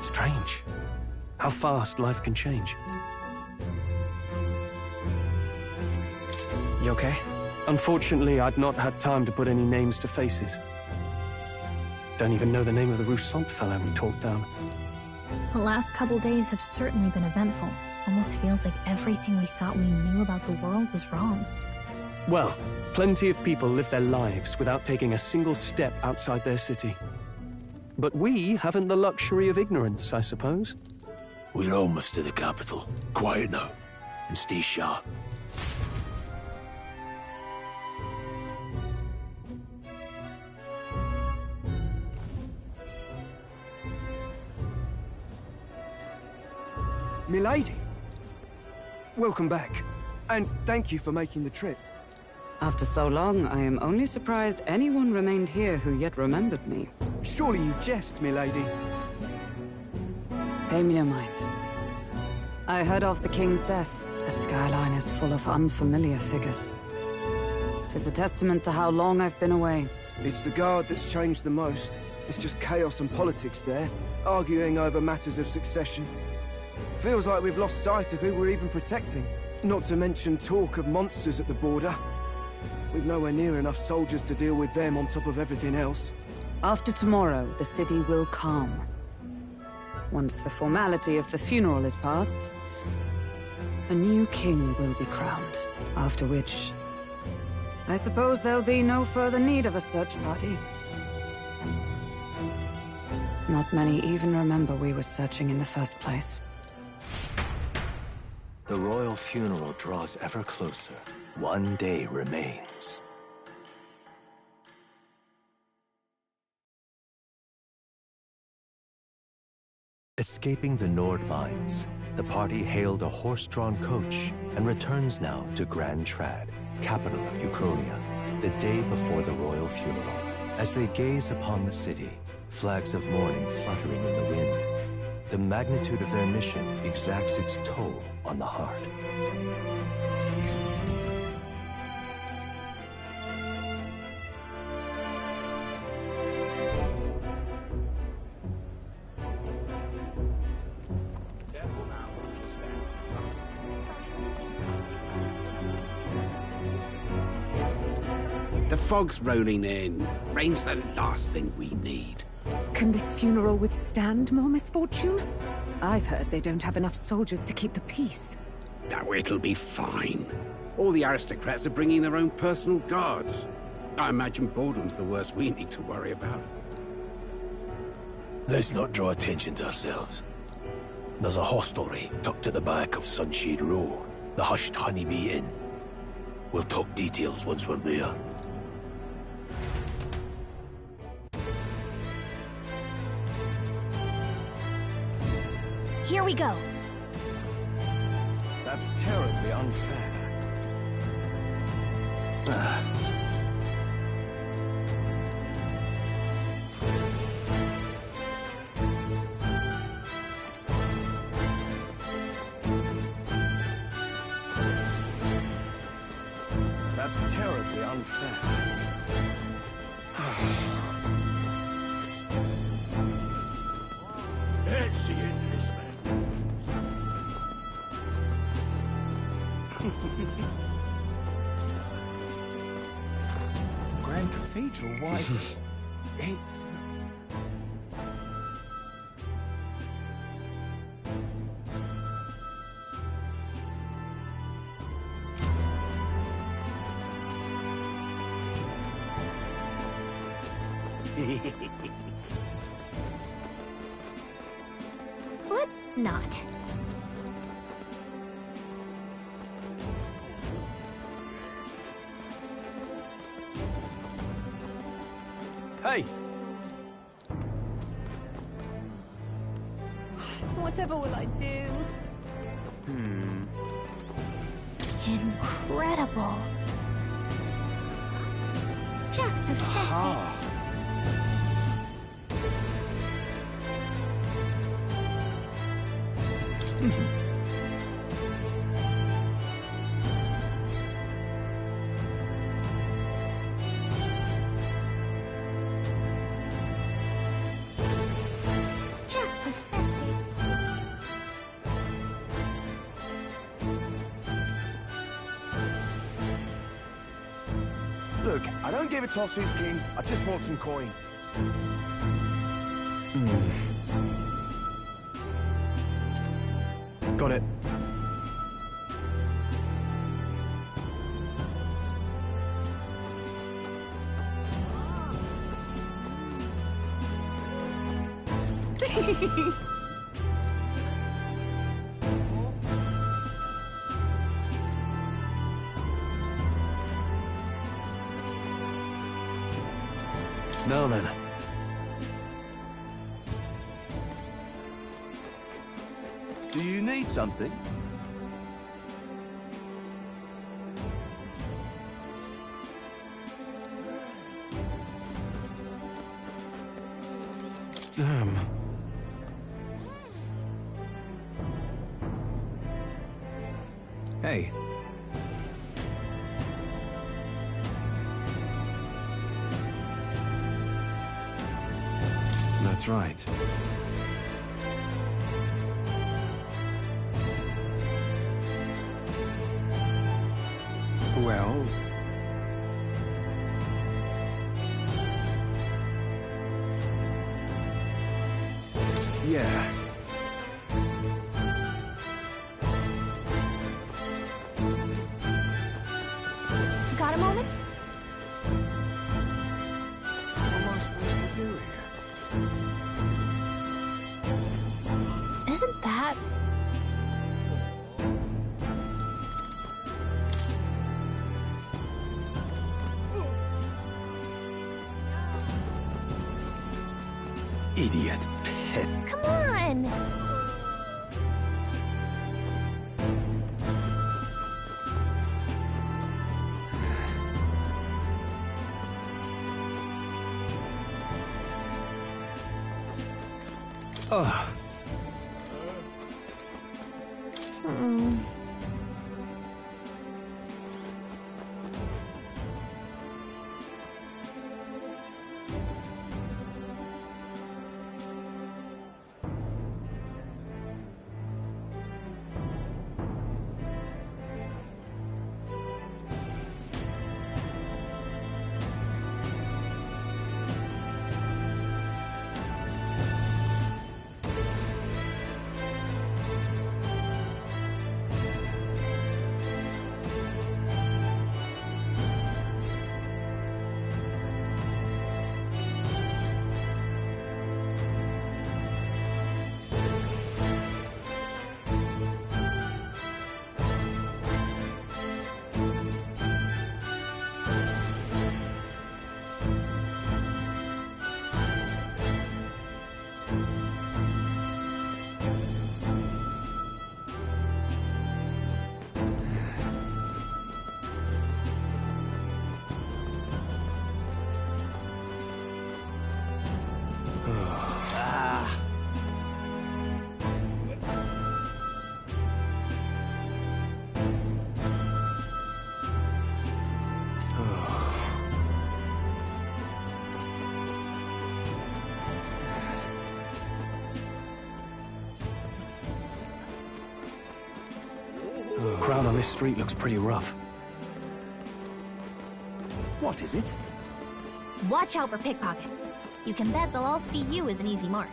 Strange. How fast life can change. You okay? Unfortunately, I'd not had time to put any names to faces. Don't even know the name of the Roussant fellow we talked down. The last couple days have certainly been eventful. Almost feels like everything we thought we knew about the world was wrong. Well, plenty of people live their lives without taking a single step outside their city. But we haven't the luxury of ignorance, I suppose. We're almost to the capital. Quiet now, and stay sharp. Milady! Welcome back, and thank you for making the trip. After so long, I am only surprised anyone remained here who yet remembered me. Surely you jest, milady. Pay me no mind. I heard of the king's death. The skyline is full of unfamiliar figures. 'Tis a testament to how long I've been away. It's the guard that's changed the most. It's just chaos and politics there, arguing over matters of succession. Feels like we've lost sight of who we're even protecting. Not to mention talk of monsters at the border. We've nowhere near enough soldiers to deal with them on top of everything else. After tomorrow, the city will calm. Once the formality of the funeral is past, a new king will be crowned. After which, I suppose there'll be no further need of a search party. Not many even remember we were searching in the first place. The royal funeral draws ever closer. 1 day remains. Escaping the Nord mines, the party hailed a horse-drawn coach and returns now to Grand Trad, capital of Uchronia, the day before the royal funeral. As they gaze upon the city, flags of mourning fluttering in the wind, the magnitude of their mission exacts its toll on the heart. The fog's rolling in. Rain's the last thing we need. Can this funeral withstand more misfortune? I've heard they don't have enough soldiers to keep the peace. Oh, it'll be fine. All the aristocrats are bringing their own personal guards. I imagine boredom's the worst we need to worry about. Let's not draw attention to ourselves. There's a hostelry tucked at the back of Sunshade Row, the Hushed Honeybee Inn. We'll talk details once we're there. Here we go. That's terribly unfair. That's terribly unfair. Let's see it this way. Grand Cathedral, why... it's... Let's not. Hey! Whatever will I do? Incredible. Just pathetic. Just pathetic. Look, I don't give a toss who's king. I just want some coin. Got it. Now then. Do you need something? Damn. Hey. That's right. Well... yeah. Got a moment? What am I supposed to do here? Isn't that... Idiot pet. Come on! Ugh. Crowd on this street looks pretty rough. What is it? Watch out for pickpockets. You can bet they'll all see you as an easy mark.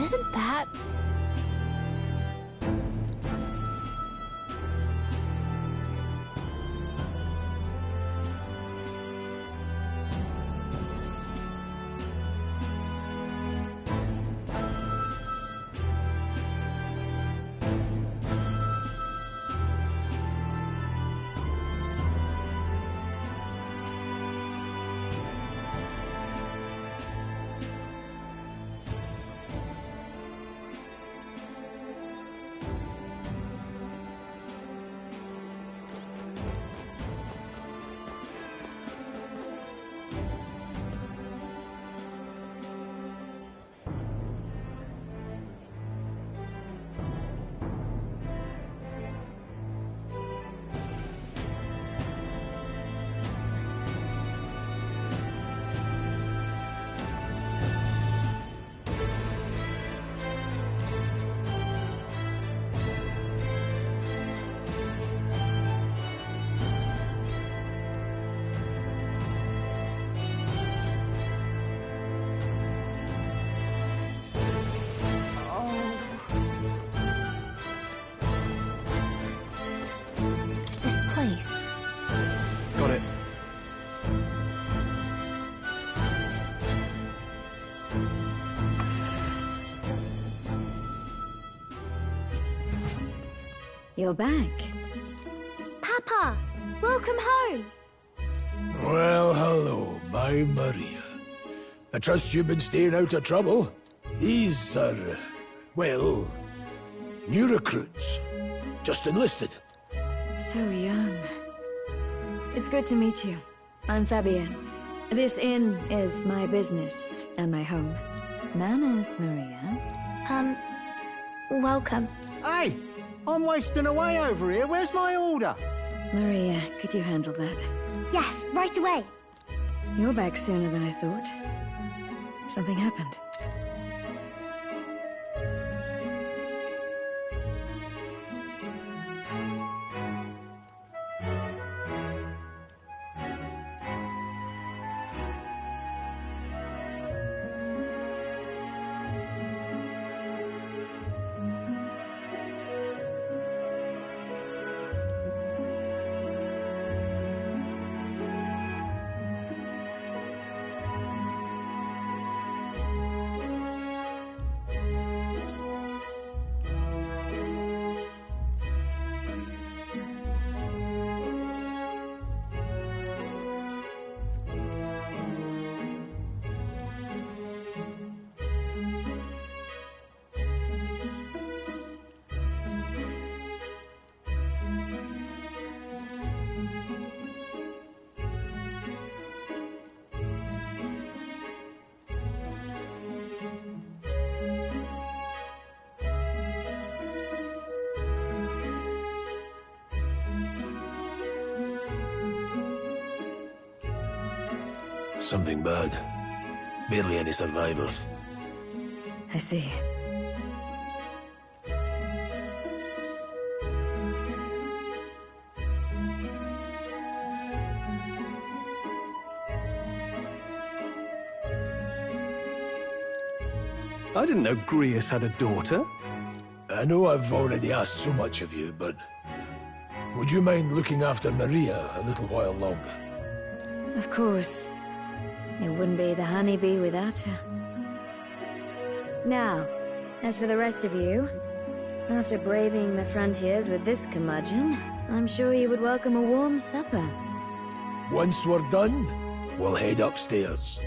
Isn't that... place. Got it. You're back. Papa, welcome home. Well, hello, my Maria. I trust you've been staying out of trouble. These are, well, new recruits. Just enlisted. So young. It's good to meet you. I'm Fabienne. This inn is my business and my home. Manners, Maria. Welcome. Hey! I'm wasting away over here. Where's my order? Maria, could you handle that? Yes, right away. You're back sooner than I thought. Something happened. Something bad. Barely any survivors. I see. I didn't know Grius had a daughter. I know I've already asked so much of you, but would you mind looking after Maria a little while longer? Of course. It wouldn't be the honeybee without her. Now, as for the rest of you, after braving the frontiers with this curmudgeon, I'm sure you would welcome a warm supper. Once we're done, we'll head upstairs.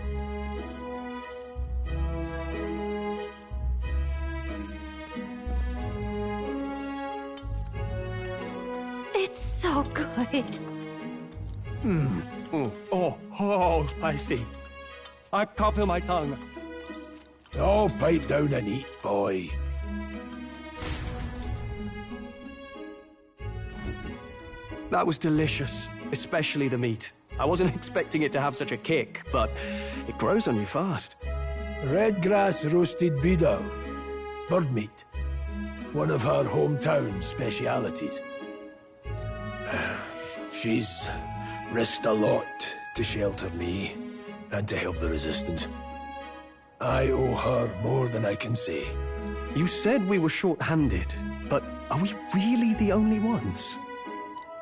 It's so good. Oh, spicy. I can't feel my tongue. Oh, pipe down and eat, boy. That was delicious, especially the meat. I wasn't expecting it to have such a kick, but it grows on you fast. Red grass roasted beedle. Bird meat. One of her hometown specialities. She's risked a lot to shelter me and to help the Resistance. I owe her more than I can say. You said we were short-handed, but are we really the only ones?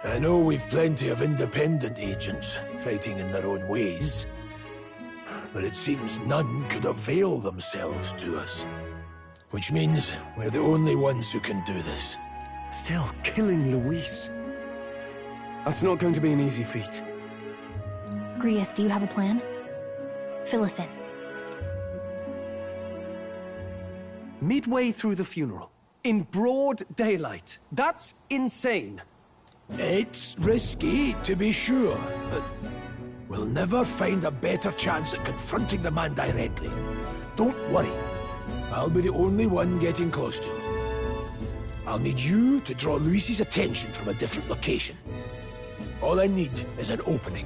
I know we've plenty of independent agents fighting in their own ways, but it seems none could avail themselves to us. Which means we're the only ones who can do this. Still, killing Luis. That's not going to be an easy feat. Grius, do you have a plan? Fill us in. Midway through the funeral, in broad daylight. That's insane. It's risky, to be sure, but we'll never find a better chance at confronting the man directly. Don't worry. I'll be the only one getting close to him. I'll need you to draw Luis's attention from a different location. All I need is an opening.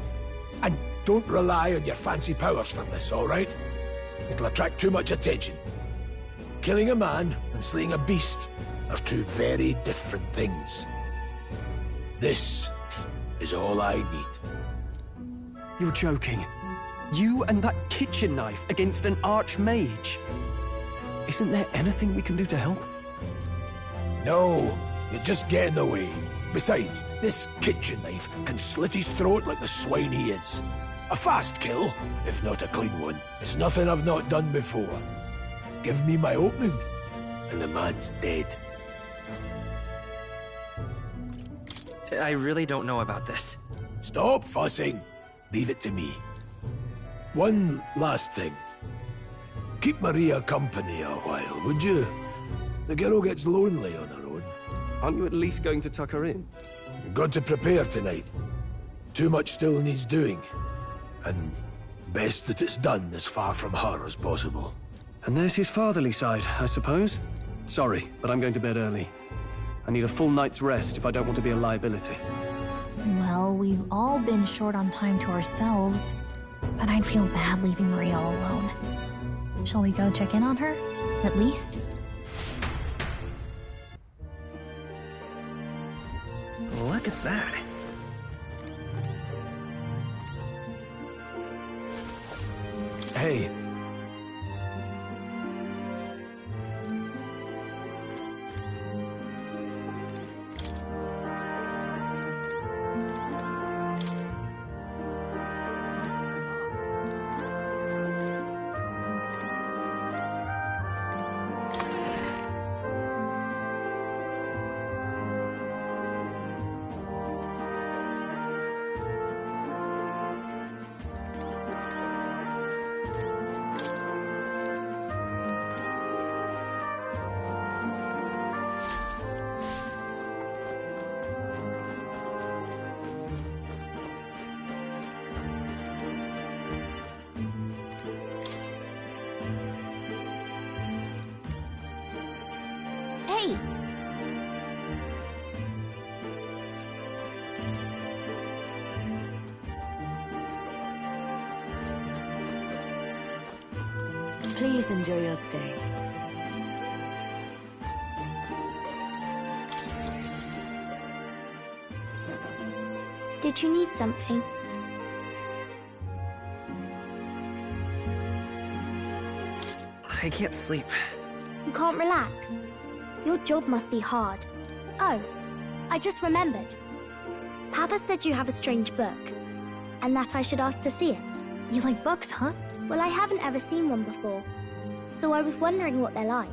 And don't rely on your fancy powers for this, all right? It'll attract too much attention. Killing a man and slaying a beast are two very different things. This is all I need. You're joking. You and that kitchen knife against an archmage. Isn't there anything we can do to help? No, you're just getting in the way. Besides, this kitchen knife can slit his throat like the swine he is. A fast kill, if not a clean one. It's nothing I've not done before. Give me my opening, and the man's dead. I really don't know about this. Stop fussing. Leave it to me. One last thing. Keep Maria company a while, would you? The girl gets lonely on her own. Aren't you at least going to tuck her in? You've got to prepare tonight. Too much still needs doing. And best that it's done as far from her as possible. And there's his fatherly side, I suppose. Sorry, but I'm going to bed early. I need a full night's rest if I don't want to be a liability. Well, we've all been short on time to ourselves, but I'd feel bad leaving Maria all alone. Shall we go check in on her, at least? Look at that. Hey. Please enjoy your stay. Did you need something? I can't sleep. You can't relax? Your job must be hard. Oh, I just remembered. Papa said you have a strange book, and that I should ask to see it. You like books, huh? Well, I haven't ever seen one before, so I was wondering what they're like.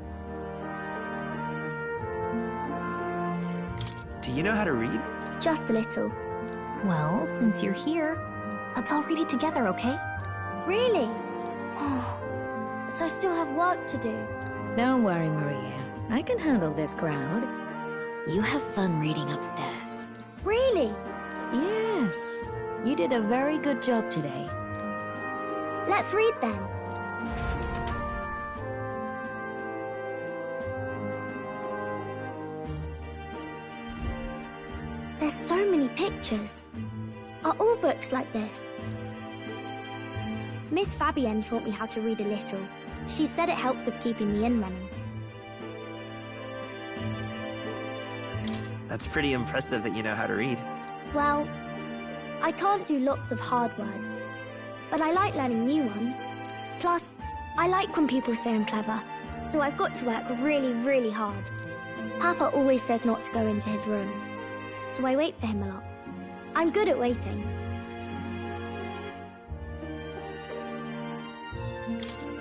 Do you know how to read? Just a little. Well, since you're here, let's all read it together, okay? Really? Oh, but I still have work to do. Don't worry, Maria. I can handle this crowd. You have fun reading upstairs. Really? Yes. You did a very good job today. Let's read then. There's so many pictures. Are all books like this? Miss Fabienne taught me how to read a little. She said it helps with keeping the inn running. That's pretty impressive that you know how to read. Well, I can't do lots of hard words, but I like learning new ones. Plus, I like when people say I'm clever, so I've got to work really, really hard. Papa always says not to go into his room, so I wait for him a lot. I'm good at waiting.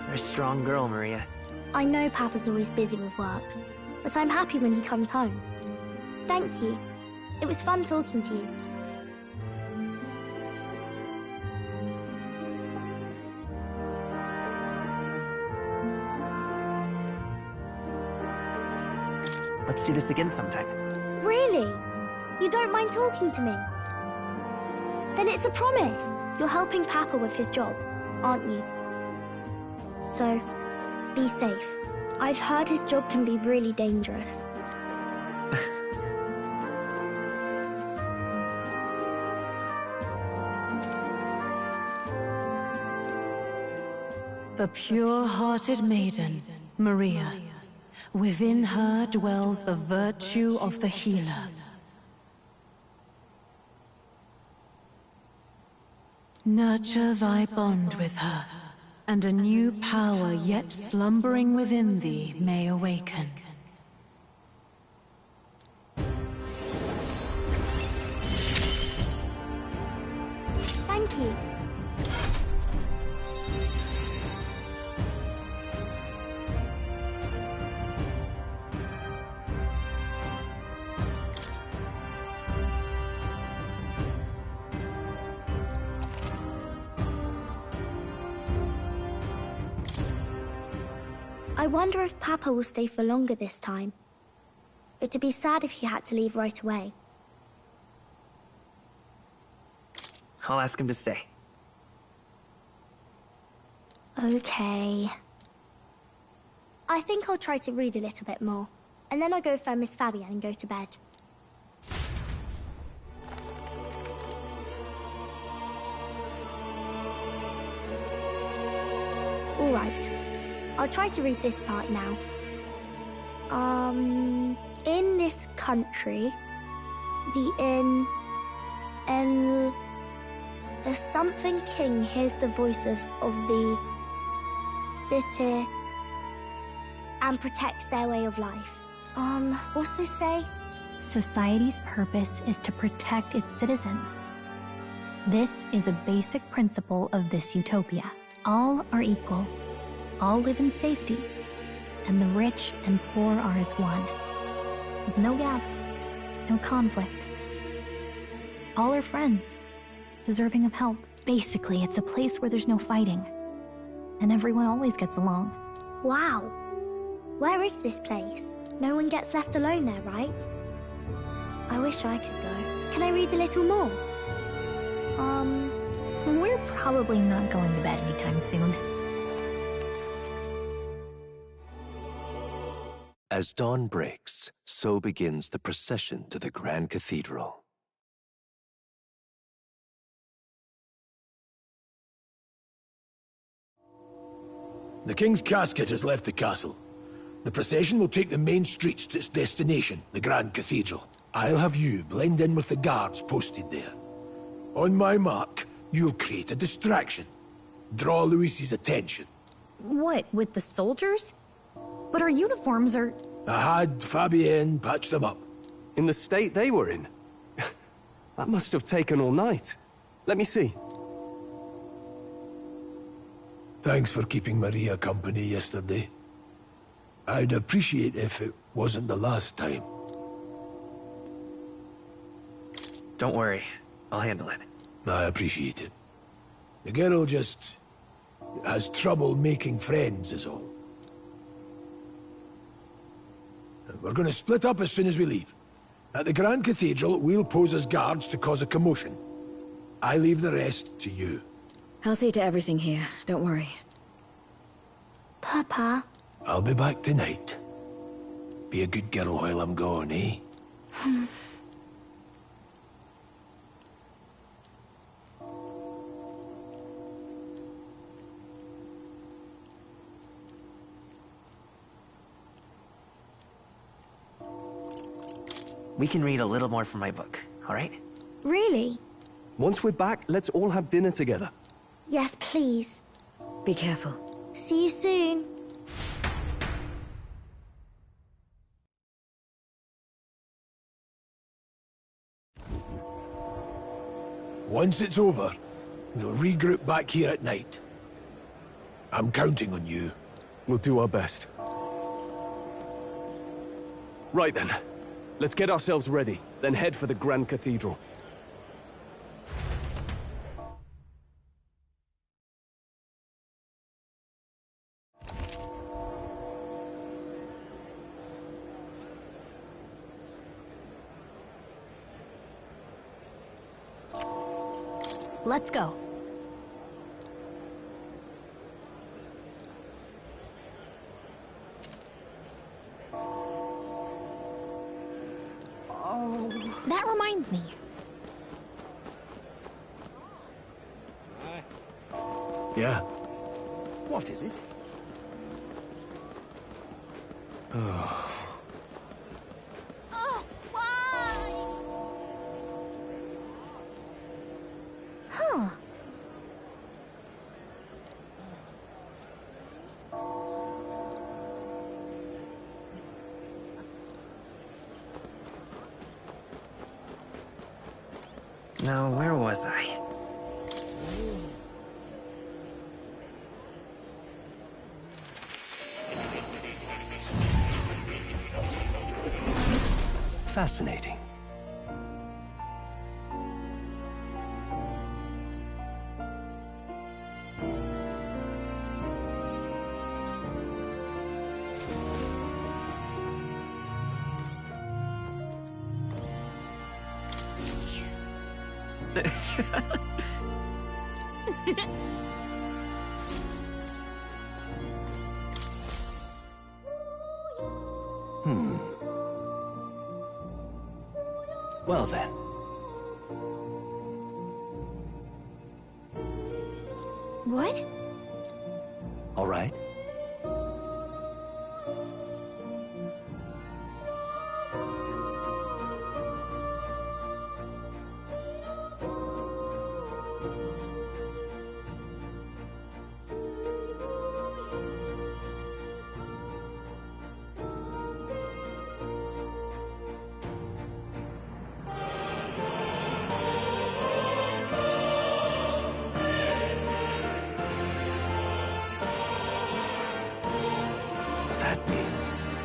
You're a strong girl, Maria. I know Papa's always busy with work, but I'm happy when he comes home. Thank you. It was fun talking to you. Let's do this again sometime. Really? You don't mind talking to me? Then it's a promise. You're helping Papa with his job, aren't you? So, be safe. I've heard his job can be really dangerous. The pure-hearted maiden, Maria. Within her dwells the virtue of the healer. Nurture thy bond with her, and a new power yet slumbering within thee may awaken. Thank you. I wonder if Papa will stay for longer this time. It'd be sad if he had to leave right away. I'll ask him to stay. Okay. I think I'll try to read a little bit more, and then I'll go find Miss Fabienne and go to bed. All right. I'll try to read this part now. In this country, the something king hears the voices of the city and protects their way of life. What's this say? Society's purpose is to protect its citizens. This is a basic principle of this utopia. All are equal. All live in safety, and the rich and poor are as one. With no gaps, no conflict. All are friends, deserving of help. Basically, it's a place where there's no fighting, and everyone always gets along. Wow. Where is this place? No one gets left alone there, right? I wish I could go. Can I read a little more? We're probably not going to bed anytime soon. As dawn breaks, so begins the procession to the Grand Cathedral. The King's casket has left the castle. The procession will take the main streets to its destination, the Grand Cathedral. I'll have you blend in with the guards posted there. On my mark, you'll create a distraction. Draw Luis's attention. What, with the soldiers? But our uniforms are... I had Fabienne patch them up. In the state they were in? That must have taken all night. Let me see. Thanks for keeping Maria company yesterday. I'd appreciate if it wasn't the last time. Don't worry. I'll handle it. I appreciate it. The girl just has trouble making friends is all. We're gonna split up as soon as we leave. At the Grand Cathedral, we'll pose as guards to cause a commotion. I leave the rest to you. I'll see to everything here. Don't worry. Papa. I'll be back tonight. Be a good girl while I'm gone, eh? We can read a little more from my book, all right? Really? Once we're back, let's all have dinner together. Yes, please. Be careful. See you soon. Once it's over, we'll regroup back here at night. I'm counting on you. We'll do our best. Right then. Let's get ourselves ready, then head for the Grand Cathedral. Let's go. That reminds me. Yeah. What is it? Huh. Now, where was I? Fascinating. Well then. What? All right. That means...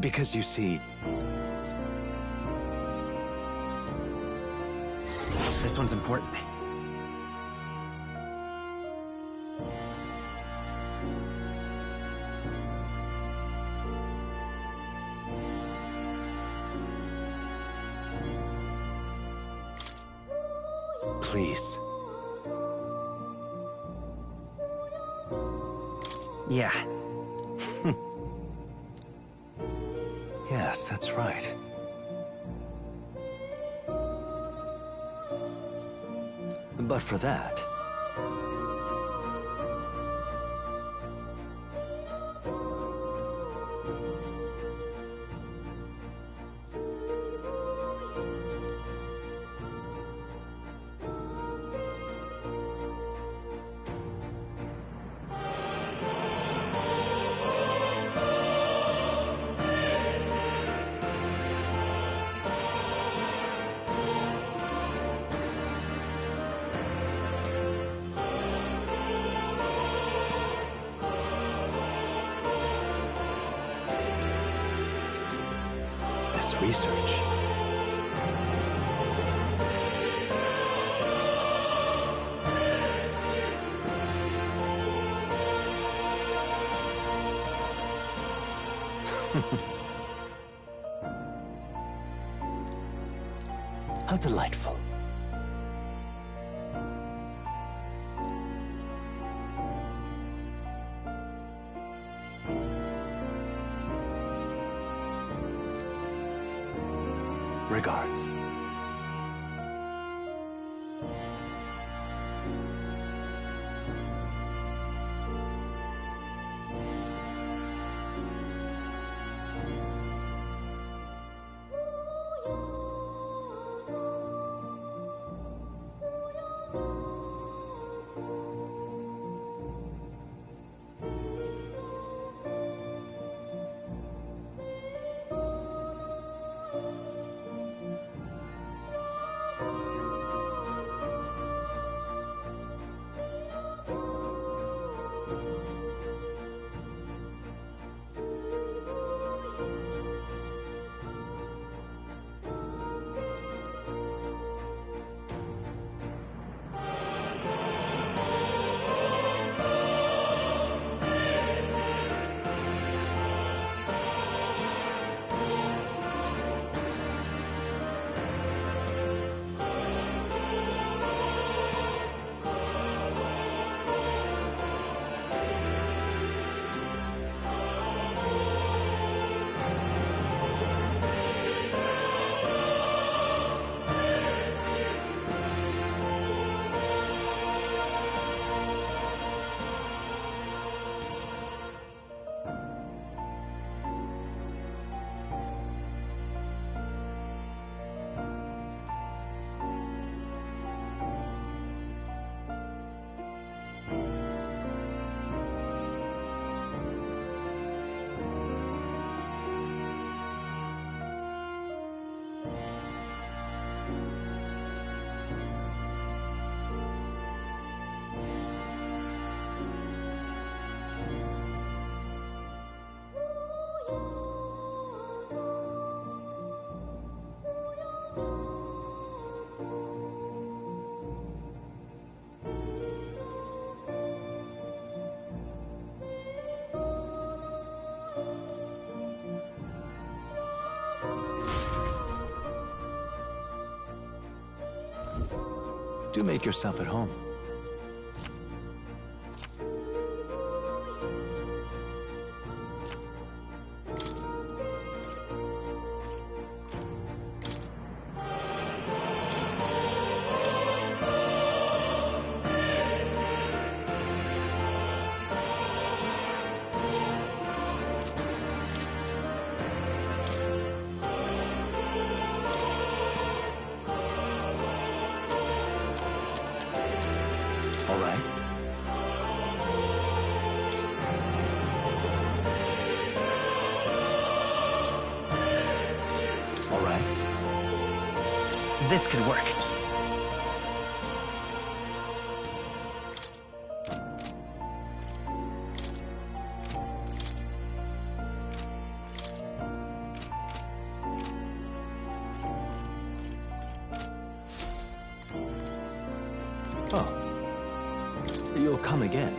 Because you see... This one's important. Please. Yeah. Yes, that's right. But for that... research. How delightful. Regards. Do make yourself at home. All right. All right. This could work. Oh. You'll come again.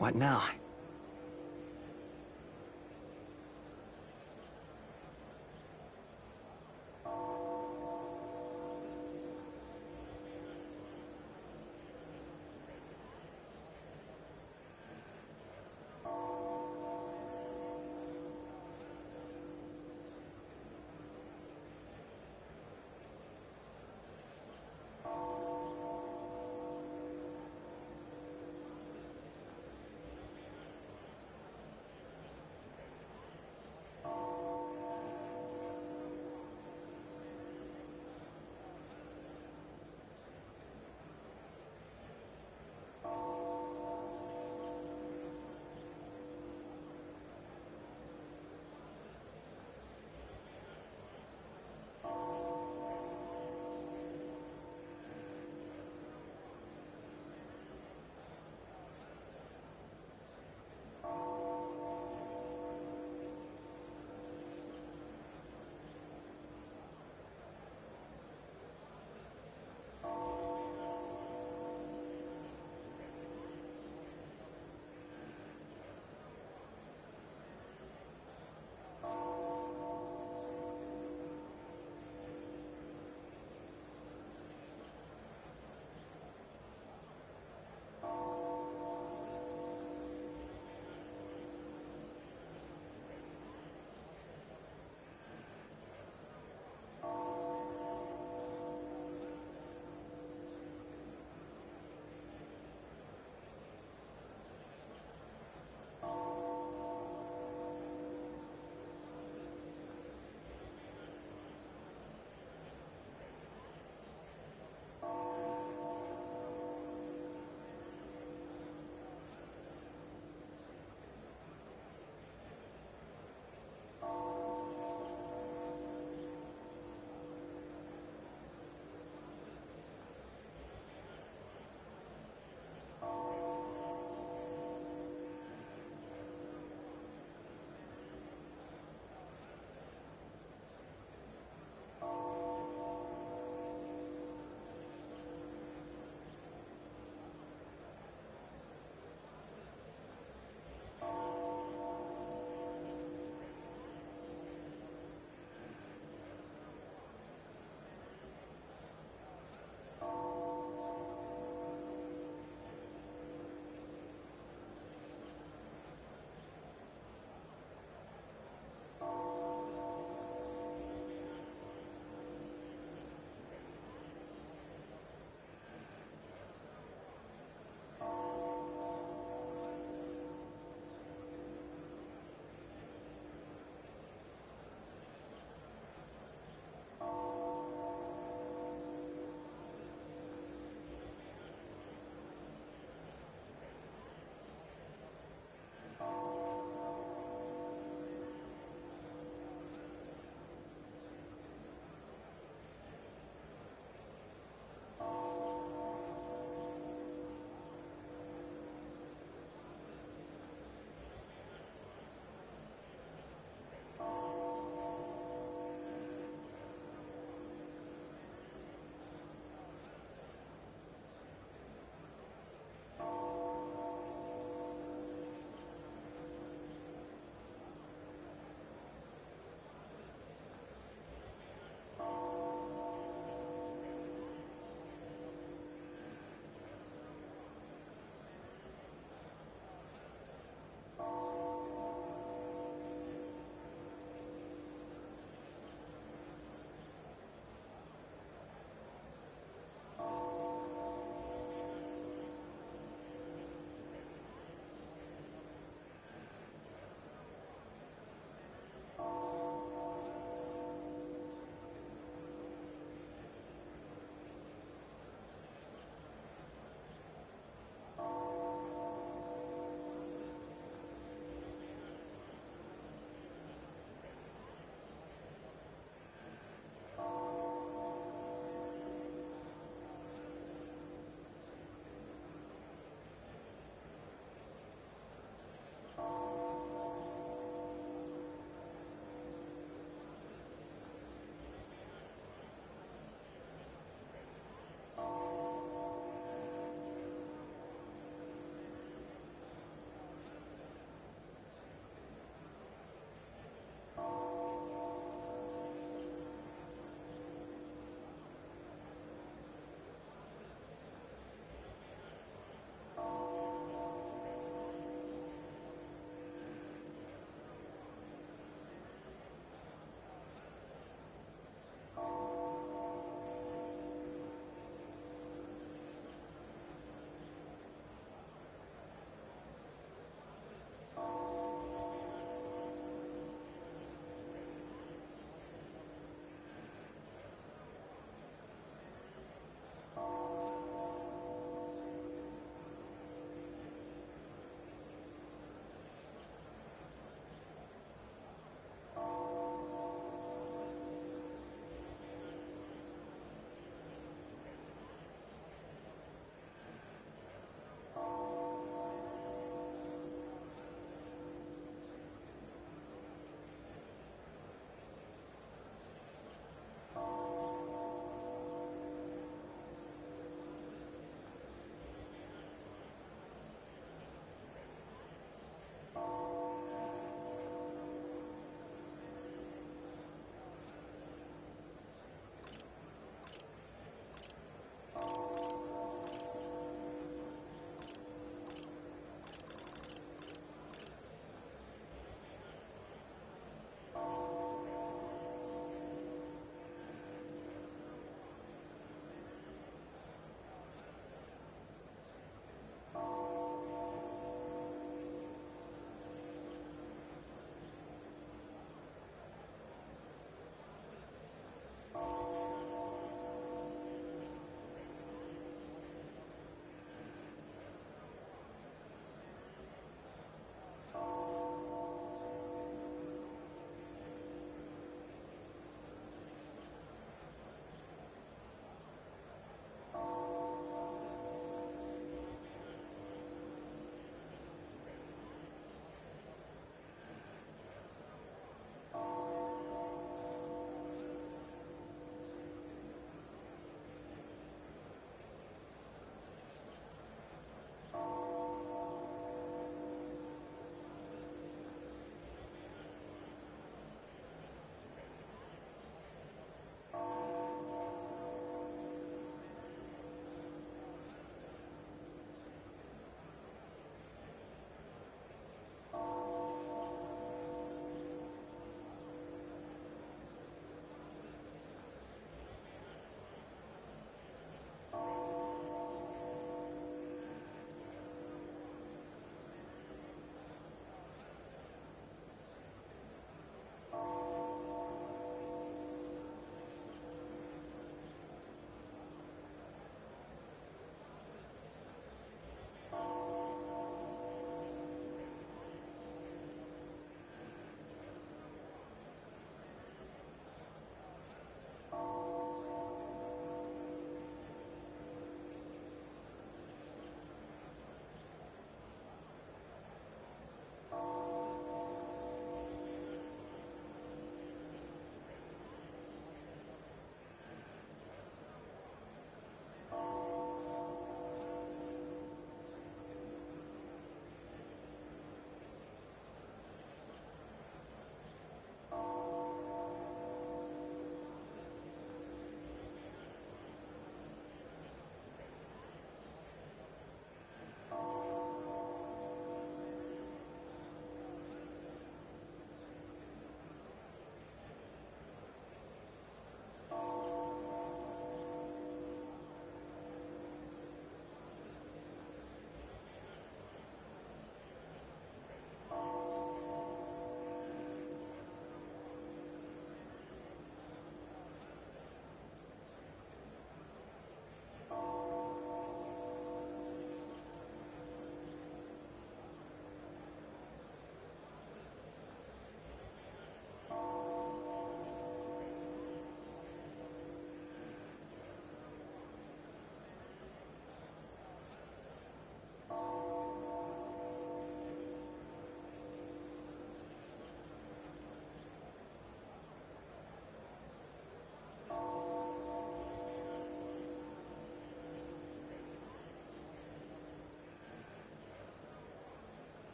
What now?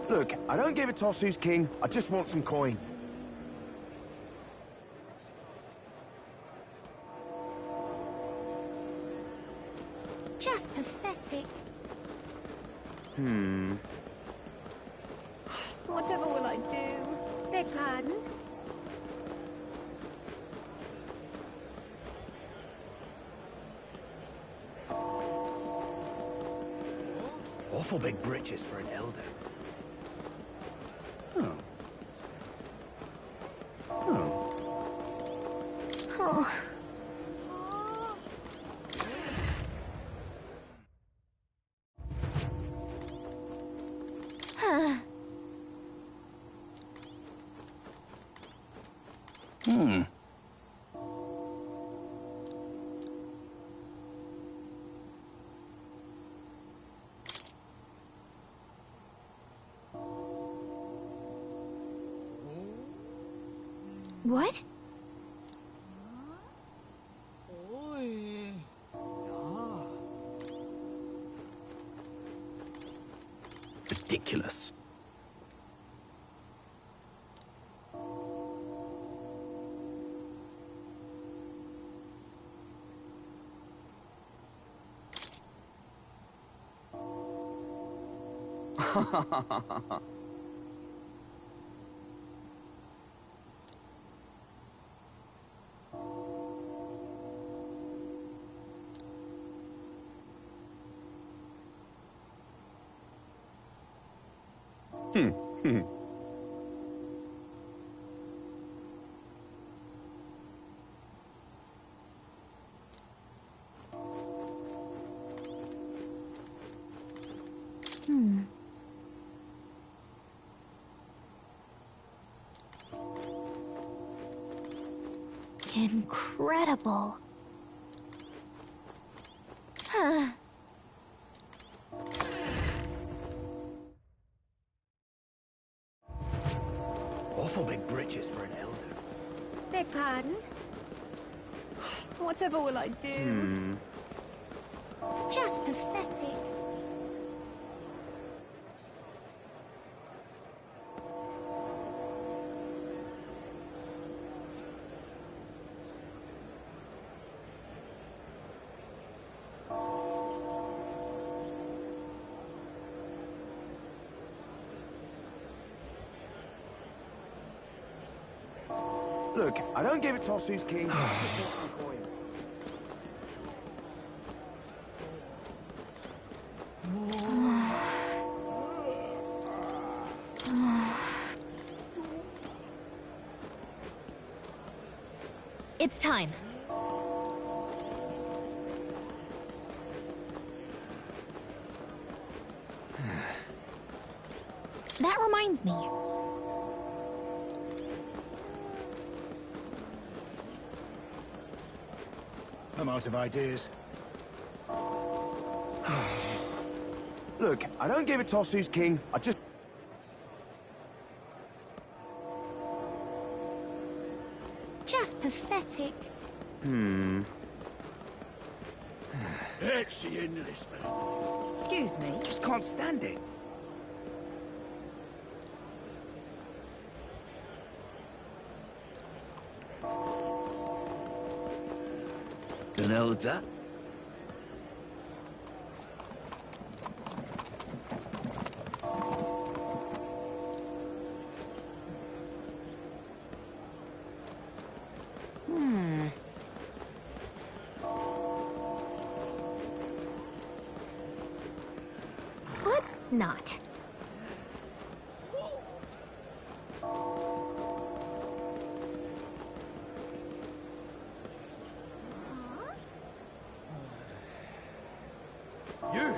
Look, I don't give a toss who's king, I just want some coin. Just pathetic. Whatever will I do? Beg pardon? Awful big britches for an elder. Oh. Oh. What? Ridiculous. Incredible. Huh. Awful big britches for an elder. Beg pardon? Whatever will I do? Just pathetic. Look, I don't give a toss who's king, I just want some coin. It's time. That reminds me. I'm out of ideas. Look, I don't give a toss who's king, I just... Just pathetic. That's the end of this, man. Excuse me? Just can't stand it. An elder? Let's not. You!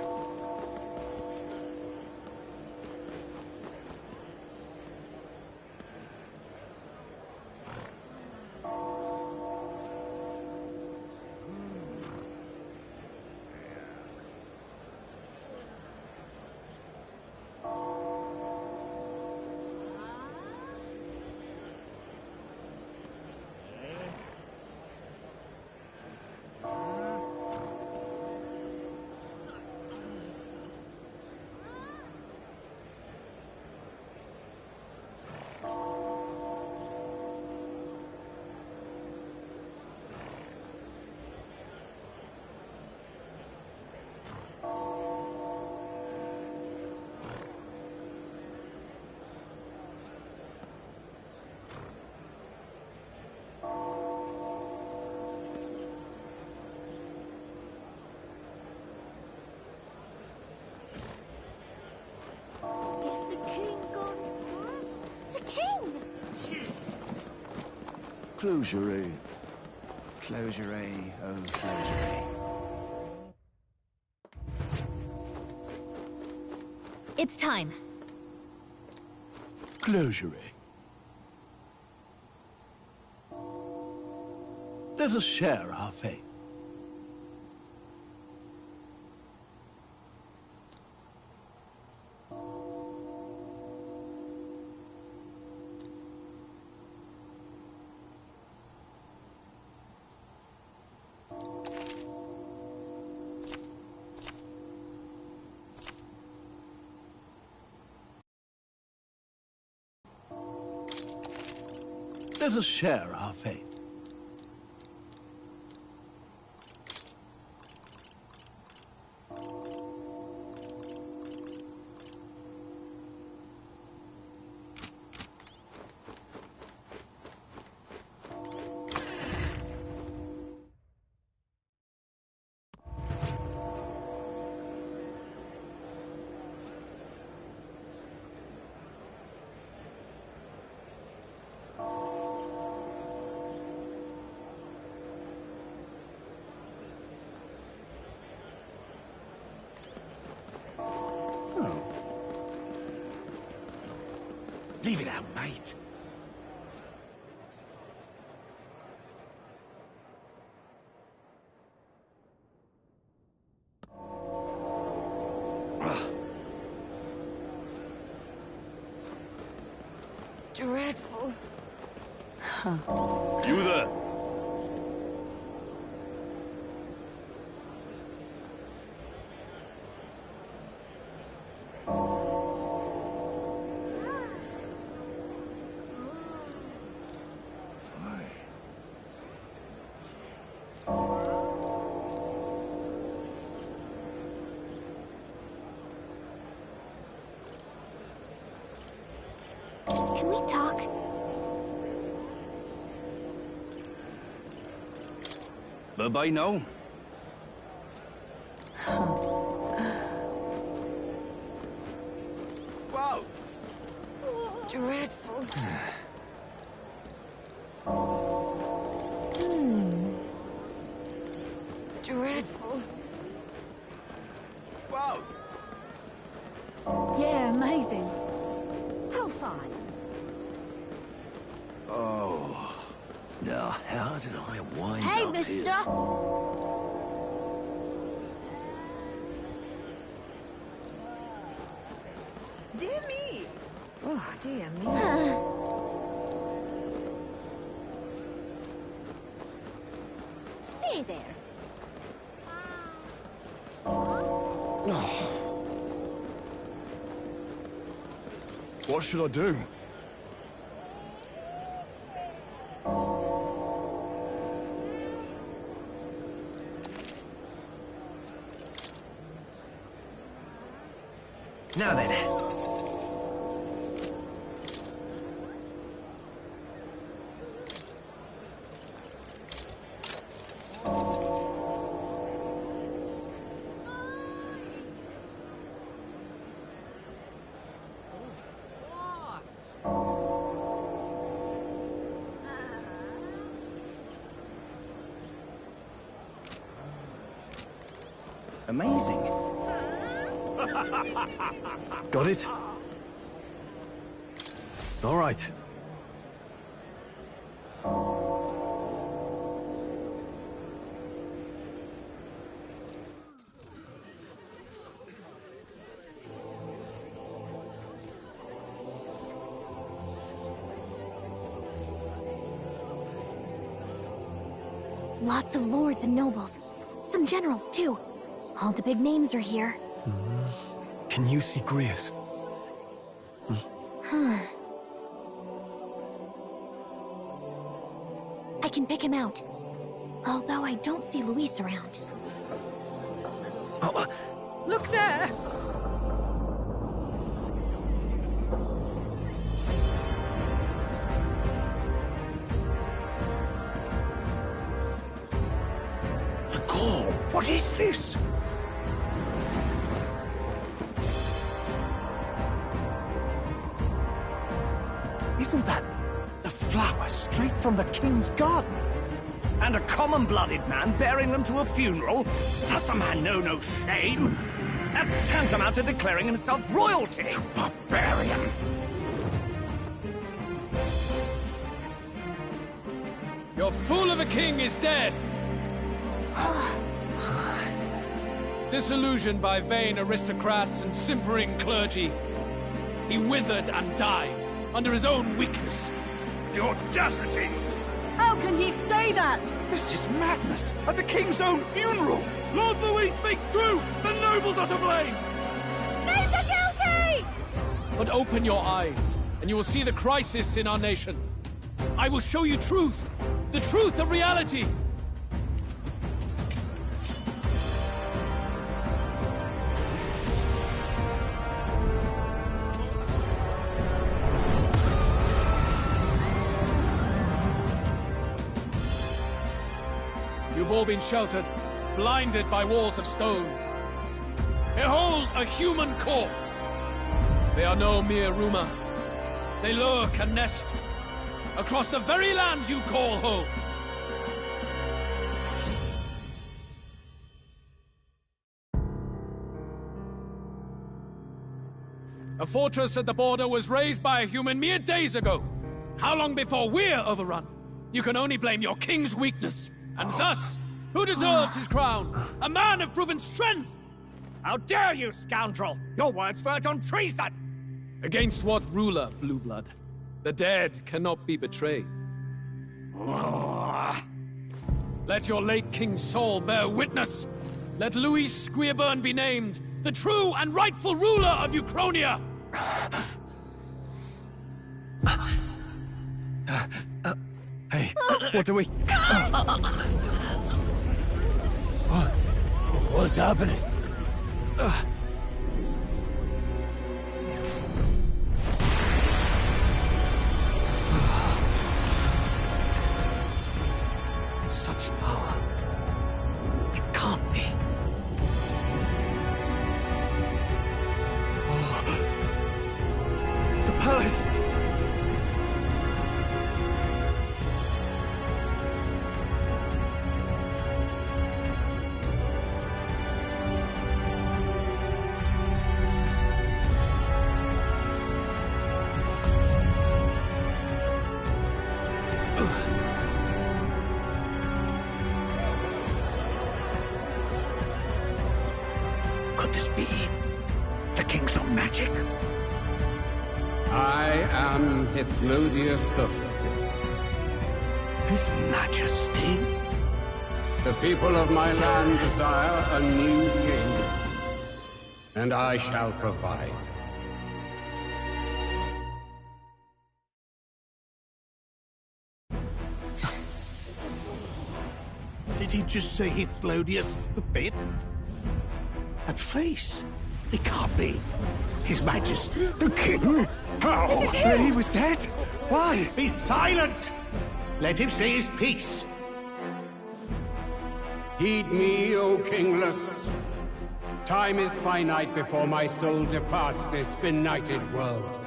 Closure, Closure, oh closure. It's time. Closure. Let us share our faith. Let us share our faith. Leave it out, mate. Dreadful. You there? Can we talk? Bye-bye now. Whoa! Dreadful. Dreadful. Whoa! Yeah, amazing. How fine. Oh. Now, how did I wind Hey, up mister! here? Dear me. Oh, dear me. Stay there. What should I do? Now then. Amazing. Got it? All right. Lots of lords and nobles. Some generals, too. All the big names are here. Can you see Grius? I can pick him out. Although I don't see Luis around. Look there! The call! What is this? Isn't that The flowers straight from the king's garden. And a common-blooded man bearing them to a funeral? Does the man know no shame? That's tantamount to declaring himself royalty. You barbarian! Your fool of a king is dead! Disillusioned by vain aristocrats and simpering clergy, he withered and died under his own weakness. The audacity! How can he say that? This is madness! At the king's own funeral! Lord Louis speaks true! The nobles are to blame! Name the guilty! But open your eyes, and you will see the crisis in our nation. I will show you truth! The truth of reality! You've all been sheltered, blinded by walls of stone. Behold a human corpse! They are no mere rumor. They lurk and nest across the very land you call home. A fortress at the border was raised by a human mere days ago. How long before we're overrun? You can only blame your king's weakness. And thus, who deserves his crown? A man of proven strength! How dare you, scoundrel! Your words verge on treason! Against what ruler, Blueblood? The dead cannot be betrayed. Let your late king's soul bear witness. Let Louis Squeerburn be named the true and rightful ruler of Uchronia. Hey, what do we... What's happening? Such power. It can't be. The palace! Could this be the king's own magic? I am Hithlodius V. His Majesty? The people of my land desire a new king, and I shall provide. Did he just say Hithlodius V? That face. It can't be. His Majesty. The king? How? Is it him? He was dead? Why? Be silent! Let him say his piece. Heed me, O kingless. Time is finite before my soul departs this benighted world.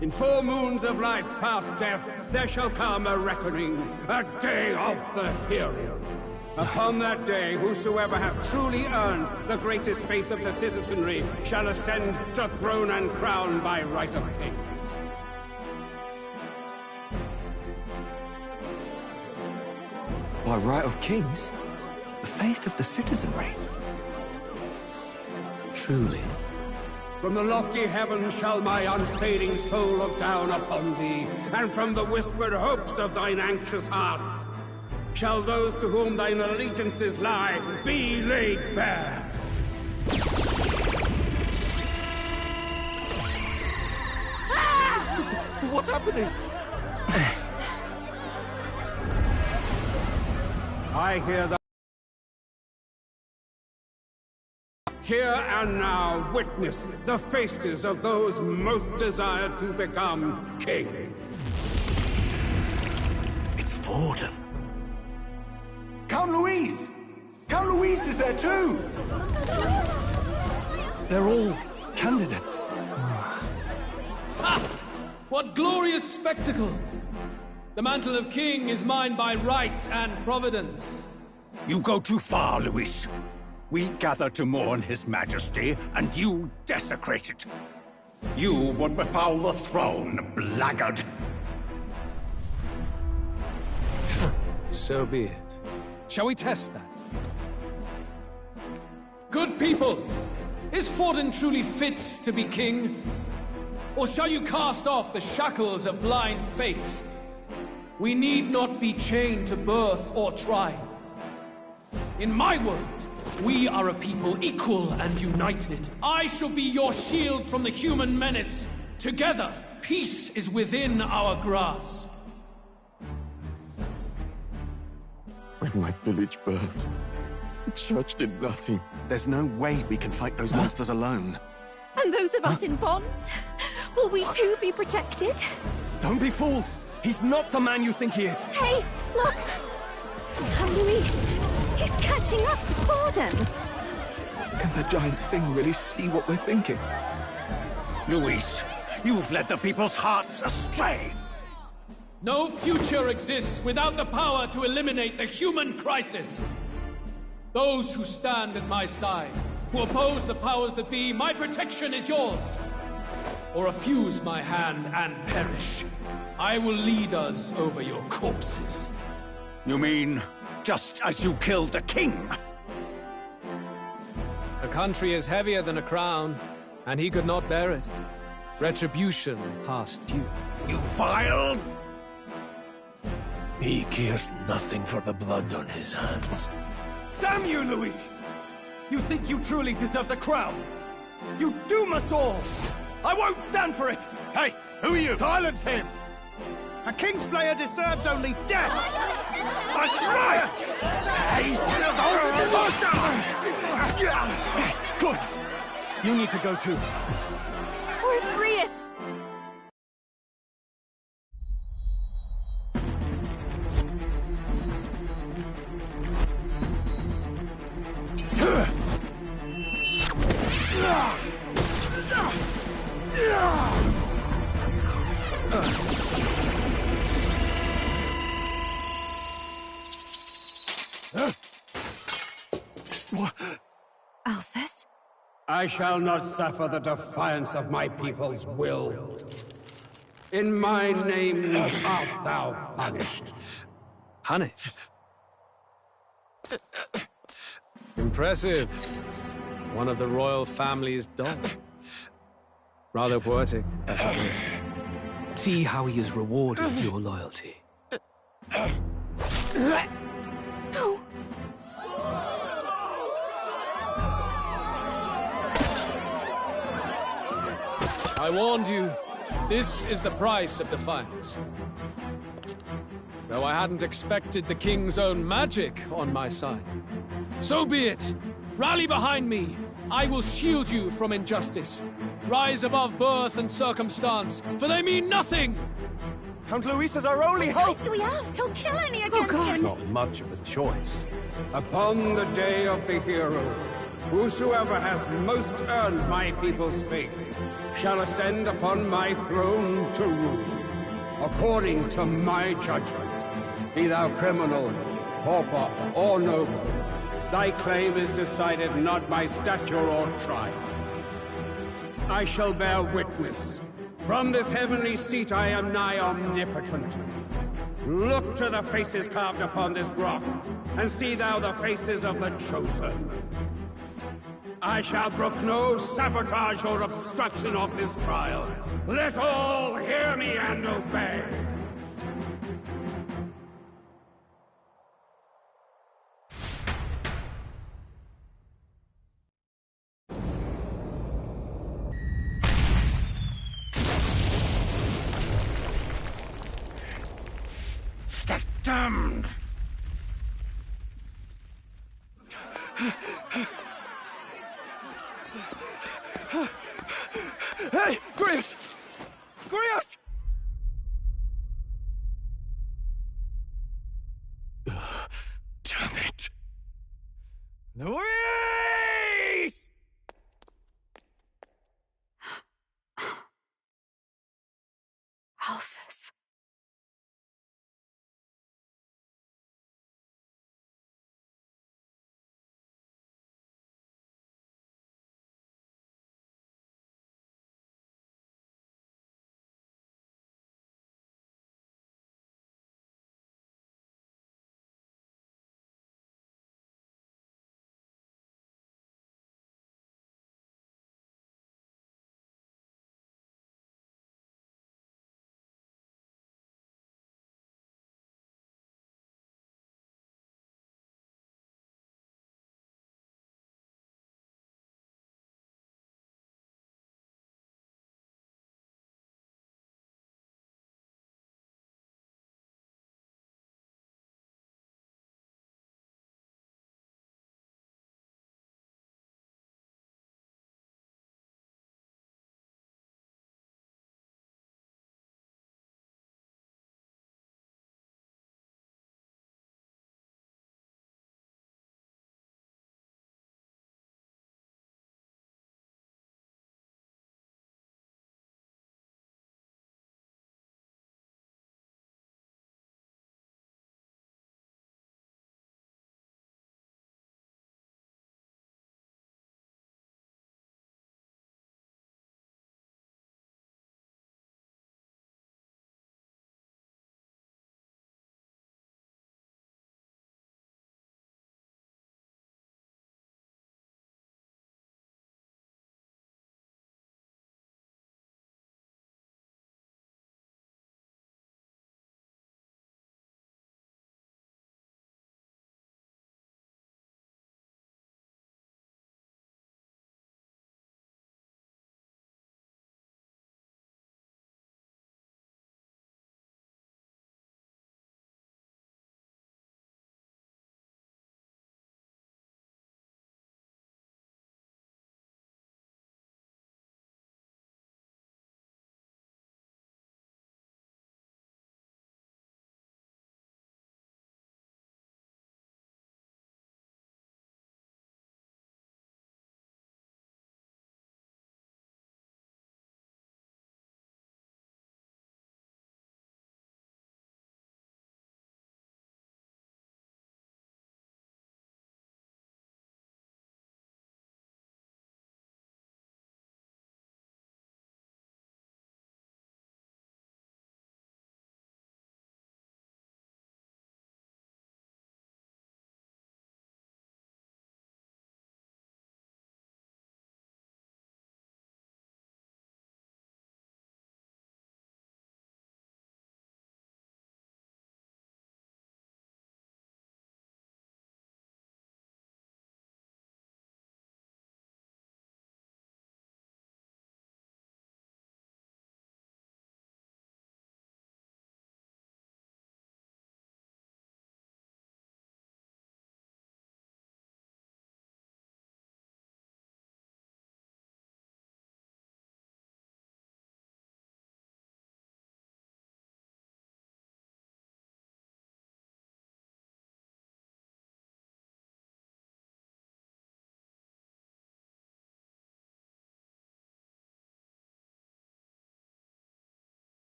In 4 moons of life past death, there shall come a reckoning, a day of the hero. Upon that day, whosoever hath truly earned the greatest faith of the citizenry shall ascend to throne and crown by right of kings. By right of kings? The faith of the citizenry? Truly. From the lofty heavens shall my unfading soul look down upon thee, and from the whispered hopes of thine anxious hearts shall those to whom thine allegiances lie be laid bare. What's happening? I hear the... Here and now witness the faces of those most desired to become king. It's Vorden. Count Louise! Count Louise is there too! They're all candidates. What glorious spectacle! The mantle of king is mine by right and providence. You go too far, Luis. We gather to mourn his majesty, and you desecrate it. You would befoul the throne, blackguard. So be it. Shall we test that? Good people, is Forden truly fit to be king? Or shall you cast off the shackles of blind faith? We need not be chained to birth or trial. In my world, we are a people equal and united. I shall be your shield from the human menace. Together, peace is within our grasp. When my village burned, the church did nothing. There's no way we can fight those monsters alone. And those of us in bonds? Will we too be protected? Don't be fooled! He's not the man you think he is! Hey, look! Luis, he's catching up to Forden! Can the giant thing really see what we're thinking? Luis, you've led the people's hearts astray! No future exists without the power to eliminate the human crisis. Those who stand at my side, who oppose the powers that be, my protection is yours. Or refuse my hand and perish. I will lead us over your corpses. You mean, just as you killed the king? A country is heavier than a crown, and he could not bear it. Retribution past due. You vile! He cares nothing for the blood on his hands. Damn you, Luis! You think you truly deserve the crown? You doom us all! I won't stand for it! Hey, who are you? Silence him! A Kingslayer deserves only death! That's right! Hey! Yes, good! You need to go too. Where's Grius? Alcest? I shall not suffer the defiance of my people's will. In my name art thou punished. Punished? Impressive. One of the royal family's dog. Rather poetic, I suppose. See how he has rewarded your loyalty. No. I warned you. This is the price of defiance. Though I hadn't expected the king's own magic on my side. So be it. Rally behind me. I will shield you from injustice. Rise above birth and circumstance, for they mean nothing! Count Luis is our only What hope! choice do we have? He'll kill any against him! Not much of a choice. Upon the day of the hero, whosoever has most earned my people's faith shall ascend upon my throne to rule, according to my judgment. Be thou criminal, pauper, or noble, thy claim is decided not by stature or tribe. I shall bear witness. From this heavenly seat I am nigh omnipotent. Look to the faces carved upon this rock, and see thou the faces of the chosen. I shall brook no sabotage or obstruction of this trial. Let all hear me and obey. Damned! Hey, Grius! Grius! Damn it. Luis! process.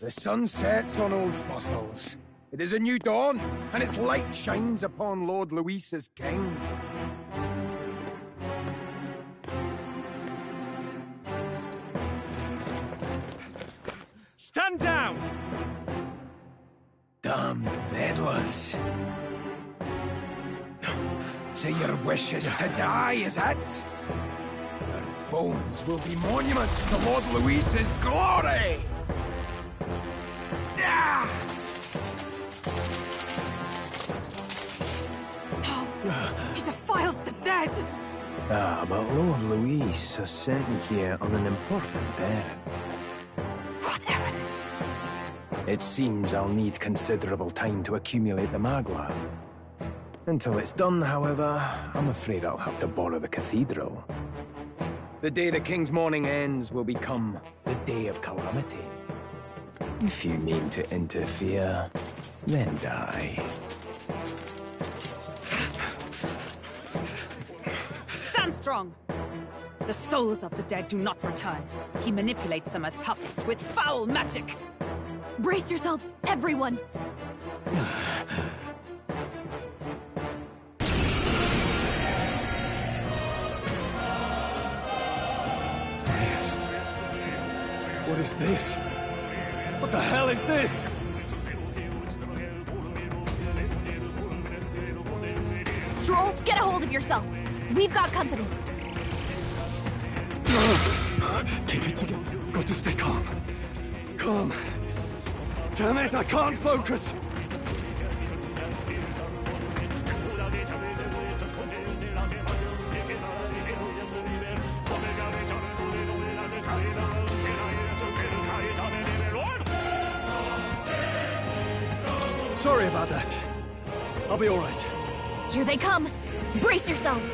The sun sets on old fossils. It is a new dawn, and its light shines upon Lord Luis as king. Stand down! Damned meddlers. So your wish is to die, is it? Your bones will be monuments to Lord Luis's glory! He defiles the dead! Ah, but Lord Luis has sent me here on an important errand. What errand? It seems I'll need considerable time to accumulate the Magla. Until it's done, however, I'm afraid I'll have to borrow the cathedral. The day the king's mourning ends will become the day of calamity. If you mean to interfere, then die. Stand strong! The souls of the dead do not return. He manipulates them as puppets with foul magic! Brace yourselves, everyone! Yes. What is this? What the hell is this? Stroll, get a hold of yourself. We've got company. Keep it together. Got to stay calm. Calm. Damn it, I can't focus. Sorry about that. I'll be all right. Here they come. Brace yourselves.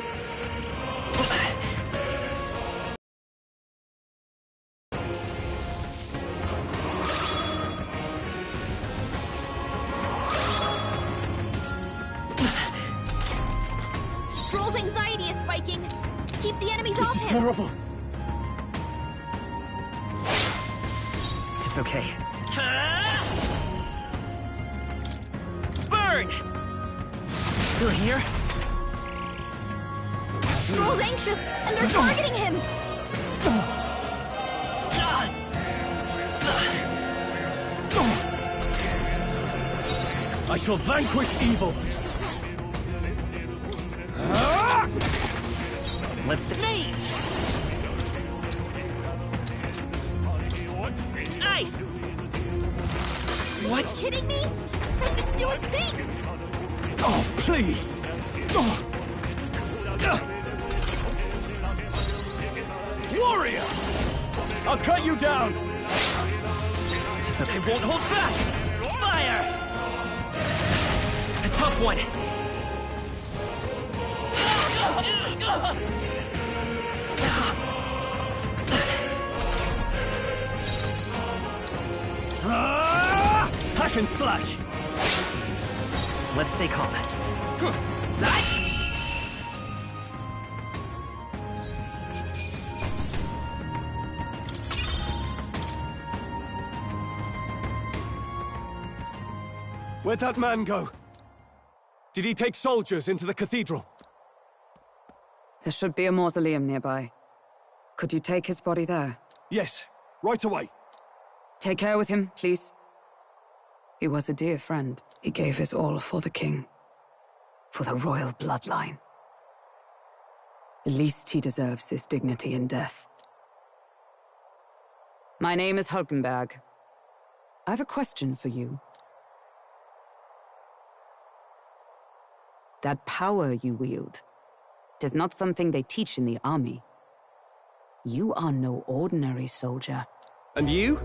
Stroll's anxiety is spiking. Keep the enemies off him. This is terrible. It's okay. Burn! Still here? Stroll's anxious, and they're targeting him! I shall vanquish evil. Let's sneeze! Ice! What? Are you kidding me? That didn't do a thing! Oh, please! Warrior! I'll cut you down! So they won't hold back! Fire! A tough one! Hack and slash! Let's stay calm. Zai! Where'd that man go? Did he take soldiers into the cathedral? There should be a mausoleum nearby. Could you take his body there? Yes, right away. Take care with him, please. He was a dear friend. He gave his all for the king. For the royal bloodline. The least he deserves is dignity in death. My name is Hulkenberg. I have a question for you. That power you wield, it is not something they teach in the army. You are no ordinary soldier. And you?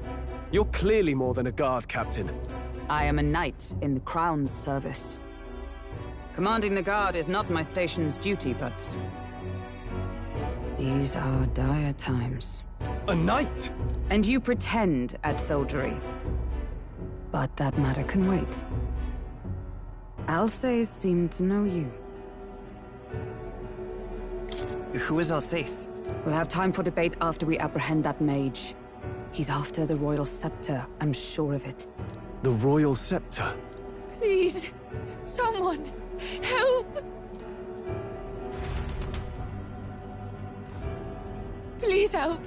You're clearly more than a guard captain. I am a knight in the Crown's service. Commanding the guard is not my station's duty, but... these are dire times. A knight? And you pretend at soldiery. But that matter can wait. Alsace seemed to know you. Who is Alsace? We'll have time for debate after we apprehend that mage. He's after the royal scepter, I'm sure of it. The royal scepter? Please, someone, help! Please help.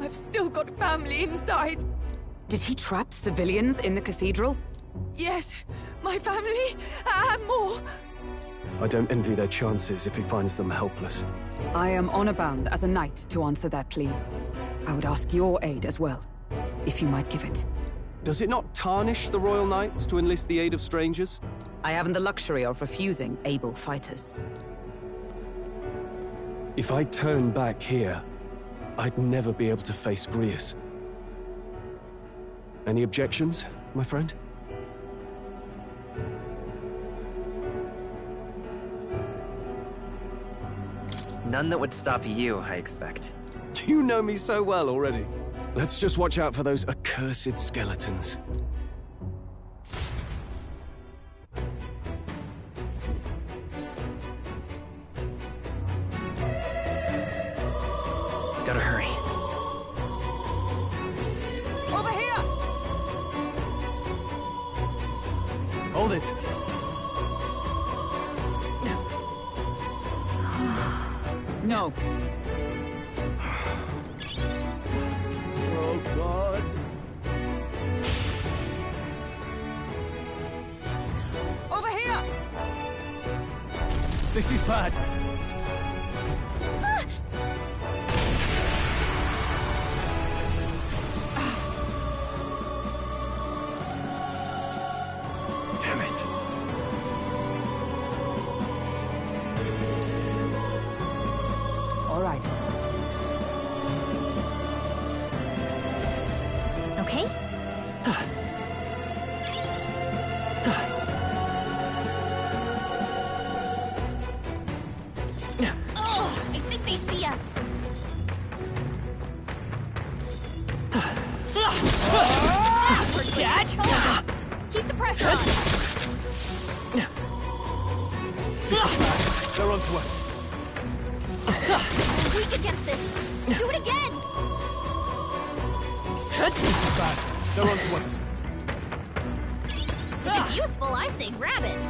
I've still got family inside. Did he trap civilians in the cathedral? Yes, my family, and more. I don't envy their chances if he finds them helpless. I am honor-bound as a knight to answer their plea. I would ask your aid as well, if you might give it. Does it not tarnish the Royal Knights to enlist the aid of strangers? I haven't the luxury of refusing able fighters. If I turn back here, I'd never be able to face Grius. Any objections, my friend? None that would stop you, I expect. You know me so well already. Let's just watch out for those accursed skeletons. Gotta hurry. Over here! Hold it! No. Oh, God. Over here! This is bad. Damn it. All right. Okay? Oh, I think they see us. Forget! Keep the pressure on. They're onto us. I'm weak against this. Do it again! This is bad. They're onto us. If it's useful, I say grab it.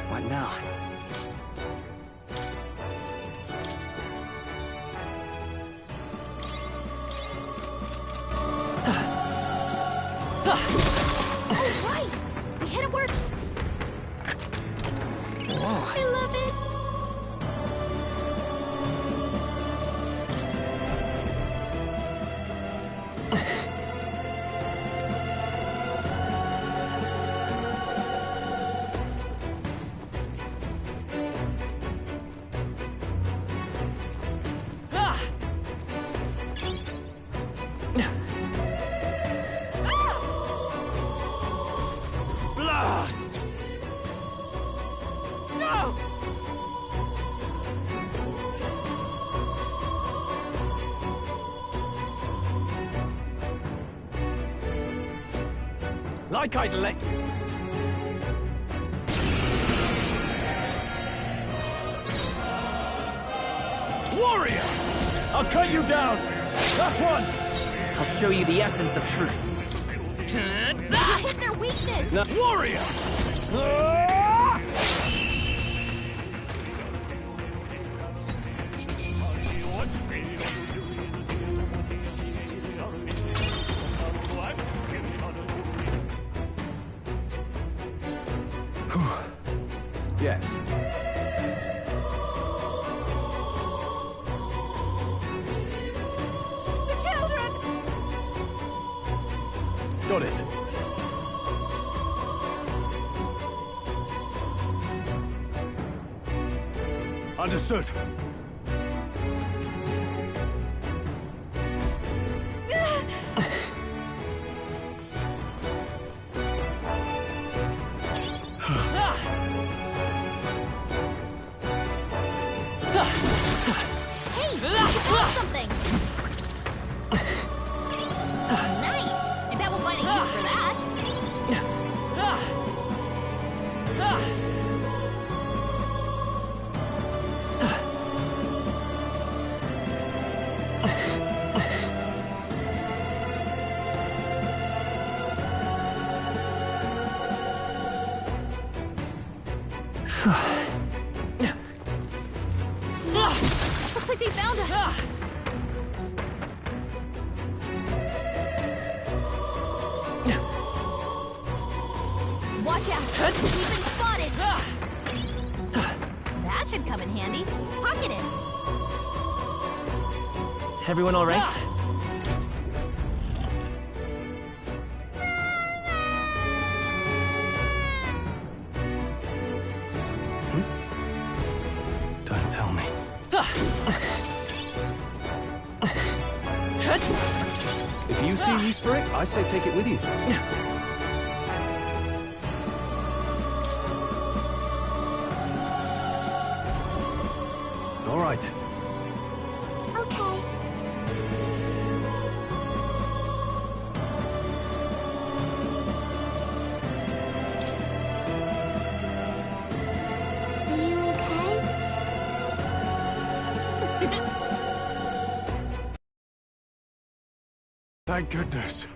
What now? Oh, right! We hit it where... Whoa. I love it! Blast! No! Like I'd let you. Warrior! I'll cut you down! Last one! I'll show you the essence of truth. You hit their weakness! Warrior! Yes. The children! Got it. Understood. Hey, you found something! Nice! I bet we'll find a use for that. Looks like they found us! Watch out! We've been spotted! That should come in handy. Pocket it! Everyone all right? Don't tell me. If you see use for it, I say take it with you. All right. Okay. Are you okay? Thank goodness.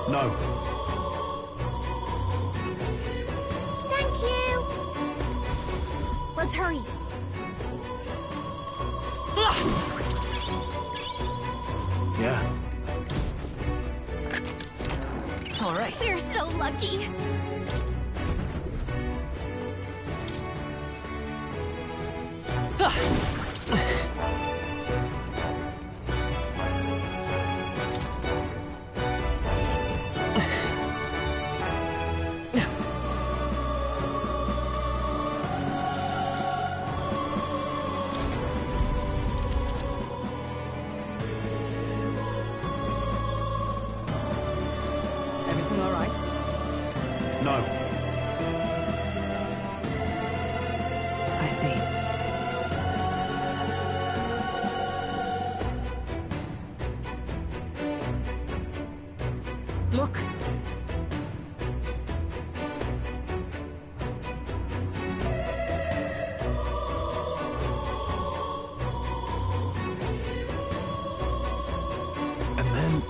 No. Thank you! Let's hurry. Yeah. All right. We're so lucky. Everything all right? No. I see. Look! And then...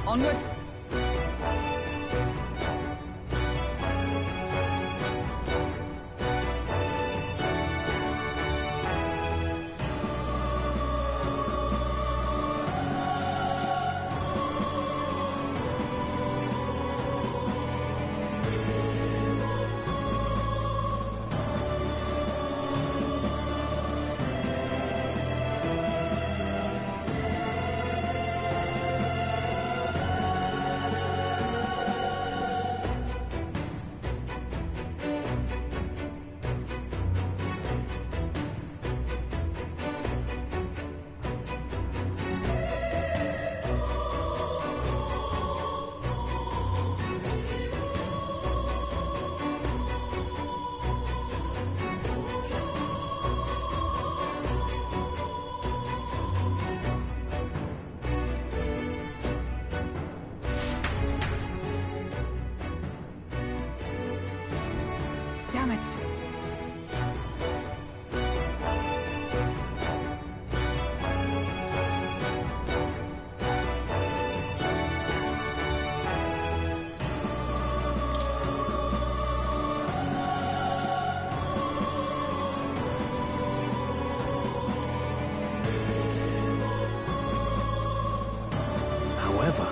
Onward! Damn it! However...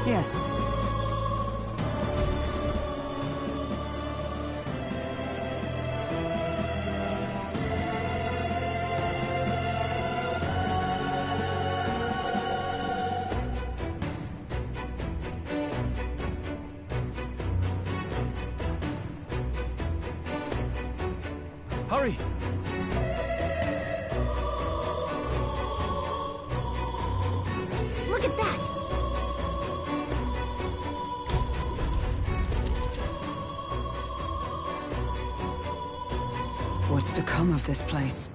Yes. Hurry! Look at that! What's become of this place?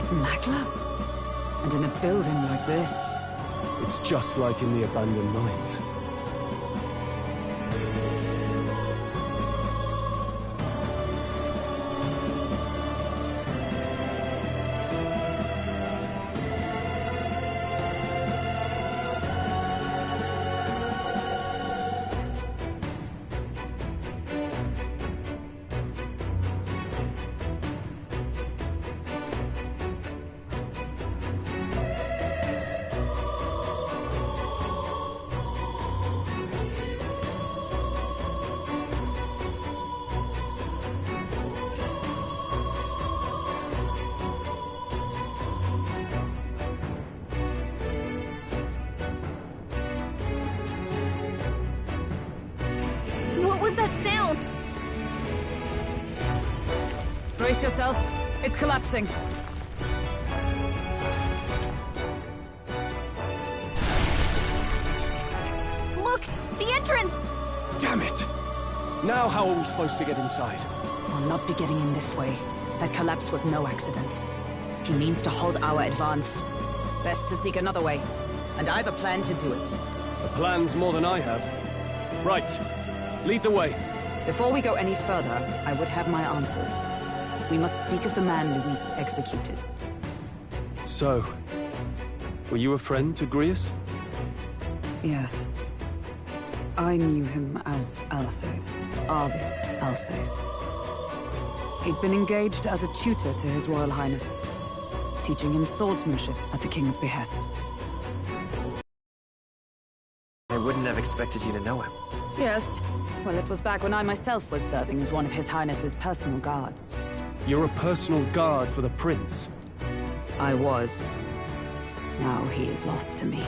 Magla? And in a building like this? It's just like in the abandoned mines. Brace yourselves. It's collapsing. Look! The entrance! Damn it! Now how are we supposed to get inside? We'll not be getting in this way. That collapse was no accident. He means to halt our advance. Best to seek another way. And I've a plan to do it. A plan's more than I have. Right. Lead the way. Before we go any further, I would have my answers. We must speak of the man Luis executed. So, were you a friend to Grius? Yes. I knew him as Alsace. Arvid Alsace. He'd been engaged as a tutor to His Royal Highness, teaching him swordsmanship at the King's behest. I wouldn't have expected you to know him. Yes. Well, it was back when I myself was serving as one of His Highness's personal guards. You're a personal guard for the Prince. I was. Now he is lost to me.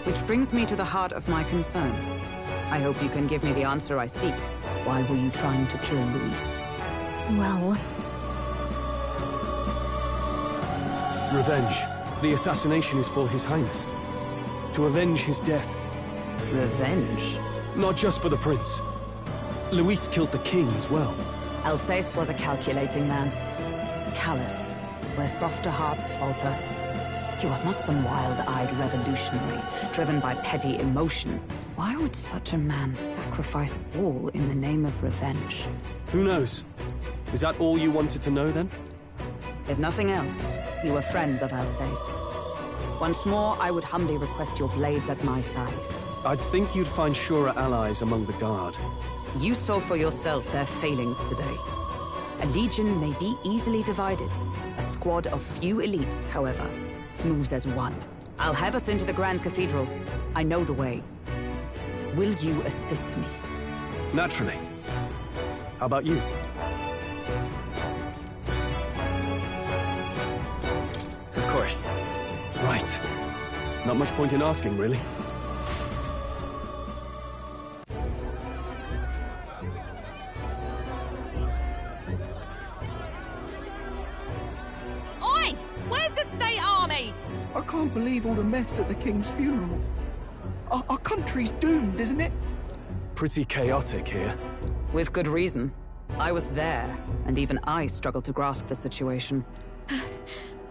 Which brings me to the heart of my concern. I hope you can give me the answer I seek. Why were you trying to kill Luis? Well... Revenge. The assassination is for His Highness. To avenge his death. Revenge? Not just for the Prince. Luis killed the King as well. Alsace was a calculating man. Callous, where softer hearts falter. He was not some wild-eyed revolutionary, driven by petty emotion. Why would such a man sacrifice all in the name of revenge? Who knows? Is that all you wanted to know, then? If nothing else, you were friends of Alsace. Once more, I would humbly request your blades at my side. I'd think you'd find surer allies among the Guard. You saw for yourself their failings today. A legion may be easily divided. A squad of few elites, however, moves as one. I'll have us into the Grand Cathedral. I know the way. Will you assist me? Naturally. How about you? Of course. Right. Not much point in asking, really. Oi! Where's the state army? I can't believe all the mess at the King's funeral. Our country's doomed, isn't it? Pretty chaotic here. With good reason. I was there, and even I struggled to grasp the situation.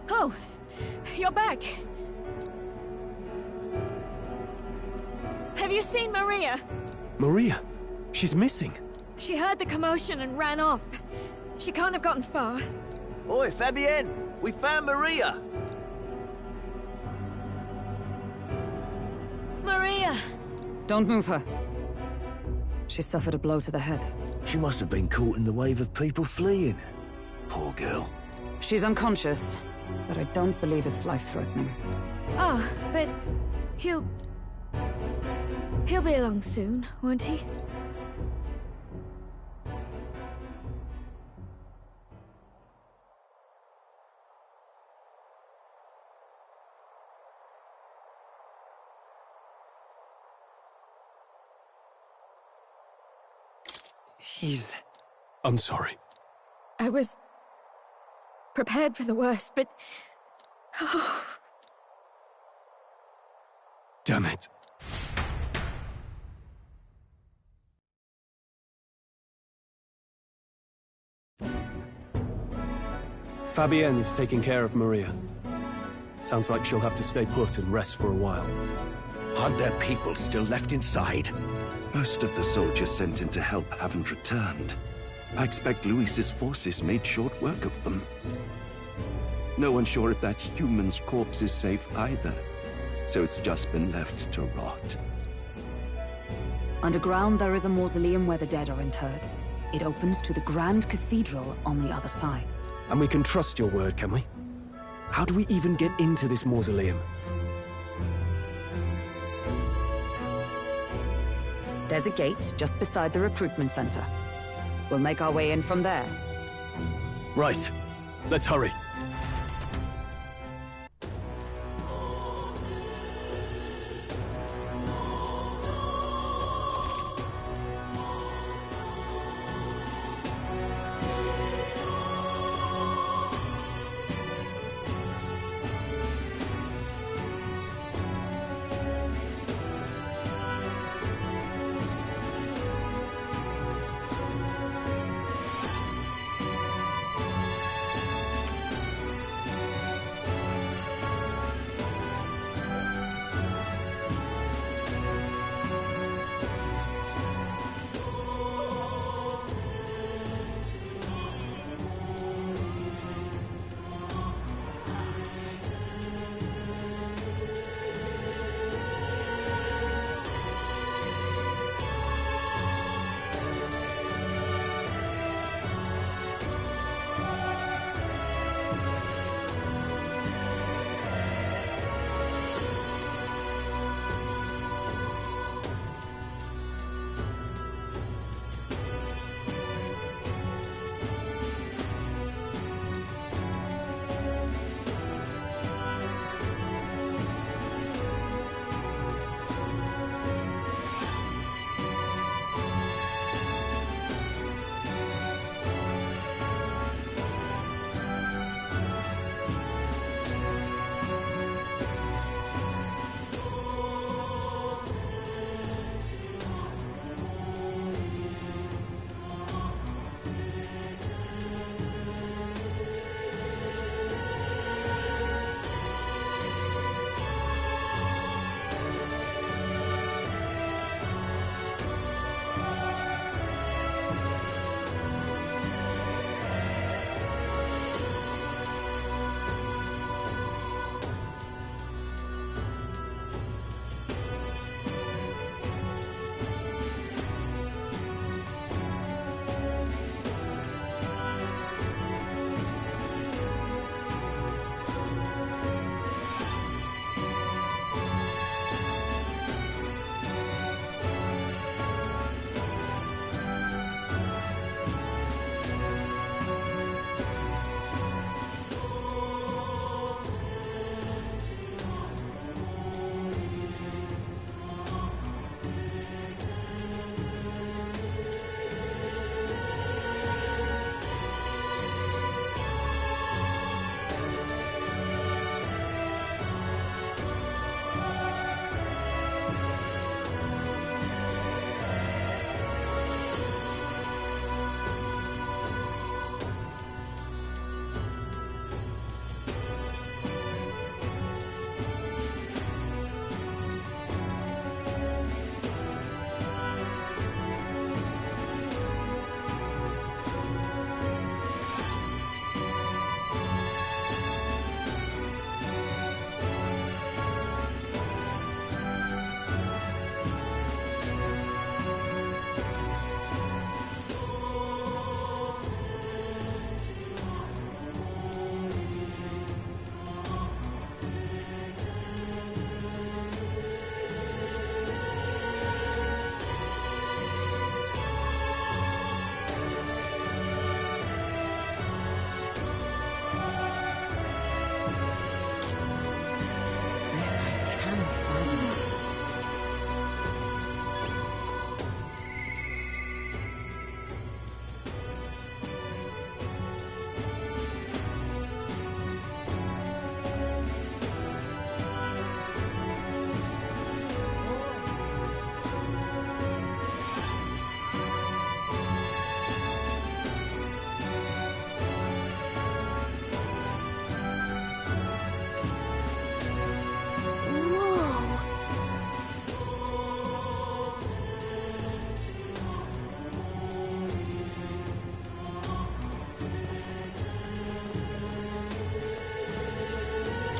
Oh, you're back. Have you seen Maria? Maria? She's missing. She heard the commotion and ran off. She can't have gotten far. Oi, Fabienne! We found Maria! Maria! Don't move her. She suffered a blow to the head. She must have been caught in the wave of people fleeing. Poor girl. She's unconscious, but I don't believe it's life-threatening. Oh, but he'll be along soon, won't he? I'm sorry. I was prepared for the worst, but... Oh. Damn it. Fabienne is taking care of Maria. Sounds like she'll have to stay put and rest for a while. Aren't there people still left inside? Most of the soldiers sent in to help haven't returned. I expect Luis's forces made short work of them. No one's sure if that human's corpse is safe either, so it's just been left to rot. Underground, there is a mausoleum where the dead are interred. It opens to the Grand Cathedral on the other side. And we can trust your word, can we? How do we even get into this mausoleum? There's a gate just beside the recruitment center. We'll make our way in from there. Right. Let's hurry.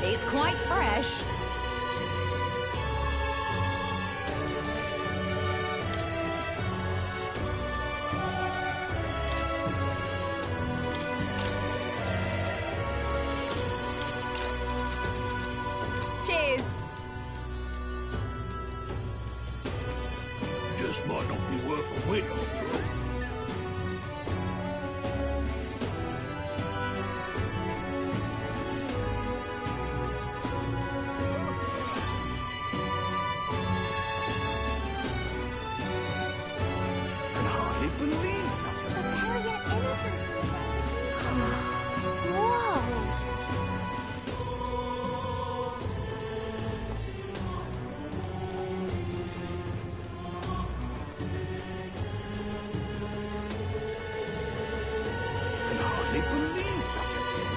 It's quite fresh. Cheers. Just might not be worth a win after all. Can hardly believe such a Whoa! Can hardly believe such a thing.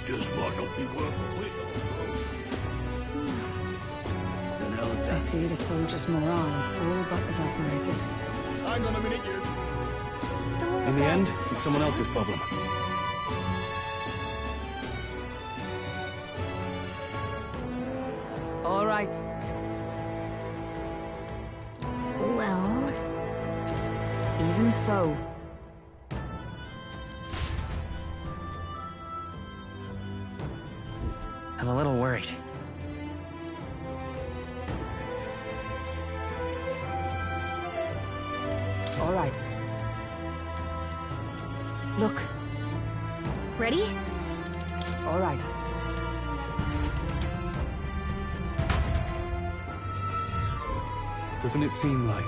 Just might not be worth a win after all. I see the soldiers' morale is all but evaporated. Hang on a minute, you. In the end, it's someone else's problem. All right. Well... Even so. I'm a little worried. All right. Look. Ready? All right. Doesn't it seem like...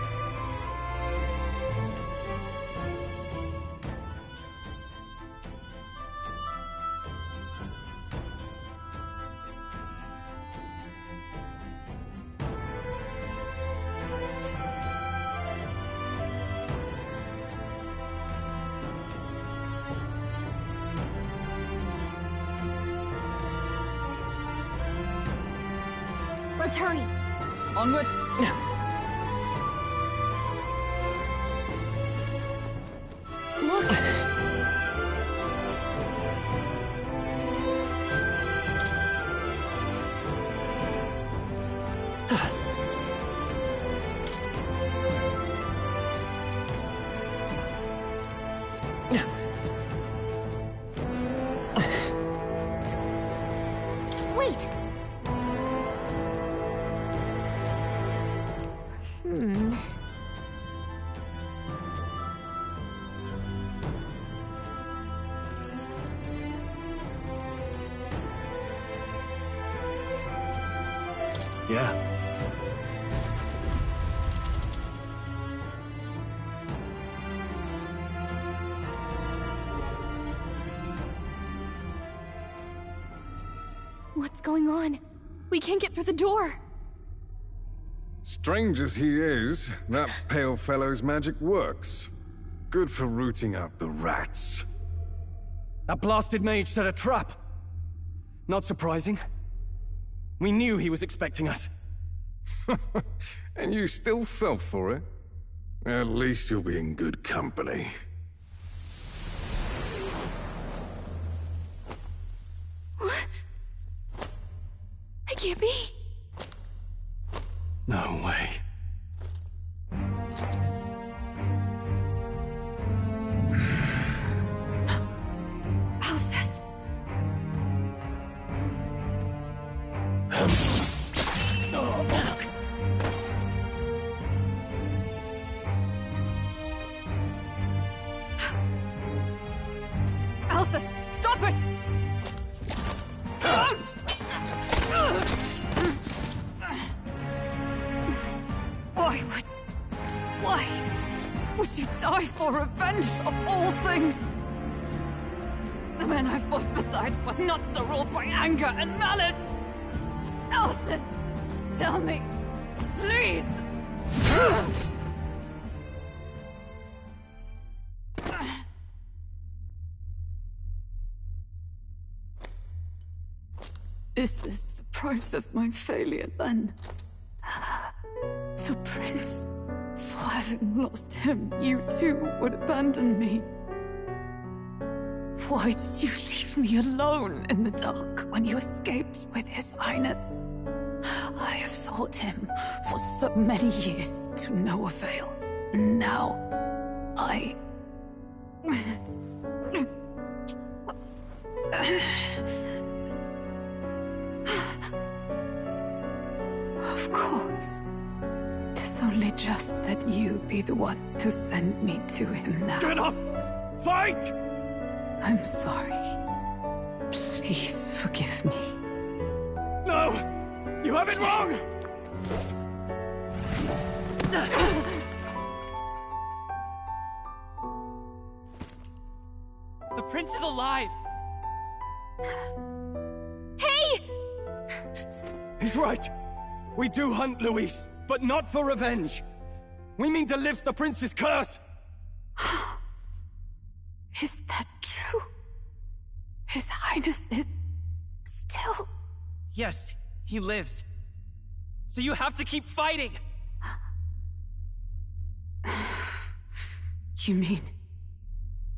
Let's hurry. Onward. Look! Wait! Yeah. What's going on? We can't get through the door. Strange as he is, that pale fellow's magic works. Good for rooting out the rats. That blasted mage set a trap. Not surprising. We knew he was expecting us. And you still fell for it? At least you'll be in good company. What? It can't be. No way. Alcest. Alcest, stop it! Don't! Why would you die for revenge of all things? The man I fought beside was not so ruled by anger and malice. Alcest, tell me, please. Is this the price of my failure, then? The prince? For having lost him, you too would abandon me. Why did you leave me alone in the dark when you escaped with His Highness? I have sought him for so many years to no avail. And now, Of course. 'Tis only just that you be the one to send me to him now. Get up! Fight! I'm sorry. Please forgive me. No! You have it wrong! The prince is alive! Hey! He's right. We do hunt Luis, but not for revenge. We mean to lift the prince's curse. Is that true? His Highness is still... Yes, he lives. So you have to keep fighting! You mean,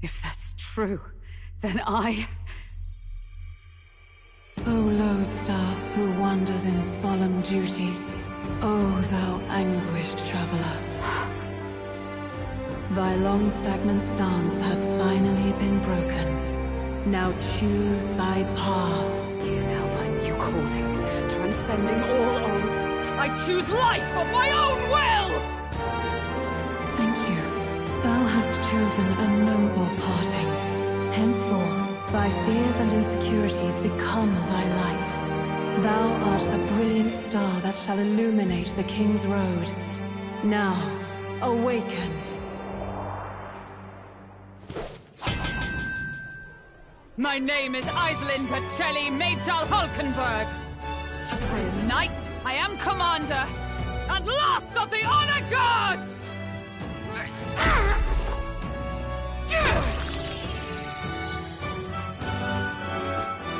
if that's true, then I... O lodestar who wanders in solemn duty, O thou anguished traveler. Thy long stagnant stance hath finally been broken. Now choose thy path. Now my new calling, transcending all oaths. I choose life of my own will! Thank you. Thou hast chosen a noble parting. Henceforth, thy fears and insecurities become thy light. Thou art the brilliant star that shall illuminate the King's Road. Now, awaken. My name is Aislinn Pacelli Majal Hulkenberg. I am knight, I am commander, and last of the Honor Guard!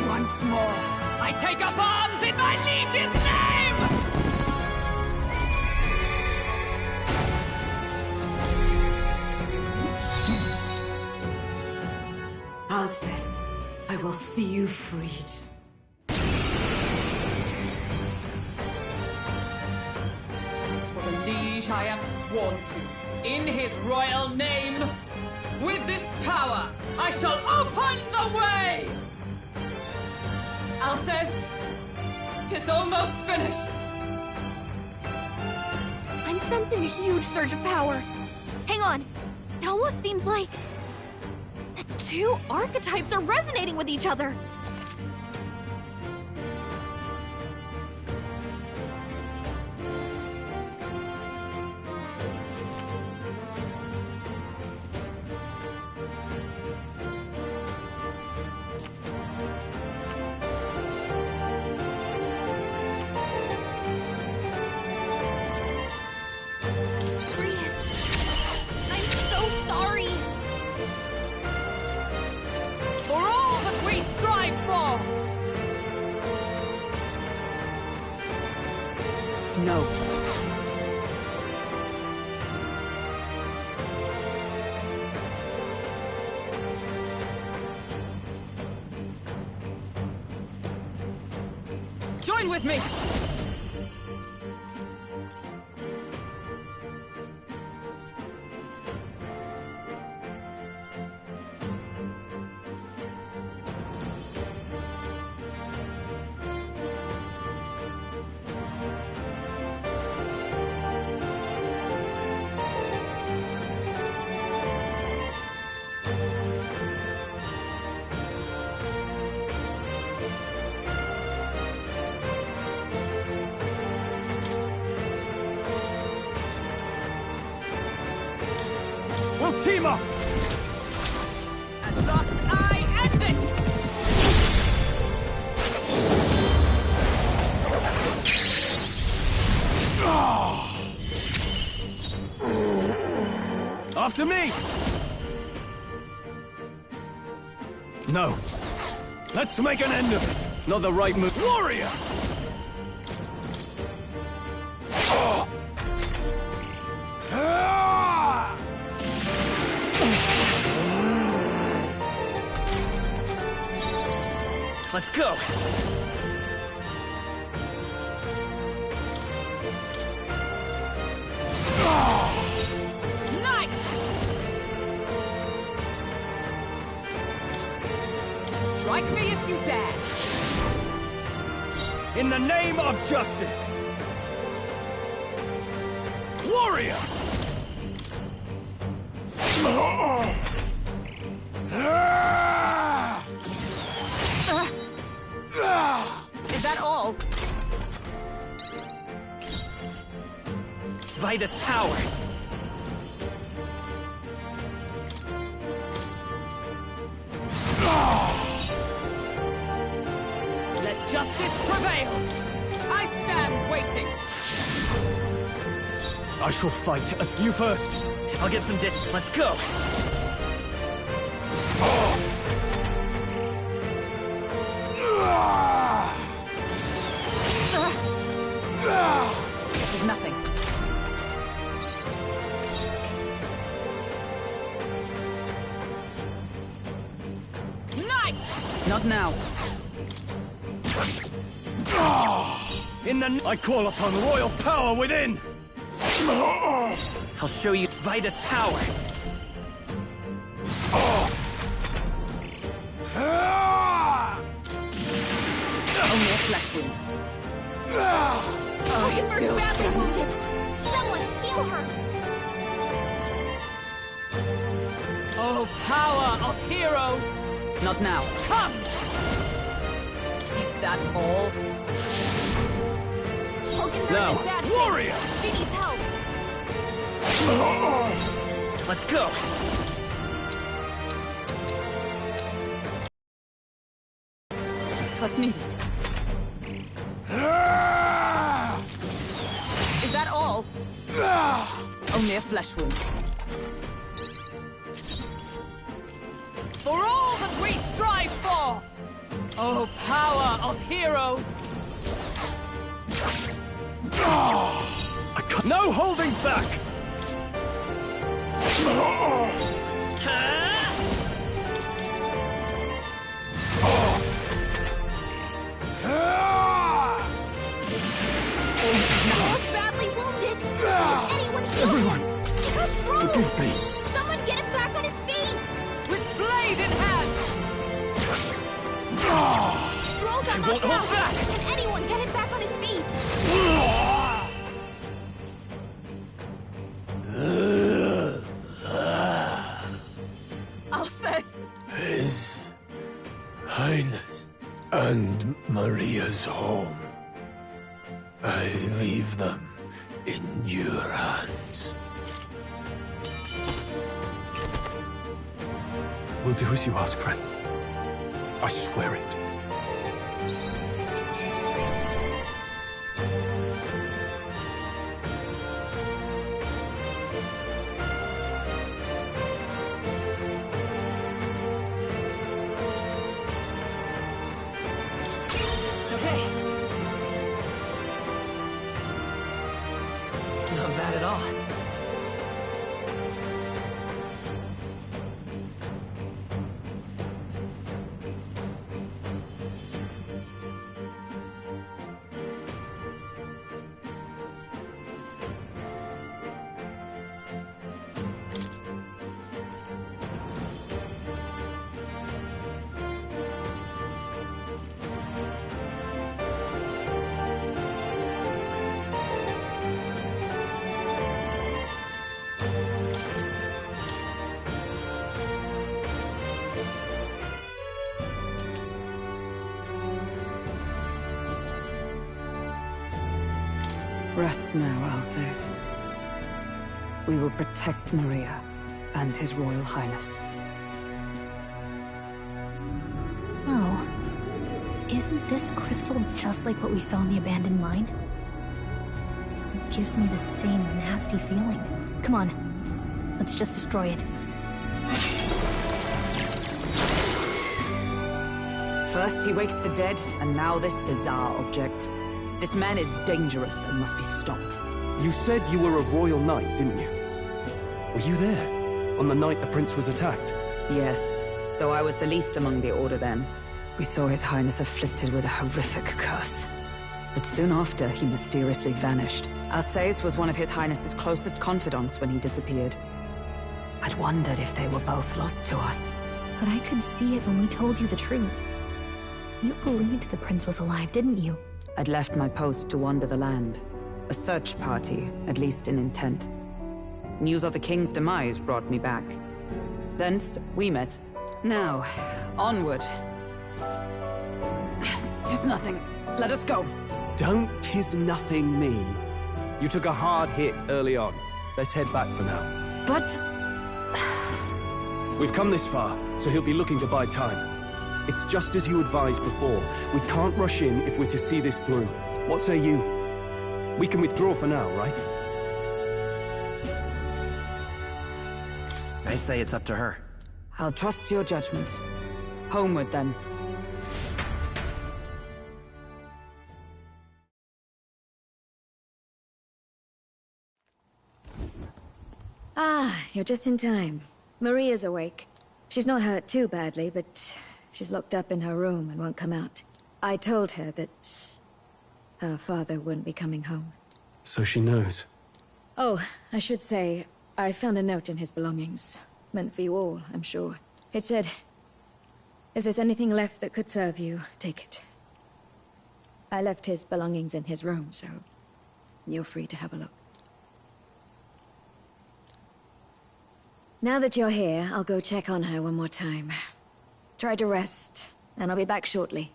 Once more, I take up arms in my liege's name! Alcest, I will see you freed. For the liege I am sworn to, in his royal name. With this power, I shall open the way! Alcest, 'tis almost finished. I'm sensing a huge surge of power. Hang on. It almost seems like the two archetypes are resonating with each other. No. Join with me! We'll team up! And thus I end it! After me! No. Let's make an end of it! Not the right move. Warrior! Let's go! Knight! Strike me if you dare! In the name of justice! Warrior! Is that all? Vitus power! Let justice prevail! I stand waiting! I shall fight as you first. I'll get some distance. Let's go! This is nothing. Knight! Not now. In the... I call upon royal power within! I'll show you Vitus power! Only a flesh wound. Oh, he still stands. Someone heal her! Oh, power of heroes! Not now. Come! Is that all? Now, warrior! She needs help! Let's go! Twas needed. Is that all? Only a flesh wound. For all that we strive for! Oh, power of heroes! No holding back! He's badly wounded! Can anyone heal Everyone, him? He got strong! forgive me. Someone get him back on his feet! With blade in hand! Stroll got knocked out! Can anyone get him back on his feet? Alcest! His Highness and Maria's home. I leave them in your hands. We'll do as you ask, friend. I swear it. Okay. Not bad at all. Rest now, Alcest. We will protect Maria and His Royal Highness. Well, isn't this crystal just like what we saw in the abandoned mine? It gives me the same nasty feeling. Come on, let's just destroy it. First he wakes the dead, and now this bizarre object. This man is dangerous and must be stopped. You said you were a royal knight, didn't you? Were you there on the night the prince was attacked? Yes, though I was the least among the Order then. We saw His Highness afflicted with a horrific curse. But soon after, he mysteriously vanished. Alsace was one of His Highness's closest confidants when he disappeared. I'd wondered if they were both lost to us. But I could see it when we told you the truth. You believed the prince was alive, didn't you? I'd left my post to wander the land. A search party, at least in intent. News of the king's demise brought me back. Thence, we met. Now, onward. 'Tis nothing. Let us go. Don't tis nothing me. You took a hard hit early on. Let's head back for now. But... We've come this far, so he'll be looking to buy time. It's just as you advised before. We can't rush in if we're to see this through. What say you? We can withdraw for now, right? I say it's up to her. I'll trust your judgment. Homeward, then. Ah, you're just in time. Maria's awake. She's not hurt too badly, but she's locked up in her room and won't come out. I told her that her father wouldn't be coming home. So she knows. Oh, I should say, I found a note in his belongings. Meant for you all, I'm sure. It said, if there's anything left that could serve you, take it. I left his belongings in his room, so you're free to have a look. Now that you're here, I'll go check on her one more time. Try to rest, and I'll be back shortly.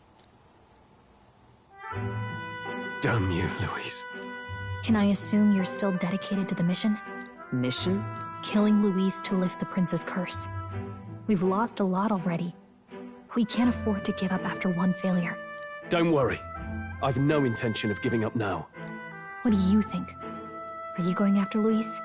Damn you, Louise. Can I assume you're still dedicated to the mission? Mission? Killing Louise to lift the prince's curse. We've lost a lot already. We can't afford to give up after one failure. Don't worry. I've no intention of giving up now. What do you think? Are you going after Louise?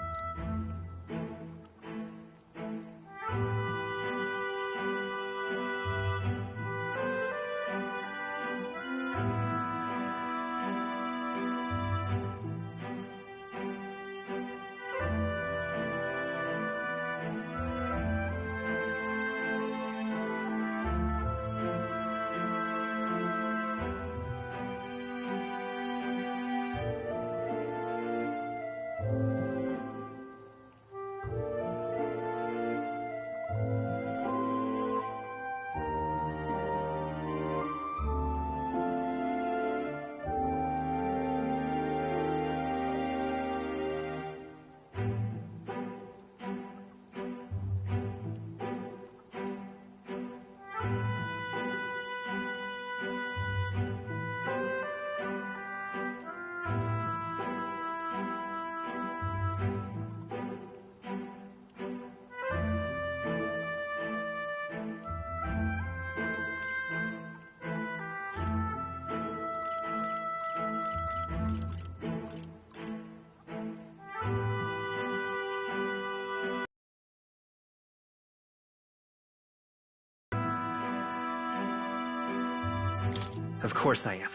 Of course I am.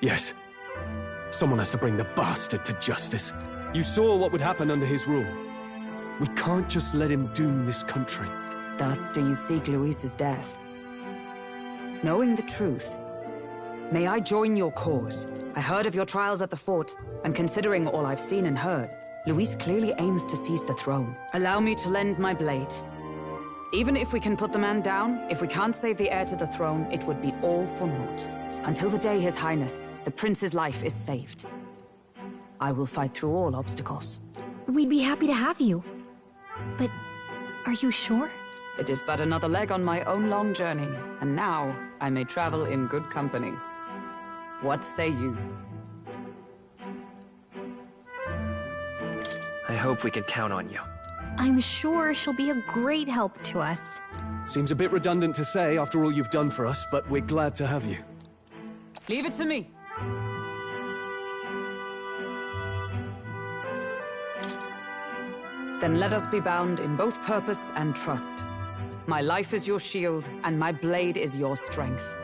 Yes. Someone has to bring the bastard to justice. You saw what would happen under his rule. We can't just let him doom this country. Thus do you seek Louise's death. Knowing the truth, may I join your cause? I heard of your trials at the fort, and considering all I've seen and heard, Louise clearly aims to seize the throne. Allow me to lend my blade. Even if we can put the man down, if we can't save the heir to the throne, it would be all for naught. Until the day His Highness, the prince's life is saved. I will fight through all obstacles. We'd be happy to have you. But are you sure? It is but another leg on my own long journey, and now I may travel in good company. What say you? I hope we can count on you. I'm sure she'll be a great help to us. Seems a bit redundant to say after all you've done for us, but we're glad to have you. Leave it to me. Then let us be bound in both purpose and trust. My life is your shield, and my blade is your strength.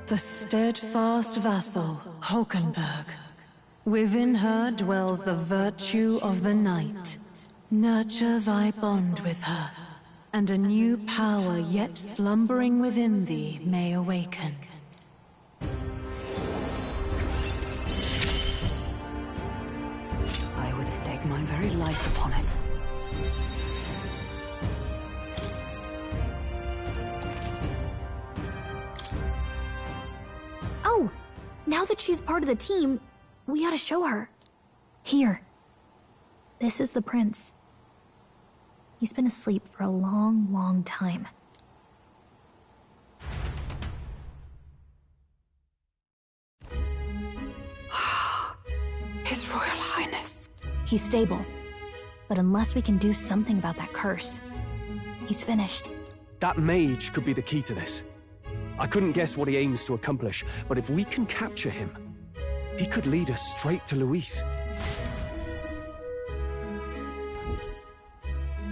The steadfast vassal, Hulkenberg. Within her dwells the virtue of the knight. Nurture thy bond with her, and a new power yet slumbering within thee may awaken. I would stake my very life upon it. Oh, now that she's part of the team, we ought to show her. Here. This is the prince. He's been asleep for a long, long time. His Royal Highness. He's stable. But unless we can do something about that curse, he's finished. That mage could be the key to this. I couldn't guess what he aims to accomplish, but if we can capture him, he could lead us straight to Luis.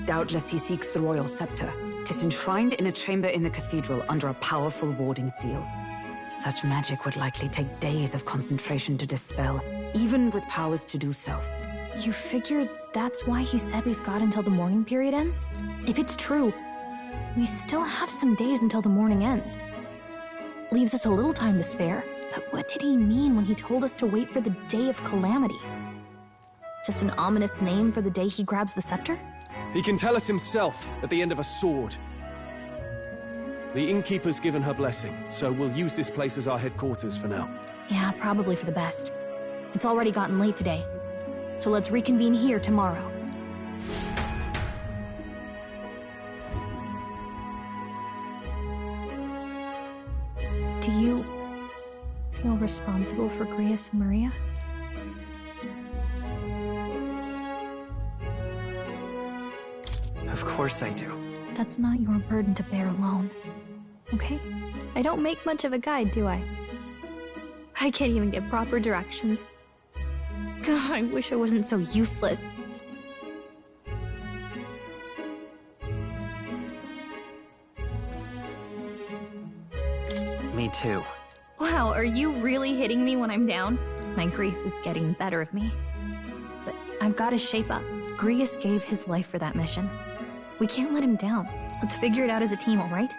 Doubtless he seeks the royal scepter. 'Tis enshrined in a chamber in the cathedral under a powerful warding seal. Such magic would likely take days of concentration to dispel, even with powers to do so. You figure that's why he said we've got until the mourning period ends? If it's true, we still have some days until the mourning ends. Leaves us a little time to spare, but what did he mean when he told us to wait for the Day of Calamity? Just an ominous name for the day he grabs the scepter? He can tell us himself at the end of a sword. The innkeeper's given her blessing, so we'll use this place as our headquarters for now. Yeah, probably for the best. It's already gotten late today, so let's reconvene here tomorrow. Do you feel responsible for Grius and Maria? Of course I do. That's not your burden to bear alone, okay? I don't make much of a guide, do I? I can't even get proper directions. God, I wish I wasn't so useless. Me too. Wow, are you really hitting me when I'm down? My grief is getting the better of me. But I've got to shape up. Grius gave his life for that mission. We can't let him down. Let's figure it out as a team, all right?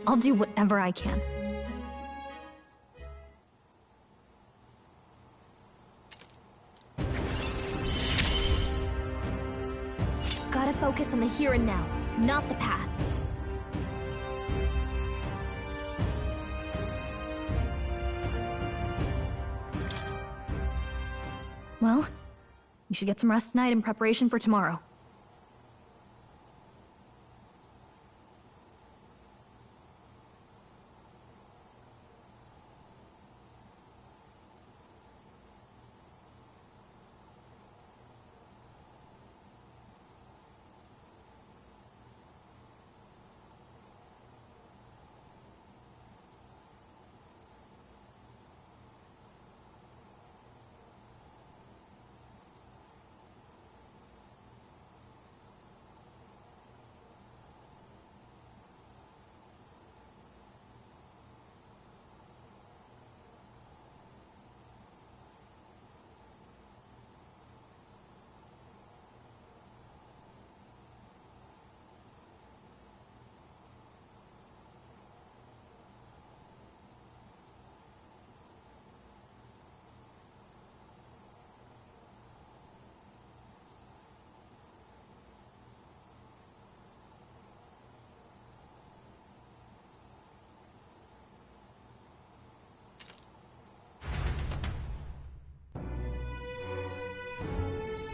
I'll do whatever I can. Gotta focus on the here and now, not the past. Well, you should get some rest tonight in preparation for tomorrow.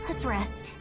Let's rest.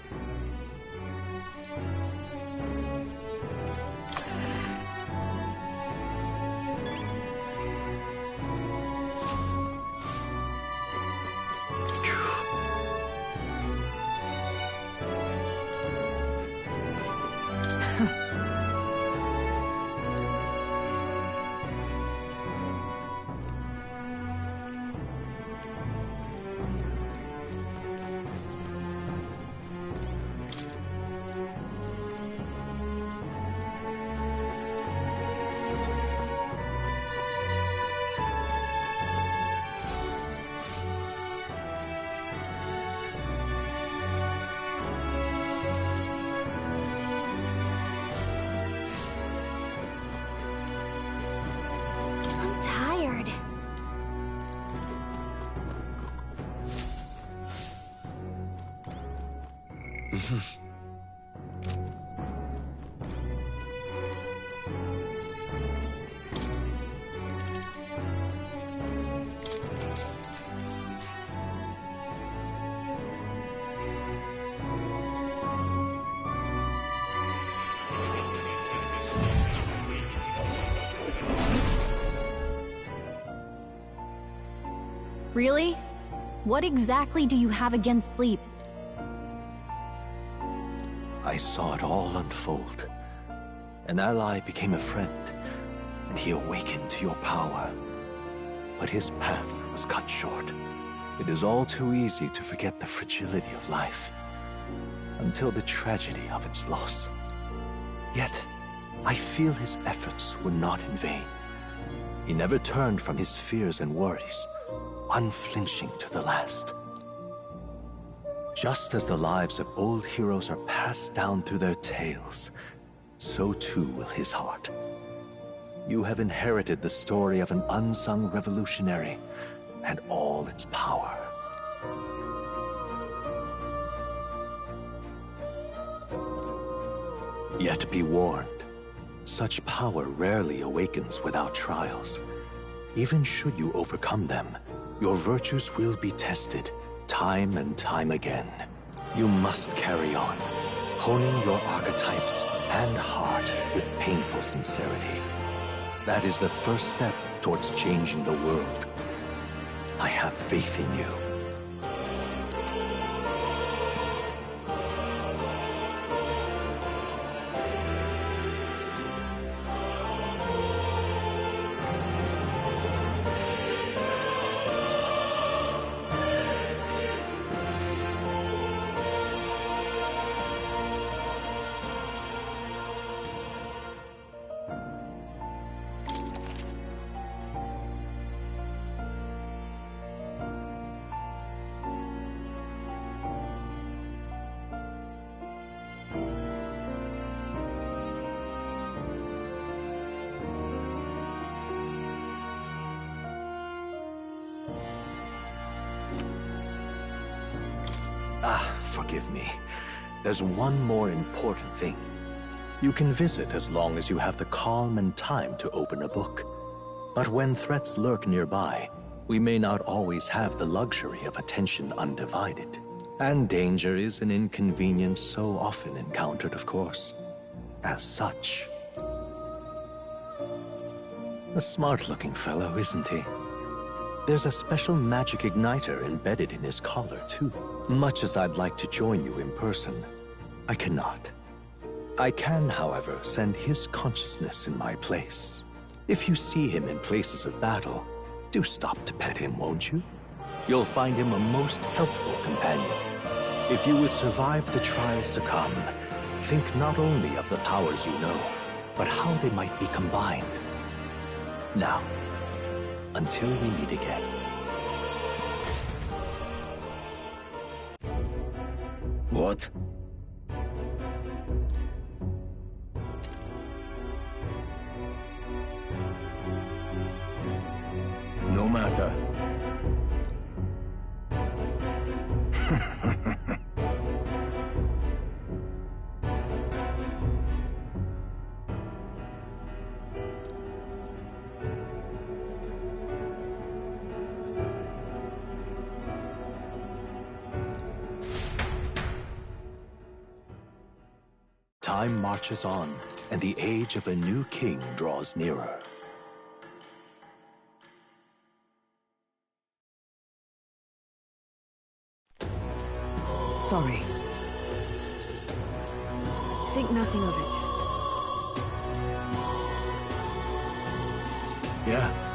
Really? What exactly do you have against sleep? I saw it all unfold. An ally became a friend, and he awakened to your power. But his path was cut short. It is all too easy to forget the fragility of life, until the tragedy of its loss. Yet, I feel his efforts were not in vain. He never turned from his fears and worries, unflinching to the last. Just as the lives of old heroes are passed down through their tales, so too will his heart. You have inherited the story of an unsung revolutionary and all its power. Yet be warned, such power rarely awakens without trials. Even should you overcome them, your virtues will be tested, time and time again. You must carry on, honing your archetypes and heart with painful sincerity. That is the first step towards changing the world. I have faith in you. Forgive me. There's one more important thing. You can visit as long as you have the calm and time to open a book. But when threats lurk nearby, we may not always have the luxury of attention undivided. And danger is an inconvenience so often encountered, of course. As such. A smart-looking fellow, isn't he? There's a special magic igniter embedded in his collar, too. Much as I'd like to join you in person, I cannot. I can, however, send his consciousness in my place. If you see him in places of battle, do stop to pet him, won't you? You'll find him a most helpful companion. If you would survive the trials to come, think not only of the powers you know, but how they might be combined. Now, until we meet again. What? No matter. Time marches on, and the age of a new king draws nearer. Sorry. Think nothing of it. Yeah.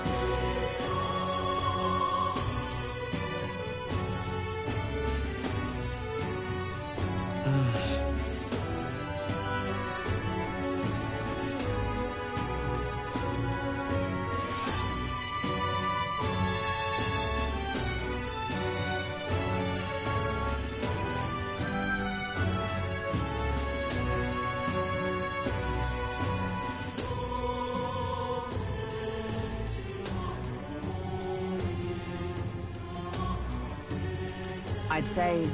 I'd say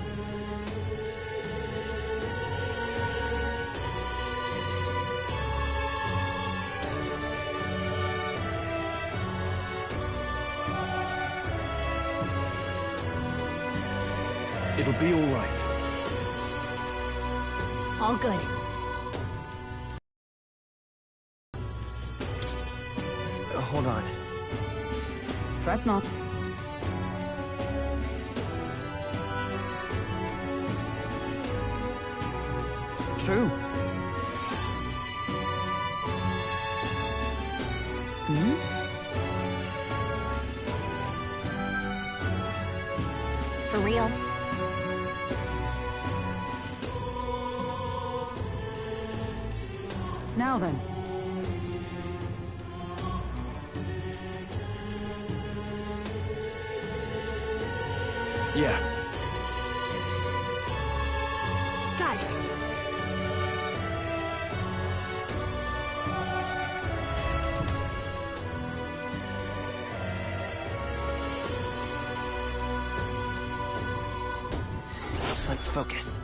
It'll be all right. All good. Hold on. Fret not. True. Hmm? For real. Now then. Yeah. Got it. Let's focus.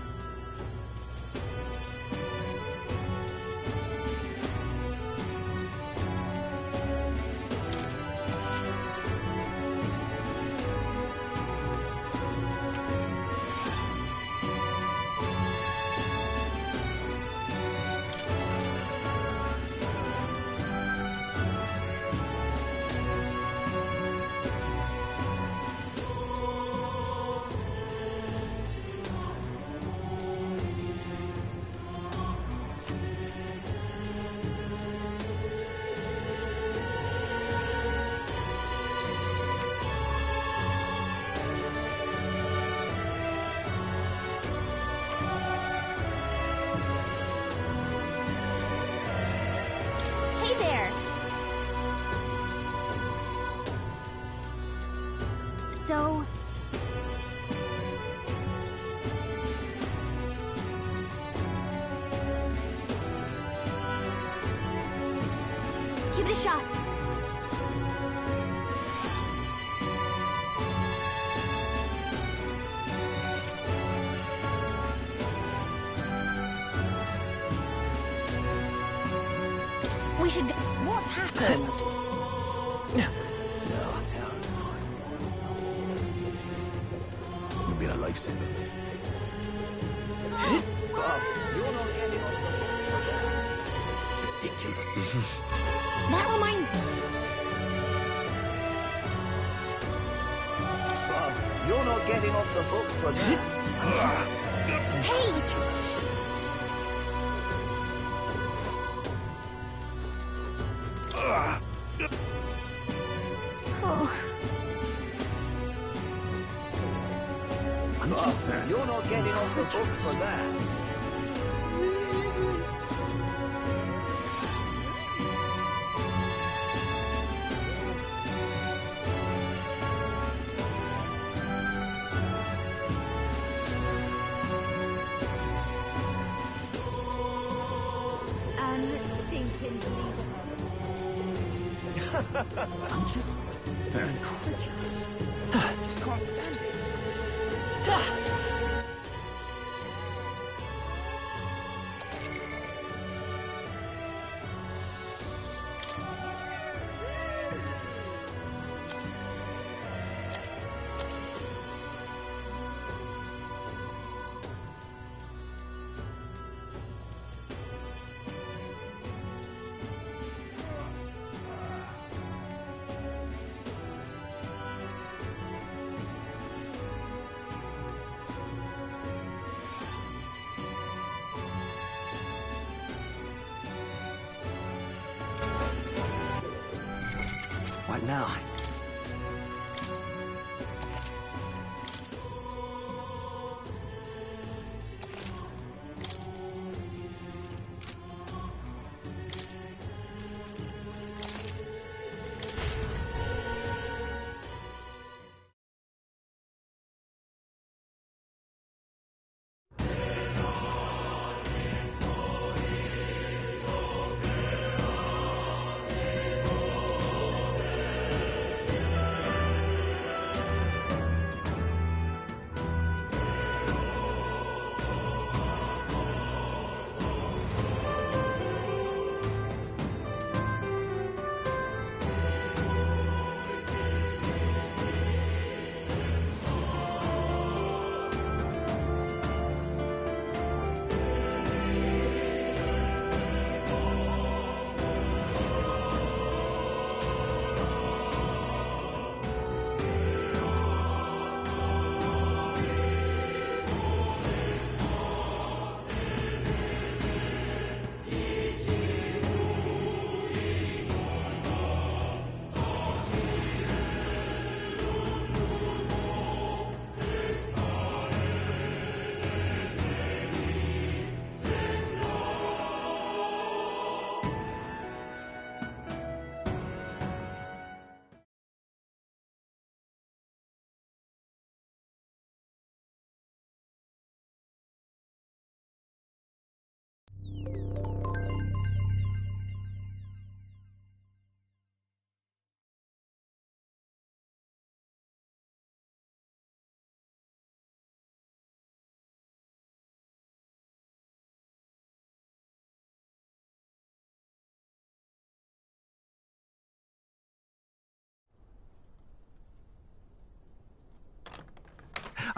Hey there! So... give it a shot. We should go. What's happened? You've been a lifesaver. Ridiculous. That reminds me. You're not getting off the hook for that. Hey! Oh. You're not getting off the hook for that. Unstinking believable. I'm just incredulous. Just can't stand it. What now?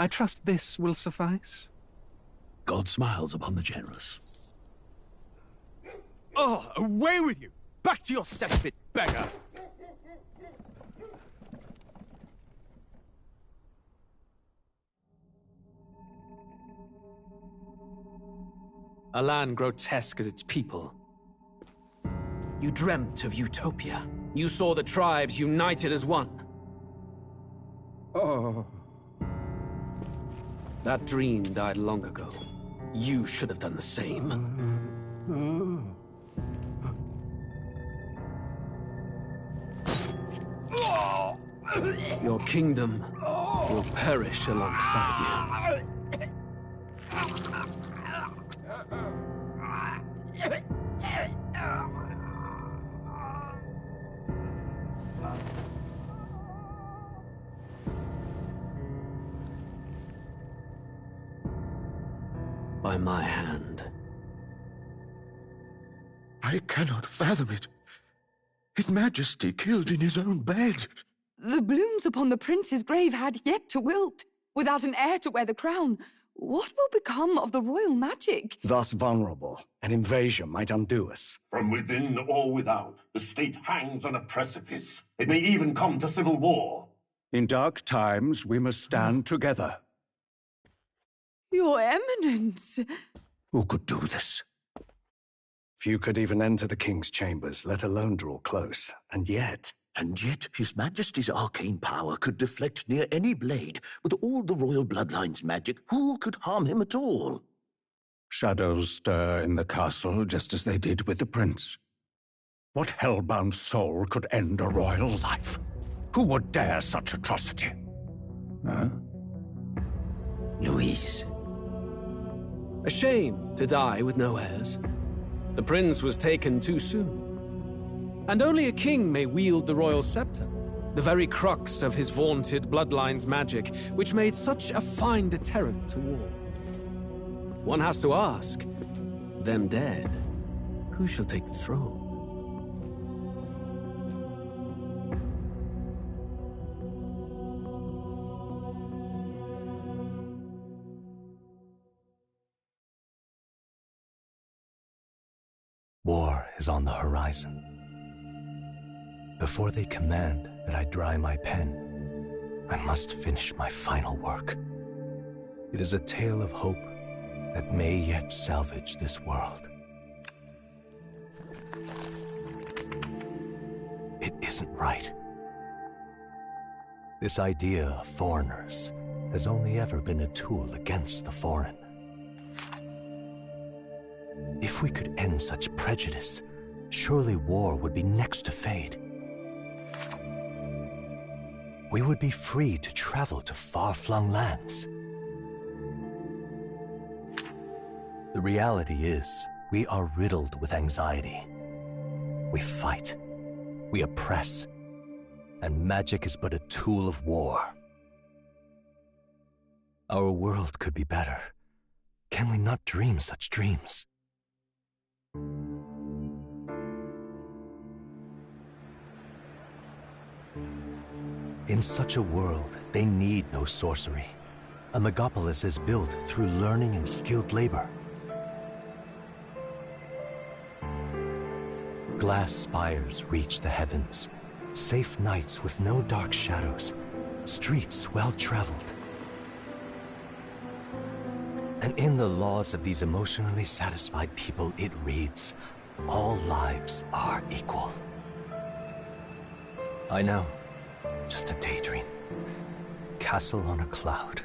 I trust this will suffice? God smiles upon the generous. Oh, away with you! Back to your cesspit, beggar! A land grotesque as its people. You dreamt of utopia. You saw the tribes united as one. Oh. That dream died long ago. You should have done the same. Your kingdom will perish alongside you. By my hand. I cannot fathom it. His Majesty killed in his own bed. The blooms upon the prince's grave had yet to wilt. Without an heir to wear the crown, what will become of the royal magic? Thus vulnerable, an invasion might undo us. From within or without, the state hangs on a precipice. It may even come to civil war. In dark times, we must stand together. Your Eminence! Who could do this? Few could even enter the king's chambers, let alone draw close. And yet, His Majesty's arcane power could deflect near any blade. With all the royal bloodline's magic, who could harm him at all? Shadows stir in the castle just as they did with the prince. What hellbound soul could end a royal life? Who would dare such atrocity? Huh? Luis. A shame to die with no heirs. The prince was taken too soon. And only a king may wield the royal scepter, the very crux of his vaunted bloodline's magic, which made such a fine deterrent to war. One has to ask, them dead, who shall take the throne? War is on the horizon. Before they command that I dry my pen, I must finish my final work. It is a tale of hope that may yet salvage this world. It isn't right. This idea of foreigners has only ever been a tool against the foreign. If we could end such prejudice, surely war would be next to fade. We would be free to travel to far-flung lands. The reality is, we are riddled with anxiety. We fight, we oppress, and magic is but a tool of war. Our world could be better. Can we not dream such dreams? In such a world, they need no sorcery. A megapolis is built through learning and skilled labor. Glass spires reach the heavens, safe nights with no dark shadows, streets well-traveled. And in the laws of these emotionally satisfied people, it reads, all lives are equal. I know. Just a daydream. Castle on a cloud.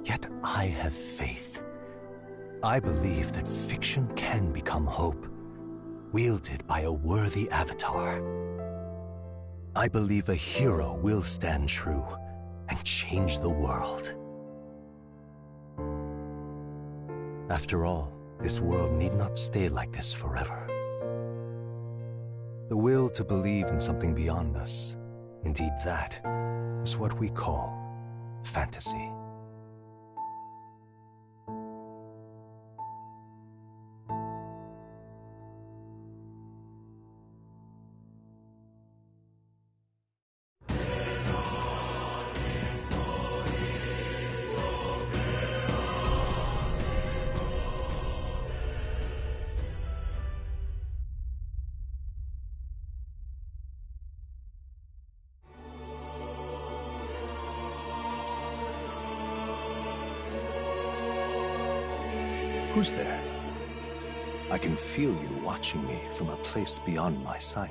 Yet I have faith. I believe that fiction can become hope, wielded by a worthy avatar. I believe a hero will stand true and change the world. After all, this world need not stay like this forever. The will to believe in something beyond us, indeed that, is what we call fantasy. Who's there? I can feel you watching me from a place beyond my sight.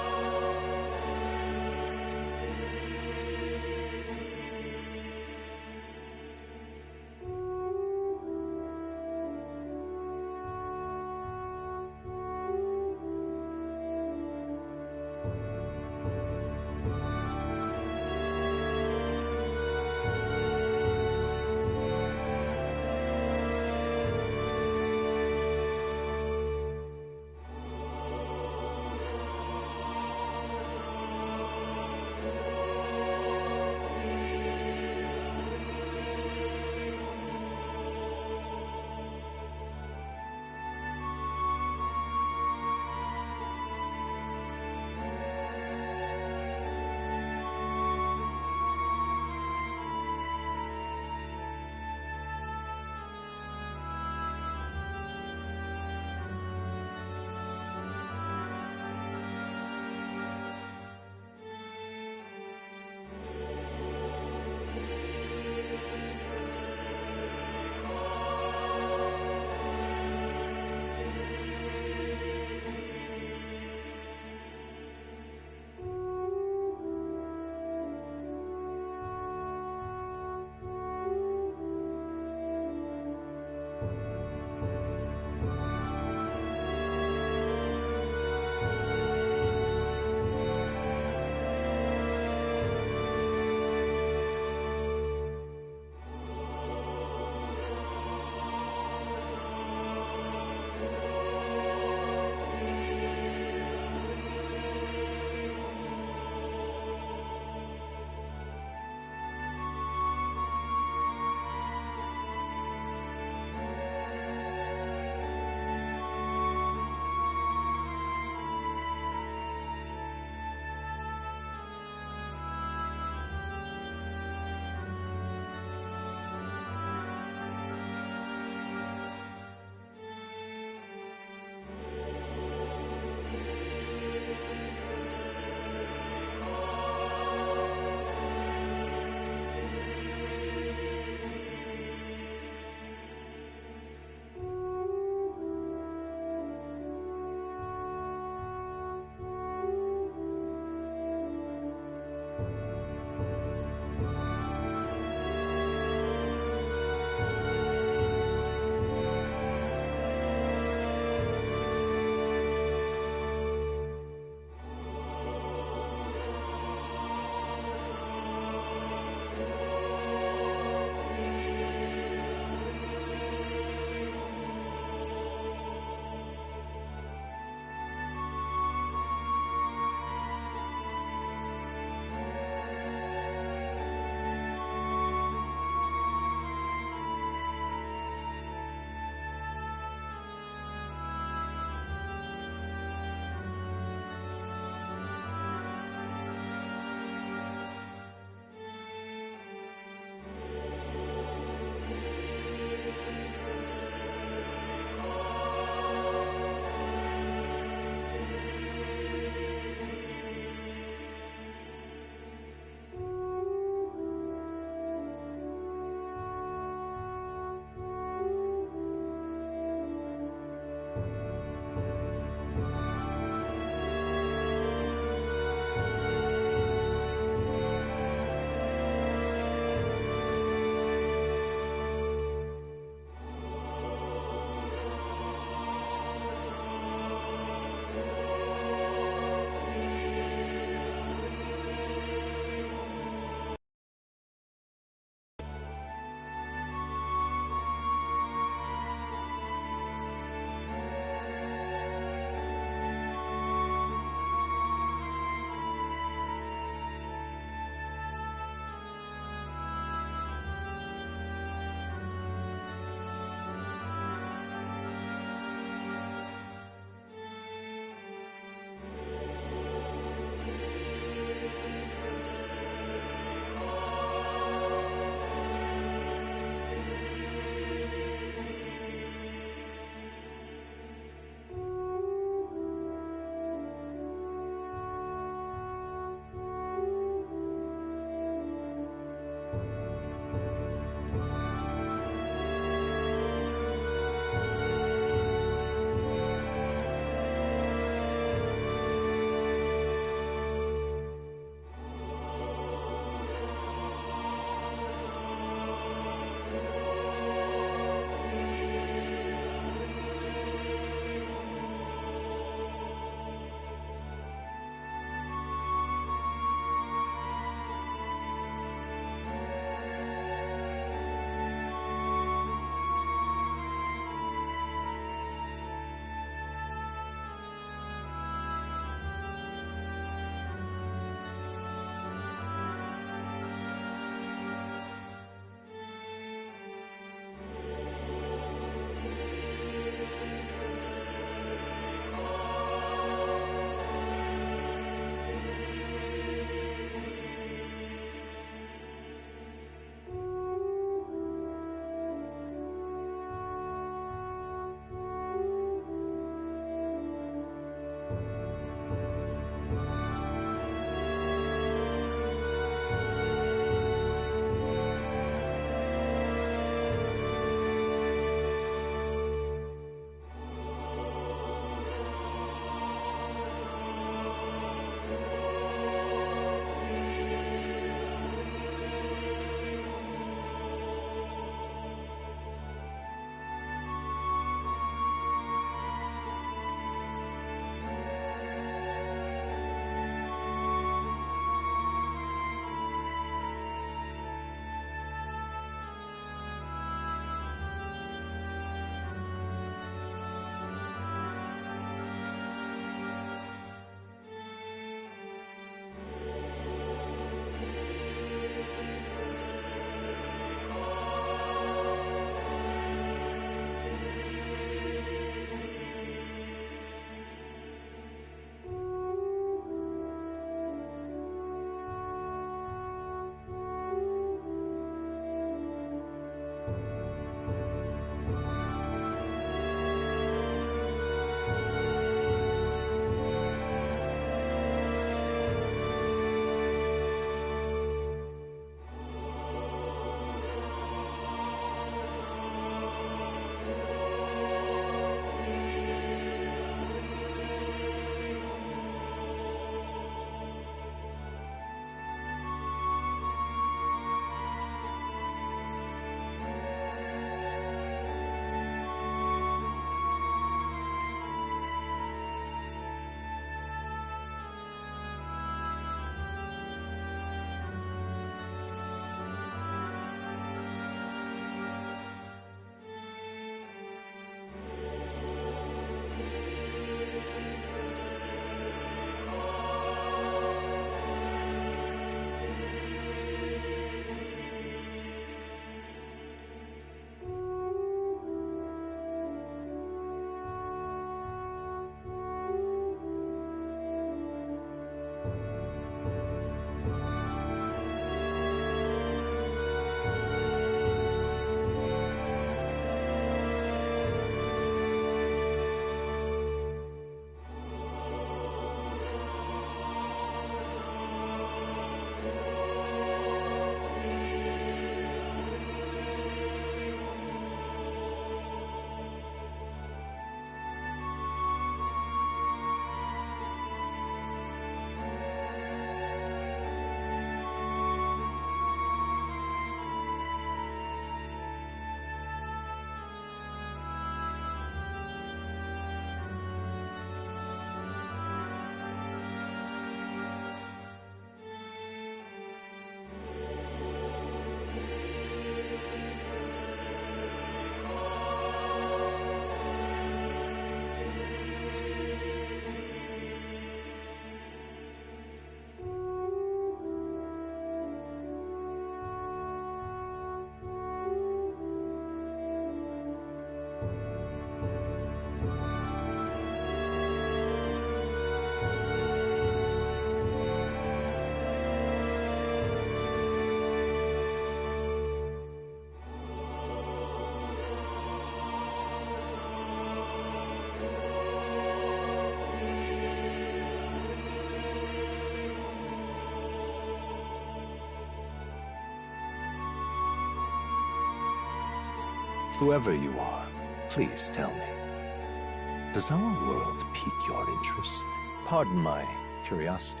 Whoever you are, please tell me. Does our world pique your interest? Pardon my curiosity,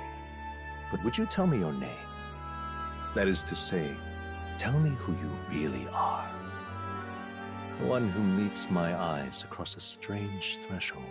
but would you tell me your name? That is to say, tell me who you really are. The one who meets my eyes across a strange threshold.